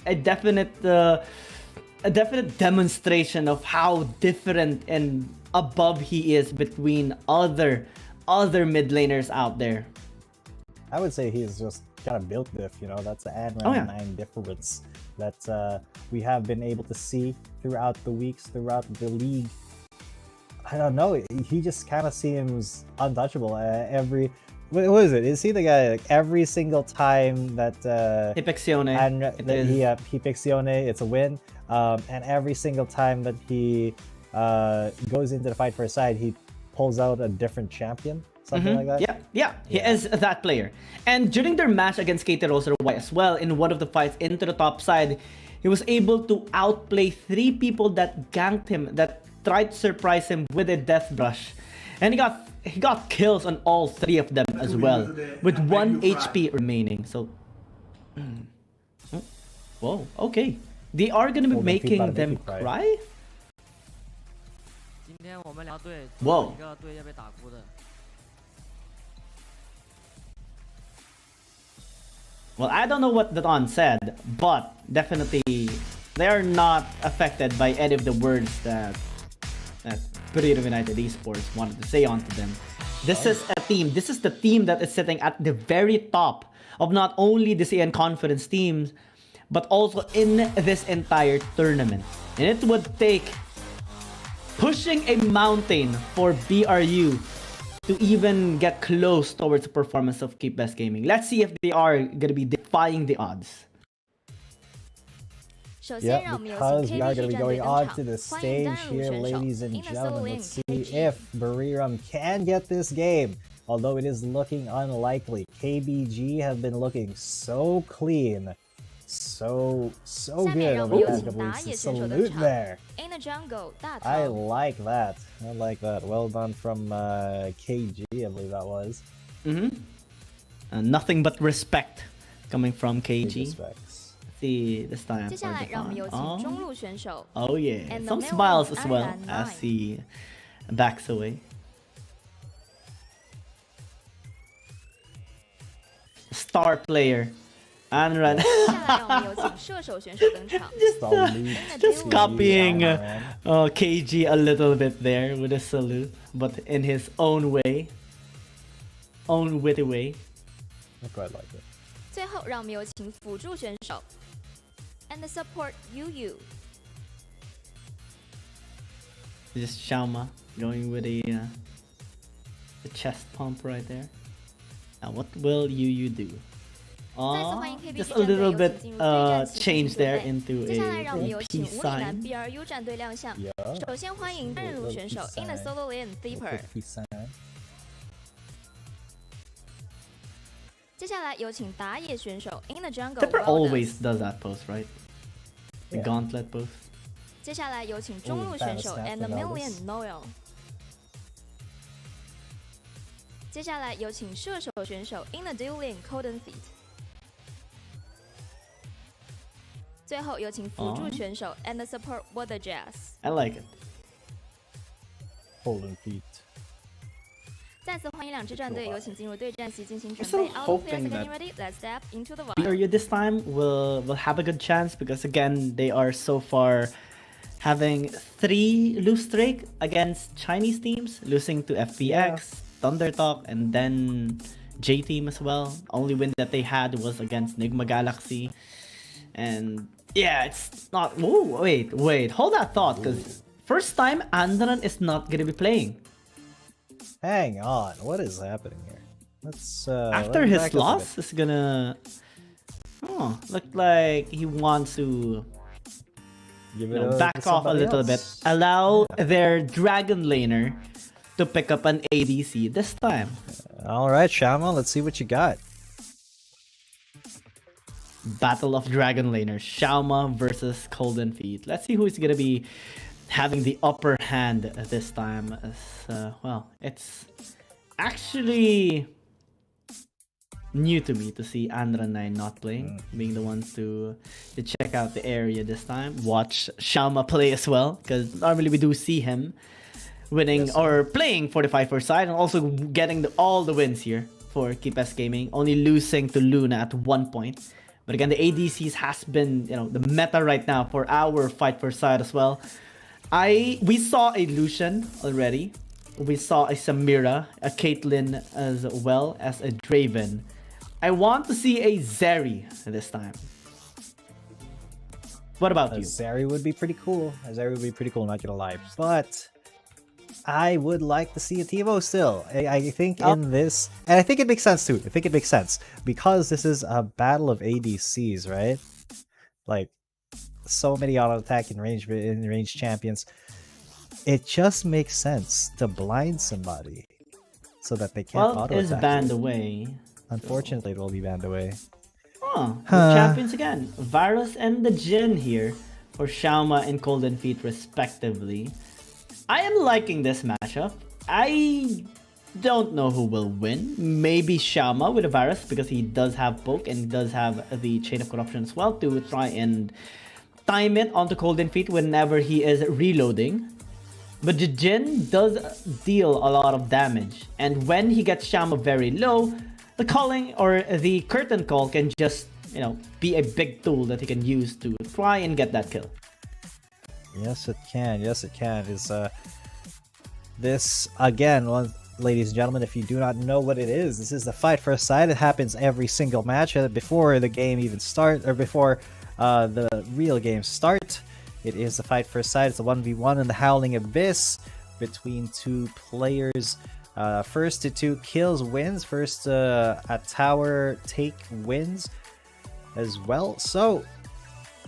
a definite demonstration of how different and above he is between other mid laners out there. I would say he's just kind of built diff, that's the Andra9 difference that we have been able to see throughout the weeks, throughout the league. I don't know, he just kind of seems untouchable. What is it? Is he the guy, like, every single time that he picks Yone, he picks Yone, it's a win, and every single time that he goes into the fight for a side, he pulls out a different champion, something like that? Yeah, he is that player. And during their match against KT Roster Y as well, in one of the fights into the top side, he was able to outplay 3 people that ganked him, that tried to surprise him with a death brush. And he got kills on all 3 of them as well, with 1 HP remaining. So, whoa, okay. They are gonna be making them cry? Whoa. Well, I don't know what the Don said, but definitely they are not affected by any of the words that Buriram United Esports wanted to say onto them. This is the team that is sitting at the very top of not only the CN Conference teams, but also in this entire tournament. And it would take pushing a mountain for BRU to even get close towards the performance of KBG Gaming. Let's see if they are going to be defying the odds. Yeah, because we are going to be going on to the stage here, ladies and gentlemen. Let's see if Buriram can get this game, although it is looking unlikely. KBG have been looking so clean So 下面 good 让 on 我们 the 有 back 请 of 打 Leeds. 野 The 选手登 salute 场 there. In the jungle， 大 I 头。 like that. I like that. Well done from KG, I believe that was. Nothing but respect coming from Big KG. respects. See this time. 接下来让我们有请中路选手 Oh yeah, And the some male smiles ones as well are as nine. he backs away. Star player. And run. 接下来让我们有请射手选手登场。 Just copying KG a little bit there with a salute, but in his own way. Own witty way. I quite like it. 最后让我们有请辅助选手 And the support UU。 Just Xiaoma going with the chest pump right there. Now what will you do? Oh, just a little bit change there into 接下来 a 让我们有请 peace 无里南 sign. BRU 战队亮相。首先欢迎单人路选手 In the solo lane Thipper。 接下来有请打野选手 In the jungle Tipper Wellness。 always does that pose, right? The Yeah. gauntlet pose. 接下来有请中路选手 And the million Noel。 接下来有请射手选手 In the dual lane Golden Feet。 最后有请辅助选手 And the support Water Jazz。 I like it. Golden Feet. 再次欢迎两支战队，有请进入对战席进行准 I'm still 备。All players hoping getting that ready. Let's step into the wild. BRU this time will have a good chance because again they are so far having 3 lose streak against Chinese teams, losing to FPX, Thundertalk, and then J Team as well. Only win that they had was against Nigma Galaxy, and yeah, it's not. Oh wait, hold that thought, because first time Andran is not gonna be playing. Hang on, what is happening here? Let's After let's his back up a loss, bit. it's gonna look like he wants to Give you it know, to back off a somebody little bit, else. allow their dragon laner to pick up an ADC this time. All right, Shama, let's see what you got. Battle of dragon laners, Xiaoma versus Golden Feet. Let's see who's gonna be having the upper hand this time. As well, it's actually new to me to see Andra 9 not playing, being the ones to check out the area this time. Watch Xiaoma play as well, because normally we do see him winning or playing 45 for side and also getting all the wins here for Keep S Gaming, only losing to Luna at 1 point. But again, the ADCs has been, the meta right now for our fight for side as well. We saw a Lucian already. We saw a Samira, a Caitlyn, as well as a Draven. I want to see a Zeri this time. What about you? Zeri would be pretty cool. Zeri would be pretty cool, not gonna lie. But I would like to see a Teemo still. I think in this, and I think it makes sense too. I think it makes sense because this is a battle of ADCs, right? Like so many auto attack and range champions. It just makes sense to blind somebody so that they can't auto attack. It's banned away. Unfortunately, it will be banned away. The champions again. Varus and the Jhin here for Xiaoma and Golden Feet respectively. I am liking this matchup. I don't know who will win. Maybe Xiaoma with a Varus because he does have poke and does have the Chain of Corruption as well to try and time it onto Golden Feet whenever he is reloading. But the Jhin does deal a lot of damage, and when he gets Xiaoma very low, the calling or the curtain call can just, be a big tool that he can use to try and get that kill. Yes, it can. Yes, it can. Is this again, ladies and gentlemen? If you do not know what it is, this is the fight for a side. It happens every single match before the game even starts, or before the real games start. It is the fight for a side. It's a 1v1 in the Howling Abyss between two players. First to 2 kills wins. First a tower take wins as well. So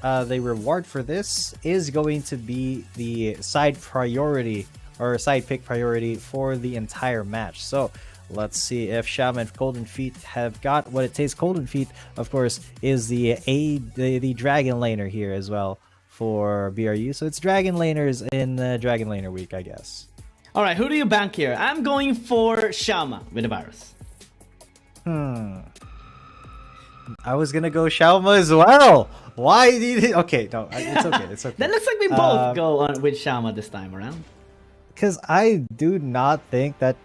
the reward for this is going to be the side priority or side pick priority for the entire match. So Let's see if Shaman and Golden Feet have got what it takes. Golden Feet, of course, is the Dragon Laner here as well for BRU. So it's Dragon Laners in Dragon Laner week, I guess. All right, who do you bank here? I'm going for Shama with the Virus. I was gonna go Xiaoma as well. Why did it? Okay, no, it's okay. It's okay. That looks like we both go on with Shama this time around. Because I do not think that,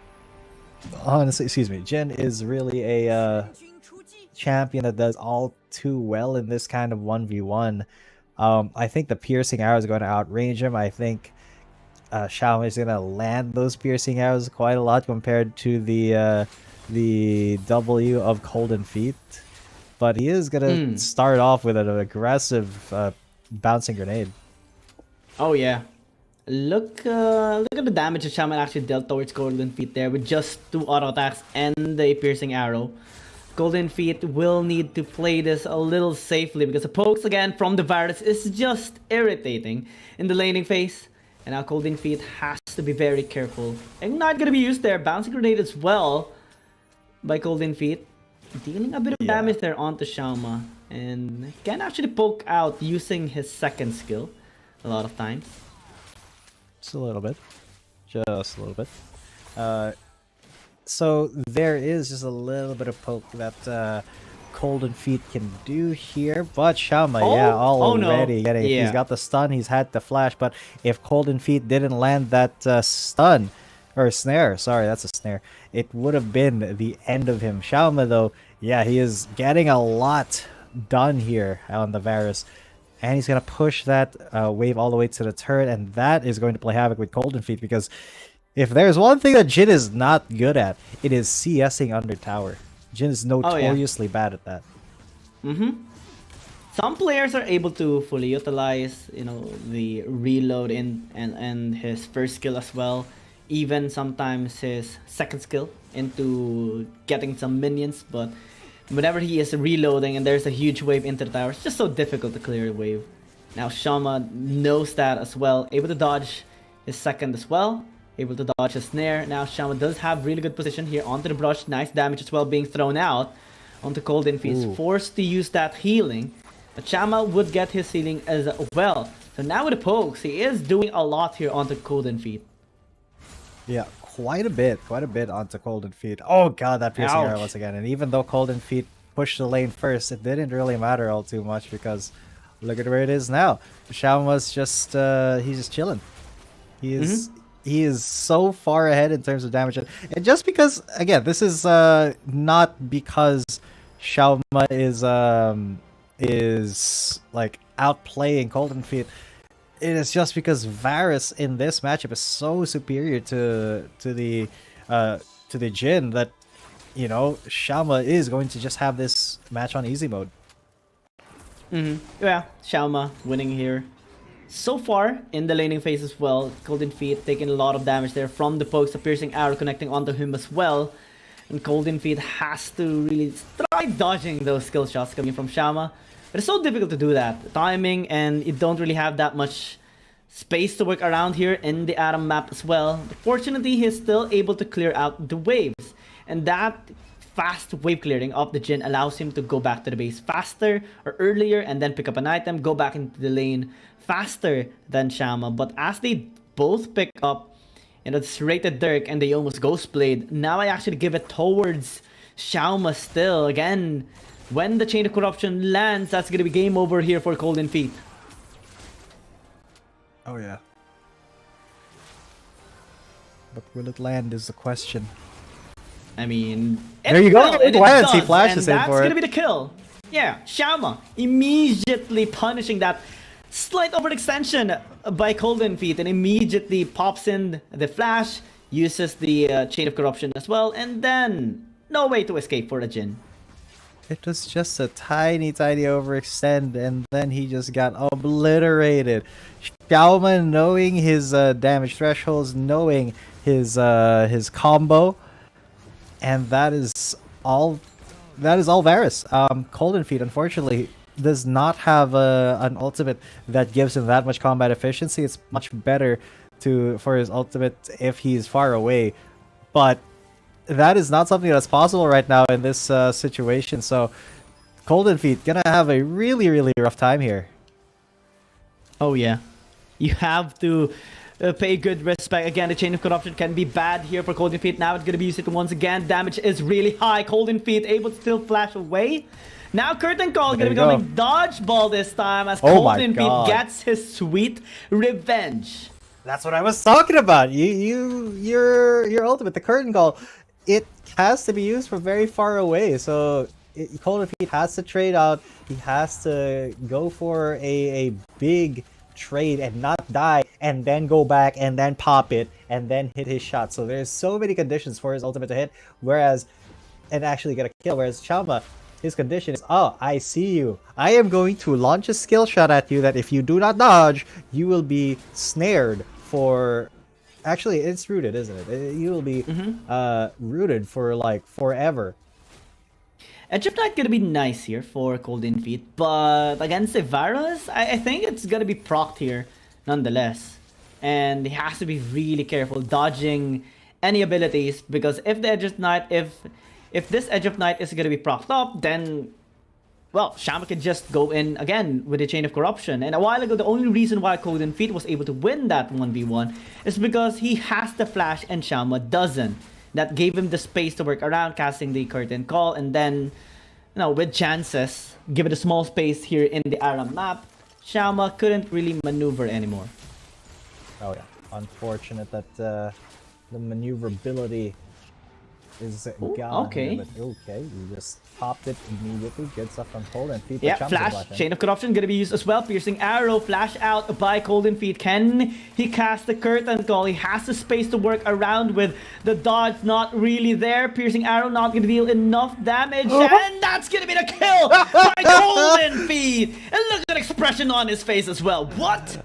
honestly, excuse me, Jin is really a champion that does all too well in this kind of 1v1. I think the piercing arrow is going to outrange him. I think Xiaoma is going to land those piercing arrows quite a lot compared to the W of Golden Feet. But he is going to start off with an aggressive bouncing grenade. Oh yeah. Look at the damage that Shaman actually dealt towards Golden Feet there with just 2 auto attacks and the piercing arrow. Golden Feet will need to play this a little safely because the pokes again from the Virus is just irritating in the laning phase. And now Golden Feet has to be very careful. And not gonna be used there. Bouncing grenade as well by Golden Feet. Dealing a bit of damage there onto Xiaoma. And can actually poke out using his second skill a lot of times. Just a little bit. Just a little bit. So there is just a little bit of poke that Golden Feet can do here, but Xiaoma, already getting. He's got the stun. He's had the flash, but if Golden Feet didn't land that stun or snare, sorry, that's a snare, it would have been the end of him. Xiaoma, though, yeah, he is getting a lot done here on the Varus. And he's going to push that wave all the way to the turret, and that is going to play havoc with Golden Feet, because if there's one thing that Jin is not good at, it is CSing under tower. Jin is notoriously bad at that. Some players are able to fully utilize, the reload and his first skill as well. Even sometimes his second skill into getting some minions, but whenever he is reloading and there's a huge wave into the tower, it's just so difficult to clear the wave. Now Xiaoma knows that as well, able to dodge his second as well, able to dodge his snare. Now Xiaoma does have really good position here onto the brush, nice damage as well being thrown out onto Golden Feet. He's forced to use that healing, but Xiaoma would get his healing as well. So now with the pokes, he is doing a lot here onto Golden Feet. Yeah, quite a bit onto Golden Feet. Oh god, that piercing arrow once again. And even though Golden Feet pushed the lane first, it didn't really matter all too much because look at where it is now. Xiaoma's just he's just chilling. He is so far ahead in terms of damage. And just because, again, this is not because Xiaoma is like outplaying Golden Feet. It is just because Varus in this matchup is so superior to the Jin that Xiaoma is going to just have this match on easy mode. Yeah, Xiaoma winning here. So far in the laning phase as well, Golden Feet taking a lot of damage there from the pokes, the piercing arrow connecting onto him as well. And Golden Feet has to really try dodging those skill shots coming from Xiaoma. But it's so difficult to do that. The timing, and you don't really have that much space to work around here in the Atom map as well. But fortunately, he's still able to clear out the waves. And that fast wave clearing of the Jin allows him to go back to the base faster or earlier and then pick up an item, go back into the lane faster than Xiaoma. But as they both pick up this rated Dirk and they almost Ghost Blade, now I actually give it towards Xiaoma still. Again, when the Chain of Corruption lands, that's going to be game over here for Golden Feet. Oh yeah. But will it land is the question. I mean, there you go. It lands. He flashes in for it. That's going to be the kill. Yeah, Xiaoma immediately punishing that slight overextension by Golden Feet and immediately pops in the flash, uses the Chain of Corruption as well, and then no way to escape for the Jin. It was just a tiny overextend, and then he just got obliterated. Xiaoma, knowing his damage thresholds, knowing his combo, and that is all Varus. Golden Feet, unfortunately, does not have an ultimate that gives him that much combat efficiency. It's much better for his ultimate if he's far away, but that is not something that's possible right now in this situation. So Golden Feet gonna have a really, really rough time here. Oh yeah, you have to pay good respect. Again, the Chain of Corruption can be bad here for Golden Feet. Now it's gonna be used once again. Damage is really high. Golden Feet able to still flash away. Now Curtain Call gonna be going dodgeball this time as Golden Feet gets his sweet revenge. That's what I was talking about. Your ultimate, the Curtain Call, it has to be used from very far away. So Golden Feet has to trade out. He has to go for a big trade and not die, and then go back and then pop it and then hit his shot. So there's so many conditions for his ultimate to hit, and actually get a kill. Whereas Xiaoma, his condition is, oh, I see you. I am going to launch a skill shot at you that if you do not dodge, you will be snared for... Actually, it's rooted, isn't it? You will be rooted for, like, forever. Edge of Night gonna be nice here for Golden Feet, but against the Virus, I think it's gonna be procced here, nonetheless. And he has to be really careful dodging any abilities, because if the Edge of Night, if this Edge of Night is gonna be procced up, then, well, Xiaoma could just go in again with the Chain of Corruption. And a while ago, the only reason why Golden Feet was able to win that 1v1 is because he has the flash and Xiaoma doesn't. That gave him the space to work around, casting the Curtain Call, and then, you know, with chances, give it a small space here in the Aram map, Xiaoma couldn't really maneuver anymore. Oh yeah, unfortunate that the maneuverability is gone. Okay. But okay, you just popped it immediately. Good stuff from Golden Feet. Yeah, flash, Chain of Corruption gonna be used as well. Piercing Arrow, flash out by Golden Feet. Can he cast the Curtain Call? He has the space to work around with. The dodge not really there. Piercing Arrow not gonna deal enough damage. And that's gonna be the kill by Golden Feet. And look at the expression on his face as well. What?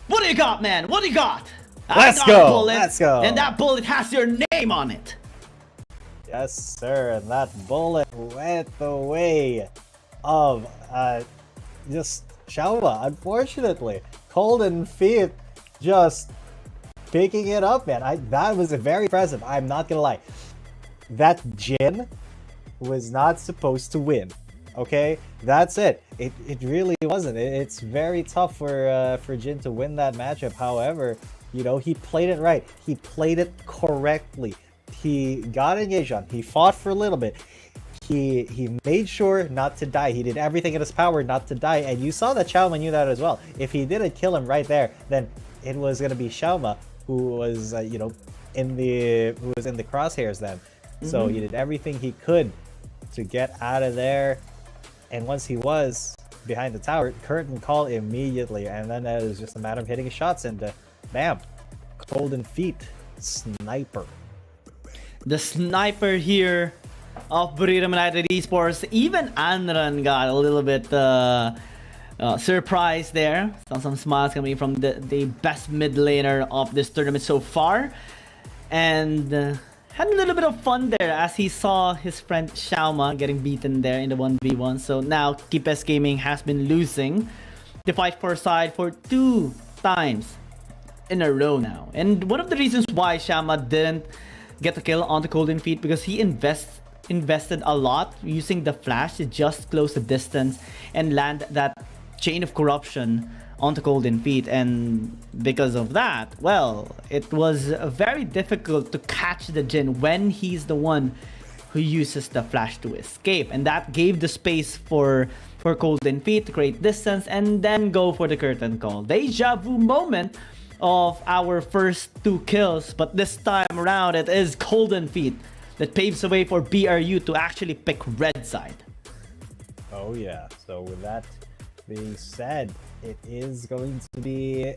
What do you got, man? What do you got? Let's go. Let's go. And that bullet has your name on it. Yes, sir, and that bullet went the way of just Xiaoma, unfortunately. Golden Feet just picking it up, man. That was very impressive, I'm not gonna lie. That Jin was not supposed to win, okay? That's it. It really wasn't. It's very tough for Jin to win that matchup. However, you know, he played it right. He played it correctly. He got engaged on. He fought for a little bit. He made sure not to die. He did everything in his power not to die. And you saw that Xiaoma knew that as well. If he didn't kill him right there, then it was gonna be Xiaoma who was you know, in the crosshairs then. So he did everything he could to get out of there. And once he was behind the tower, Curtain Call immediately. And then it was just a matter of hitting his shots and bam, Golden Feet sniper. The sniper here of Buriram United Esports. Even Anran got a little bit surprised there. Saw some smiles coming from the best mid laner of this tournament so far. And had a little bit of fun there as he saw his friend Xiaoma getting beaten there in the 1v1. So now Kipes Gaming has been losing the fight for side for 2 times in a row now. And one of the reasons why Xiaoma didn't get the kill on the Golden Feet, because he invested a lot using the flash to just close the distance and land that Chain of Corruption onto Golden Feet. And because of that, well, it was very difficult to catch the Jin when he's the one who uses the flash to escape. And that gave the space for Golden Feet to create distance and then go for the Curtain Call. Deja vu moment of our first 2 kills, but this time around it is Golden Feet that paves the way for BRU to actually pick red side. Oh yeah, so with that being said, it is going to be,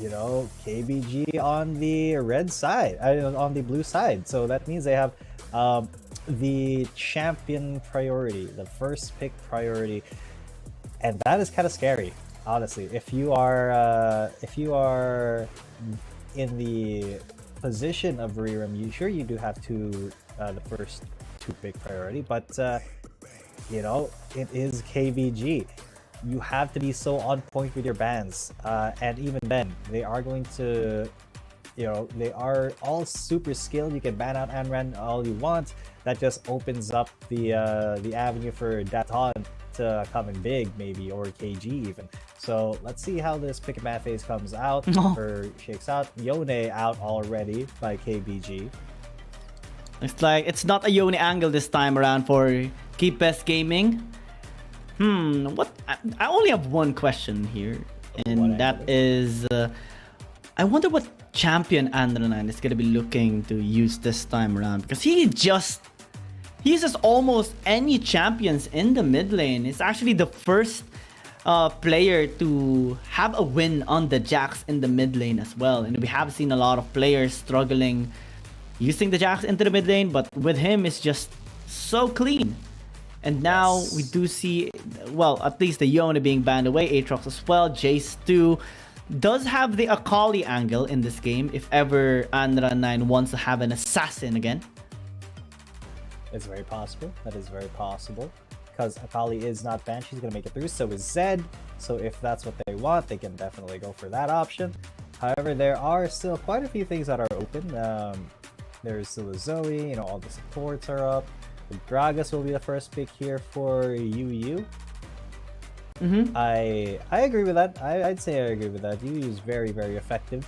you know, KBG on the red side, on the blue side. So that means they have the champion priority, the first pick priority, and that is kind of scary. Honestly, if you are in the position of Buriram, you do have the first 2 pick priority, but you know, it is KBG. You have to be so on point with your bans, and even then, they are going to you know, they are all super skilled. You can ban out Anran all you want. That just opens up the avenue for Daton to come in big, maybe, or KG even. So let's see how this pick and ban phase comes out or shakes out. Yone out already by KBG. It's like it's not a Yone angle this time around for Keep Best Gaming. What? I only have one question here, and that is, I wonder what champion Andronan is gonna be looking to use this time around, because he uses almost any champions in the mid lane. It's actually the first player to have a win on the Jax in the mid lane as well, and we have seen a lot of players struggling using the Jax into the mid lane, but with him it's just so clean. And now we do see, well, at least the Yone being banned away, Aatrox as well, Jace too. Does have the Akali angle in this game if ever Andra9 wants to have an assassin again. It's very possible. That is very possible. Because Akali is not banned, she's going to make it through. So is Zed. So if that's what they want, they can definitely go for that option. However, there are still quite a few things that are open. There's still a Zoe, you know, all the supports are up. The Gragas will be the first pick here for UU. I agree with that. I'd say I agree with that. UU is very, very effective.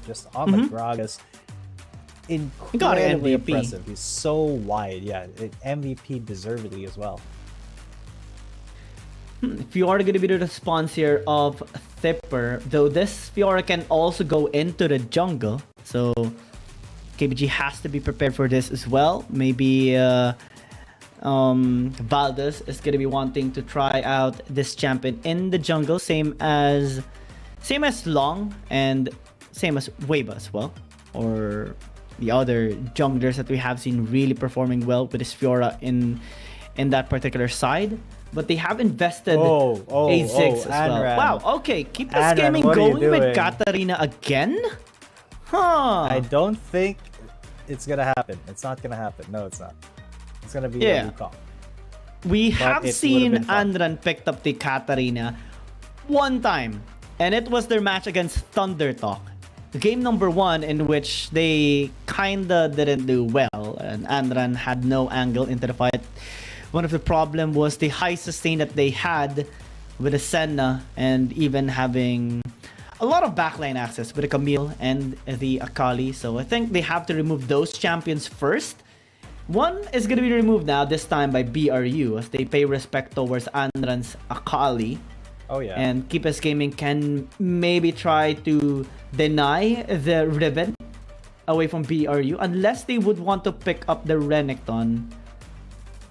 Just on the Gragas, incredibly impressive. He's so wide. Yeah, MVP deservedly as well. Fiora going to be the response here of Thipper, though this Fiora can also go into the jungle, so KBG has to be prepared for this as well. Maybe Valdez is going to be wanting to try out this champion in the jungle, same as Long and same as Weiba as well, or the other junglers that we have seen really performing well with this Fiora in that particular side. But they have invested A6 as well. Wow, okay, keep this gaming going with Katarina again? I don't think it's gonna happen. It's not gonna happen. No, it's not. It's gonna be a Wukong. We have seen Andran picked up the Katarina one time, and it was their match against Thunder Talk. Game number 1, in which they kinda didn't do well, and Andran had no angle into the fight. One of the problem was the high sustain that they had with the Senna, and even having a lot of backline access with the Camille and the Akali. So I think they have to remove those champions first. One is going to be removed now, this time by BRU, as they pay respect towards Andran's Akali. And Keep Us Gaming can maybe try to deny the Riven away from BRU, unless they would want to pick up the Renekton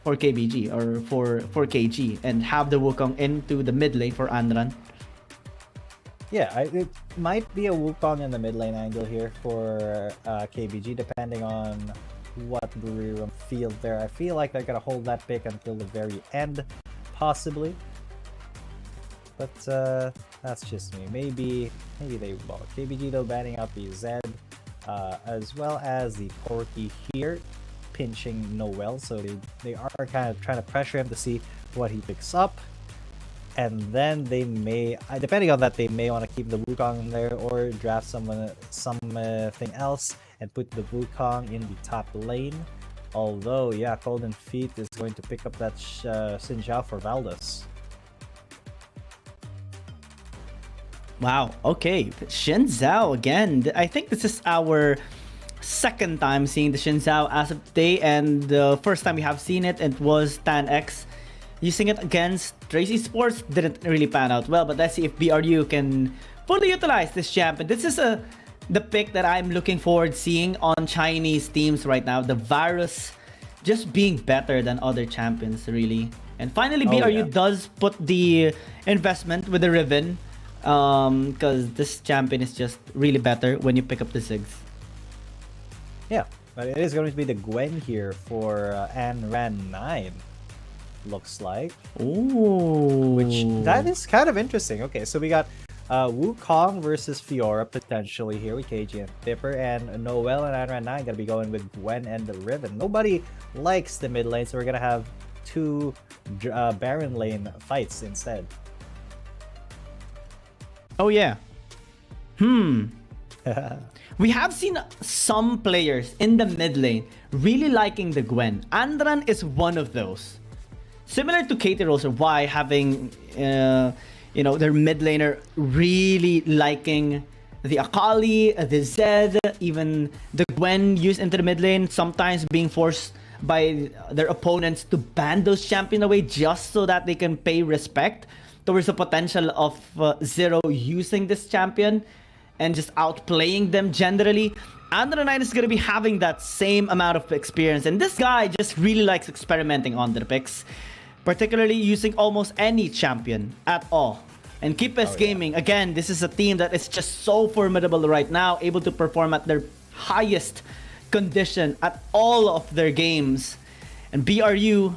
for KBG or for KG and have the Wukong into the mid lane for Andran. Yeah, it might be a Wukong in the mid lane angle here for KBG, depending on what Buriram field there. I feel like they're gonna hold that pick until the very end, possibly. But that's just me. Maybe they won't. KBG though banning out the Zed, as well as the Corki here, pinching Noel. So they are kind of trying to pressure him to see what he picks up. And then they may, depending on that, they may want to keep the Wukong there or draft something else and put the Wukong in the top lane. Although, yeah, Golden Feet is going to pick up that Xin Zhao for Valdez. Wow, okay. Xin Zhao again. I think this is our second time seeing the Xin Zhao as of today, and the first time we have seen it, it was TanX. Using it against Tracy Sports didn't really pan out well, but let's see if BRU can fully utilize this champion. This is the pick that I'm looking forward seeing on Chinese teams right now. The Virus just being better than other champions, really. And finally, BRU does put the investment with the Riven, because this champion is just really better when you pick up the Ziggs. Yeah, but it is going to be the Gwen here for Anran 9. Looks like. Which that is kind of interesting. Okay, so we got Wukong versus Fiora potentially here with KG and Thipper, and Noel and Anran 9 gonna be going with Gwen and the Riven. Nobody likes the mid lane, so we're gonna have two Baron lane fights instead. Oh yeah. We have seen some players in the mid lane really liking the Gwen. Andran is one of those. Similar to Katie Rose or Y having, their mid laner really liking the Akali, the Zed, even the Gwen used into the mid lane, sometimes being forced by their opponents to ban those champions away just so that they can pay respect towards the potential of Zero using this champion and just outplaying them generally. Andra9 is going to be having that same amount of experience, and this guy just really likes experimenting on their picks, particularly using almost any champion at all. And KBG Gaming, again, this is a team that is just so formidable right now, able to perform at their highest condition at all of their games. And BRU,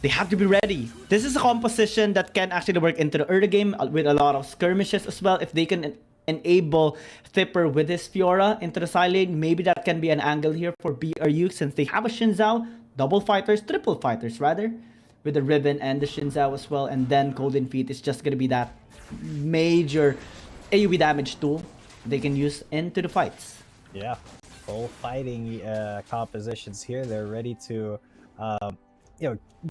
they have to be ready. This is a composition that can actually work into the early game with a lot of skirmishes as well. If they can enable Thipper with his Fiora into the side lane, maybe that can be an angle here for BRU since they have a Shinzao, triple fighters rather, with the Ribbon and the Shinzao as well. And then Golden Feet is just going to be that major AoE damage tool they can use into the fights. Yeah, full fighting compositions here. They're ready to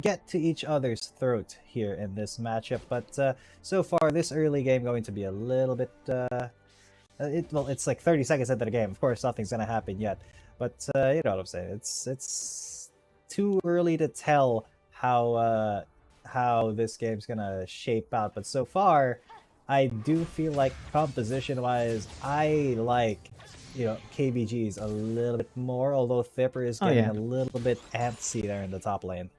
get to each other's throat here in this matchup. But so far, this early game going to be a little bit... it's like 30 seconds into the game. Of course, nothing's going to happen yet. But you know what I'm saying. It's too early to tell how this game's going to shape out. But so far, I do feel like composition-wise, I like... KBG's a little bit more, although Thipper is getting a little bit antsy there in the top lane.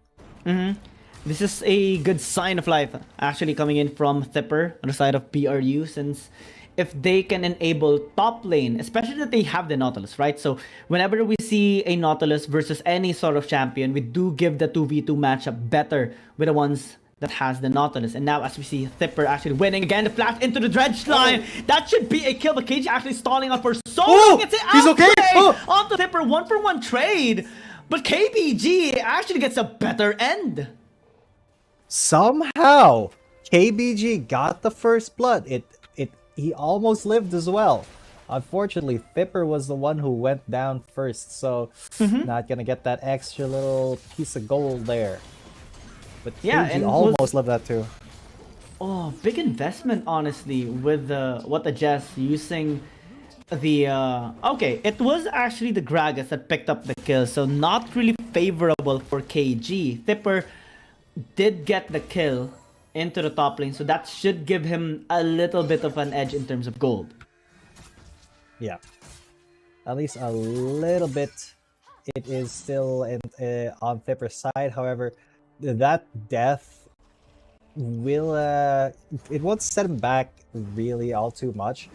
This is a good sign of life actually coming in from Thipper on the side of BRU, since if they can enable top lane, especially that they have the Nautilus, right? So whenever we see a Nautilus versus any sort of champion, we do give the 2v2 matchup better with the ones that has the Nautilus. And now as we see Thipper actually winning again, the flash into the dredge line. That should be a kill, but KG actually stalling out for so long. It's an he's okay. Onto Thipper, 1-for-1 trade. But KBG actually gets a better end. Somehow, KBG got the first blood. He almost lived as well. Unfortunately, Thipper was the one who went down first, so not gonna get that extra little piece of gold there. But yeah, KBG almost lived that too. Oh, big investment, honestly, with what the Jess using the okay, it was actually the Gragas that picked up the kill, so not really favorable for KG. Thipper did get the kill into the top lane, so that should give him a little bit of an edge in terms of gold. Yeah, at least a little bit. It is still on Thipper's side. However, that death will it won't set him back really all too much,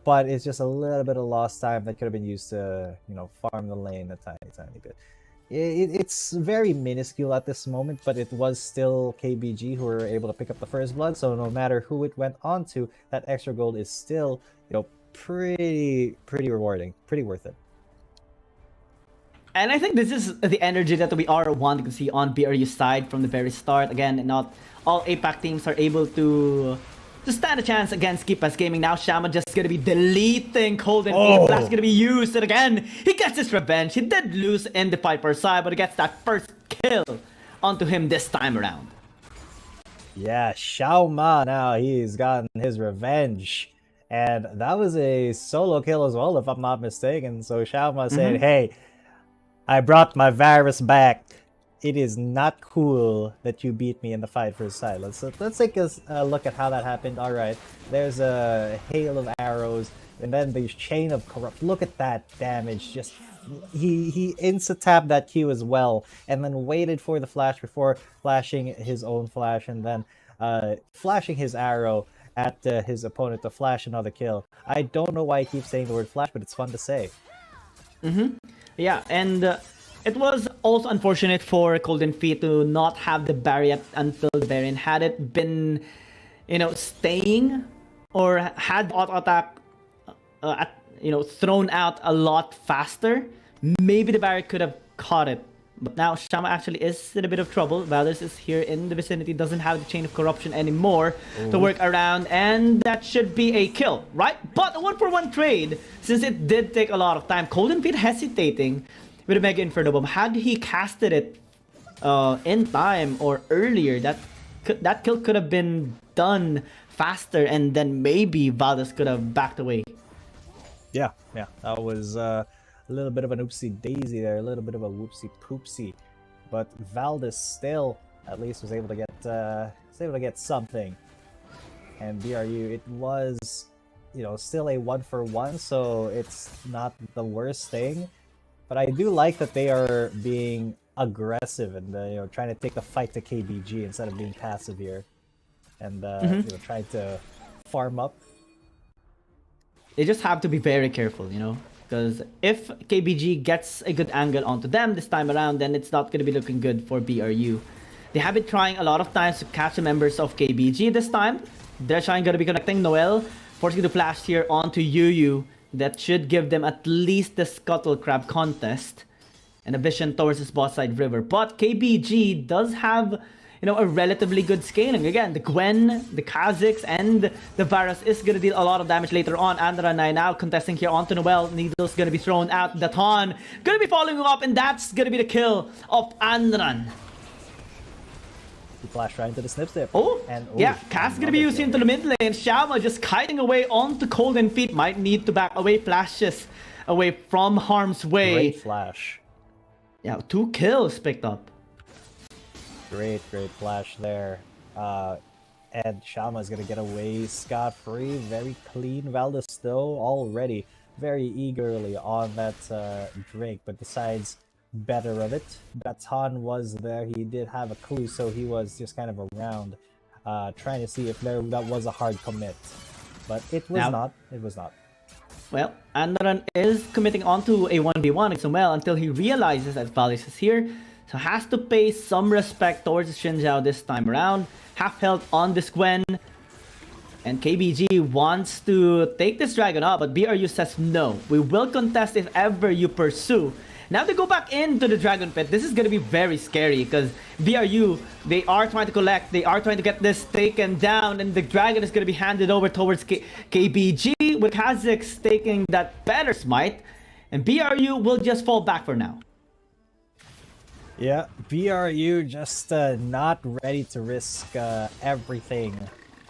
but it's just a little bit of lost time that could have been used to farm the lane a tiny bit. It's very minuscule at this moment, but it was still KBG who were able to pick up the first blood, so no matter who it went on to, that extra gold is still pretty rewarding, pretty worth it. And I think this is the energy that we are wanting to see on BRU's side from the very start. Again, not all APAC teams are able to stand a chance against KBG Gaming. Now Shaman just gonna be deleting Golden Feet. That's gonna be used, and again, he gets his revenge. He did lose in the fight per side, but he gets that first kill onto him this time around. Yeah, Xiaoma now, he's gotten his revenge. And that was a solo kill as well, if I'm not mistaken. So Xiaoma said, hey, I brought my virus back. It is not cool that you beat me in the fight for side. Let's take a look at how that happened. All right, there's a hail of arrows, and then the chain of corrupt. Look at that damage. Just he insta-tapped that Q as well, and then waited for the flash before flashing his own flash, and then flashing his arrow at his opponent to flash another kill. I don't know why he keeps saying the word flash, but it's fun to say. Yeah, and it was also unfortunate for Golden Feet to not have the barrier until Baron. Had it been, staying or had auto attack, thrown out a lot faster, maybe the barrier could have caught it But now Shama actually is in a bit of trouble. Valdez is here in the vicinity, doesn't have the chain of corruption anymore to work around, and that should be a kill, right? But a 1-for-1 trade, since it did take a lot of time. Golden Feet hesitating with a Mega Inferno Bomb. Had he casted it in time or earlier, that kill could have been done faster, and then maybe Valdez could have backed away. Yeah, that was a little bit of an oopsie daisy there, a little bit of a whoopsie poopsie, but Valdez still at least was able to get something. And BRU, it was, you know, still a 1-for-1, so it's not the worst thing. But I do like that they are being aggressive and you know, trying to take the fight to KBG instead of being passive here, and you know, trying to farm up. They just have to be very careful, you know, because if KBG gets a good angle onto them this time around, then it's not going to be looking good for BRU. They have been trying a lot of times to catch the members of KBG this time. They're trying to be connecting Noel, forcing the flash here onto Yu. That should give them at least the Scuttle Crab contest and a vision towards this bot side river. But KBG does have, you know, a relatively good scaling. Again, the Gwen, the Kha'Zix, and the Varus is going to deal a lot of damage later on. Andra now contesting here onto Noel. Needle's going to be thrown out. Daton going to be following up, and that's going to be the kill of Andran. He flashed right into the snip. Yeah, Cass going to be used into the mid lane. Shama just kiting away onto Golden Feet. Might need to back away, flashes away from harm's way. Great flash. Yeah, 2 kills picked up. Great flash there. And Shama is going to get away scot-free. Very clean. Valdez still already very eagerly on that Drake, but decides better of it. Baton was there. He did have a clue, so he was just kind of around trying to see if that was a hard commit. But it was not. It was not. Well, Andran is committing onto a 1v1 as well until he realizes that Valdez is here. So has to pay some respect towards Xin Zhao this time around. Half health on this Gwen. And KBG wants to take this dragon up, but BRU says no. We will contest if ever you pursue. Now they go back into the dragon pit. This is going to be very scary because BRU, they are trying to collect. They are trying to get this taken down, and the dragon is going to be handed over towards KBG with Kha'Zix taking that better smite. And BRU will just fall back for now. Yeah, BRU just not ready to risk everything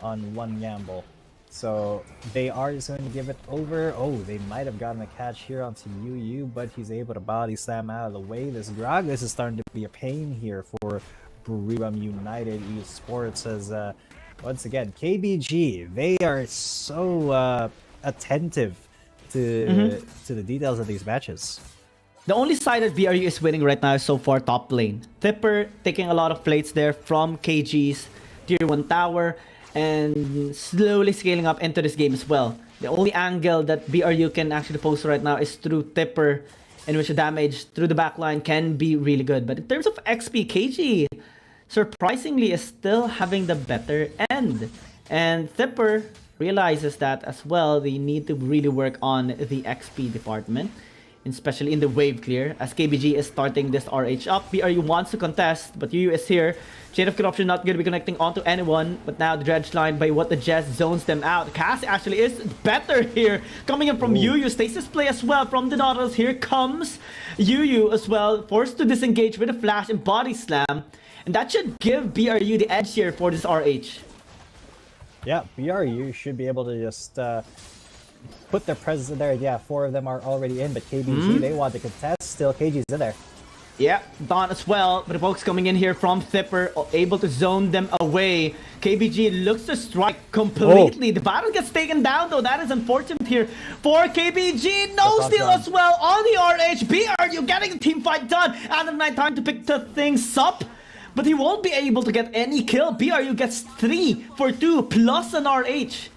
on one gamble. So they are just going to give it over. Oh, they might have gotten a catch here onto Yu, but he's able to body slam out of the way. This is starting to be a pain here for Buriram United Esports as once again, KBG, they are so attentive to the details of these matches. The only side that BRU is winning right now is so far top lane. Tipper taking a lot of plates there from KG's tier 1 tower and slowly scaling up into this game as well. The only angle that BRU can actually post right now is through Tipper, in which the damage through the backline can be really good. But in terms of XP, KG surprisingly is still having the better end. And Tipper realizes that as well. They need to really work on the XP department, especially in the wave clear, as KBG is starting this RH up. BRU wants to contest, but UU is here. Chain of Corruption not going to be connecting onto anyone, but now the dredge line by what the Jess zones them out. Cass actually is better here, coming in from UU. Stasis play as well from the Nautilus. Here comes UU as well, forced to disengage with a flash and body slam, and that should give BRU the edge here for this RH. Yeah, BRU should be able to just put their presence in there. Yeah, 4 of them are already in, but KBG, they want to contest. Still, KG's in there. Yeah, Dawn as well, but the folks coming in here from Tipper, able to zone them away. KBG looks to strike completely. The battle gets taken down though. That is unfortunate here for KBG. No steal as well on the RH. BRU getting the team fight done. And night time to pick the things up, but he won't be able to get any kill. BRU gets 3 for 2 plus an RH.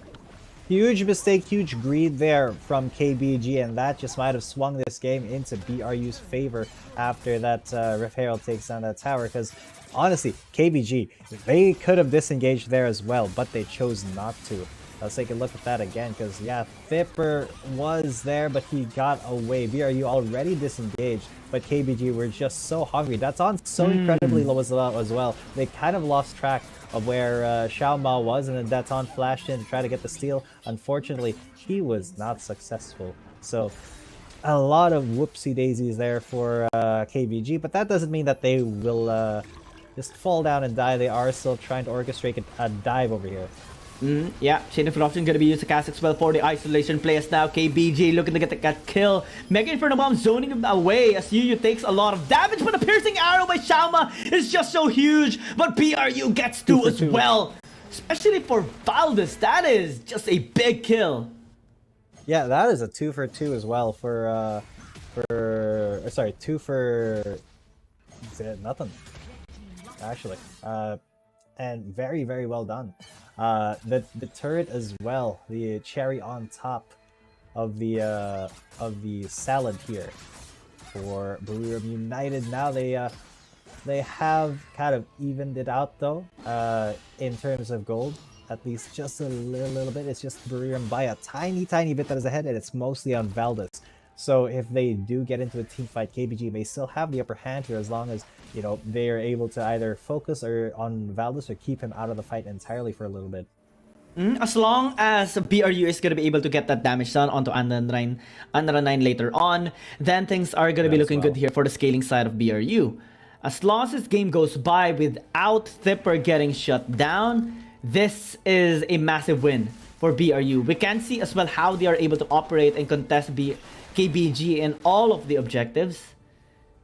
Huge mistake, huge greed there from KBG, and that just might have swung this game into BRU's favor after that Rift Herald takes down that tower, because honestly, KBG, they could have disengaged there as well, but they chose not to. Let's take a look at that again, because yeah, Thipper was there, but he got away. BRU already disengaged, but KBG were just so hungry. That's on so incredibly low as well. They kind of lost track of where Xiao Mao was, and then that's on flashed in to try to get the steal. Unfortunately, he was not successful. So a lot of whoopsie daisies there for KBG, but that doesn't mean that they will just fall down and die. They are still trying to orchestrate a dive over here. Yeah, chain of option gonna be used to cast as well for the isolation play as now KBG looking to get that kill. Mega Inferno Bomb zoning him away as Yu takes a lot of damage, but a piercing arrow by Xiaoma is just so huge. But BRU gets two as well. Especially for Valdez, that is just a big kill. Yeah, that is a 2 for 2 as well for 2 for nothing actually. And very, very well done. The turret as well, the cherry on top of the salad here for Buriram United. Now they have kind of evened it out though, in terms of gold, at least just a little bit. It's just Buriram by a tiny bit that is ahead, and it's mostly on Valdez. So if they do get into a team fight, KBG may still have the upper hand here as long as, you know, they are able to either focus on Valdez or keep him out of the fight entirely for a little bit. As long as BRU is going to be able to get that damage done onto Under 9 later on, then things are going to be looking good here for the scaling side of BRU. As long as this game goes by without Thipper getting shut down, this is a massive win for BRU. We can see as well how they are able to operate and contest KBG in all of the objectives.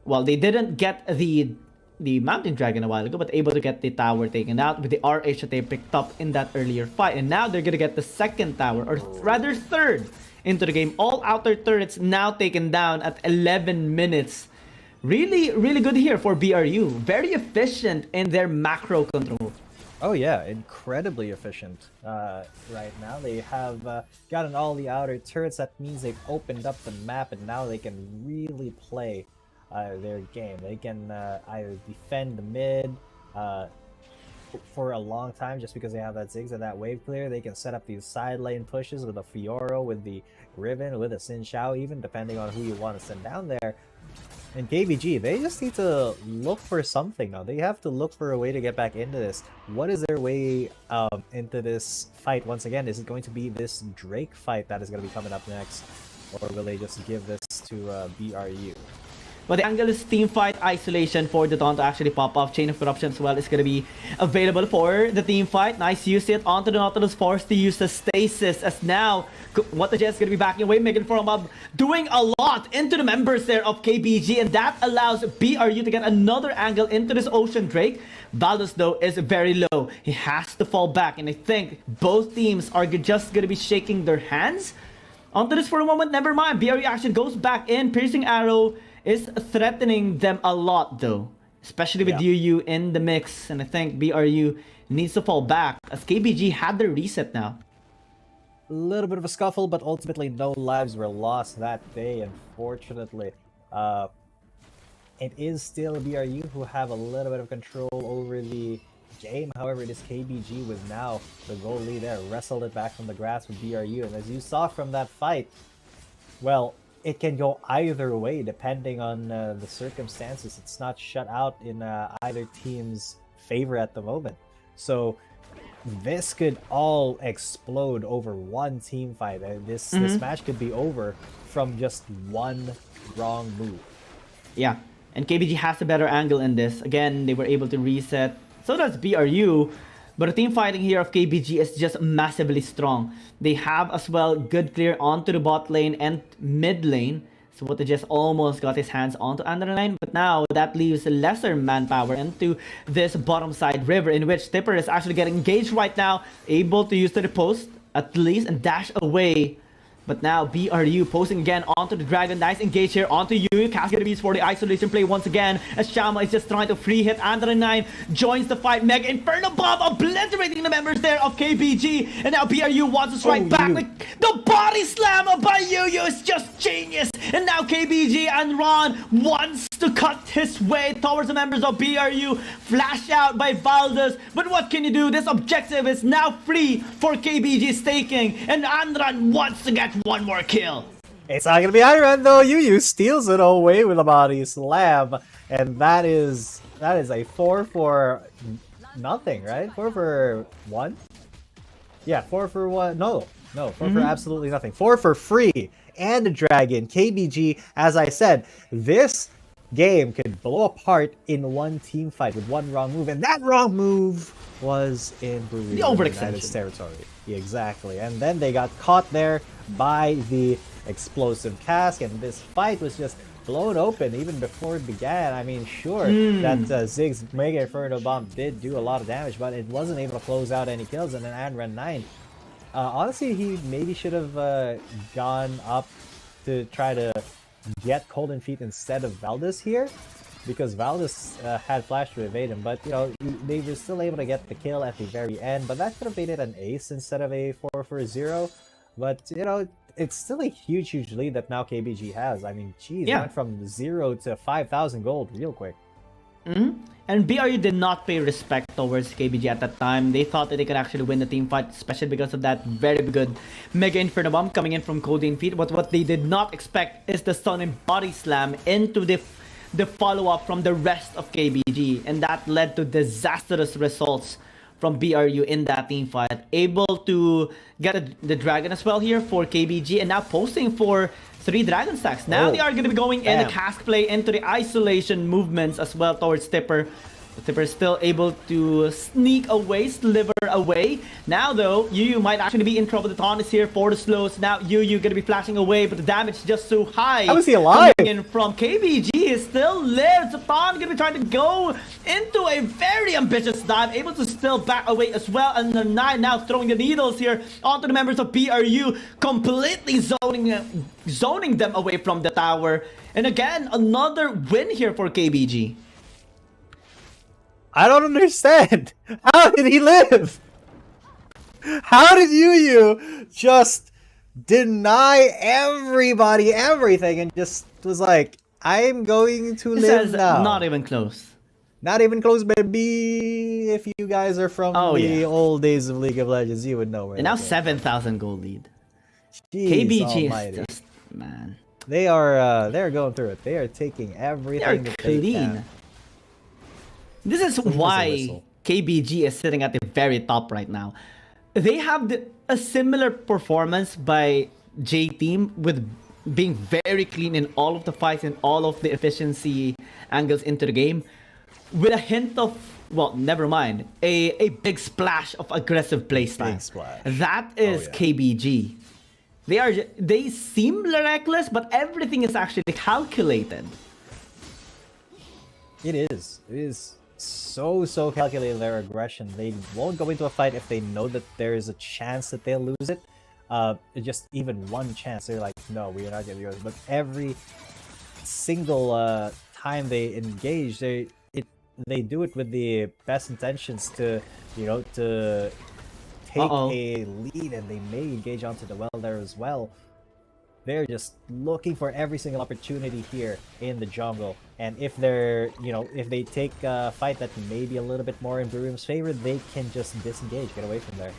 Well, they didn't get the Mountain Dragon a while ago, but able to get the tower taken out with the RH that they picked up in that earlier fight. And now they're going to get the second tower, or rather third, into the game. All outer turrets now taken down at 11 minutes. Really, really good here for BRU. Very efficient in their macro control. Oh yeah, incredibly efficient right now. They have gotten all the outer turrets. That means they've opened up the map, and now they can really play their game. They can either defend the mid for a long time just because they have that Ziggs and that wave clear. They can set up these side lane pushes with a Fioro, with the Riven, with a Xin Xiao even, depending on who you want to send down there. And KBG, they just need to look for something now. They have to look for a way to get back into this. What is their way into this fight once again? Is it going to be this Drake fight that is going to be coming up next? Or will they just give this to BRU? But the angle is team fight isolation for the Dawn to actually pop off. Chain of Corruption as well is going to be available for the team fight. Nice use it onto the Nautilus, forced to use the stasis as now What the Jet's going to be backing away. Megan Formob doing a lot into the members there of KBG, and that allows BRU to get another angle into this Ocean Drake. Valdez though is very low. He has to fall back, and I think both teams are just going to be shaking their hands onto this for a moment. Never mind, BRU actually goes back in. Piercing Arrow is threatening them a lot though, especially with UU in the mix, and I think BRU needs to fall back as KBG had their reset now. A little bit of a scuffle, but ultimately no lives were lost that day, unfortunately. It is still BRU who have a little bit of control over the game. However, it is KBG with now the goalie there, wrestled it back from the grass with BRU, and as you saw from that fight, well, it can go either way depending on the circumstances. It's not shut out in either team's favor at the moment. So this could all explode over one team fight. This match could be over from just one wrong move. Yeah, and KBG has a better angle in this. Again, they were able to reset. So does BRU. But the team fighting here of KBG is just massively strong. They have as well good clear onto the bot lane and mid lane. So What the just almost got his hands onto Under 9, but now that leaves lesser manpower into this bottom side river, in which Tipper is actually getting engaged right now, able to use the post at least and dash away. But now BRU posting again onto the Dragon. Nice engage here onto you. Cass gonna be for the isolation play once again, as Xiaoma is just trying to free hit. Under 9 joins the fight. Mega Inferno Bomb obliterating the members there of KBG. And now BRU wants to strike back. The body slam by Yu is just genius. And now KBG and Ron wants to cut his way towards the members of BRU. Flash out by Valdez. But what can you do? This objective is now free for KBG staking. And Anran wants to get one more kill. It's not gonna be Anran though. Yu steals it away with a body slam. And that is a 4 for nothing, right? 4 for 1? Yeah, 4 for 1. No, 4 for absolutely nothing. 4 for free. And a dragon. KBG, as I said, this game could blow apart in one team fight with one wrong move. And that wrong move was in Buriram, the overextension territory. Exactly. And then they got caught there by the explosive cask. And this fight was just blown open even before it began. I mean, sure, that Zig's Mega Inferno Bomb did do a lot of damage, but it wasn't able to close out any kills. And then Anran 9, honestly, he maybe should have gone up to try to get Golden Feet instead of Valdez here, because Valdez had flash to evade him. But, you know, they were still able to get the kill at the very end, but that could have made it an ace instead of a 4 for 0. But, you know, it's still a huge lead that now KBG has. I mean, geez, it went from 0 to 5,000 gold real quick. And BRU did not pay respect towards KBG at that time. They thought that they could actually win the team fight, especially because of that very good Mega Inferno Bomb coming in from Golden Feet. But what they did not expect is the Stun and Body Slam into the follow-up from the rest of KBG. And that led to disastrous results from BRU in that team fight. Able to get the dragon as well here for KBG, and now posting for 3 dragon stacks. Now they are going to be going in the cask play into the isolation movements as well towards Tipper. Tipper is still able to sneak away, sliver away. Now though, Yu might actually be in trouble. The taunt is here for the slows. Now Yu gonna be flashing away, but the damage is just so high. How is he alive? Coming in from KBG, he still lives. The taunt gonna be trying to go into a very ambitious dive, able to still back away as well. And the 9 now throwing the needles here onto the members of BRU, completely zoning them away from the tower. And again, another win here for KBG. I don't understand. How did he live? How did Yu just deny everybody everything and just was like, I'm going to live now? Not even close. Not even close, baby. If you guys are from the old days of League of Legends, you would know where. And now 7,000 gold lead. Jeez KBG almighty. is just, man. They're going through it. They are taking everything that they can. This is why KBG is sitting at the very top right now. They have a similar performance by J-Team with being very clean in all of the fights and all of the efficiency angles into the game. With a hint of, well, never mind, a big splash of aggressive playstyle. Big splash. That is KBG. They seem reckless, but everything is actually calculated. It is. It is so calculated, their aggression. They won't go into a fight if they know that there is a chance that they'll lose it. Just even one chance, they're like, no, we are not gonna lose. But every single time they engage, they do it with the best intentions to, you know, to take a lead, and they may engage onto the well there as well. They're just looking for every single opportunity here in the jungle. And if they're, you know, if they take a fight that may be a little bit more in Buriram's favor, they can just disengage, get away from there.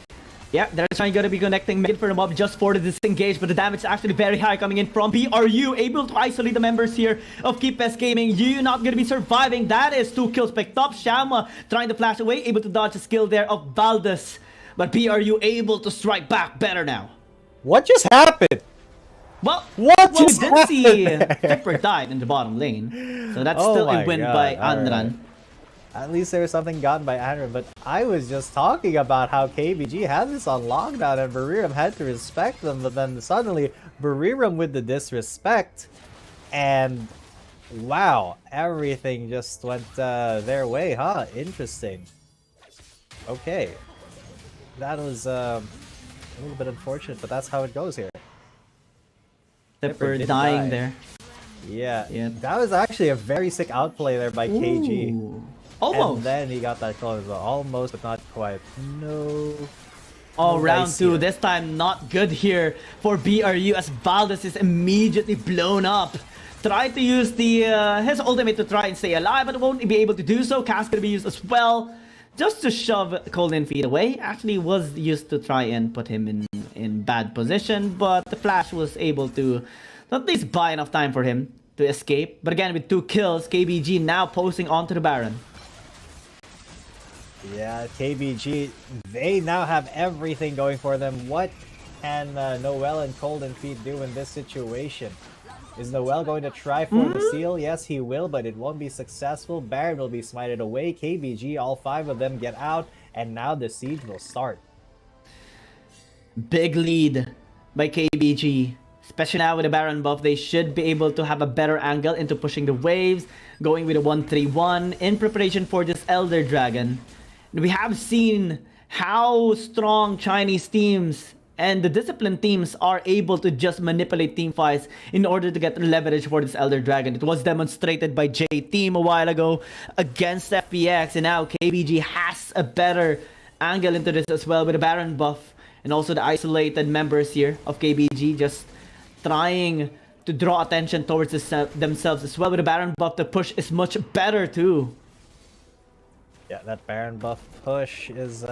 Yeah, they're trying to be connecting for the mob just for the disengage, but the damage is actually very high coming in from BRU, able to isolate the members here of KeepS Gaming. You not gonna be surviving. That is 2 kills picked up. Shama trying to flash away, able to dodge the skill there of Valdez, but BRU able to strike back better now. What just happened? Well, we did see Tipper died in the bottom lane, so that's still a win by Anran. At least there was something gotten by Anran, but I was just talking about how KBG had this on lockdown and Buriram had to respect them, but then suddenly Buriram with the disrespect, and wow, everything just went their way, huh? Interesting. Okay. That was a little bit unfortunate, but that's how it goes here. Tipper dying there. Yeah, that was actually a very sick outplay there by KG. Almost. And then he got that call as well. Almost, but not quite. No. Oh, round 2. This time not good here for BRU as Valdez is immediately blown up. Tried to use the his ultimate to try and stay alive, but won't be able to do so. Cast gonna be used as well, just to shove Golden Feet away. Actually was used to try and put him in bad position, but the Flash was able to at least buy enough time for him to escape. But again, with 2 kills, KBG now posting onto the Baron. Yeah, KBG, they now have everything going for them. What can Noel and Golden Feet do in this situation? Is Noel going to try for the seal? Yes, he will, but it won't be successful. Baron will be smited away. KBG, all 5 of them get out, and now the siege will start. Big lead by KBG. Especially now with the Baron buff, they should be able to have a better angle into pushing the waves, going with a 1-3-1 in preparation for this Elder Dragon. We have seen how strong Chinese teams and the disciplined teams are able to just manipulate team fights in order to get leverage for this Elder Dragon. It was demonstrated by J Team a while ago against FPX, and now KBG has a better angle into this as well with the Baron buff and also the isolated members here of KBG just trying to draw attention towards themselves as well. With the Baron buff, the push is much better too. Yeah, that Baron buff push is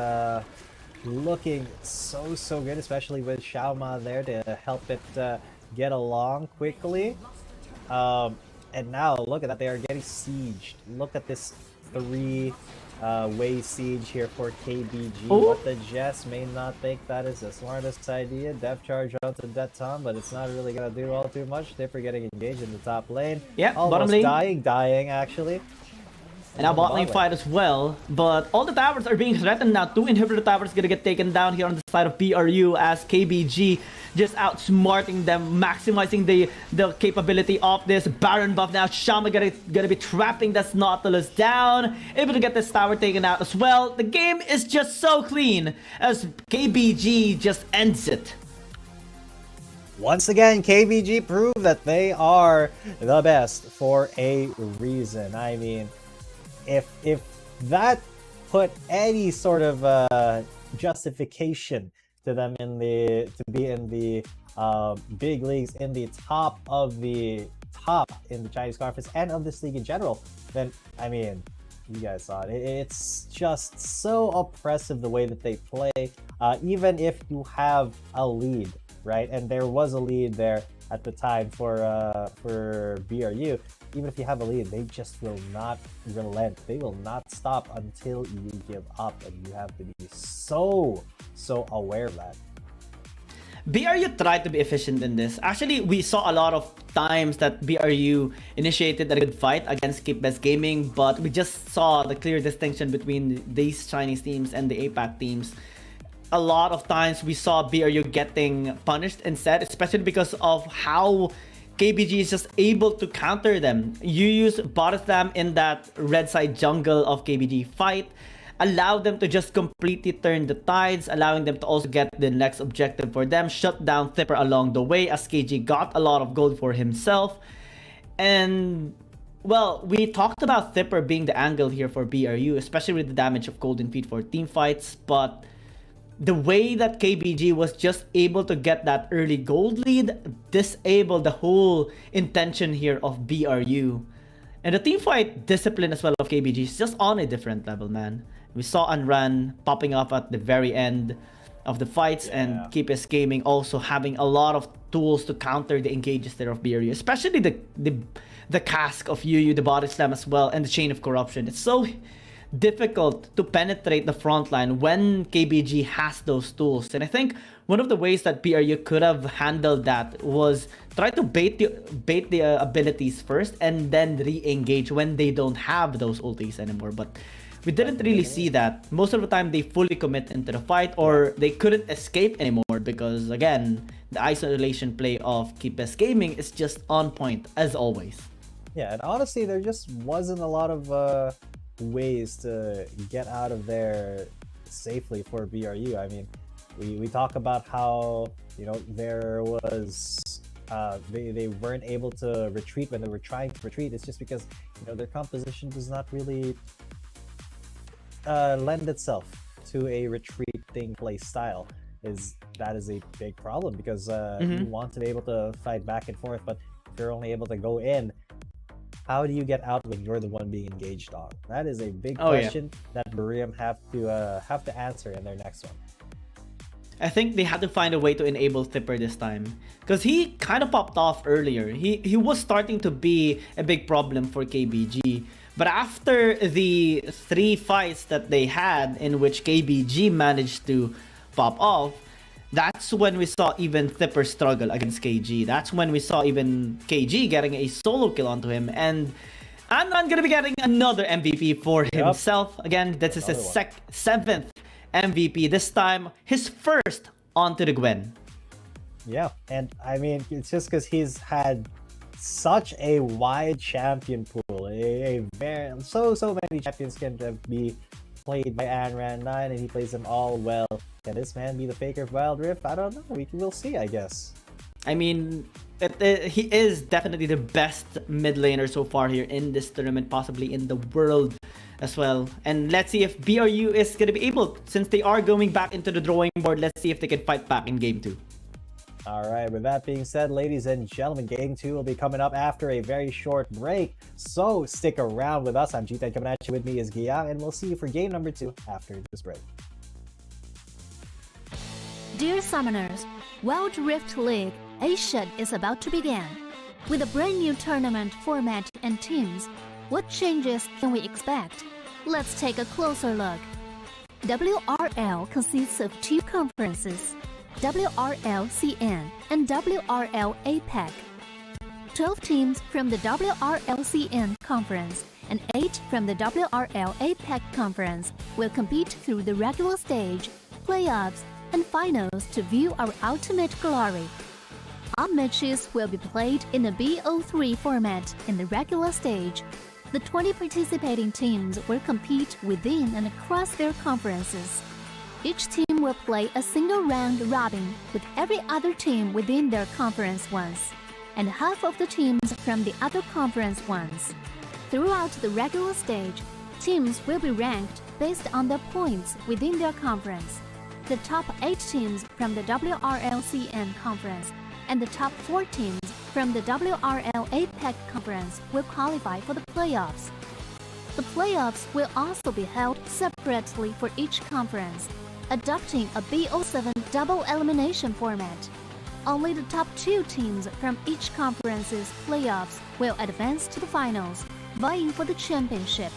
looking so good, especially with Xiaoma there to help it get along quickly. And now look at that, they are getting sieged. Look at this 3-way siege here for KBG. What the Jess may not think that is the smartest idea. Depth charge onto that Tom, but it's not really gonna do all too much. They're getting engaged in the top lane. Yeah, almost bottom lane. dying actually. And now bot lane fight as well, but all the towers are being threatened now. 2 inhibitor towers gonna get taken down here on the side of BRU as KBG just outsmarting them, maximizing the capability of this Baron buff. Now Xiaoma gonna be trapping this Nautilus down, able to get this tower taken out as well. The game is just so clean as KBG just ends it. Once again, KBG proved that they are the best for a reason. I mean, if that put any sort of justification to them to be in the big leagues, in the top in the Chinese conference and of this league in general, then I mean, you guys saw it. It's just so oppressive the way that they play. Even if you have a lead, right? And there was a lead there at the time for BRU. Even if you have a lead, they just will not relent. They will not stop until you give up, and you have to be so aware of that. BRU tried to be efficient in this. Actually, we saw a lot of times that BRU initiated a good fight against Keep Best Gaming, but we just saw the clear distinction between these Chinese teams and the APAC teams. A lot of times we saw BRU getting punished instead, especially because of how KBG is just able to counter them. You use Bot Slam in that red side jungle of KBG fight, allow them to just completely turn the tides, allowing them to also get the next objective for them, shut down Thipper along the way as KG got a lot of gold for himself. And well, we talked about Thipper being the angle here for BRU, especially with the damage of Golden Feet for team fights, but the way that KBG was just able to get that early gold lead disabled the whole intention here of BRU. And the team fight discipline as well of KBG is just on a different level, man. We saw Unrun popping up at the very end of the fights, and Keep Us Gaming also having a lot of tools to counter the engages there of BRU, especially the cask of Yu, the body slam as well, and the chain of corruption. It's so difficult to penetrate the front line when KBG has those tools. And I think one of the ways that BRU could have handled that was try to bait the abilities first and then re-engage when they don't have those ultis anymore. But we didn't really see that. Most of the time they fully commit into the fight, or they couldn't escape anymore because, again, the isolation play of Keep Us Gaming is just on point as always. Yeah, and honestly there just wasn't a lot of ways to get out of there safely for BRU. I mean, we talk about how, you know, there was they weren't able to retreat when they were trying to retreat. It's just because, you know, their composition does not really lend itself to a retreating play style. That is a big problem because you want to be able to fight back and forth, but if you're only able to go in, how do you get out when you're the one being engaged on? That is a big question that Buriram have to answer in their next one. I think they had to find a way to enable Thipper this time, because he kind of popped off earlier. He was starting to be a big problem for KBG, but after the 3 fights that they had in which KBG managed to pop off, that's when we saw even Thipper struggle against KG. That's when we saw even KG getting a solo kill onto him, and Anand gonna be getting another MVP for himself. Again, this is his 7th MVP, this time his first onto the Gwen. Yeah, and I mean, it's just because he's had such a wide champion pool. So many champions can be played by Anran9, and he plays them all well. Can this man be the faker of Wild Rift? I don't know. We'll see, I guess. I mean, he is definitely the best mid laner so far here in this tournament, possibly in the world as well. And let's see if BRU is going to be able, since they are going back into the drawing board, let's see if they can fight back in Game 2. Alright, with that being said, ladies and gentlemen, Game 2 will be coming up after a very short break. So stick around with us. I'm G10 coming at you. With me is Giang, and we'll see you for game number 2 after this break. Dear Summoners, Wild Rift League Asia is about to begin. With a brand new tournament format and teams, what changes can we expect? Let's take a closer look. WRL consists of 2 conferences, WRL CN and WRL APEC. 12 teams from the WRL CN conference and 8 from the WRL APEC conference will compete through the regular stage, playoffs, and finals to view our ultimate glory. All matches will be played in the BO3 format in the regular stage. The 20 participating teams will compete within and across their conferences. Each team will play a single round robin with every other team within their conference once, and half of the teams from the other conference once. Throughout the regular stage, teams will be ranked based on their points within their conference. The top 8 teams from the WRLCN conference and the top 4 teams from the WRL APEC conference will qualify for the playoffs. The playoffs will also be held separately for each conference, adopting a BO7 double elimination format. Only the top 2 teams from each conference's playoffs will advance to the finals, vying for the championship.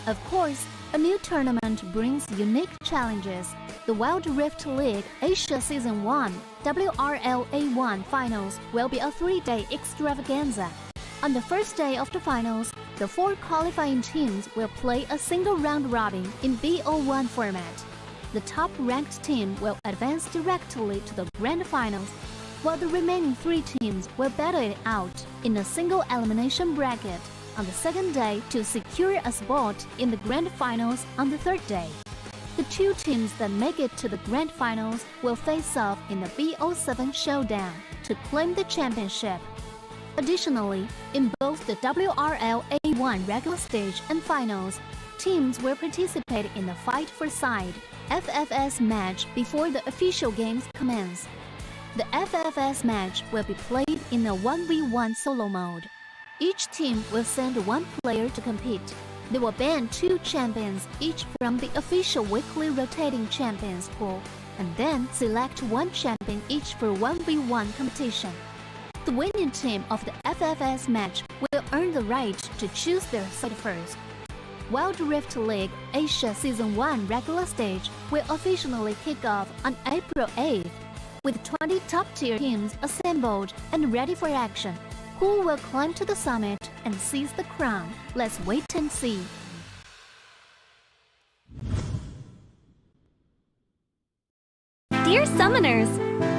Of course, a new tournament brings unique challenges. The Wild Rift League Asia Season 1 WRL A1 Finals will be a 3-day extravaganza. On the first day of the finals, the 4 qualifying teams will play a single round robin in BO1 format. The top-ranked team will advance directly to the grand finals, while the remaining 3 teams will battle it out in a single elimination bracket on the second day to secure a spot in the grand finals on the third day. The 2 teams that make it to the grand finals will face off in the BO7 showdown to claim the championship. Additionally, in both the WRL A1 regular stage and finals, teams will participate in the Fight for Side FFS match before the official games commence. The FFS match will be played in a 1v1 solo mode. Each team will send 1 player to compete. They will ban 2 champions each from the official weekly rotating champions pool, and then select 1 champion each for 1v1 competition. The winning team of the FFS match will earn the right to choose their side first. Wild Rift League Asia Season 1 regular stage will officially kick off on April 8th, with 20 top-tier teams assembled and ready for action. Who will climb to the summit and seize the crown? Let's wait and see. Dear Summoners,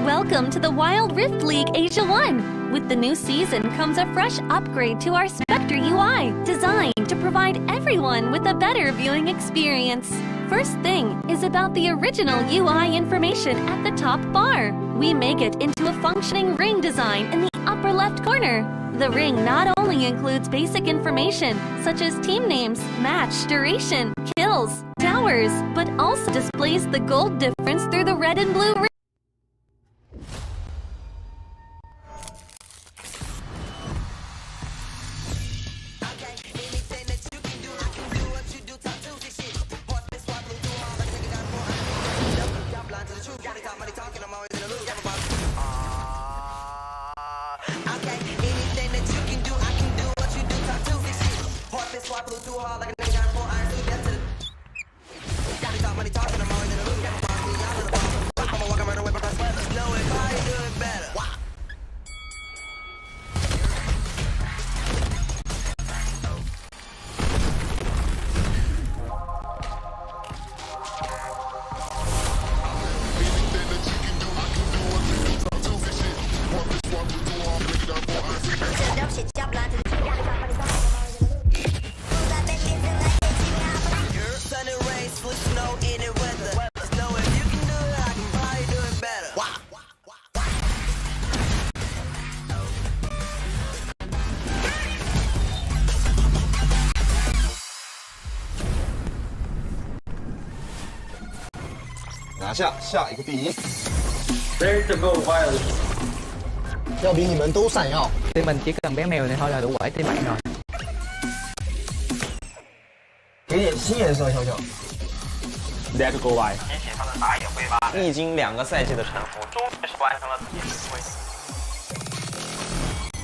welcome to the Wild Rift League Asia 1. With the new season comes a fresh upgrade to our Spectator UI, designed to provide everyone with a better viewing experience. First thing is about the original UI information at the top bar. We make it into a functioning ring design in the upper left corner. The ring not only includes basic information such as team names, match duration, kills, walls, towers, but also displays the gold difference through the red and blue.拿下下一个第一。 Ready to go wild. 要比你们都闪耀。 Team mình chỉ cần bé mèo này thôi là đủ quẩy team bạn rồi. 给点新颜色，小小。Let go wild. 提起他的打野挥发，历经2个赛季的沉浮，终于是完成了自己的归。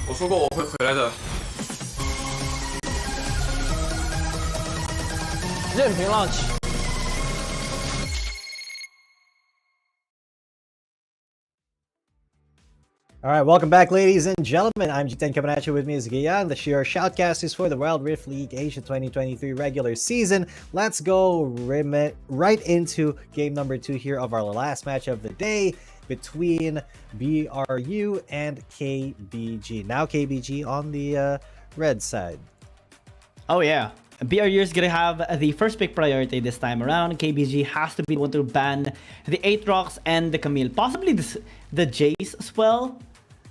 我说过我会回来的。任凭浪起。 All right, welcome back, ladies and gentlemen. I'm G10 coming at you with me is Gian. The Sheer Shoutcast is for the Wild Rift League Asia 2023 regular season. Let's go right into game number 2 here of our last match of the day between BRU and KBG. Now KBG on the red side. Oh yeah. BRU is gonna have the first pick priority this time around. KBG has to be the one to ban the Aatrox and the Camille. Possibly the Jace as well,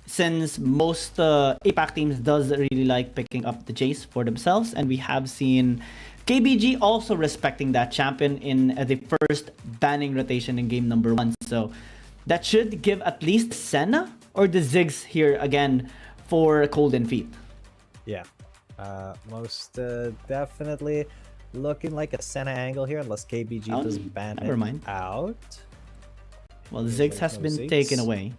since most APAC teams does really like picking up the Jace for themselves. And we have seen KBG also respecting that champion in the first banning rotation in game number 1. So that should give at least Senna or the Ziggs here again for Golden Feet. Yeah. Most definitely looking like a Senna angle here, unless KBG does ban it out. Well, Ziggs has been taken away.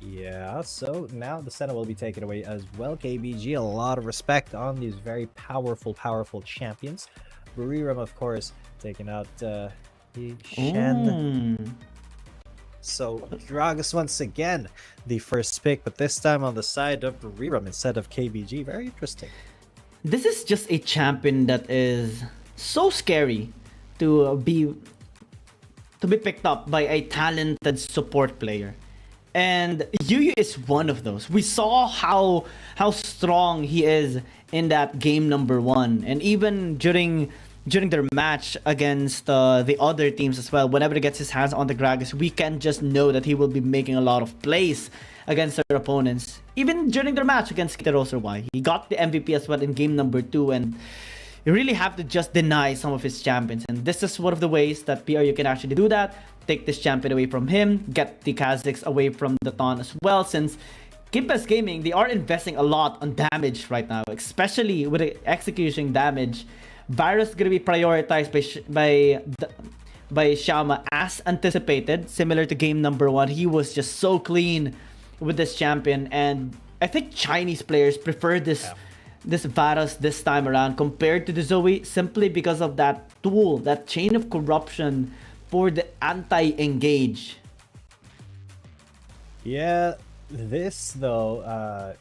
Yeah, so now the Senna will be taken away as well. KBG, a lot of respect on these very powerful champions. Buriram, of course, taking out Shen. So Gragas once again the first pick, but this time on the side of Buriram instead of KBG. Very interesting. This is just a champion that is so scary to be picked up by a talented support player. And Yuyu is one of those. We saw how strong he is in that game number 1, and even during their match against the other teams as well. Whenever he gets his hands on the Gragas, we can just know that he will be making a lot of plays against their opponents. Even during their match against Kiteros Y, he got the MVP as well in game number 2, and you really have to just deny some of his champions. And this is one of the ways that BRU can actually do that. Take this champion away from him, get the Kazakhs away from the Ton as well, since Gimpus Gaming, they are investing a lot on damage right now, especially with the execution damage. Virus is going to be prioritized by Xiaoma as anticipated. Similar to game number 1, he was just so clean with this champion, and I think Chinese players prefer this Varus this time around compared to the Zoe, simply because of that tool, that chain of corruption for the anti-engage. Yeah, this though,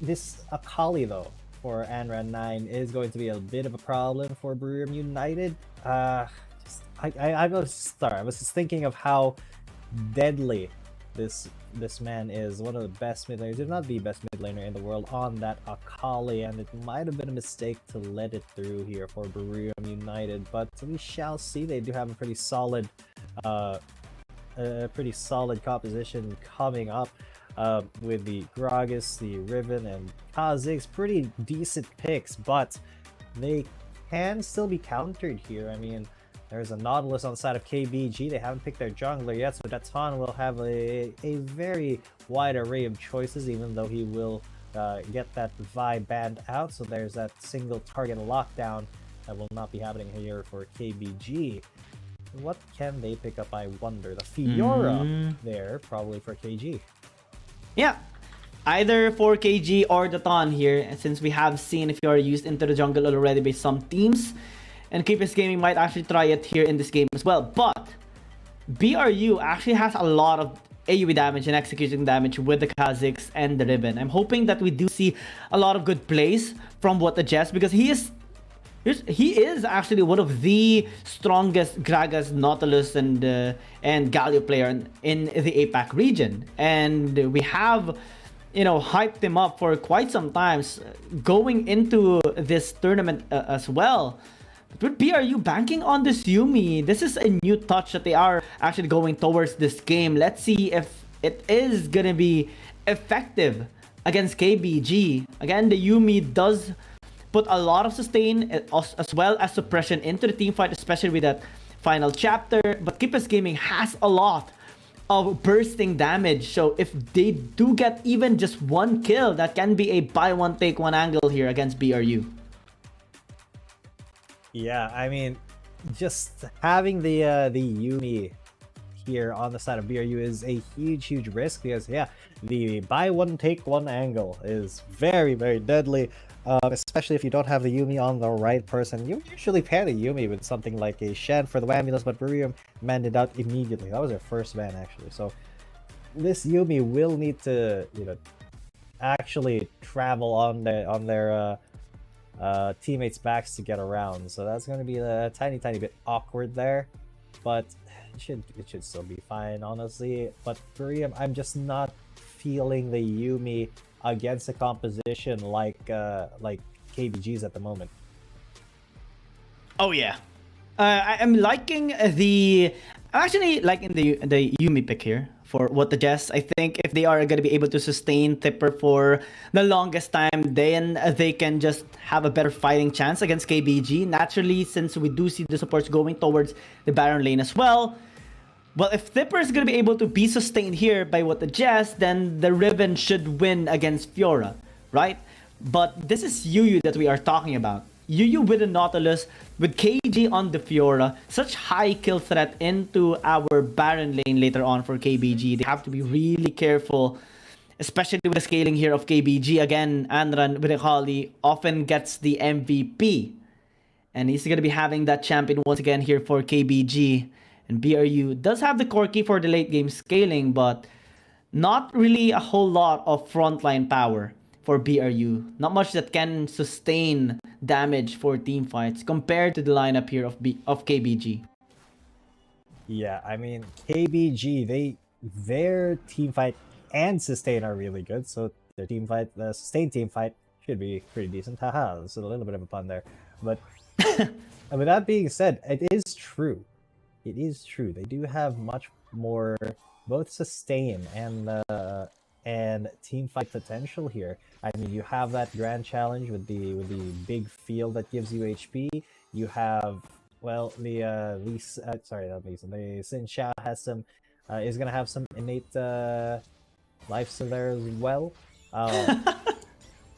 this Akali though for Anran 9 is going to be a bit of a problem for Buriram United. I was just thinking of how deadly this man is. One of the best mid laners, if not the best mid laner in the world, on that Akali, and it might have been a mistake to let it through here for Buriram United, but we shall see. They do have a pretty solid composition coming up. with the Gragas, the Riven, and Kha'Zix. Pretty decent picks, but they can still be countered here. I mean, there's a Nautilus on the side of KBG. They haven't picked their jungler yet, so Datan will have a very wide array of choices, even though he will get that Vi banned out. So there's that single target lockdown that will not be happening here for KBG. What can they pick up, I wonder? The Fiora there, probably for KG. Yeah, either for KG or Datan here, since we have seen if you are used into the jungle already by some teams. And KBG Gaming might actually try it here in this game as well. But BRU actually has a lot of AoE damage and execution damage with the Kha'Zix and the Riven. I'm hoping that we do see a lot of good plays from what the Jess, because he is actually one of the strongest Gragas, Nautilus, and Galio player in the APAC region. And we have, you know, hyped him up for quite some time going into this tournament as well. But with BRU banking on this Yuumi, this is a new touch that they are actually going towards this game. Let's see if it is gonna be effective against KBG. Again, the Yuumi does put a lot of sustain as well as suppression into the team fight, especially with that final chapter. But KBG Gaming has a lot of bursting damage, so if they do get even just one kill, that can be a buy one take one angle here against BRU. Yeah, I mean, just having the Yuumi here on the side of BRU is a huge risk, because yeah, the buy one take one angle is very deadly, especially if you don't have the Yuumi on the right person. You usually pair the Yuumi with something like a Shen for the Wamulus, but Buriram manned it out immediately. That was their first ban actually, so this Yuumi will need to, you know, actually travel on their teammates' backs to get around, so that's going to be a tiny bit awkward there, but it should still be fine, honestly. But Buriram, I'm just not feeling the Yuumi against a composition like KBG's at the moment. Oh yeah, I'm liking I'm actually liking the Yuumi pick here for what the Jess. I think if they are going to be able to sustain Tipper for the longest time, then they can just have a better fighting chance against KBG. Naturally, since we do see the supports going towards the Baron lane as well. Well, if Tipper is going to be able to be sustained here by what the Jess, then the Riven should win against Fiora, right? But this is Yuyu that we are talking about. Yuyu with the Nautilus, with KG on the Fiora, such high kill threat into our Baron lane later on for KBG. They have to be really careful, especially with the scaling here of KBG. Again, Anran with the Holly often gets the MVP. And he's going to be having that champion once again here for KBG. And BRU does have the Corki for the late game scaling, but not really a whole lot of frontline power for BRU. Not much that can sustain damage for team fights compared to the lineup here of KBG. Yeah, I mean, KBG, their team fight and sustain are really good, so their team fight, the sustained team fight, should be pretty decent. Haha, this is a little bit of a pun there. But with that being said, it is true. It is true. They do have much more both sustain and team fight potential here. I mean, you have that grand challenge with the big field that gives you HP. You have, well, the Xin Xiao has some is gonna have some innate lifesteal there as well.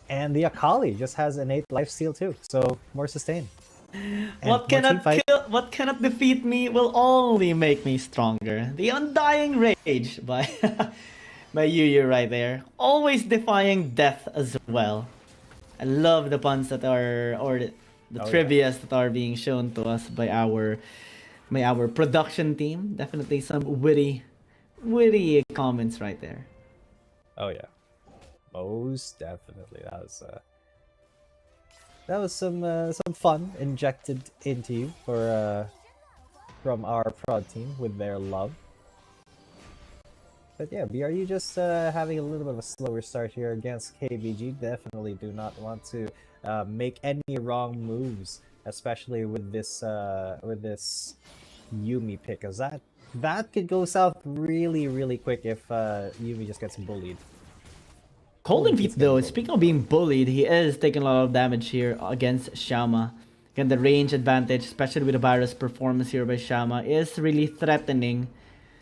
And the Akali just has innate lifesteal too, so more sustain. What cannot defeat me will only make me stronger. The Undying Rage by by Yuyu right there. Always defying death as well. I love the puns that are, or the trivias that are being shown to us by our production team. Definitely some witty comments right there. Oh yeah, most definitely. That was some fun injected into you from our prod team with their love. But yeah, BRU just having a little bit of a slower start here against KBG. Definitely do not want to make any wrong moves, especially with this Yuumi pick, as that that could go south really, really quick if Yumi just gets bullied. Golden Feet though, speaking of being bullied, he is taking a lot of damage here against Shama. Again, the range advantage, especially with the virus performance here by Shama, is really threatening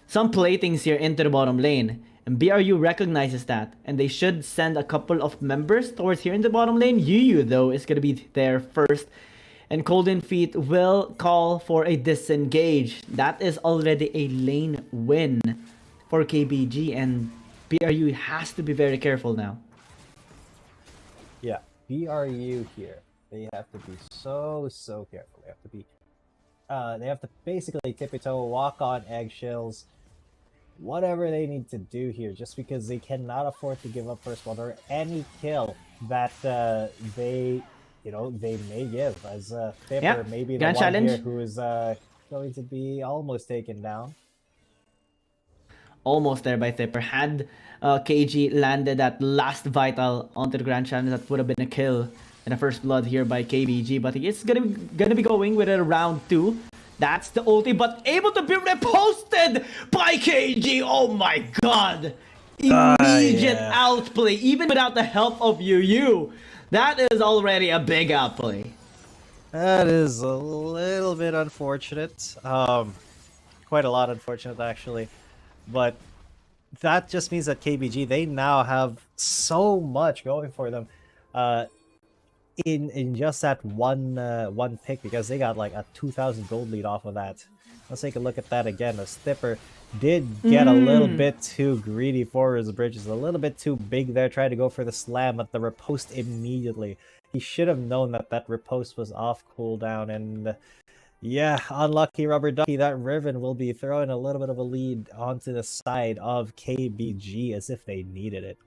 some platings here into the bottom lane. And BRU recognizes that, and they should send a couple of members towards here in the bottom lane. Yu though is going to be there first, and Golden Feet will call for a disengage. That is already a lane win for KBG, and BRU has to be very careful now. Yeah, BRU here. They have to be so careful. They have to basically tippy-toe, walk on eggshells, whatever they need to do here, just because they cannot afford to give up first blood or any kill that they may give, as Pipper maybe the one challenge here who is going to be almost taken down. Almost there by Tipper. Had KG landed that last vital onto the Grand Challenge, that would have been a kill and a first blood here by KBG, but he is gonna be going with a round 2. That's the ulti, but able to be reposted by KG. Oh my god! Immediate outplay, even without the help of Yu. That is already a big outplay. That is a little bit unfortunate. Quite a lot unfortunate actually. But that just means that KBG, they now have so much going for them in just that one pick, because they got like a 2,000 gold lead off of that. Let's take a look at that again. The Stipper did get a little bit too greedy for his bridges, a little bit too big there, tried to go for the slam, but the riposte immediately. He should have known that that riposte was off cooldown, and yeah, unlucky rubber ducky. That Riven will be throwing a little bit of a lead onto the side of KBG as if they needed it.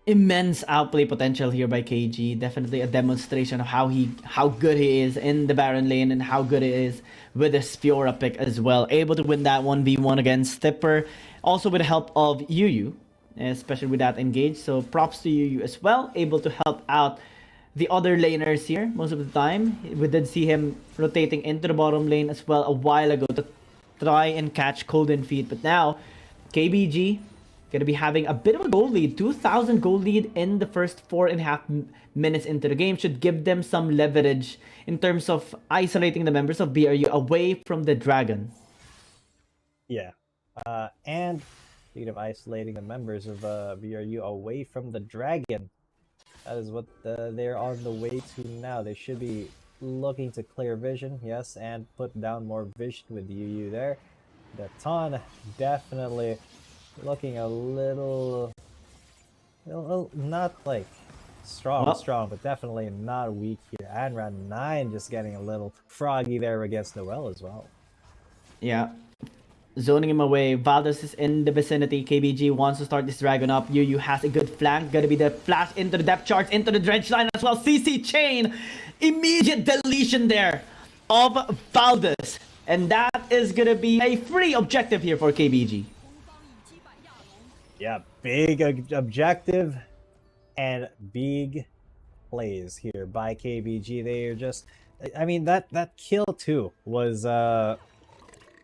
Immense outplay potential here by KG. Definitely a demonstration of how good he is in the Baron lane and how good he is with his Fiora pick as well. Able to win that 1v1 against Stipper. Also with the help of Yu, especially with that engage. So props to Yu as well. Able to help out the other laners here most of the time. We did see him rotating into the bottom lane as well a while ago to try and catch Golden Feet. But now, KBG gonna be having a bit of a gold lead. 2,000 gold lead in the first 4.5 minutes into the game. Should give them some leverage in terms of isolating the members of BRU away from the Dragon. Yeah. And speaking of isolating the members of BRU away from the Dragon, that is what they're on the way to now. They should be looking to clear vision, yes, and put down more vision with Yu there. The Ton definitely looking a little not like strong, but definitely not weak here. And round 9 just getting a little froggy there against Noel as well. Yeah. Zoning him away. Valdez is in the vicinity. KBG wants to start this Dragon up. Yu has a good flank. Gonna be the flash into the depth charts, into the dredge line as well. CC chain. Immediate deletion there of Valdez. And that is gonna be a free objective here for KBG. Yeah, big objective and big plays here by KBG. They are just, I mean, that kill too was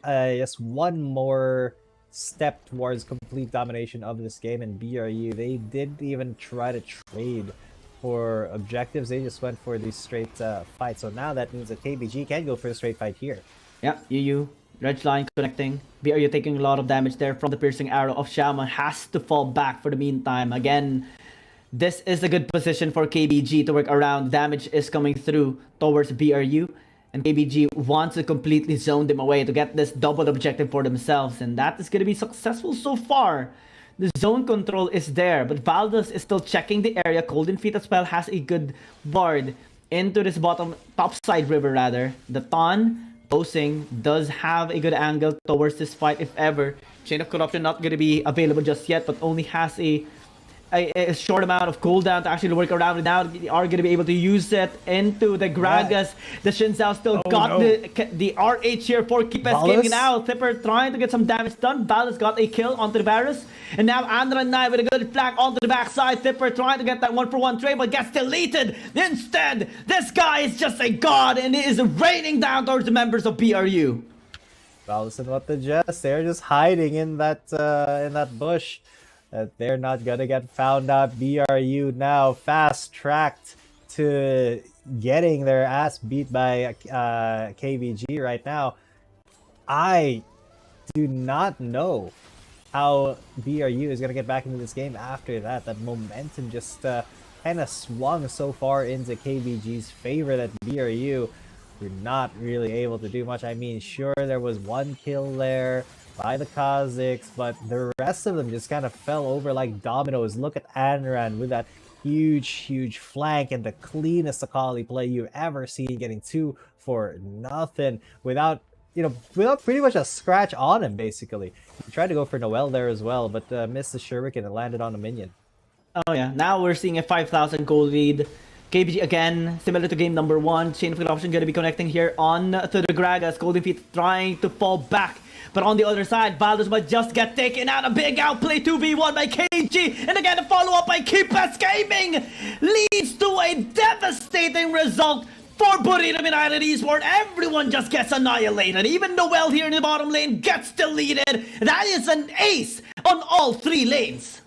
just one more step towards complete domination of this game. And BRU, they didn't even try to trade for objectives. They just went for the straight fight. So now that means that KBG can go for a straight fight here. Yeah, Yu. Red line connecting. BRU taking a lot of damage there from the piercing arrow of Shaman. Has to fall back for the meantime. Again, this is a good position for KBG to work around. Damage is coming through towards BRU. And KBG wants to completely zone them away to get this double objective for themselves. And that is going to be successful so far. The zone control is there. But Valdez is still checking the area. Golden Feet as well has a good ward into this top side river rather. The Ton posing does have a good angle towards this fight if ever. Chain of Corruption not going to be available just yet, but only has a short amount of cooldown to actually work around it now. They are going to be able to use it into the Gragas. The Shinzao still got the RH here for Keep escaping now. Tipper trying to get some damage done. Ballas got a kill onto the Varus. And now Andra and Nai with a good flank onto the backside. Tipper trying to get that 1-for-1 trade, but gets deleted. Instead, this guy is just a god and he is raining down towards the members of BRU. Well, listen what the Jets. They're just hiding in that bush. They're not gonna get found out. BRU now fast tracked to getting their ass beat by KBG right now. I do not know how BRU is gonna get back into this game after that. That momentum just kind of swung so far into KBG's favor that BRU were not really able to do much. I mean, sure, there was one kill there by the Kazakhs, but the rest of them just kind of fell over like dominoes. Look at Anran with that huge flank and the cleanest Akali play you've ever seen, getting 2 for nothing without pretty much a scratch on him, basically. He tried to go for Noel there as well, but missed the Shuriken and landed on a minion. Oh yeah, now we're seeing a 5,000 gold lead. KBG again, similar to game number 1. Chain of Corruption going to be connecting here on to the Gragas. Golden Feet trying to fall back. But on the other side, Valdez might just get taken out. A big outplay 2v1 by KG. And again, a follow-up by KeepS Gaming leads to a devastating result for Buriram Esports. Everyone just gets annihilated. Even Noel here in the bottom lane gets deleted. That is an ace on all 3 lanes.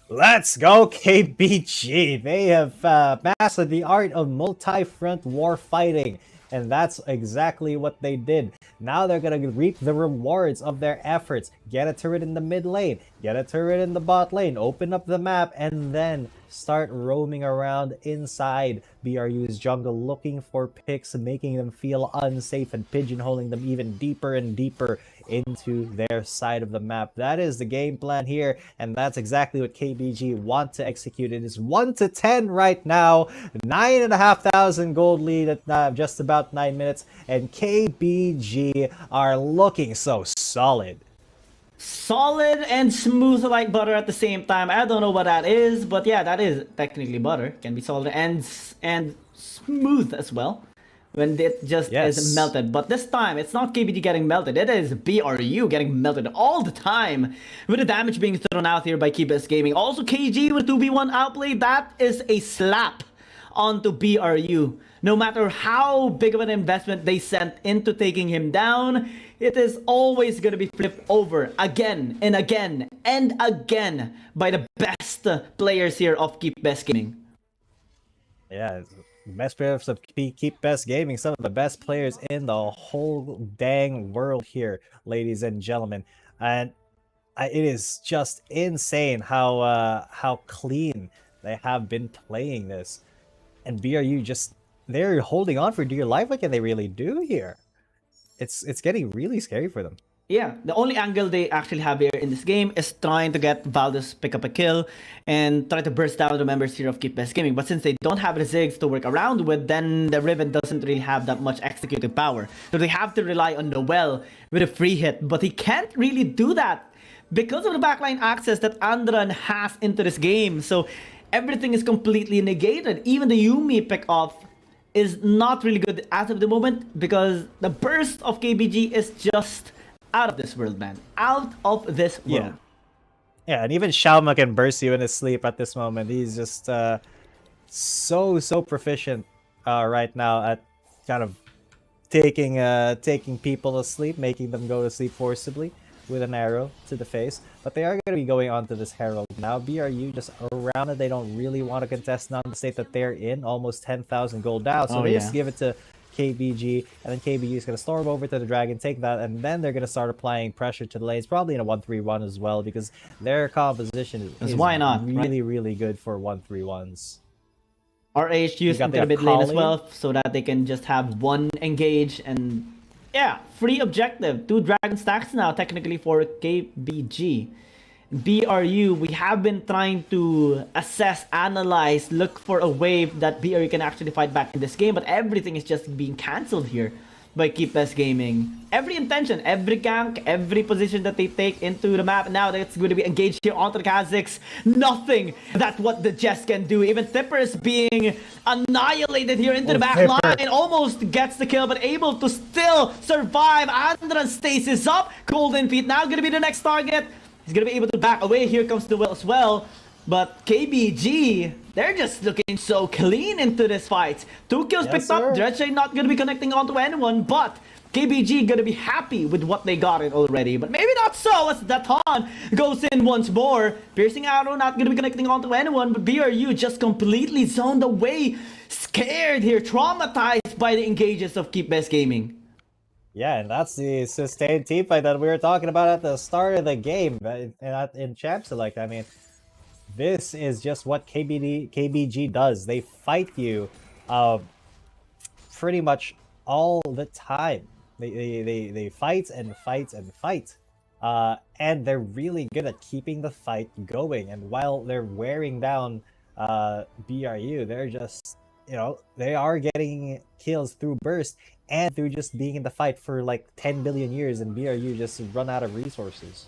Let's go, KBG! They have mastered the art of multi-front war fighting, and that's exactly what they did. Now they're gonna reap the rewards of their efforts. Get a turret in the mid lane, get a turret in the bot lane, open up the map, and then start roaming around inside BRU's jungle, looking for picks, making them feel unsafe and pigeonholing them even deeper and deeper into their side of the map. That is the game plan here, and that's exactly what KBG want to execute. It is 1-10 right now, 9,500 gold lead at just about 9 minutes, and KBG are looking so solid. Solid and smooth like butter at the same time. I don't know what that is, but yeah, that is technically butter. Can be solid and smooth as well when it just is melted. But this time, it's not KBG getting melted. It is BRU getting melted all the time with the damage being thrown out here by KeepS Gaming. Also, KG with 2v1 outplay. That is a slap onto BRU. No matter how big of an investment they sent into taking him down, it is always going to be flipped over again and again and again by the best players here of KeepS Gaming. Yeah, best players of KeepS Gaming, some of the best players in the whole dang world here, ladies and gentlemen. And it is just insane how clean they have been playing this. And BRU they're holding on for dear life. What can they really do here? It's getting really scary for them. Yeah, the only angle they actually have here in this game is trying to get Valdez pick up a kill and try to burst down the members here of KeepS Gaming. But since they don't have the Ziggs to work around with, then the Riven doesn't really have that much executive power. So they have to rely on Noel with a free hit. But he can't really do that because of the backline access that Andran has into this game. So everything is completely negated. Even the Yuumi pick off is not really good as of the moment because the burst of KBG is just out of this world, man. Out of this world. Yeah, and even Xiaoma can burst you in his sleep at this moment. He's just so proficient right now at kind of taking people to sleep, making them go to sleep forcibly with an arrow to the face. But they are going to be going on to this Herald now. BRU just around it. They don't really want to contest now in the state that they're in. Almost 10,000 gold down. So they just give it to KBG, and then KBG is going to storm over to the Dragon, take that, and then they're going to start applying pressure to the lanes, probably in a 1-3-1 as well, because their composition is why not, really good for 1-3-1s. RH using the mid lane as well, so that they can just have one engage, and yeah, free objective. 2 Dragon stacks now, technically, for KBG. BRU, we have been trying to assess, analyze, look for a wave that BRU can actually fight back in this game, but everything is just being cancelled here by KeepS Gaming. Every intention, every gank, every position that they take into the map, now that's going to be engaged here onto the Kazakhs. Nothing that what the Jess can do. Even Tipper is being annihilated here into the back line and almost gets the kill, but able to still survive. Andran stasis up. Golden Feet now going to be the next target. He's going to be able to back away. Here comes the will as well. But KBG, they're just looking so clean into this fight. 2 kills picked up. Dredge not going to be connecting onto anyone, but KBG gonna be happy with what they got it already, but maybe not so as Daton goes in once more. Piercing Arrow not gonna be connecting onto anyone, but BRU just completely zoned away, scared here, traumatized by the engages of Keep Best Gaming. Yeah, and that's the sustained team fight that we were talking about at the start of the game in Champ Select. I mean, this is just what KBG does. They fight you pretty much all the time. They fight and fight and fight. And they're really good at keeping the fight going. And while they're wearing down BRU, they're just, you know, they are getting kills through burst and through just being in the fight for like 10 billion years, and BRU just run out of resources.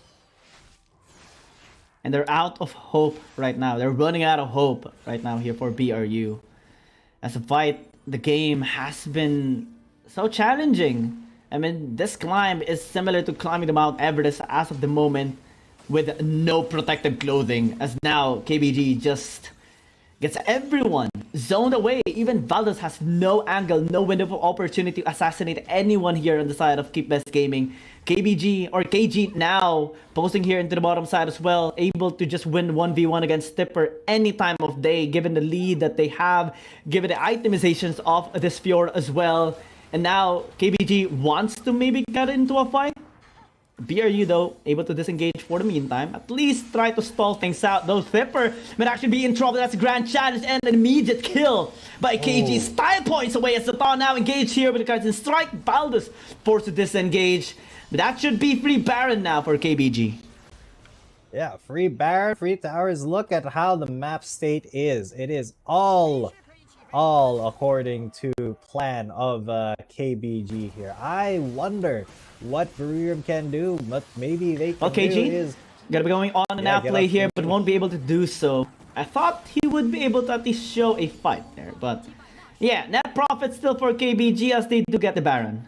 And they're out of hope right now. They're running out of hope right now here for BRU. As a fight, the game has been so challenging. I mean, this climb is similar to climbing the Mount Everest as of the moment, with no protective clothing, as now KBG just gets everyone zoned away. Even Valdez has no angle, no window of opportunity to assassinate anyone here on the side of Keep Best Gaming. KBG, or KG now, posting here into the bottom side as well, able to just win 1v1 against Tipper any time of day, given the lead that they have, given the itemizations of this Fjord as well. And now KBG wants to maybe get into a fight. BRU though, able to disengage for the meantime. At least try to stall things out. Though Tipper might actually be in trouble. That's a grand challenge and an immediate kill by KG. Style points away as Satan now engaged here with the cards and strike. Valdez forced to disengage. But that should be free Baron now for KBG. Yeah, free Baron, free towers. Look at how the map state is. It is all according to plan of KBG here. I wonder what Buriram can do, but maybe they can KG do is... Gonna be going on and out play here, but won't be able to do so. I thought he would be able to at least show a fight there, but yeah, net profit still for KBG as they do get the Baron.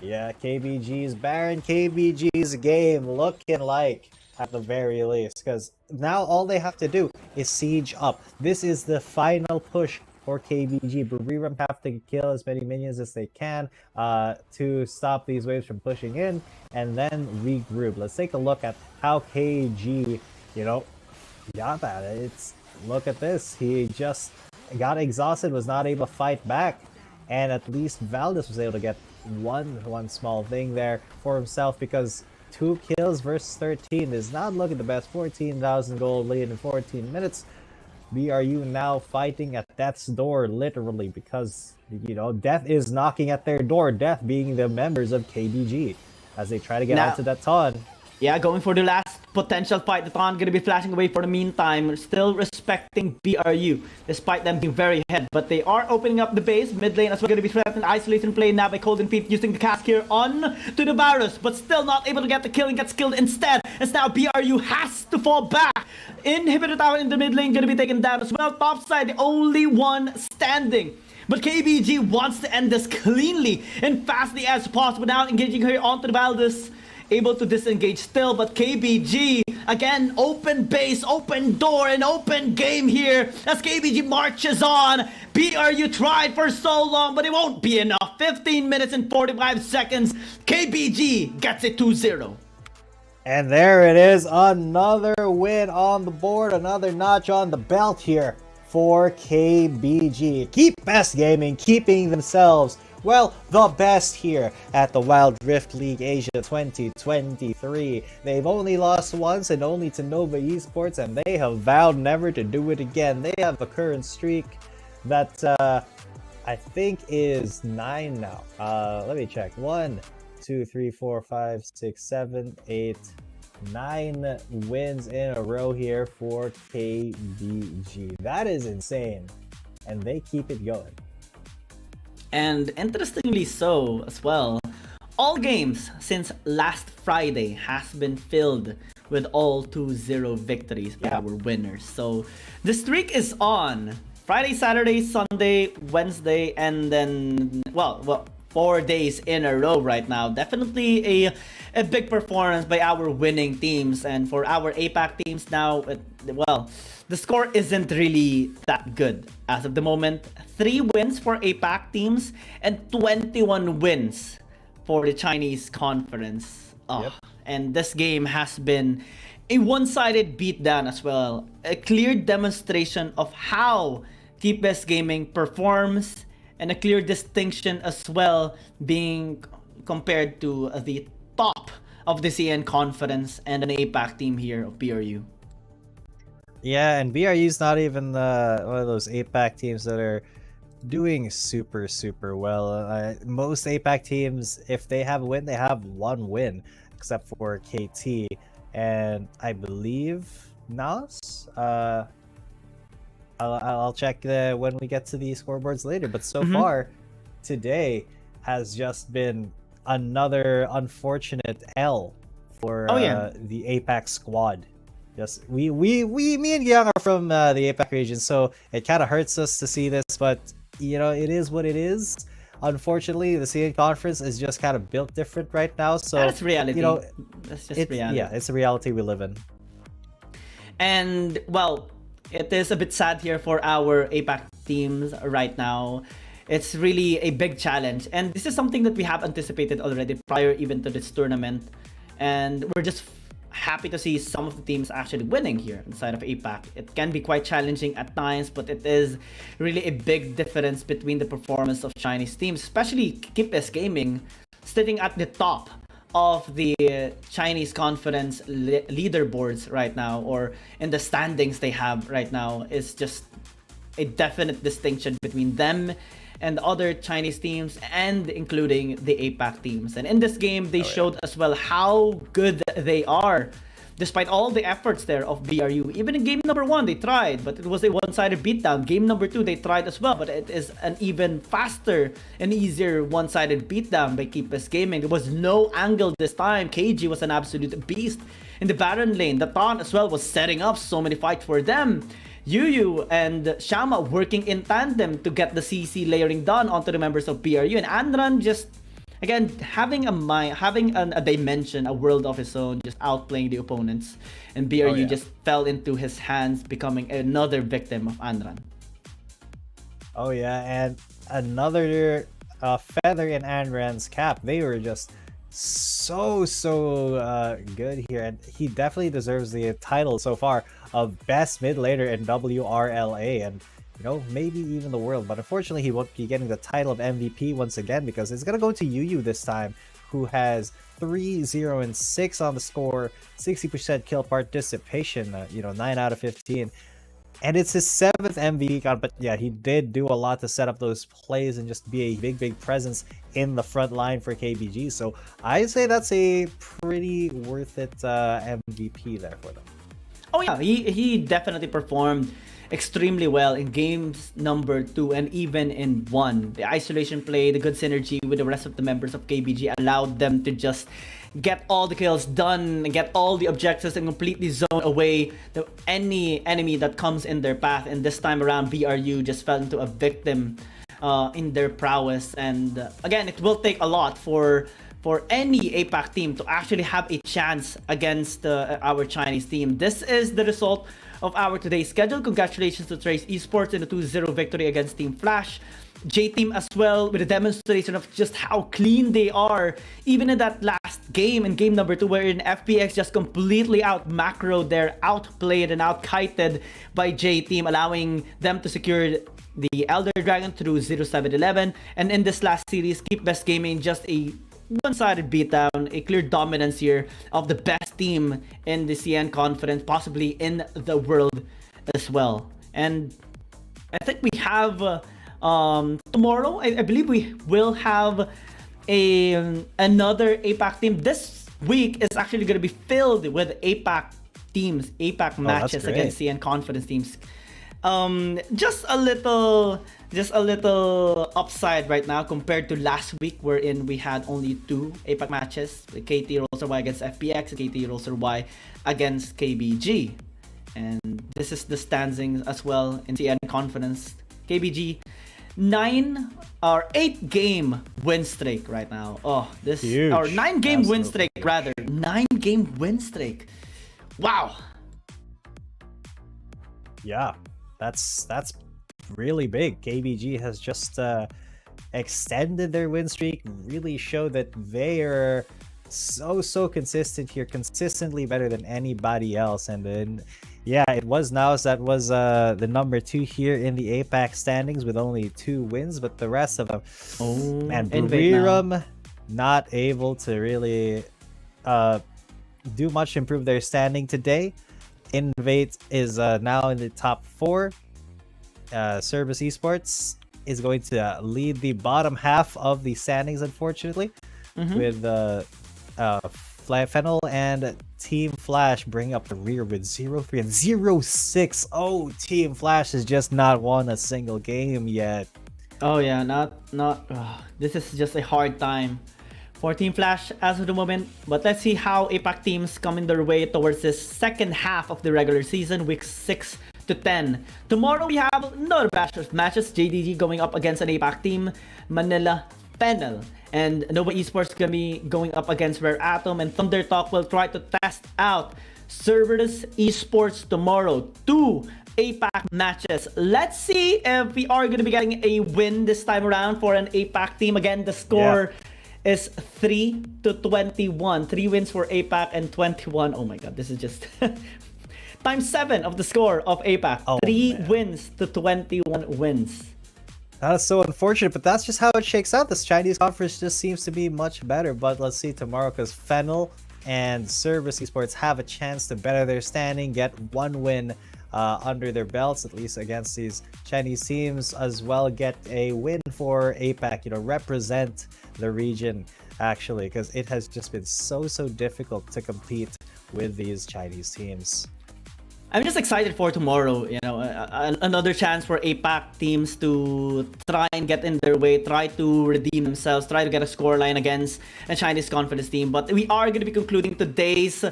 Yeah, KBG's Baron, KBG's game looking like, at the very least, because now all they have to do is siege up. This is the final push for KBG. Buriram have to kill as many minions as they can to stop these waves from pushing in, and then regroup. Let's take a look at how KG, you know, got that. Look at this. He just got exhausted, was not able to fight back, and at least Valdez was able to get one small thing there for himself, because 2 kills versus 13 is not looking the best. 14,000 gold lead in 14 minutes. BRU now fighting at death's door, literally, because, you know, death is knocking at their door. Death being the members of KBG as they try to get onto that Ton. Yeah, going for the last potential fight. The Ton gonna be flashing away for the meantime, still respecting BRU despite them being very ahead. But they are opening up the base. Mid lane as well, gonna be threatened. Isolation play now by Golden Feet using the cask here on to the Varus, but still not able to get the kill and gets killed instead. As now BRU has to fall back. Inhibitor tower in the mid lane gonna be taken down as well. Top side, the only one standing. But KBG wants to end this cleanly and fastly as possible. Now engaging her onto the Valdez. Able to disengage still, but KBG again, open base, open door, and open game here as KBG marches on. BRU tried for so long, but it won't be enough. 15 minutes and 45 seconds. KBG gets it 2-0. And there it is, another win on the board, another notch on the belt here for KBG. Keep Best Gaming keeping themselves, well, the best here at the Wild Rift League Asia 2023. They've only lost once, and only to Nova Esports, and they have vowed never to do it again. They have a current streak that I think is 9 now. Let me check. 1, 2, 3, 4, 5, 6, 7, 8, 9 wins in a row here for KBG. That is insane, and they keep it going. And interestingly so as well, all games since last Friday has been filled with all 2-0 victories by our winners. So the streak is on. Friday, Saturday, Sunday, Wednesday, and then, well, 4 days in a row right now. Definitely a big performance by our winning teams. And for our APAC teams now, well, the score isn't really that good as of the moment. 3 wins for APAC teams and 21 wins for the Chinese conference. Yep. And this game has been a one-sided beatdown as well. A clear demonstration of how KBG Gaming performs, and a clear distinction as well being compared to the top of the CN conference and an APAC team here of BRU. Yeah, and BRU's not even one of those APAC teams that are doing super well. Most APAC teams, if they have a win, they have 1 win, except for KT and I believe NAS. I'll check when we get to the scoreboards later, but so far today has just been another unfortunate L for the APAC squad. Yes, me and Yang are from the APAC region, so it kind of hurts us to see this, but you know, it is what it is. Unfortunately, the CN conference is just kind of built different right now, so that's reality. You know, that's just reality. Yeah, it's a reality we live in. And well, it is a bit sad here for our APAC teams right now. It's really a big challenge, and this is something that we have anticipated already prior even to this tournament, and we're just happy to see some of the teams actually winning here inside of APAC. It can be quite challenging at times, but it is really a big difference between the performance of Chinese teams, especially KBG Gaming sitting at the top of the Chinese conference leaderboards right now, or in the standings they have right now, is just a definite distinction between them and other Chinese teams, and including the APAC teams. And in this game, they showed as well how good they are, despite all the efforts there of BRU. Even in game number 1, they tried, but it was a one-sided beatdown. Game number 2, they tried as well, but it is an even faster and easier one-sided beatdown by KBG Gaming. There was no angle this time. KG was an absolute beast in the Baron lane. The Taunt as well was setting up so many fights for them. Yuyu and Shama working in tandem to get the CC layering done onto the members of BRU, and Anran just again having a dimension, a world of his own, just outplaying the opponents, and BRU just fell into his hands, becoming another victim of Anran. Oh yeah, and another feather in Anran's cap. They were just so good here, and he definitely deserves the title so far of best mid laner in WRLA, and you know, maybe even the world. But unfortunately, he won't be getting the title of MVP once again, because it's gonna go to Yuyu this time, who has 3-0-6 on the score, 60% kill participation, you know, 9 out of 15. And it's his 7th MVP count, but yeah, he did do a lot to set up those plays and just be a big presence in the front line for KBG. So I say that's a pretty worth it MVP there for them. Oh yeah, he definitely performed extremely well in games number 2 and even in 1. The isolation play, the good synergy with the rest of the members of KBG allowed them to just get all the kills done, get all the objectives, and completely zone away any enemy that comes in their path. And this time around, BRU just fell into a victim in their prowess. And again, it will take a lot for any APAC team to actually have a chance against our Chinese team. This is the result of our today's schedule. Congratulations to Trace Esports in the 2-0 victory against Team Flash. J-Team as well, with a demonstration of just how clean they are, even in that last game, in game number 2, wherein FPX just completely out-macroed there, outplayed and out-kited by J-Team, allowing them to secure the Elder Dragon through 0-7-11. And in this last series, KBG Gaming just a one-sided beatdown, a clear dominance here of the best team in the CN conference, possibly in the world as well. And I think we have tomorrow, I believe we will have another APAC team. This week is actually going to be filled with APAC teams, APAC matches against CN conference teams. Just a little upside right now compared to last week, wherein we had only 2 APAC matches: KT Roller Y against FPX and KT Roller Y against KBG. And this is the standings as well in CN conference. KBG 8 game win streak right now. Oh, this huge. Or 9 game win streak rather. 9 game win streak. Wow. Yeah, that's really big. KBG has just extended their win streak, really showed that they are so consistent here, consistently better than anybody else. And then yeah, it was Naus that was the number 2 here in the APAC standings with only 2 wins, but the rest of them, and Buriram not able to really do much to improve their standing today. Invade is now in the top 4. Service Esports is going to lead the bottom half of the standings, unfortunately, with Fennel and Team Flash bring up the rear with 0-3 and 0-6. Oh, Team Flash has just not won a single game yet. Oh yeah, this is just a hard time for Team Flash as of the moment. But let's see how APAC teams come in their way towards this second half of the regular season, week 6 to 10. Tomorrow we have another batch of matches. JDG going up against an APAC team, Manila Fennel, and Nova Esports gonna be going up against Rare Atom, and Thunder Talk will try to test out Cerberus Esports tomorrow. 2 APAC matches. Let's see if we are gonna be getting a win this time around for an APAC team. Again, the score is 3-21. 3 wins for APAC and 21. Oh my god, this is just times 7 of the score of APAC. 3 wins to 21 wins. That is so unfortunate, but that's just how it shakes out. This Chinese conference just seems to be much better. But let's see tomorrow, because Fennel and Service Esports have a chance to better their standing, get 1 win under their belts, at least against these Chinese teams, as well get a win for APAC, represent the region, actually, because it has just been so difficult to compete with these Chinese teams. I'm just excited for tomorrow, another chance for APAC teams to try and get in their way, try to redeem themselves, try to get a scoreline against a Chinese conference team. But we are going to be concluding today's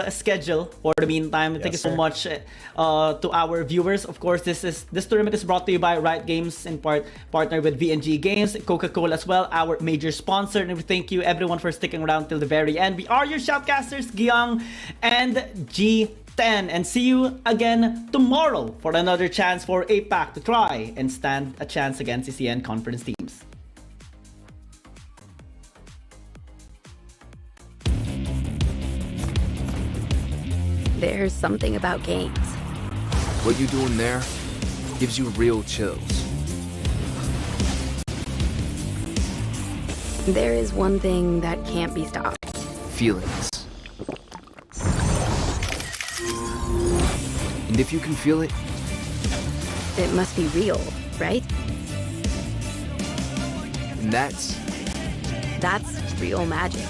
schedule for the meantime. Thank you so much to our viewers. Of course, this tournament is brought to you by Riot Games, in partner with VNG Games, Coca-Cola as well, our major sponsor. And we thank you everyone for sticking around till the very end. We are your shoutcasters, Giang and G10, and see you again tomorrow for another chance for APAC to try and stand a chance against CCN conference teams. There's something about games. What you doing there gives you real chills. There is one thing that can't be stopped. Feelings. And if you can feel it, it must be real, right? And that's real magic.